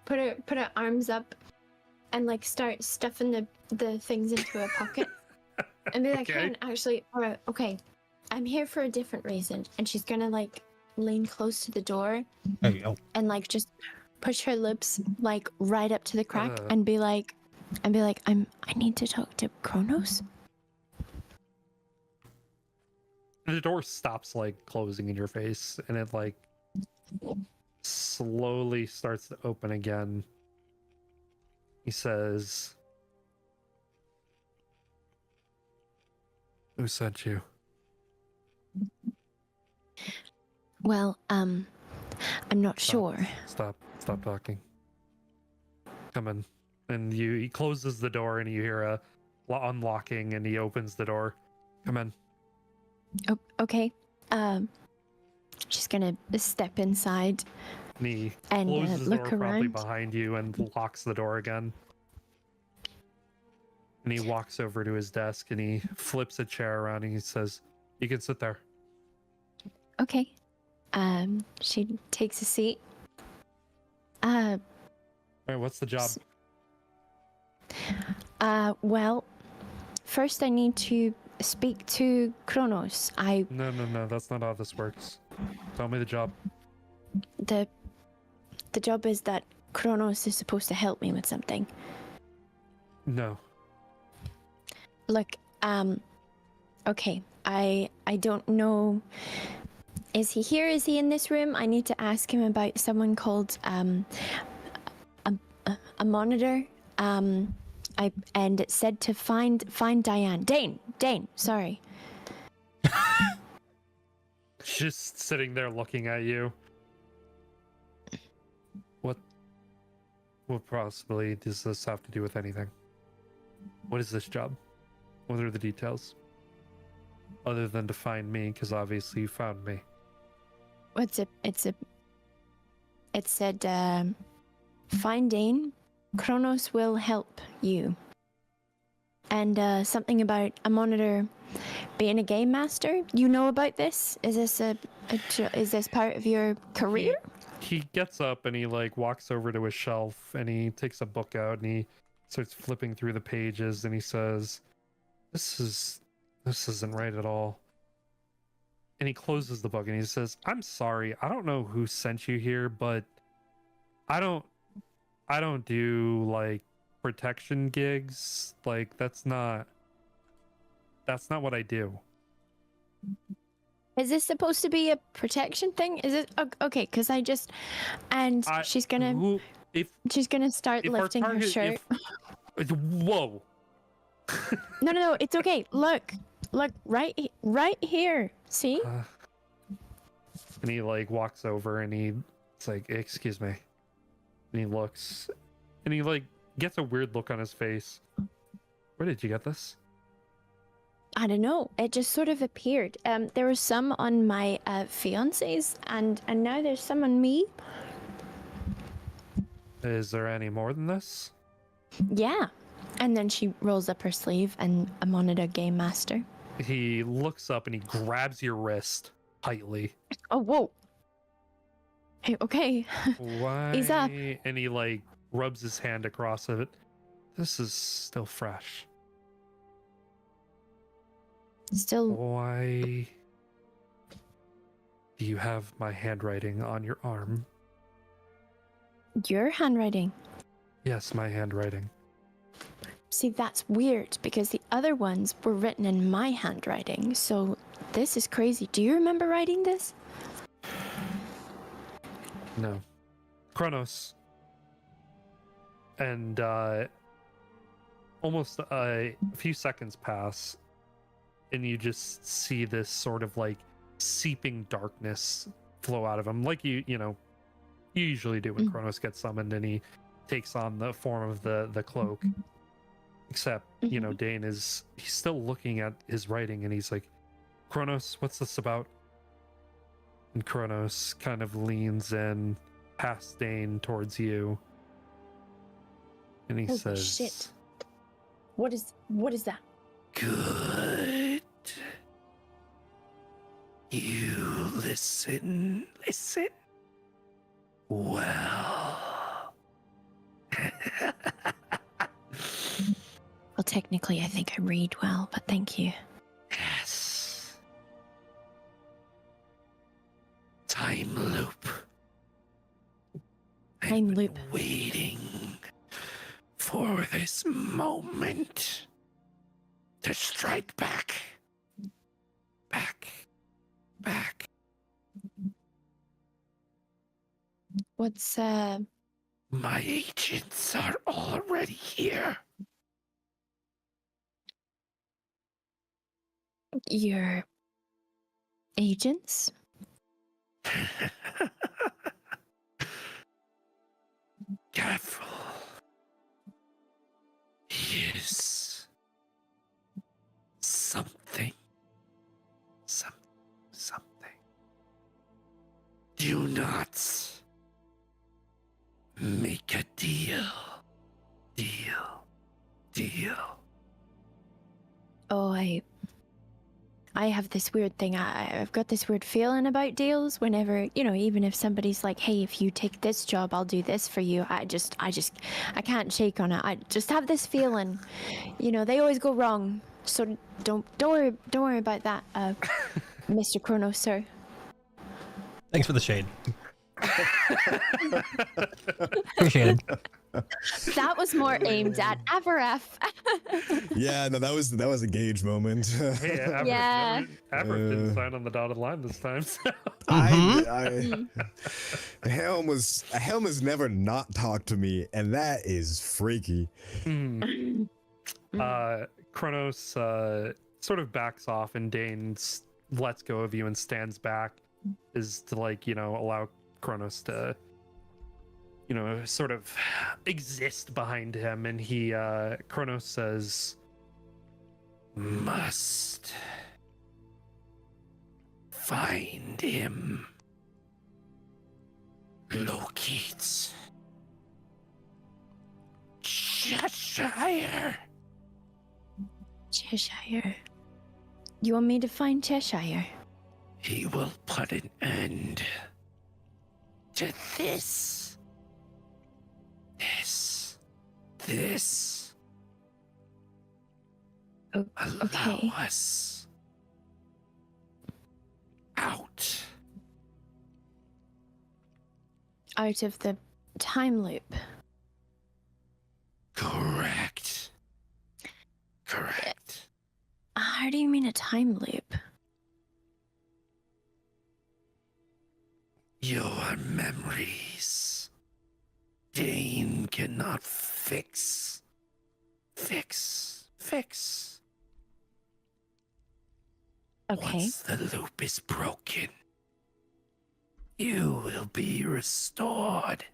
Speaker 6: put her arms up and like start stuffing the things into her pocket and be like,
Speaker 1: Okay.
Speaker 6: "Hey, actually, all right, okay, I'm here for a different reason." And she's gonna like lean close to the door
Speaker 3: There you go.
Speaker 6: and like just push her lips like right up to the crack
Speaker 1: Uh.
Speaker 6: and be like, I need to talk to Kronos.
Speaker 1: And the door stops like closing in your face, and it like slowly starts to open again. He says, "Who sent you?"
Speaker 6: Well, I'm not sure.
Speaker 1: Stop talking. Come in. And he closes the door, and you hear a unlocking, and he opens the door. Come in.
Speaker 6: Oh, okay. She's gonna step inside
Speaker 1: And he
Speaker 6: and
Speaker 1: closes the
Speaker 6: look
Speaker 1: door probably
Speaker 6: around.
Speaker 1: behind you and locks the door again. And he walks over to his desk, and he flips a chair around, and he says, "You can sit there."
Speaker 6: Okay. She takes a seat.
Speaker 1: All right, what's the job?
Speaker 6: Well, first I need to speak to Kronos.
Speaker 1: No, that's not how this works. Tell me the job.
Speaker 6: The job is that Kronos is supposed to help me with something.
Speaker 1: No.
Speaker 6: Look, okay, I don't know. Is he here? Is he in this room? I need to ask him about someone called a monitor. And it said to find Diane. Dane, sorry.
Speaker 1: Just sitting there looking at you. What possibly does this have to do with anything? What is this job? What are the details? Other than to find me, because obviously you found me.
Speaker 6: It said, find Dane. Kronos will help you. And something about a monitor being a game master. You know about this? Is this part of your career?
Speaker 1: He gets up and he like walks over to his shelf, and he takes a book out, and he starts flipping through the pages, and he says, this isn't right at all. And he closes the book and he says, I'm sorry, I don't know who sent you here, but I don't do like protection gigs. Like that's not what I do.
Speaker 6: Is this supposed to be a protection thing? Is it okay? Because she's gonna start
Speaker 1: if our
Speaker 6: lifting her
Speaker 1: target-
Speaker 6: shirt.
Speaker 1: Whoa.
Speaker 6: No, it's okay. Look, right here. See?
Speaker 1: And he like walks over and it's like, excuse me. And he looks and he like gets a weird look on his face. Where did you get this?
Speaker 6: I don't know. It just sort of appeared. There was some on my fiance's, and now there's some on me.
Speaker 1: Is there any more than this?
Speaker 6: Yeah. And then she rolls up her sleeve, and I'm on it, a game master.
Speaker 1: He looks up and he grabs your wrist tightly.
Speaker 6: Oh, whoa. Hey, okay.
Speaker 1: Why?
Speaker 6: He's up.
Speaker 1: And he like rubs his hand across it. This is still fresh.
Speaker 6: Still,
Speaker 1: Why do you have my handwriting on your arm?
Speaker 6: your handwriting.
Speaker 1: Yes, my handwriting.
Speaker 6: See, that's weird because the other ones were written in my handwriting. So this is crazy. Do you remember writing this?
Speaker 1: No. Kronos. And almost a few seconds pass, and you just see this sort of like seeping darkness flow out of him, like you usually do when Kronos gets summoned and he takes on the form of the cloak. Except, Dane he's still looking at his writing and he's like, Kronos, what's this about? And Kronos kind of leans in past Dane towards you. And he
Speaker 6: Holy
Speaker 1: says,
Speaker 6: shit. What is that?
Speaker 1: Good. You listen. Well.
Speaker 6: Well, technically, I think I read well, but thank you.
Speaker 1: Yes. Time loop.
Speaker 6: Time loop.
Speaker 1: Been waiting for this moment to strike back. Back.
Speaker 6: What's,
Speaker 1: My agents are already here.
Speaker 6: your agents?
Speaker 1: Careful. Here's something. Do not make a deal.
Speaker 6: Oh, I have this weird thing. I've got this weird feeling about deals whenever, even if somebody's like, hey, if you take this job, I'll do this for you. I can't shake on it. I just have this feeling, they always go wrong. So don't worry about that, Mr. Kronos, sir.
Speaker 3: Thanks for the shade. Appreciate it.
Speaker 6: That was more aimed at Avaref.
Speaker 4: Yeah, no, that was a Gage moment.
Speaker 1: Hey, Averett,
Speaker 6: Yeah.
Speaker 1: Averett didn't sign on the dotted line this time. So.
Speaker 4: Helm has never not talked to me, and that is freaky.
Speaker 1: Kronos sort of backs off, and Dane lets go of you and stands back, is to allow Kronos to sort of exist behind him. And Kronos says, must find him, locate Cheshire.
Speaker 6: Cheshire. You want me to find Cheshire?
Speaker 1: He will put an end to this.
Speaker 6: Okay.
Speaker 1: Allow us out.
Speaker 6: Out of the time loop.
Speaker 1: Correct. Correct.
Speaker 6: How do you mean a time loop?
Speaker 1: Your memories. Dane cannot fix.
Speaker 6: Okay.
Speaker 1: Once the loop is broken, you will be restored.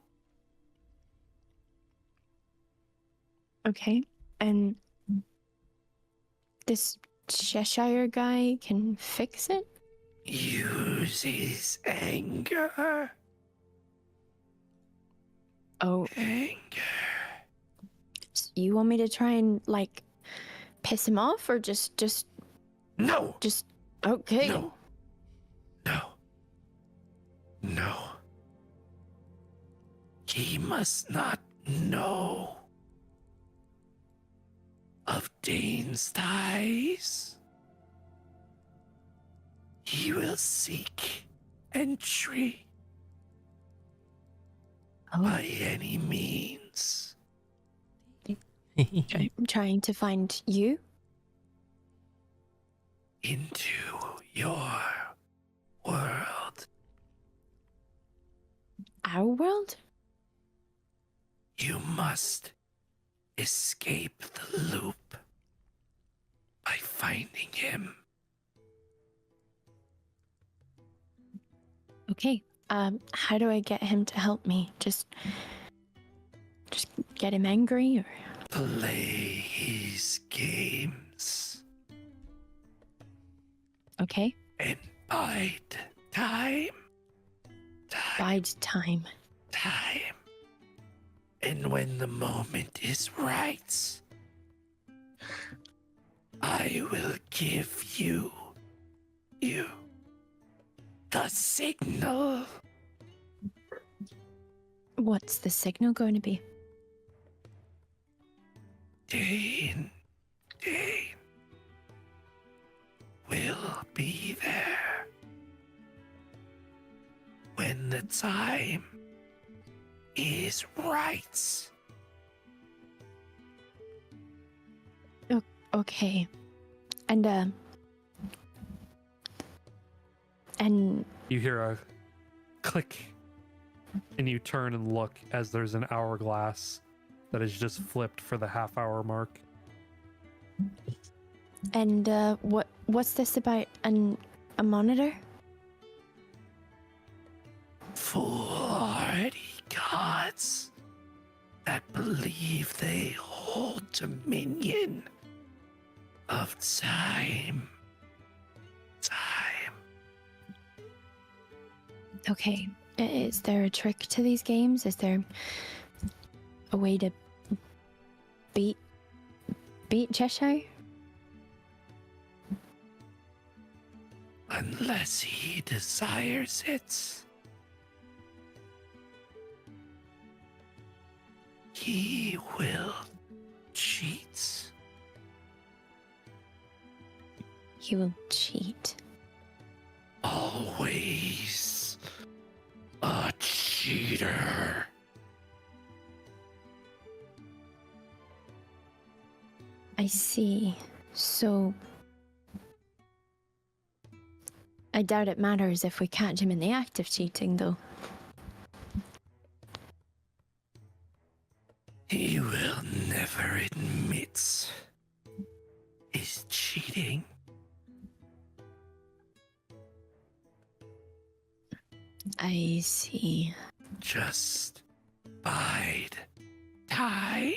Speaker 6: Okay. And this Cheshire guy can fix it?
Speaker 1: Use his anger.
Speaker 6: Oh,
Speaker 1: Anger.
Speaker 6: you want me to try and like piss him off or just
Speaker 1: No.
Speaker 6: okay.
Speaker 1: No. He must not know of Dane's ties. He will seek entry by any means.
Speaker 6: Trying to find you?
Speaker 1: Into your world.
Speaker 6: Our world?
Speaker 1: You must escape the loop by finding him.
Speaker 6: Okay. How do I get him to help me? Just get him angry or
Speaker 1: Play his games
Speaker 6: okay?
Speaker 1: and bide time.
Speaker 6: Bide time.
Speaker 1: And when the moment is right, I will give you the signal.
Speaker 6: What's the signal going to be?
Speaker 1: Dane will be there when the time is right.
Speaker 6: Okay. And
Speaker 1: You hear a click, and you turn and look as there's an hourglass that is just flipped for the half-hour mark.
Speaker 6: what's this about a monitor?
Speaker 1: Foolhardy gods that believe they hold dominion of time.
Speaker 6: Okay. Is there a trick to these games? Is there a way to beat Cheshire?
Speaker 1: Unless he desires it. He will cheat.
Speaker 6: He will cheat.
Speaker 1: Always a cheater.
Speaker 6: I see. So I doubt it matters if we catch him in the act of cheating, though.
Speaker 1: He will never admit his cheating.
Speaker 6: I see.
Speaker 1: Just bide time.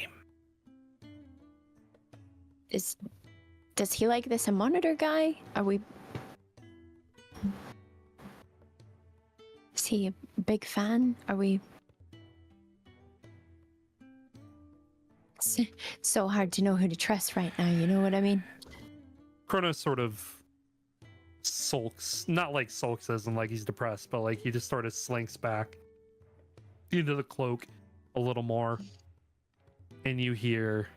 Speaker 6: Does he like this a monitor guy? Is he a big fan? Are we? It's so hard to know who to trust right now, you know what I mean?
Speaker 1: Kronos sort of sulks, not like sulks as in like he's depressed, but like he just sort of slinks back into the cloak a little more, and you hear,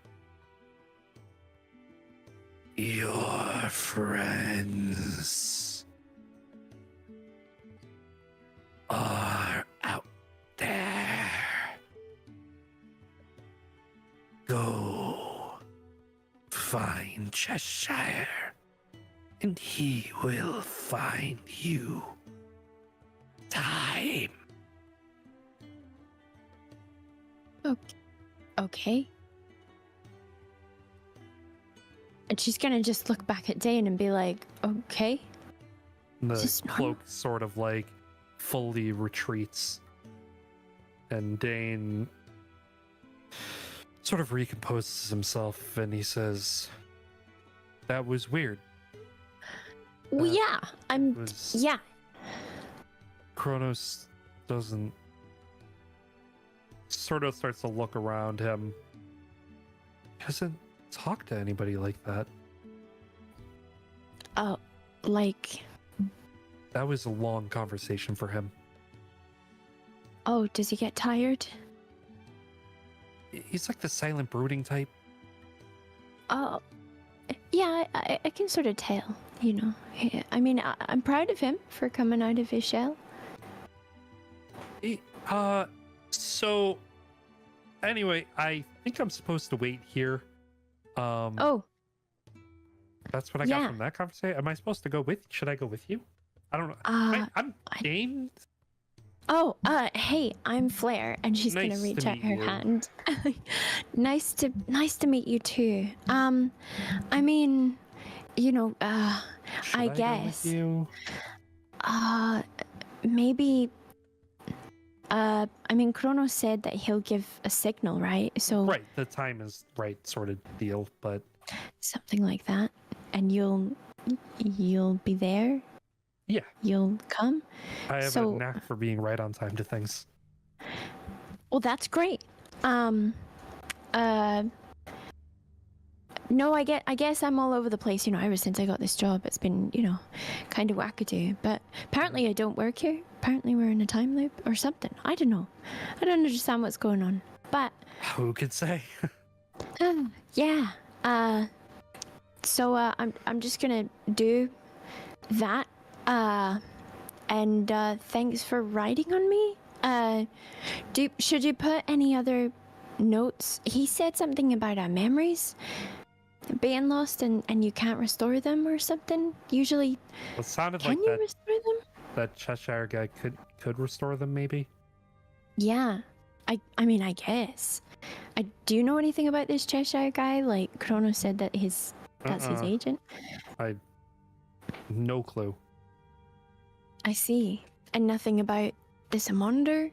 Speaker 1: Your friends are out there. Go find Cheshire, and he will find you. Time.
Speaker 6: Okay. And she's gonna just look back at Dane and be like, okay.
Speaker 1: The
Speaker 6: Just
Speaker 1: cloak sort of like fully retreats, and Dane sort of recomposes himself, and he says, "That was weird.
Speaker 6: Well,
Speaker 1: That
Speaker 6: yeah. Yeah.
Speaker 1: Kronos doesn't." Sort of starts to look around him. He doesn't talk to anybody like that.
Speaker 6: Oh, like,
Speaker 1: That was a long conversation for him.
Speaker 6: oh, does he get tired?
Speaker 1: He's like the silent brooding type.
Speaker 6: Oh, yeah, I can sort of tell, you know. Yeah, I mean, I'm proud of him for coming out of his shell.
Speaker 1: So anyway, I think I'm supposed to wait here.
Speaker 6: Oh,
Speaker 1: That's what I
Speaker 6: yeah.
Speaker 1: got from that conversation. Am I supposed to go with? Should I go with you? I don't know. I'm Dane.
Speaker 6: Oh, hey, I'm Flair, and she's gonna
Speaker 1: Nice to
Speaker 6: reach out
Speaker 1: meet
Speaker 6: her
Speaker 1: you.
Speaker 6: hand. nice to meet you too. I mean, you know,
Speaker 1: Should
Speaker 6: I
Speaker 1: go with
Speaker 6: guess.
Speaker 1: you?
Speaker 6: Maybe. I mean, Kronos said that he'll give a signal, right? So
Speaker 1: Right, the time is right, sort of deal, but
Speaker 6: something like that, and you'll be there.
Speaker 1: yeah,
Speaker 6: You'll come.
Speaker 1: I have
Speaker 6: So-
Speaker 1: a knack for being right on time to things.
Speaker 6: Well, that's great. No, I guess I'm all over the place, you know, ever since I got this job. It's been, you know, kind of wackadoo. But apparently I don't work here. Apparently we're in a time loop or something. I don't know. I don't understand what's going on. But,
Speaker 1: Who could say?
Speaker 6: yeah. So, I'm just gonna do that. And thanks for riding on me. Should you put any other notes? He said something about our memories being lost and you can't restore them or something. Usually,
Speaker 1: It sounded
Speaker 6: can
Speaker 1: like
Speaker 6: you restore them?
Speaker 1: that Cheshire guy could restore them, maybe.
Speaker 6: Yeah. I mean, I guess. Do you know anything about this Cheshire guy? Like, Kronos said that that's his agent.
Speaker 1: No clue.
Speaker 6: I see. And nothing about this Amonder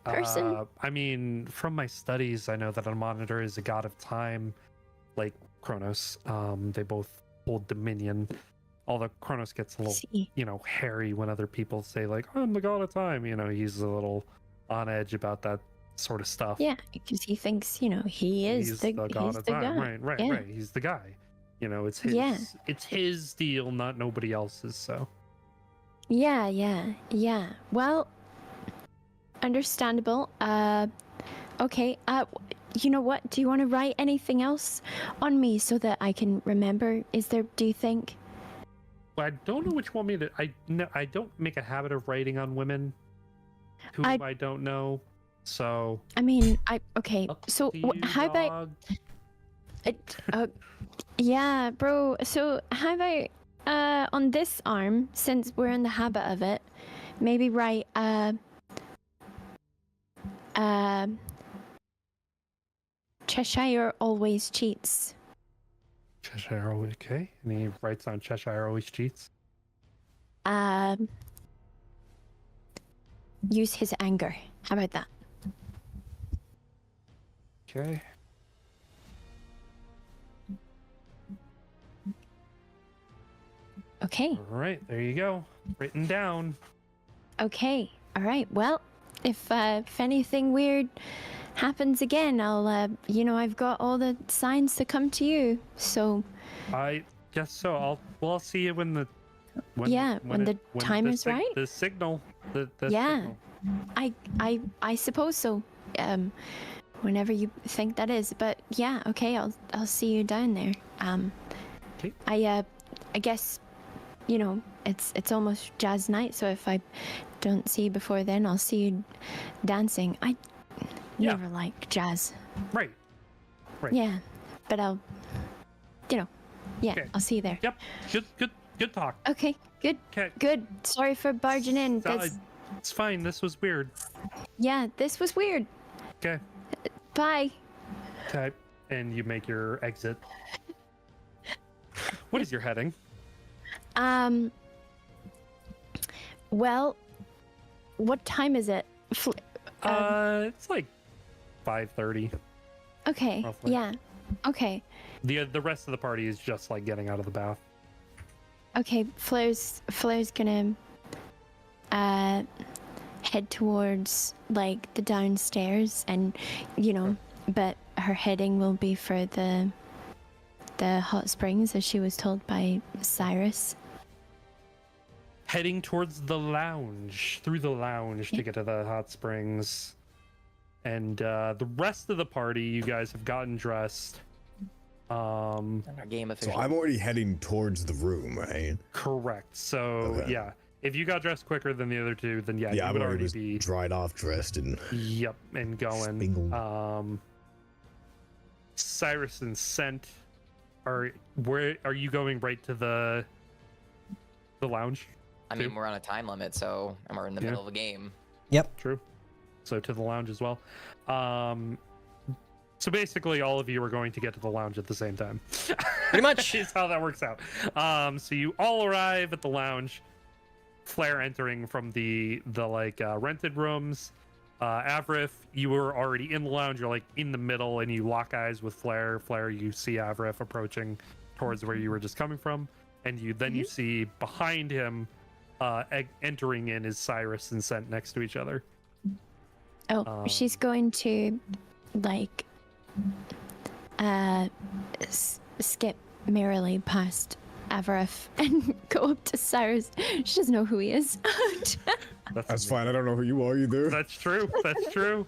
Speaker 6: person?
Speaker 1: I mean, from my studies, I know that a monitor is a god of time, like Kronos. They both hold dominion. Although Kronos gets a little,
Speaker 6: See.
Speaker 1: you know, hairy when other people say like, "I'm the god of time." You know, he's a little on edge about that sort of stuff.
Speaker 6: Yeah, because he thinks, you know, he's the
Speaker 1: god
Speaker 6: he's
Speaker 1: of
Speaker 6: the
Speaker 1: time.
Speaker 6: guy.
Speaker 1: Right.
Speaker 6: Yeah.
Speaker 1: He's the guy. You know, it's his.
Speaker 6: Yeah.
Speaker 1: It's his deal, not nobody else's. So.
Speaker 6: Yeah. Well, understandable. Okay. You know what? Do you want to write anything else on me so that I can remember? Do you think?
Speaker 1: Well, I don't know which one me to. I don't make a habit of writing on women who I don't know. So.
Speaker 6: I mean, okay.
Speaker 1: Up
Speaker 6: So
Speaker 1: to you,
Speaker 6: how about?
Speaker 1: dog.
Speaker 6: Yeah, bro. So how about on this arm, since we're in the habit of it, maybe write Cheshire always cheats.
Speaker 1: Cheshire always okay, and he writes on Cheshire always cheats.
Speaker 6: Use his anger. How about that?
Speaker 1: Okay.
Speaker 6: Okay.
Speaker 1: All right, there you go. Written down.
Speaker 6: Okay. All right. Well, if anything weird happens again, I'll I've got all the signs to come to you. So
Speaker 1: I guess so. I'll see you when the
Speaker 6: time is right.
Speaker 1: The signal. The
Speaker 6: Yeah.
Speaker 1: signal.
Speaker 6: I suppose so. Whenever you think that is. But yeah, okay, I'll see you down there. I guess, it's almost jazz night, so if I don't see you before then, I'll see you dancing. I never liked jazz.
Speaker 1: Right.
Speaker 6: Yeah, but I'll,
Speaker 1: Okay.
Speaker 6: I'll see you there.
Speaker 1: Yep. Good talk.
Speaker 6: Okay, good.
Speaker 1: Okay.
Speaker 6: Good. Sorry for barging in.
Speaker 1: It's fine. This was weird.
Speaker 6: Yeah, this was weird.
Speaker 1: Okay.
Speaker 6: Bye.
Speaker 1: Okay. And you make your exit. What is your heading?
Speaker 6: Well, what time is it?
Speaker 1: It's like 5:30.
Speaker 6: Okay.
Speaker 1: roughly.
Speaker 6: Yeah. Okay.
Speaker 1: The rest of the party is just like getting out of the bath.
Speaker 6: Okay. Flair's gonna head towards like the downstairs, and but her heading will be for the hot springs, as she was told by Cyrus.
Speaker 1: Heading towards the lounge, through the lounge to get to the hot springs. And the rest of the party, you guys have gotten dressed.
Speaker 2: And our game
Speaker 4: So
Speaker 2: official.
Speaker 4: I'm already heading towards the room, right?
Speaker 1: Correct. So
Speaker 4: Okay.
Speaker 1: yeah, if you got dressed quicker than the other two, then yeah,
Speaker 4: Yeah,
Speaker 1: you
Speaker 4: I'm
Speaker 1: would
Speaker 4: already
Speaker 1: already be
Speaker 4: dried off, dressed, and
Speaker 1: yep and going.
Speaker 4: Spingled.
Speaker 1: Cyrus and Scent, where are you going? Right to the lounge.
Speaker 2: I mean, we're on a time limit, and we're in the middle of a game.
Speaker 1: True. So to the lounge as well. So basically, all of you are going to get to the lounge at the same time.
Speaker 3: Pretty much.
Speaker 1: is how that works out. So you all arrive at the lounge. Flair entering from the rented rooms. Avrith, you were already in the lounge. You're like in the middle, and you lock eyes with Flair. Flair, you see Avrith approaching towards where you were just coming from, and you see behind him, entering in is Cyrus and Scent next to each other.
Speaker 6: Oh, she's going to like skip merrily past Avarith and go up to Cyrus. She doesn't know who he is.
Speaker 4: that's fine. I don't know who you are either.
Speaker 1: That's true. That's true.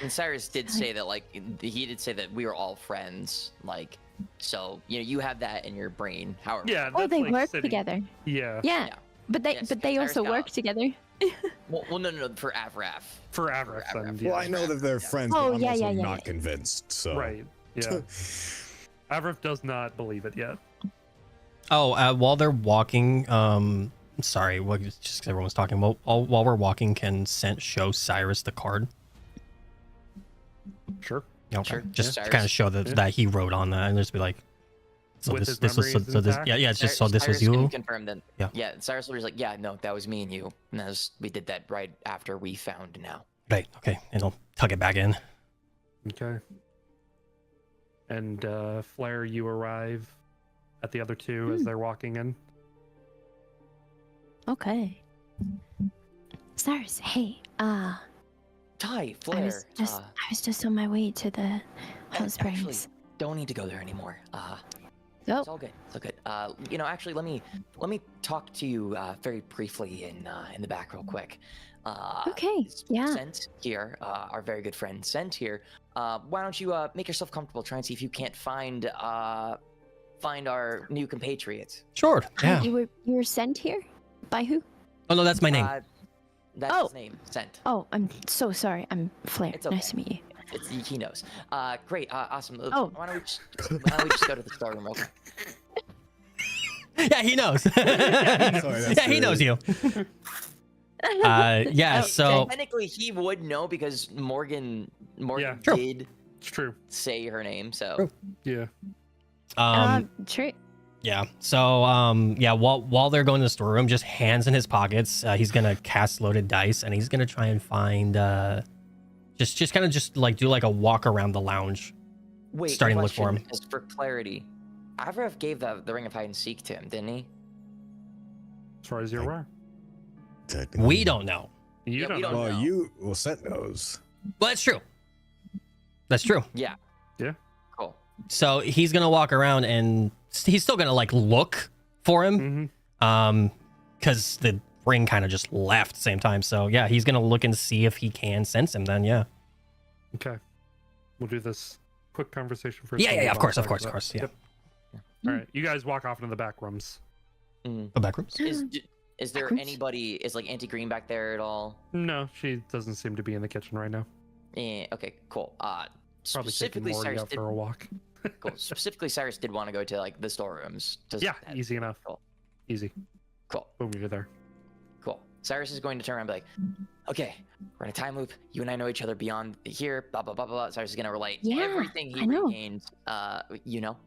Speaker 2: And Cyrus did say that, he did say that we were all friends, so you have that in your brain. However,
Speaker 1: Yeah.
Speaker 6: Oh,
Speaker 1: that's
Speaker 6: they
Speaker 1: like
Speaker 6: work
Speaker 1: sitting-
Speaker 6: together.
Speaker 1: Yeah.
Speaker 6: Yeah, but they
Speaker 2: Yes,
Speaker 6: they
Speaker 2: Cyrus
Speaker 6: also
Speaker 2: got-
Speaker 6: work together.
Speaker 2: well, no, for Avraf.
Speaker 1: For Avrith.
Speaker 2: For
Speaker 1: then,
Speaker 2: Avrith.
Speaker 1: yeah.
Speaker 4: Well, I know that they're friends,
Speaker 6: Oh,
Speaker 4: but I'm
Speaker 6: yeah,
Speaker 4: also
Speaker 6: yeah, yeah,
Speaker 4: not
Speaker 6: yeah.
Speaker 4: convinced. So
Speaker 1: Right. Yeah. Avrith does not believe it yet.
Speaker 3: Oh, while they're walking, sorry, just because everyone's talking. While we're walking, can Scent show Cyrus the card?
Speaker 1: Sure.
Speaker 3: Okay.
Speaker 2: Sure.
Speaker 3: Just to
Speaker 2: Cyrus-
Speaker 3: kind of show that he wrote on that, and just be like, so
Speaker 1: With
Speaker 3: this
Speaker 1: his
Speaker 3: was
Speaker 1: memories
Speaker 3: so this
Speaker 1: intact?
Speaker 3: yeah it's just so this
Speaker 2: Cyrus
Speaker 3: was
Speaker 2: can
Speaker 3: you.
Speaker 2: confirm that.
Speaker 3: Yeah.
Speaker 2: Yeah. Cyrus was like, yeah, no, that was me and you. And we did that right after we found now.
Speaker 3: Right. Okay. And I'll tuck it back in.
Speaker 1: Okay. And Flair, you arrive at the other two as they're walking in.
Speaker 6: Okay. Cyrus, hey,
Speaker 2: Ty,
Speaker 6: I
Speaker 2: Flair.
Speaker 6: was just on my way to the hot
Speaker 2: Actually,
Speaker 6: springs.
Speaker 2: don't need to go there anymore.
Speaker 6: Oh,
Speaker 2: It's all good. It's all good. Actually, let me talk to you very briefly in the back real quick.
Speaker 6: okay, yeah.
Speaker 2: Sent here, our very good friend Sent here. Why don't you make yourself comfortable? Try and see if you can't find our new compatriots.
Speaker 3: Sure. Yeah.
Speaker 6: You were sent here? By who?
Speaker 3: Oh no, that's my name.
Speaker 2: That's
Speaker 6: Oh.
Speaker 2: his name. Sent.
Speaker 6: Oh, I'm so sorry. I'm Flair.
Speaker 2: It's okay.
Speaker 6: Nice to meet you.
Speaker 2: He knows. Great. Awesome.
Speaker 6: Oh.
Speaker 2: Why don't we just go to the storeroom real quick?
Speaker 3: Yeah, he knows.
Speaker 4: Sorry, that's
Speaker 3: He knows you. Yeah.
Speaker 2: Oh,
Speaker 3: So
Speaker 2: technically, he would know because Morgan
Speaker 1: Yeah.
Speaker 3: True.
Speaker 2: did
Speaker 1: It's true.
Speaker 2: say her name. So
Speaker 3: True.
Speaker 1: Yeah.
Speaker 6: True.
Speaker 3: Yeah. So yeah, while they're going to the storeroom, just hands in his pockets, he's gonna cast loaded dice, and he's gonna try and find just kind of do like a walk around the lounge.
Speaker 2: wait.
Speaker 3: Starting to look for
Speaker 2: question is for clarity. Avraf gave the ring of hide and seek to him, didn't he?
Speaker 1: As far as you're aware.
Speaker 4: Technically.
Speaker 3: We don't know.
Speaker 1: You
Speaker 2: Yeah,
Speaker 1: don't
Speaker 2: we
Speaker 1: know.
Speaker 2: don't-
Speaker 4: Well, Scent knows.
Speaker 3: Well, that's true. That's true.
Speaker 2: Yeah.
Speaker 1: Yeah.
Speaker 2: Cool.
Speaker 3: So he's gonna walk around, and he's still gonna look for him,
Speaker 1: Mm-hmm.
Speaker 3: because the ring kind of just left at the same time. So yeah, he's gonna look and see if he can sense him. Then yeah.
Speaker 1: Okay. We'll do this quick conversation first?
Speaker 3: Yeah, of course,
Speaker 1: Yep.
Speaker 3: yeah.
Speaker 1: All right, you guys walk off into the back rooms.
Speaker 3: The back rooms.
Speaker 2: Is there
Speaker 6: Backwards?
Speaker 2: anybody? Is like Auntie Green back there at all?
Speaker 1: No, she doesn't seem to be in the kitchen right now.
Speaker 2: Okay, cool.
Speaker 1: Probably taking
Speaker 2: Specifically,
Speaker 1: Morty
Speaker 2: Cyrus
Speaker 1: out
Speaker 2: did.
Speaker 1: for a walk.
Speaker 2: Cool. Specifically, Cyrus did want to go to like the storerooms.
Speaker 1: Yeah, easy enough.
Speaker 2: Cool.
Speaker 1: Easy.
Speaker 2: Cool.
Speaker 1: Boom, you're there.
Speaker 2: Cool. Cyrus is going to turn around and be like, okay, we're in a time loop. You and I know each other beyond here. Blah blah blah blah. Cyrus is gonna relate
Speaker 6: Yeah,
Speaker 2: everything he
Speaker 6: I know.
Speaker 2: regained. You know.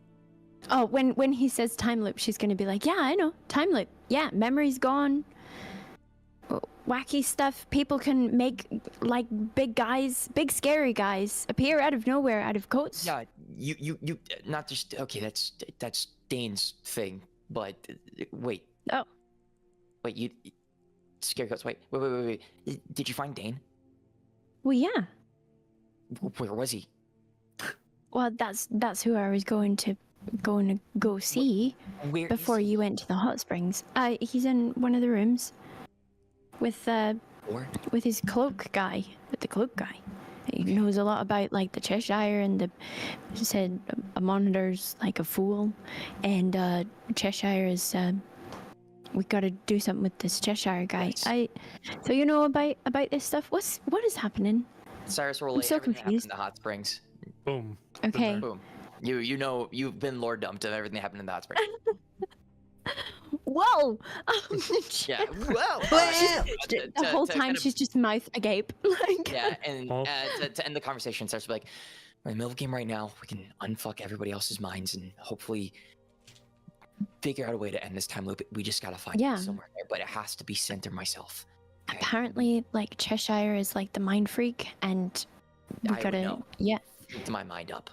Speaker 6: Oh, when he says time loop, she's gonna be like, yeah, I know, time loop. Yeah, memory's gone. Wacky stuff. People can make like big guys, big scary guys appear out of nowhere, out of coats.
Speaker 2: Yeah. You. Not just okay. That's Dane's thing. But wait.
Speaker 6: Oh.
Speaker 2: Wait. You. Scary coats. Wait. Did you find Dane?
Speaker 6: Well, yeah.
Speaker 2: Where was he?
Speaker 6: Well, that's who I was going to go see
Speaker 2: Where is
Speaker 6: before
Speaker 2: he?
Speaker 6: you went to the hot springs. He's in one of the rooms with his cloak guy. With the cloak guy, he knows a lot about like the Cheshire and the said a monitor's like a fool, and Cheshire is. We got to do something with this Cheshire guy.
Speaker 2: Yes.
Speaker 6: So you know about this stuff. What is happening?
Speaker 2: Cyrus will
Speaker 6: I'm
Speaker 2: relate
Speaker 6: so
Speaker 2: everything that happened
Speaker 6: confused.
Speaker 2: in the hot springs.
Speaker 1: Boom.
Speaker 6: Okay.
Speaker 1: there.
Speaker 2: Boom. You know you've been lore dumped of everything that happened in the hot springs.
Speaker 6: Whoa!
Speaker 2: Yeah. Whoa.
Speaker 6: The whole time
Speaker 2: kind of-
Speaker 6: she's just mouth agape. Like,
Speaker 2: Yeah, and
Speaker 1: Well-
Speaker 2: to end the conversation, Cyrus will be like, we're in the middle of a game right now. We can unfuck everybody else's minds and hopefully figure out a way to end this time loop. We just gotta find
Speaker 6: Yeah.
Speaker 2: it somewhere there, but it has to be Center myself. Okay?
Speaker 6: apparently, like Cheshire is like the mind freak, and we
Speaker 2: I would
Speaker 6: gotta.
Speaker 2: know.
Speaker 6: Yeah.
Speaker 2: Freaked my mind up.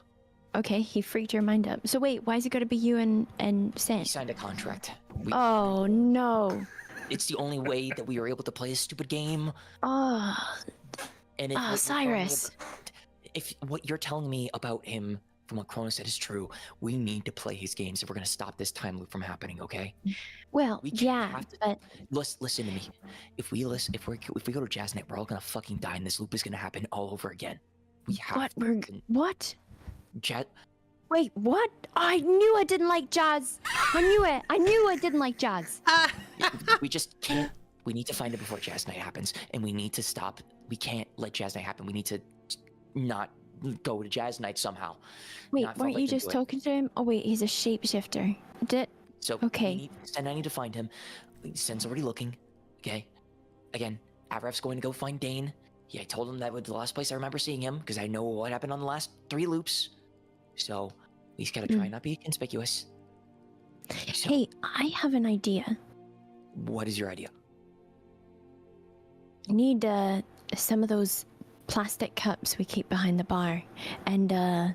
Speaker 6: Okay, he freaked your mind up. So wait, why is it gotta be you and
Speaker 2: He
Speaker 6: Sen?
Speaker 2: signed a contract.
Speaker 6: Oh no!
Speaker 2: It's the only way that we were able to play a stupid game.
Speaker 6: Oh,
Speaker 2: And if what you're telling me
Speaker 6: Cyrus.
Speaker 2: if what you're telling me about him from what Kronos said is true, we need to play his games if we're gonna stop this time loop from happening. Okay?
Speaker 6: Well,
Speaker 2: We can't
Speaker 6: yeah,
Speaker 2: have to-
Speaker 6: but
Speaker 2: Listen to me. If we go to Jazznet, we're all gonna fucking die, and this loop is gonna happen all over again. We have
Speaker 6: what?
Speaker 2: to.
Speaker 6: What?
Speaker 2: Jazz.
Speaker 6: Wait, what? I knew I didn't like jazz. I knew it. I knew I didn't like jazz.
Speaker 2: We just can't. We need to find it before Jazz Night happens, and we need to stop. We can't let Jazz Night happen. We need to not go to Jazz Night somehow.
Speaker 6: Wait,
Speaker 2: not fall
Speaker 6: weren't you
Speaker 2: victim
Speaker 6: just
Speaker 2: to it.
Speaker 6: talking to him? Oh wait, he's a shapeshifter.
Speaker 2: So
Speaker 6: Okay.
Speaker 2: and I need to find him. Sen's already looking. Okay. Again, Avraf's going to go find Dane. Yeah, I told him that was the last place I remember seeing him because I know what happened on the last 3 loops. So we just gotta try not be conspicuous. So,
Speaker 6: Hey, I have an idea.
Speaker 2: what is your idea?
Speaker 6: I need some of those plastic cups we keep behind the bar, and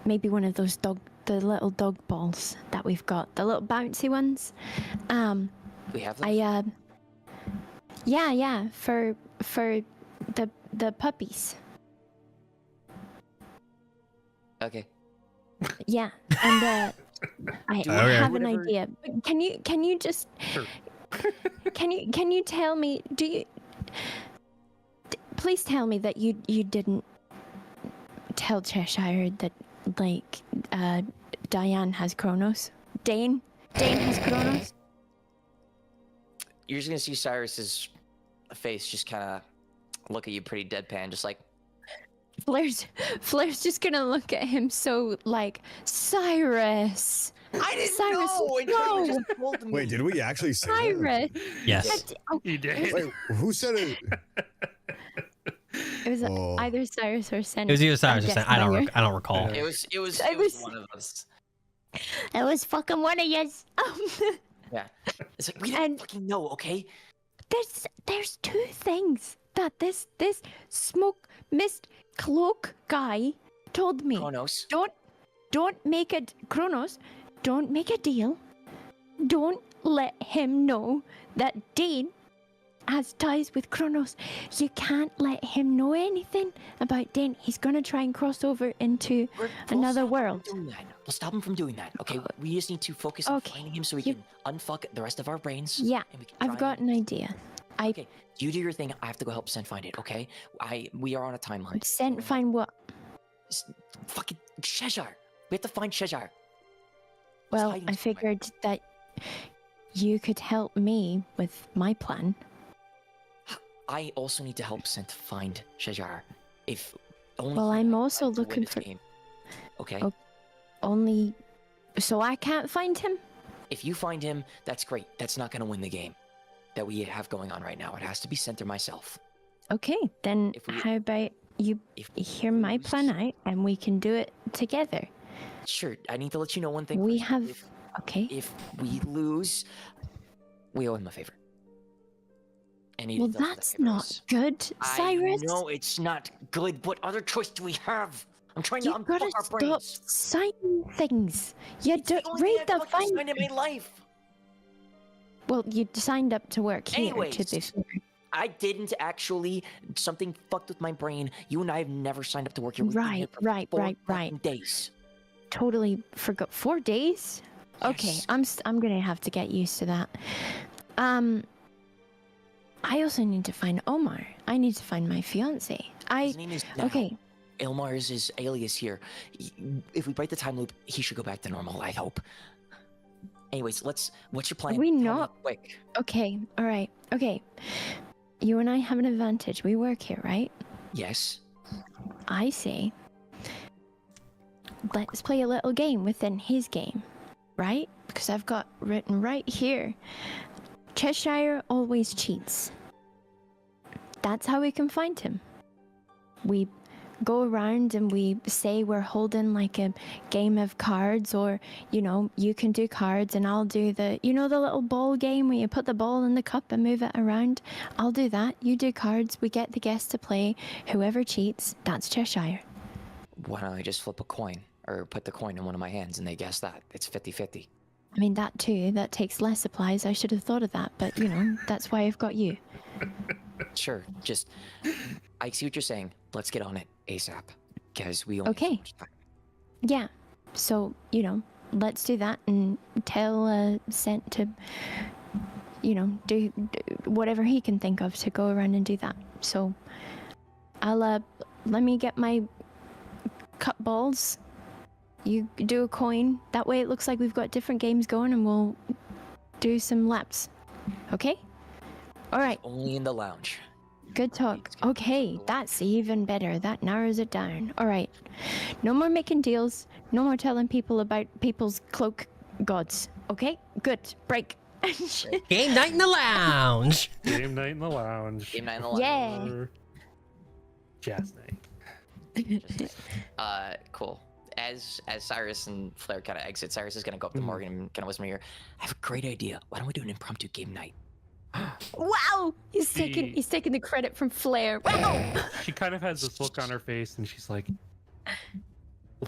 Speaker 6: maybe one of those the little dog balls that we've got, the little bouncy ones.
Speaker 2: We have them?
Speaker 6: Yeah, for the puppies.
Speaker 2: Okay.
Speaker 6: Yeah, and I
Speaker 2: Do
Speaker 3: Okay.
Speaker 6: have an
Speaker 2: whatever-
Speaker 6: idea. Can you just
Speaker 1: Sure.
Speaker 6: can you tell me? Please tell me that you didn't tell Cheshire that like Diane has Kronos. Dane has Kronos.
Speaker 2: You're just gonna see Cyrus's face just kind of look at you pretty deadpan, just like,
Speaker 6: Flair's just gonna look at him so like Cyrus.
Speaker 2: I didn't
Speaker 6: Cyrus,
Speaker 2: know. And
Speaker 6: no.
Speaker 2: you just told me.
Speaker 4: Wait, did we actually say that?
Speaker 6: Cyrus.
Speaker 3: Yes.
Speaker 6: Oh,
Speaker 1: You did.
Speaker 4: Wait, who said it?
Speaker 6: it was
Speaker 4: Oh.
Speaker 6: either Cyrus or Sen.
Speaker 3: It was either Cyrus or Sen. I don't recall.
Speaker 1: Yeah.
Speaker 2: It was
Speaker 6: I was-
Speaker 2: one of us.
Speaker 6: It was fucking one of yous.
Speaker 2: Yeah. It's like we didn't
Speaker 6: And-
Speaker 2: fucking know, okay?
Speaker 6: There's two things that this smoke mist cloak guy told me.
Speaker 2: Kronos.
Speaker 6: Don't make it Kronos. Don't make a deal. Don't let him know that Dane has ties with Kronos. You can't let him know anything about Dane. He's gonna try and cross over into
Speaker 2: We'll
Speaker 6: another
Speaker 2: stop him from
Speaker 6: world.
Speaker 2: doing that. We'll stop him from doing that, okay? We just need to focus on
Speaker 6: Okay,
Speaker 2: finding him so we
Speaker 6: you-
Speaker 2: can unfuck the rest of our brains.
Speaker 6: Yeah,
Speaker 2: and we can
Speaker 6: I've
Speaker 2: try
Speaker 6: got
Speaker 2: and-
Speaker 6: an idea.
Speaker 2: Okay, you do your thing. I have to go help Sen find it, okay? We are on a timeline.
Speaker 6: Find what?
Speaker 2: Fucking Cheshire. We have to find Cheshire.
Speaker 6: Well,
Speaker 2: hiding
Speaker 6: I
Speaker 2: somewhere.
Speaker 6: figured that you could help me with my plan.
Speaker 2: I also need to help Sent find Cheshire. If only.
Speaker 6: Well,
Speaker 2: he
Speaker 6: I'm
Speaker 2: and I
Speaker 6: also
Speaker 2: can win
Speaker 6: looking
Speaker 2: this
Speaker 6: for-
Speaker 2: game. Okay.
Speaker 6: Oh. Only so I can't find him?
Speaker 2: If you find him, that's great. That's not going to win the game that we have going on right now. It has to be Sent or myself.
Speaker 6: Okay, then
Speaker 2: If we-
Speaker 6: how about you
Speaker 2: If
Speaker 6: hear my
Speaker 2: lose-
Speaker 6: plan out and we can do it together?
Speaker 2: Sure. I need to let you know one thing.
Speaker 6: We
Speaker 2: first.
Speaker 6: have okay.
Speaker 2: If we lose, we owe him a favor. And he
Speaker 6: Well,
Speaker 2: does the
Speaker 6: that's
Speaker 2: favor
Speaker 6: not
Speaker 2: us.
Speaker 6: good, Cyrus.
Speaker 2: I know it's not good. What other choice do we have? I'm trying to
Speaker 6: You gotta
Speaker 2: unplug our
Speaker 6: stop
Speaker 2: brains.
Speaker 6: signing things. You
Speaker 2: It's the
Speaker 6: don't
Speaker 2: only thing
Speaker 6: read
Speaker 2: I've
Speaker 6: the
Speaker 2: fucking
Speaker 6: fine.
Speaker 2: signed in my life.
Speaker 6: Well, you signed up to work here. To be
Speaker 2: Anyways.
Speaker 6: fair.
Speaker 2: I didn't actually. Something fucked with my brain. You and I have never signed up to work here. We've been here
Speaker 6: Right,
Speaker 2: for
Speaker 6: right,
Speaker 2: 4
Speaker 6: right.
Speaker 2: fucking days.
Speaker 6: Totally forgot. 4 days. Okay,
Speaker 2: Yes.
Speaker 6: I'm gonna have to get used to that. I also need to find Omar. I need to find my fiance.
Speaker 2: His name is Now.
Speaker 6: Okay.
Speaker 2: Elmar is his alias here. If we break the time loop, he should go back to normal, I hope. Anyways, what's your plan?
Speaker 6: we
Speaker 2: Tell me
Speaker 6: not-
Speaker 2: quick.
Speaker 6: Okay, all right. Okay, you and I have an advantage. We work here, right?
Speaker 2: Yes.
Speaker 6: I say, let's play a little game within his game, right? Because I've got written right here, Cheshire always cheats. That's how we can find him. We go around and we say we're holding like a game of cards, or, you know, you can do cards and I'll do the, you know, the little ball game where you put the ball in the cup and move it around. I'll do that. You do cards. We get the guests to play. Whoever cheats, that's Cheshire.
Speaker 2: Why don't I just flip a coin or put the coin in one of my hands and they guess that? It's 50-50.
Speaker 6: I mean, that too, that takes less supplies. I should have thought of that, but, you know, that's why I've got you.
Speaker 2: Sure. Just, I see what you're saying. Let's get on it ASAP. Because we only have so
Speaker 6: Okay.
Speaker 2: much time.
Speaker 6: Yeah. So, you know, let's do that and tell Sent to, you know, do whatever he can think of to go around and do that. So, I'll, let me get my cut balls. You do a coin. That way it looks like we've got different games going and we'll do some laps. Okay? All right.
Speaker 2: Only in the lounge.
Speaker 6: Good talk. Okay, that's even better. That narrows it down. All right. No more making deals. No more telling people about people's cloak gods. Okay? Good. Break.
Speaker 3: Game night in the lounge.
Speaker 1: Game night in the lounge.
Speaker 2: Game night in the lounge.
Speaker 6: Yeah.
Speaker 1: Or Jazz night.
Speaker 2: Cool. As Cyrus and Flair kind of exit, Cyrus is gonna go up to
Speaker 1: Mhm.
Speaker 2: Morgan and kind of whisper in her ear, I have a great idea. Why don't we do an impromptu game night?
Speaker 6: Wow! He's
Speaker 1: The-
Speaker 6: taking the credit from Flair. Wow!
Speaker 1: She kind of has this look on her face, and she's like,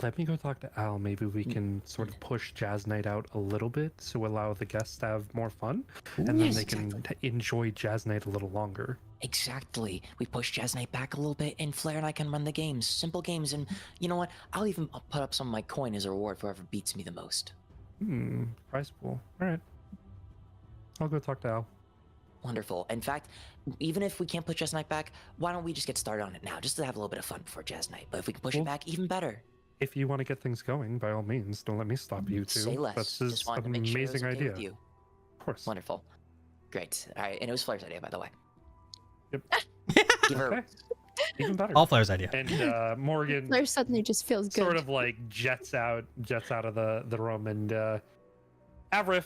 Speaker 1: "Let me go talk to Al. Maybe we can sort of push Jazz Night out a little bit to allow the guests to have more fun, and then
Speaker 2: Yes,
Speaker 1: they can enjoy Jazz Night a little longer."
Speaker 2: Exactly. We push Jazz Night back a little bit, and Flair and I can run the games. Simple games, and you know what? I'll even put up some of my coin as a reward for whoever beats me the most.
Speaker 1: Prize pool. All right. I'll go talk to Al.
Speaker 2: Wonderful. In fact, even if we can't put Jazz Night back, why don't we just get started on it now, just to have a little bit of fun before Jazz Night? But if we can push it
Speaker 1: Well,
Speaker 2: back, even better.
Speaker 1: If you want to get things going, by all means, don't let me stop you two.
Speaker 2: Say less.
Speaker 1: That's
Speaker 2: Just
Speaker 1: his
Speaker 2: wanted to make sure it was
Speaker 1: amazing
Speaker 2: okay with
Speaker 1: idea.
Speaker 2: you.
Speaker 1: Of course.
Speaker 2: Wonderful. Great. All right, and it was Flair's idea, by the way.
Speaker 1: Yep.
Speaker 2: Give her.
Speaker 1: Okay. Even better.
Speaker 3: All Flair's idea.
Speaker 1: And Morgan
Speaker 6: Flair suddenly just feels good.
Speaker 1: sort of like jets out of the room, and Avrith,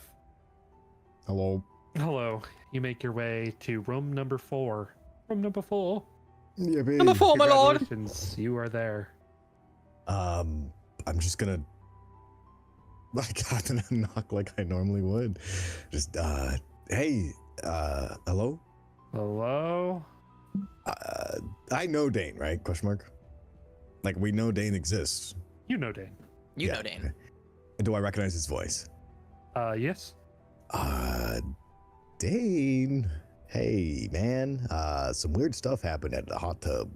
Speaker 4: Hello.
Speaker 1: hello. You make your way to room number 4. Room number 4.
Speaker 4: Yeah, baby.
Speaker 3: Number 4, my lord.
Speaker 1: Congratulations, you are there.
Speaker 4: I'm just gonna. I got to knock like I normally would. Just hey, hello.
Speaker 1: Hello.
Speaker 4: I know Dane, right? Question mark. Like we know Dane exists.
Speaker 1: You know Dane.
Speaker 2: You
Speaker 4: Yeah.
Speaker 2: know, Dane.
Speaker 4: Do I recognize his voice?
Speaker 1: Yes.
Speaker 4: Dane. Hey, man. Some weird stuff happened at the hot tub.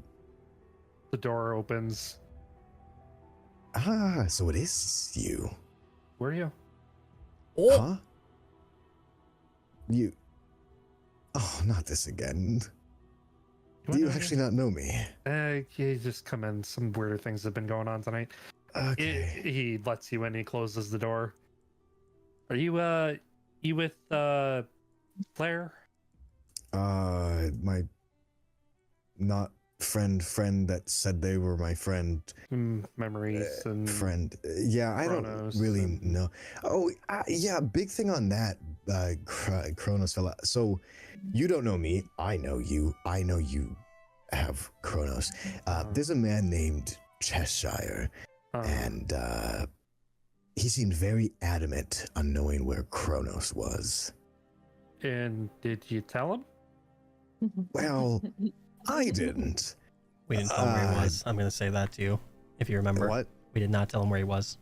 Speaker 1: The door opens.
Speaker 4: So it is you.
Speaker 1: Where are you?
Speaker 3: Oh,
Speaker 4: Huh? You. Oh, not this again. Do you actually not know me?
Speaker 1: You just come in. Some weirder things have been going on tonight.
Speaker 4: Okay.
Speaker 1: He lets you in. He closes the door. Are you with Flair?
Speaker 4: My not friend that said they were my friend.
Speaker 1: Memories and
Speaker 4: Friend. Yeah, I
Speaker 1: Chronos
Speaker 4: don't really
Speaker 1: and-
Speaker 4: know. Oh, yeah, big thing on that, Chronos fella. So, you don't know me. I know you. I know you have Chronos. There's a man named Cheshire, and he seemed very adamant on knowing where Chronos was.
Speaker 1: And did you tell him?
Speaker 4: Well, I didn't.
Speaker 3: We didn't tell him where he was. I'm gonna say that to you, if you remember.
Speaker 4: What?
Speaker 3: We did not tell him where he was.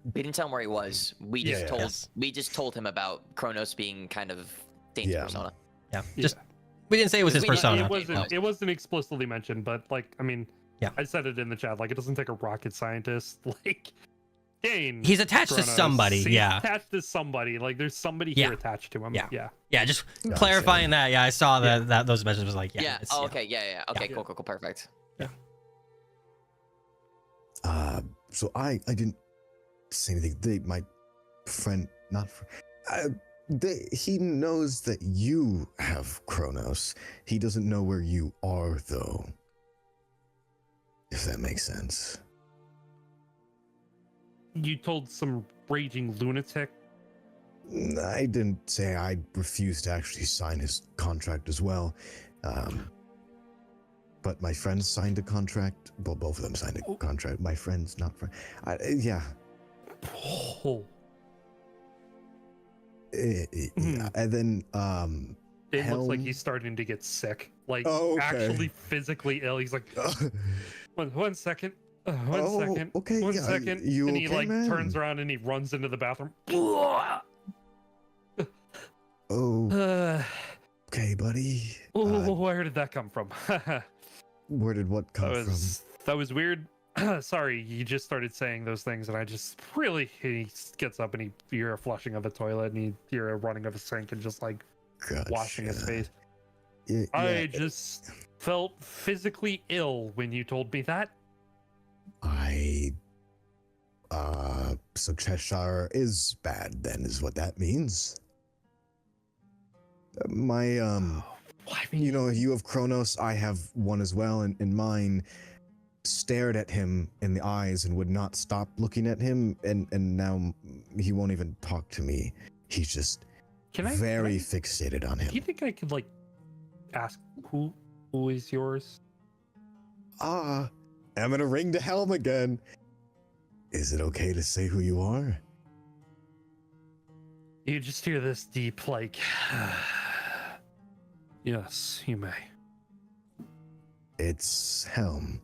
Speaker 2: We didn't tell him where he was. We
Speaker 4: Yeah,
Speaker 2: just
Speaker 4: yeah.
Speaker 2: told
Speaker 3: Yes.
Speaker 2: we just told him about Kronos being kind of dangerous
Speaker 4: Yeah.
Speaker 2: persona.
Speaker 3: Yeah.
Speaker 1: Yeah.
Speaker 3: Just we didn't say it was his
Speaker 2: We didn't-
Speaker 3: persona.
Speaker 1: It wasn't explicitly mentioned, but like, I mean,
Speaker 3: Yeah.
Speaker 1: I said it in the chat. Like, it doesn't take a rocket scientist. Like, Dane.
Speaker 3: He's attached to
Speaker 1: Chronos,
Speaker 3: somebody.
Speaker 1: he's
Speaker 3: Yeah.
Speaker 1: attached to somebody. Like, there's somebody
Speaker 3: Yeah.
Speaker 1: here attached to him.
Speaker 3: Yeah.
Speaker 1: Yeah.
Speaker 3: Yeah. Just
Speaker 4: Gotcha.
Speaker 3: clarifying that. Yeah, I saw that those messages was like, yeah.
Speaker 2: Yeah.
Speaker 3: it's-
Speaker 2: Oh, okay. Yeah. Okay.
Speaker 1: Yeah.
Speaker 2: Cool. Perfect.
Speaker 4: So I didn't say anything. My friend, not he knows that you have Chronos. He doesn't know where you are, though. If that makes sense.
Speaker 1: You told some raging lunatic.
Speaker 4: I didn't say I refused to actually sign his contract as well. But my friend signed a contract. Well, both of them signed a contract. My friend's not friend. Yeah.
Speaker 1: Oh.
Speaker 4: And then,
Speaker 1: It looks like
Speaker 4: Helm-
Speaker 1: he's starting to get sick. Like,
Speaker 4: Oh, okay.
Speaker 1: actually physically ill. He's like, one second. One
Speaker 4: Oh,
Speaker 1: second.
Speaker 4: okay,
Speaker 1: One
Speaker 4: yeah,
Speaker 1: second.
Speaker 4: you
Speaker 1: and he
Speaker 4: okay,
Speaker 1: like
Speaker 4: man?
Speaker 1: turns around and he runs into the bathroom.
Speaker 4: oh, okay, buddy.
Speaker 1: Where did that come from?
Speaker 4: Where did what come
Speaker 1: that was weird. Sorry, you just started saying those things, and I just really. He gets up and you hear a flushing of a toilet, and you hear a running of a sink, and just like
Speaker 4: from?
Speaker 1: washing his
Speaker 4: Gotcha.
Speaker 1: face.
Speaker 4: Yeah,
Speaker 1: I just felt physically ill when you told me that.
Speaker 4: So Cheshire is bad then, is what that means. My,
Speaker 1: I mean,
Speaker 4: you know, you have Chronos, I have one as well, and mine stared at him in the eyes and would not stop looking at him, and now he won't even talk to me. He's just very fixated on
Speaker 1: Do you
Speaker 4: him.
Speaker 1: think I could like ask who is yours?
Speaker 4: I'm gonna ring to Helm again. Is it okay to say who you are?
Speaker 1: You just hear this deep like. Yes, you may.
Speaker 4: It's Helm.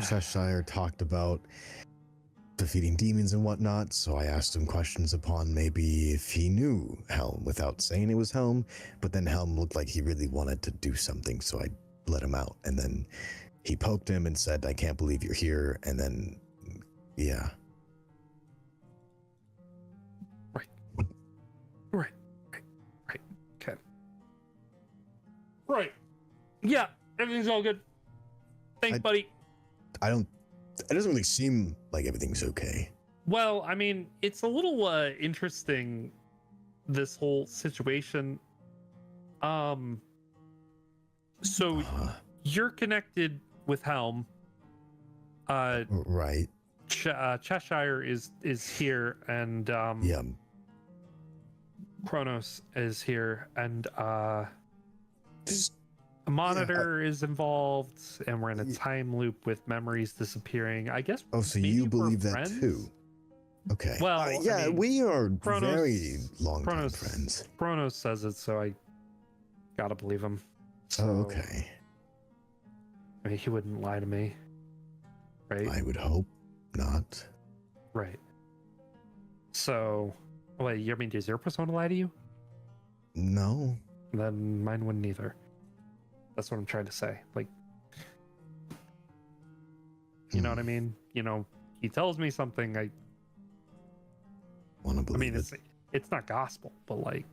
Speaker 4: Cheshire talked about defeating demons and whatnot, so I asked him questions upon maybe if he knew Helm without saying it was Helm, but then Helm looked like he really wanted to do something, so I let him out, and then he poked him and said, I can't believe you're here, and then, yeah.
Speaker 1: Right. Okay. Right. Yeah, everything's all good. Thanks, buddy.
Speaker 4: It doesn't really seem like everything's okay.
Speaker 1: Well, I mean, it's a little interesting, this whole situation. So you're connected with Helm.
Speaker 4: Right.
Speaker 1: Cheshire is here, and
Speaker 4: Yeah.
Speaker 1: Chronos is here, and
Speaker 4: Just
Speaker 1: a monitor is involved, and we're in a
Speaker 4: Ye-
Speaker 1: time loop with memories disappearing. I guess.
Speaker 4: Oh, so
Speaker 1: maybe
Speaker 4: you
Speaker 1: we're
Speaker 4: believe that
Speaker 1: friends?
Speaker 4: too? Okay.
Speaker 1: Well, I
Speaker 4: yeah,
Speaker 1: mean,
Speaker 4: we are
Speaker 1: Chronos-
Speaker 4: very long time
Speaker 1: Chronos-
Speaker 4: friends.
Speaker 1: Chronos says it, so I gotta believe him. So,
Speaker 4: Oh, okay.
Speaker 1: I mean, he wouldn't lie to me, right?
Speaker 4: I would hope not.
Speaker 1: Right. So, wait, I mean, does your persona lie to you?
Speaker 4: No.
Speaker 1: Then mine wouldn't either. That's what I'm trying to say. Like, you know what I mean? You know, he tells me something. I
Speaker 4: Want to
Speaker 1: mean,
Speaker 4: believe it.
Speaker 1: it's not gospel, but like,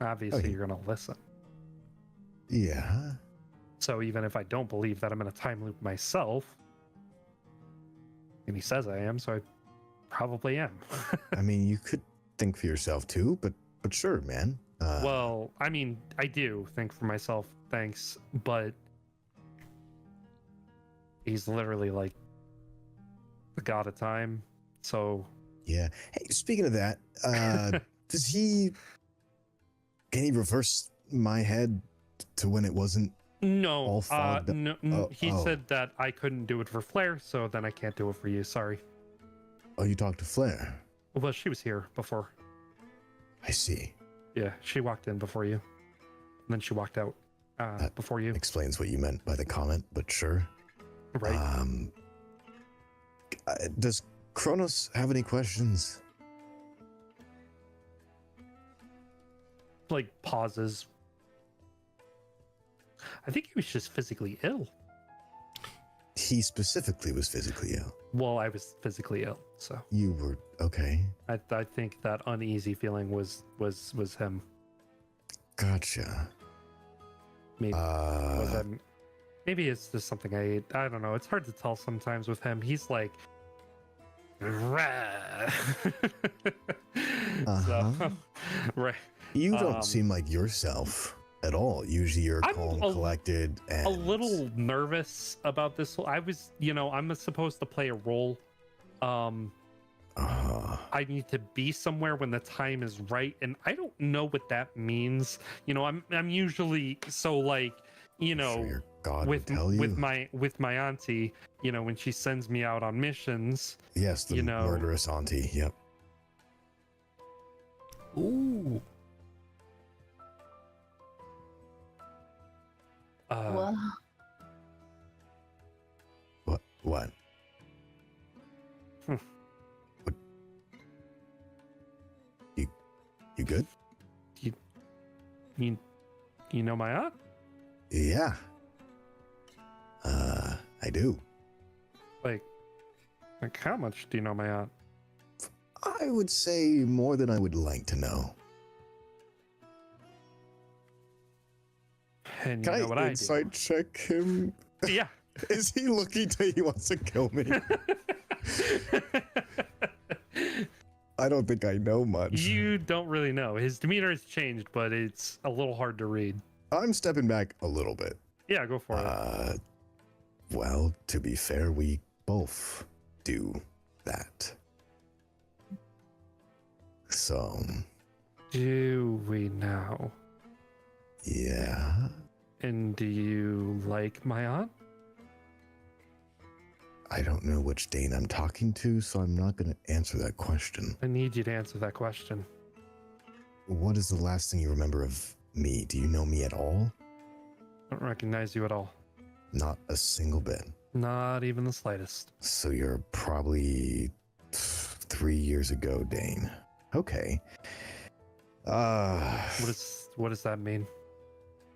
Speaker 1: Obviously,
Speaker 4: Okay.
Speaker 1: you're gonna listen.
Speaker 4: Yeah.
Speaker 1: So even if I don't believe that I'm in a time loop myself, and he says I am, so I probably am.
Speaker 4: I mean, you could think for yourself too, but sure, man.
Speaker 1: Well, I mean, I do think for myself, thanks, but he's literally like the god of time. So
Speaker 4: yeah. Hey, speaking of that, does he? Can he reverse my head to when it wasn't?
Speaker 1: no,
Speaker 4: All fogged up.
Speaker 1: no,
Speaker 4: Oh,
Speaker 1: he
Speaker 4: oh.
Speaker 1: said that I couldn't do it for Flair, so then I can't do it for you. Sorry.
Speaker 4: Oh, you talked to Flair.
Speaker 1: Well, she was here before.
Speaker 4: I see.
Speaker 1: Yeah, she walked in before you, and then she walked out before you.
Speaker 4: Explains what you meant by the comment, but sure.
Speaker 1: Right.
Speaker 4: Does Kronos have any questions?
Speaker 1: Like pauses. I think he was just physically ill.
Speaker 4: He specifically was physically ill.
Speaker 1: Well, I was physically ill, so
Speaker 4: You were okay.
Speaker 1: I think that uneasy feeling was him.
Speaker 4: Gotcha.
Speaker 1: Maybe was that, maybe it's just something I ate. I don't know. It's hard to tell sometimes with him. He's like, "Rah."
Speaker 4: Uh-huh.
Speaker 1: So, right.
Speaker 4: You don't seem like yourself at all. Usually you're
Speaker 1: I'm
Speaker 4: calm, collected, and
Speaker 1: a little nervous about this. I was, I'm supposed to play a role. I need to be somewhere when the time is right, and I don't know what that means. I'm usually so like,
Speaker 4: sure your God would tell you.
Speaker 1: with my auntie, when she sends me out on missions.
Speaker 4: Yes, the murderous auntie. Yep.
Speaker 3: Ooh.
Speaker 6: Well,
Speaker 4: What?
Speaker 1: Hmm.
Speaker 4: What? You good?
Speaker 1: You know my aunt?
Speaker 4: Yeah. I do.
Speaker 1: Like how much do you know my aunt?
Speaker 4: I would say more than I would like to know.
Speaker 1: And
Speaker 4: Can
Speaker 1: you know
Speaker 4: I
Speaker 1: what I
Speaker 4: insight check him?
Speaker 1: do? Yeah.
Speaker 4: Is he looking till he wants to kill me? I don't think I know much.
Speaker 1: You don't really know. His demeanor has changed, but it's a little hard to read.
Speaker 4: I'm stepping back a little bit.
Speaker 1: Yeah, go for it.
Speaker 4: Well, to be fair, we both do that. So,
Speaker 1: Do we now?
Speaker 4: yeah.
Speaker 1: And do you like my aunt?
Speaker 4: I don't know which Dane I'm talking to, so I'm not going to answer that question.
Speaker 1: I need you to answer that question.
Speaker 4: What is the last thing you remember of me? Do you know me at all?
Speaker 1: I don't recognize you at all.
Speaker 4: Not a single bit.
Speaker 1: Not even the slightest.
Speaker 4: So you're probably 3 years ago, Dane. Okay.
Speaker 1: What does that mean?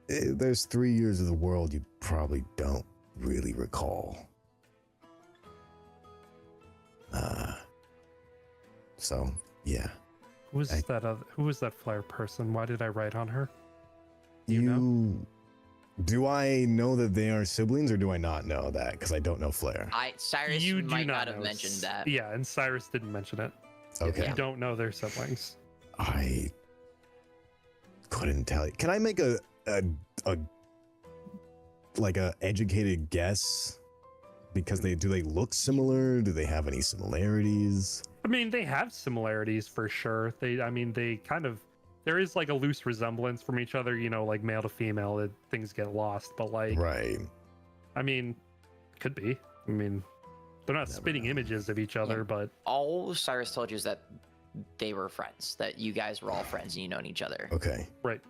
Speaker 4: There's 3 years of the world you probably don't really recall. So yeah.
Speaker 1: Who was that Flair person? Why did I write on her? You know?
Speaker 4: Do I know that they are siblings, or do I not know that? Because I don't know Flair.
Speaker 2: Cyrus
Speaker 1: You do
Speaker 2: might not
Speaker 1: know.
Speaker 2: have mentioned that.
Speaker 1: Yeah, and Cyrus didn't mention it.
Speaker 4: Okay.
Speaker 1: You don't know their siblings.
Speaker 4: I couldn't tell you. Can I make a educated guess? Because do they look similar? Do they have any similarities?
Speaker 1: I mean, they have similarities for sure. They kind of, there is like a loose resemblance from each other, like male to female, things get lost, but like,
Speaker 4: Right.
Speaker 1: I mean, could be. I mean, they're not
Speaker 4: Never
Speaker 1: spitting
Speaker 4: know.
Speaker 1: images of each other,
Speaker 2: Yeah.
Speaker 1: but
Speaker 2: All Cyrus told you is that they were friends, that you guys were all friends and you known each other.
Speaker 4: Okay.
Speaker 1: right.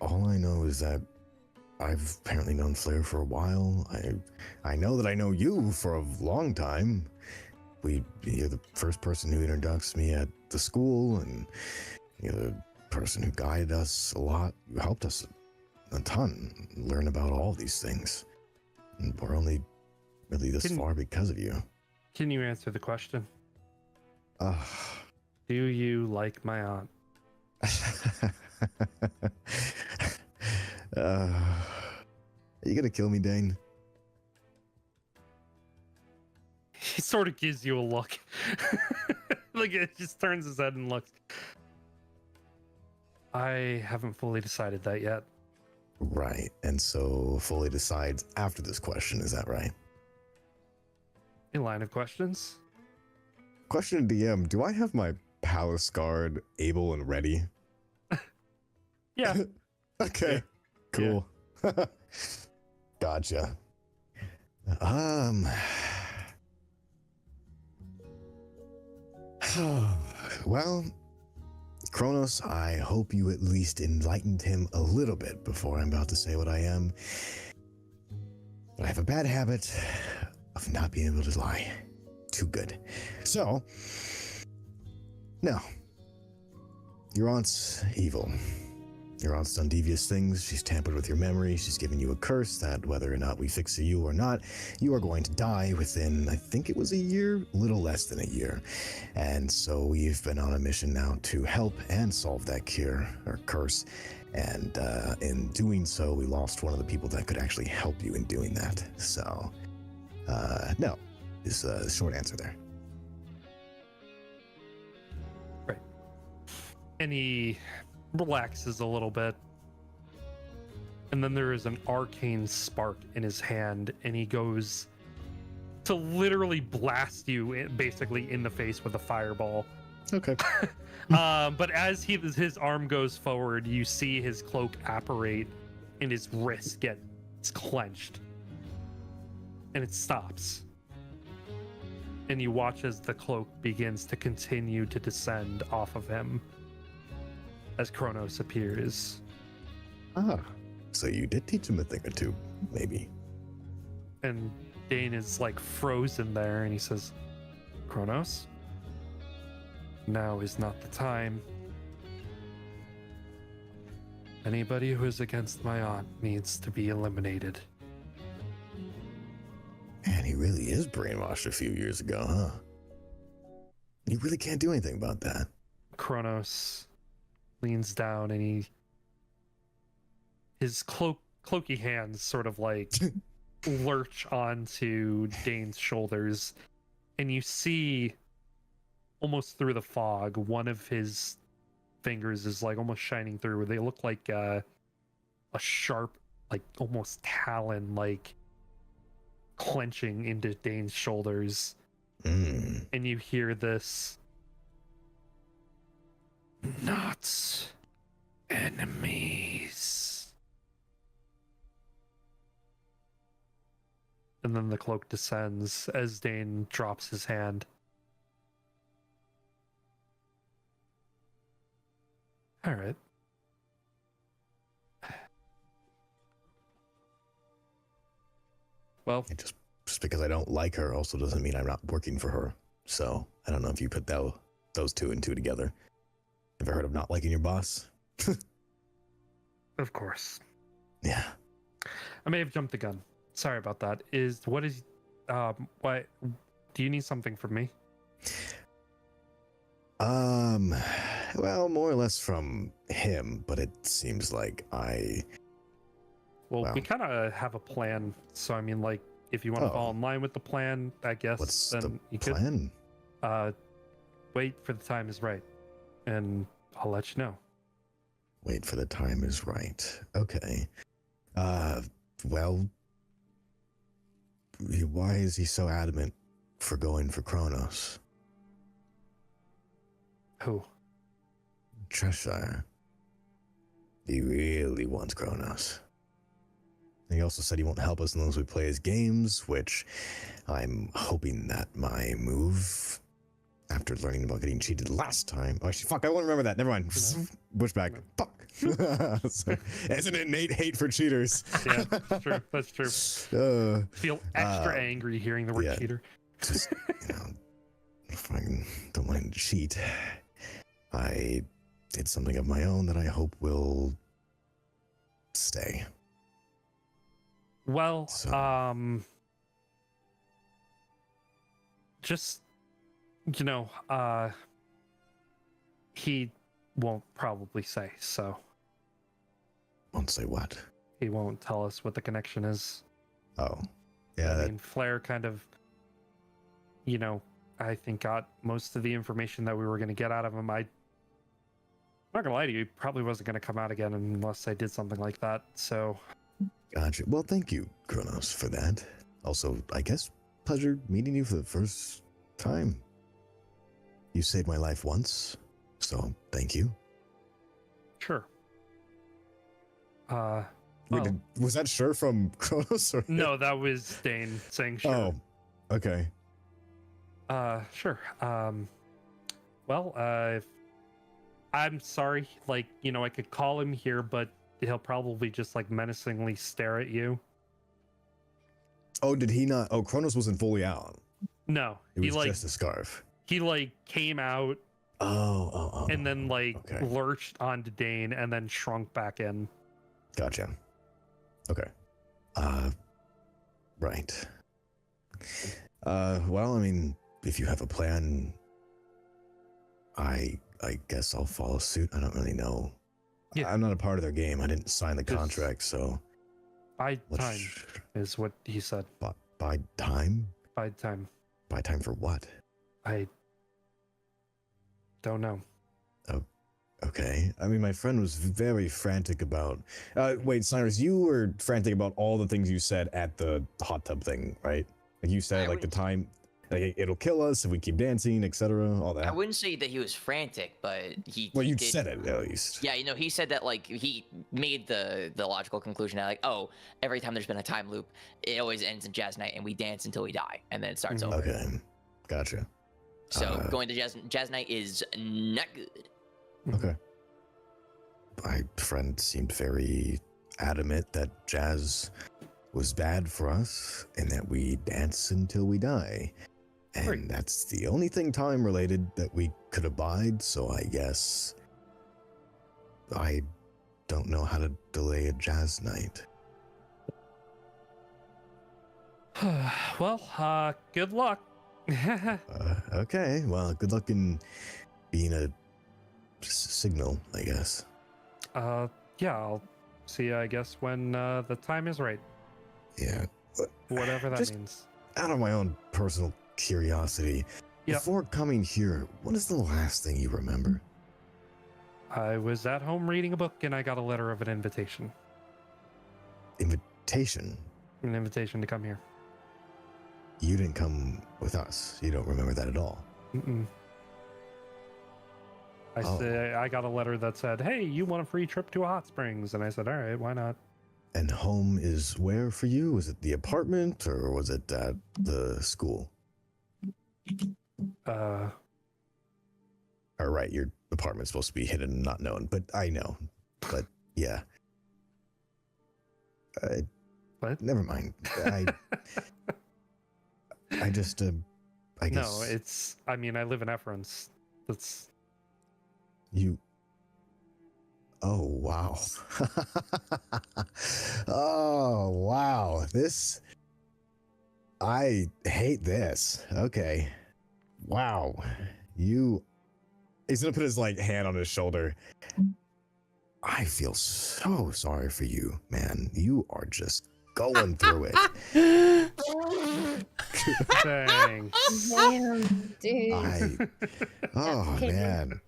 Speaker 4: All I know is that I've apparently known Flair for a while. I know that I know you for a long time. You're the first person who introduced me at the school, and you're the person who guided us a lot. You helped us a ton learn about all these things. And we're only really this far because of you.
Speaker 1: Can you answer the question?
Speaker 4: Uh,
Speaker 1: Do you like my aunt?
Speaker 4: Are you gonna kill me, Dane?
Speaker 1: He sort of gives you a look. Like, it just turns his head and looks. I haven't fully decided that yet.
Speaker 4: Right, and so fully decides after this question, is that right?
Speaker 1: A line of questions?
Speaker 4: Question to DM, do I have my palace guard able and ready?
Speaker 1: Yeah.
Speaker 4: Okay, cool. Gotcha. Well, Kronos, I hope you at least enlightened him a little bit before I'm about to say what I am. But I have a bad habit of not being able to lie. Too good. So, no. Your aunt's evil. Your aunt's done devious things. She's tampered with your memory. She's given you a curse that whether or not we fix you or not, you are going to die within, I think it was a year, a little less than a year. And so we've been on a mission now to help and solve that cure or curse. And in doing so, we lost one of the people that could actually help you in doing that. So, no, is a short answer there.
Speaker 1: Right. And he relaxes a little bit. And then there is an arcane spark in his hand, and he goes to literally blast you basically in the face with a fireball.
Speaker 4: Okay.
Speaker 1: But as his arm goes forward, you see his cloak apparate and his wrist gets clenched. And it stops. And you watch as the cloak begins to continue to descend off of him as Kronos appears.
Speaker 4: Ah, so you did teach him a thing or two, maybe.
Speaker 1: And Dane is like frozen there, and he says, Kronos, now is not the time. Anybody who is against my aunt needs to be eliminated.
Speaker 4: Man, he really is brainwashed a few years ago, huh? You really can't do anything about that.
Speaker 1: Kronos leans down, and his cloaky hands sort of like lurch onto Dane's shoulders, and you see almost through the fog one of his fingers is like almost shining through. They look like a sharp, like almost talon, like clenching into Dane's shoulders. And you hear this, not enemies. And then the cloak descends as Dane drops his hand. All right. Well,
Speaker 4: And just because I don't like her also doesn't mean I'm not working for her. So I don't know if you put those two and two together. Ever heard of not liking your boss?
Speaker 1: of course.
Speaker 4: Yeah.
Speaker 1: I may have jumped the gun. Sorry about that. What do you need something from me?
Speaker 4: Well, more or less from him, but it seems like
Speaker 1: Well, we kind of have a plan. So I mean, like, if you want to fall in line with the plan, I guess
Speaker 4: What's
Speaker 1: then
Speaker 4: the
Speaker 1: you
Speaker 4: plan?
Speaker 1: could wait for the time is right, and I'll let you know.
Speaker 4: Wait for the time is right. Okay. Well, why is he so adamant for going for Kronos?
Speaker 1: Who?
Speaker 4: Cheshire. He really wants Kronos. He also said he won't help us unless we play his games, which I'm hoping that my move, after learning about getting cheated last time. Oh, actually, fuck, I won't remember that. Never mind. Pushback.
Speaker 1: No.
Speaker 4: Fuck. So, it's an innate hate for cheaters.
Speaker 1: Yeah, that's true. That's true. Feel extra angry hearing the word
Speaker 4: yeah.
Speaker 1: cheater.
Speaker 4: Just, if I don't mind to cheat, I did something of my own that I hope will stay.
Speaker 1: Well,
Speaker 4: So-
Speaker 1: just, he won't probably say. So
Speaker 4: Won't say what?
Speaker 1: he won't tell us what the connection is.
Speaker 4: Oh, yeah.
Speaker 1: I mean, Flair kind of, you know, I think got most of the information that we were going to get out of him. I'm not gonna lie to you, he probably wasn't gonna come out again unless I did something like that. So,
Speaker 4: Gotcha. Well, thank you, Kronos, for that. Also, I guess pleasure meeting you for the first time. You saved my life once, so thank you.
Speaker 1: sure.
Speaker 4: Wait,
Speaker 1: Well,
Speaker 4: was that sure from Kronos? Or...
Speaker 1: no, that was Dane saying sure.
Speaker 4: Oh, okay.
Speaker 1: Sure. Well, I'm sorry. Like, you know, I could call him here, but he'll probably just like menacingly stare at you.
Speaker 4: Oh, did he not? Oh, Kronos wasn't fully out.
Speaker 1: No,
Speaker 4: It
Speaker 1: he
Speaker 4: was
Speaker 1: like
Speaker 4: just a scarf.
Speaker 1: he like came out
Speaker 4: Oh.
Speaker 1: and then like
Speaker 4: Okay.
Speaker 1: lurched onto Dane and then shrunk back in.
Speaker 4: Gotcha. Okay. Right. Well, I mean, if you have a plan, I guess I'll follow suit. I don't really know.
Speaker 1: Yeah.
Speaker 4: I'm not a part of their game. I didn't sign the
Speaker 1: Just-
Speaker 4: contract, so
Speaker 1: Bide
Speaker 4: let's
Speaker 1: time is what he said.
Speaker 4: buy time.
Speaker 1: Bide time.
Speaker 4: Buy time for what?
Speaker 1: I don't know.
Speaker 4: Okay. I mean, my friend was very frantic about. Wait, Cyrus, you were frantic about all the things you said at the hot tub thing, right? Like you said,
Speaker 2: I
Speaker 4: like the
Speaker 2: wouldn't-
Speaker 4: time, like it'll kill us if we keep dancing, etc. All that.
Speaker 2: I wouldn't say that he was frantic, but
Speaker 4: Well,
Speaker 2: he
Speaker 4: you
Speaker 2: did,
Speaker 4: said it at least.
Speaker 2: Yeah, you know, he said that like he made the logical conclusion that like, oh, every time there's been a time loop, it always ends in jazz night, and we dance until we die, and then it starts
Speaker 1: Mhm.
Speaker 2: over.
Speaker 4: Okay. Gotcha.
Speaker 2: So going to jazz night is not good.
Speaker 4: Okay. My friend seemed very adamant that jazz was bad for us and that we dance until we die. And
Speaker 1: Right.
Speaker 4: that's the only thing time related that we could abide, so I guess I don't know how to delay a jazz night.
Speaker 1: Well, good luck.
Speaker 4: Okay, well, good luck in being a signal, I guess.
Speaker 1: Yeah, I'll see you, I guess, when the time is right.
Speaker 4: Yeah.
Speaker 1: Whatever that
Speaker 4: Just-
Speaker 1: means.
Speaker 4: Out of my own personal curiosity,
Speaker 1: Yep.
Speaker 4: before coming here, what is the last thing you remember?
Speaker 1: I was at home reading a book and I got a letter of an invitation.
Speaker 4: Invitation?
Speaker 1: An invitation to come here.
Speaker 4: You didn't come with us. You don't remember that at all.
Speaker 1: Mm-mm. I got a letter that said, "Hey, you want a free trip to a hot springs?" And I said, "All right, why not?"
Speaker 4: And home is where for you? Was it the apartment or was it at the school? All right, your apartment's supposed to be hidden and not known, but I know. But yeah.
Speaker 1: What?
Speaker 4: Never mind. I just, I guess.
Speaker 1: No, it's. I mean, I live in Efference. That's.
Speaker 4: You. Oh, wow. Oh, wow. This. I hate this. Okay. Wow. You. He's gonna put his like hand on his shoulder. I feel so sorry for you, man. You are just going through it.
Speaker 1: Thanks.
Speaker 6: Damn, dude.
Speaker 4: Oh
Speaker 6: kidding.
Speaker 4: man.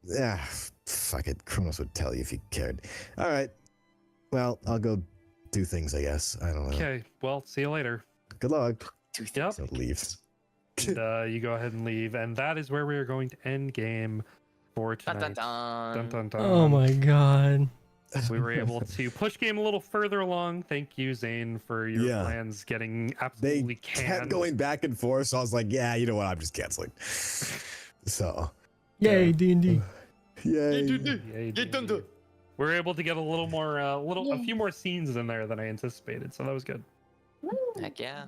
Speaker 4: Yeah, fuck it. Kronos would tell you if he cared. All right. Well, I'll go do things, I guess. I don't know.
Speaker 1: Okay. Well, see you later.
Speaker 4: Good luck.
Speaker 1: Yep.
Speaker 4: So leave.
Speaker 1: And, you go ahead and leave, and that is where we are going to end game for
Speaker 2: Dun,
Speaker 1: tonight.
Speaker 2: dun,
Speaker 1: Dun,
Speaker 2: dun.
Speaker 1: dun, dun.
Speaker 3: Oh my god.
Speaker 1: We were able to push game a little further along. Thank you, Zane, for your
Speaker 4: Yeah.
Speaker 1: plans getting
Speaker 4: They
Speaker 1: absolutely
Speaker 4: kept
Speaker 1: canned.
Speaker 4: going back and forth, so I was like, yeah, you know what? I'm just canceling. So,
Speaker 3: Yay, D&D.
Speaker 4: yay.
Speaker 1: Yay, dude. We were able to get a little more, a few more scenes in there than I anticipated, so that was good.
Speaker 6: Woo.
Speaker 2: Heck yeah.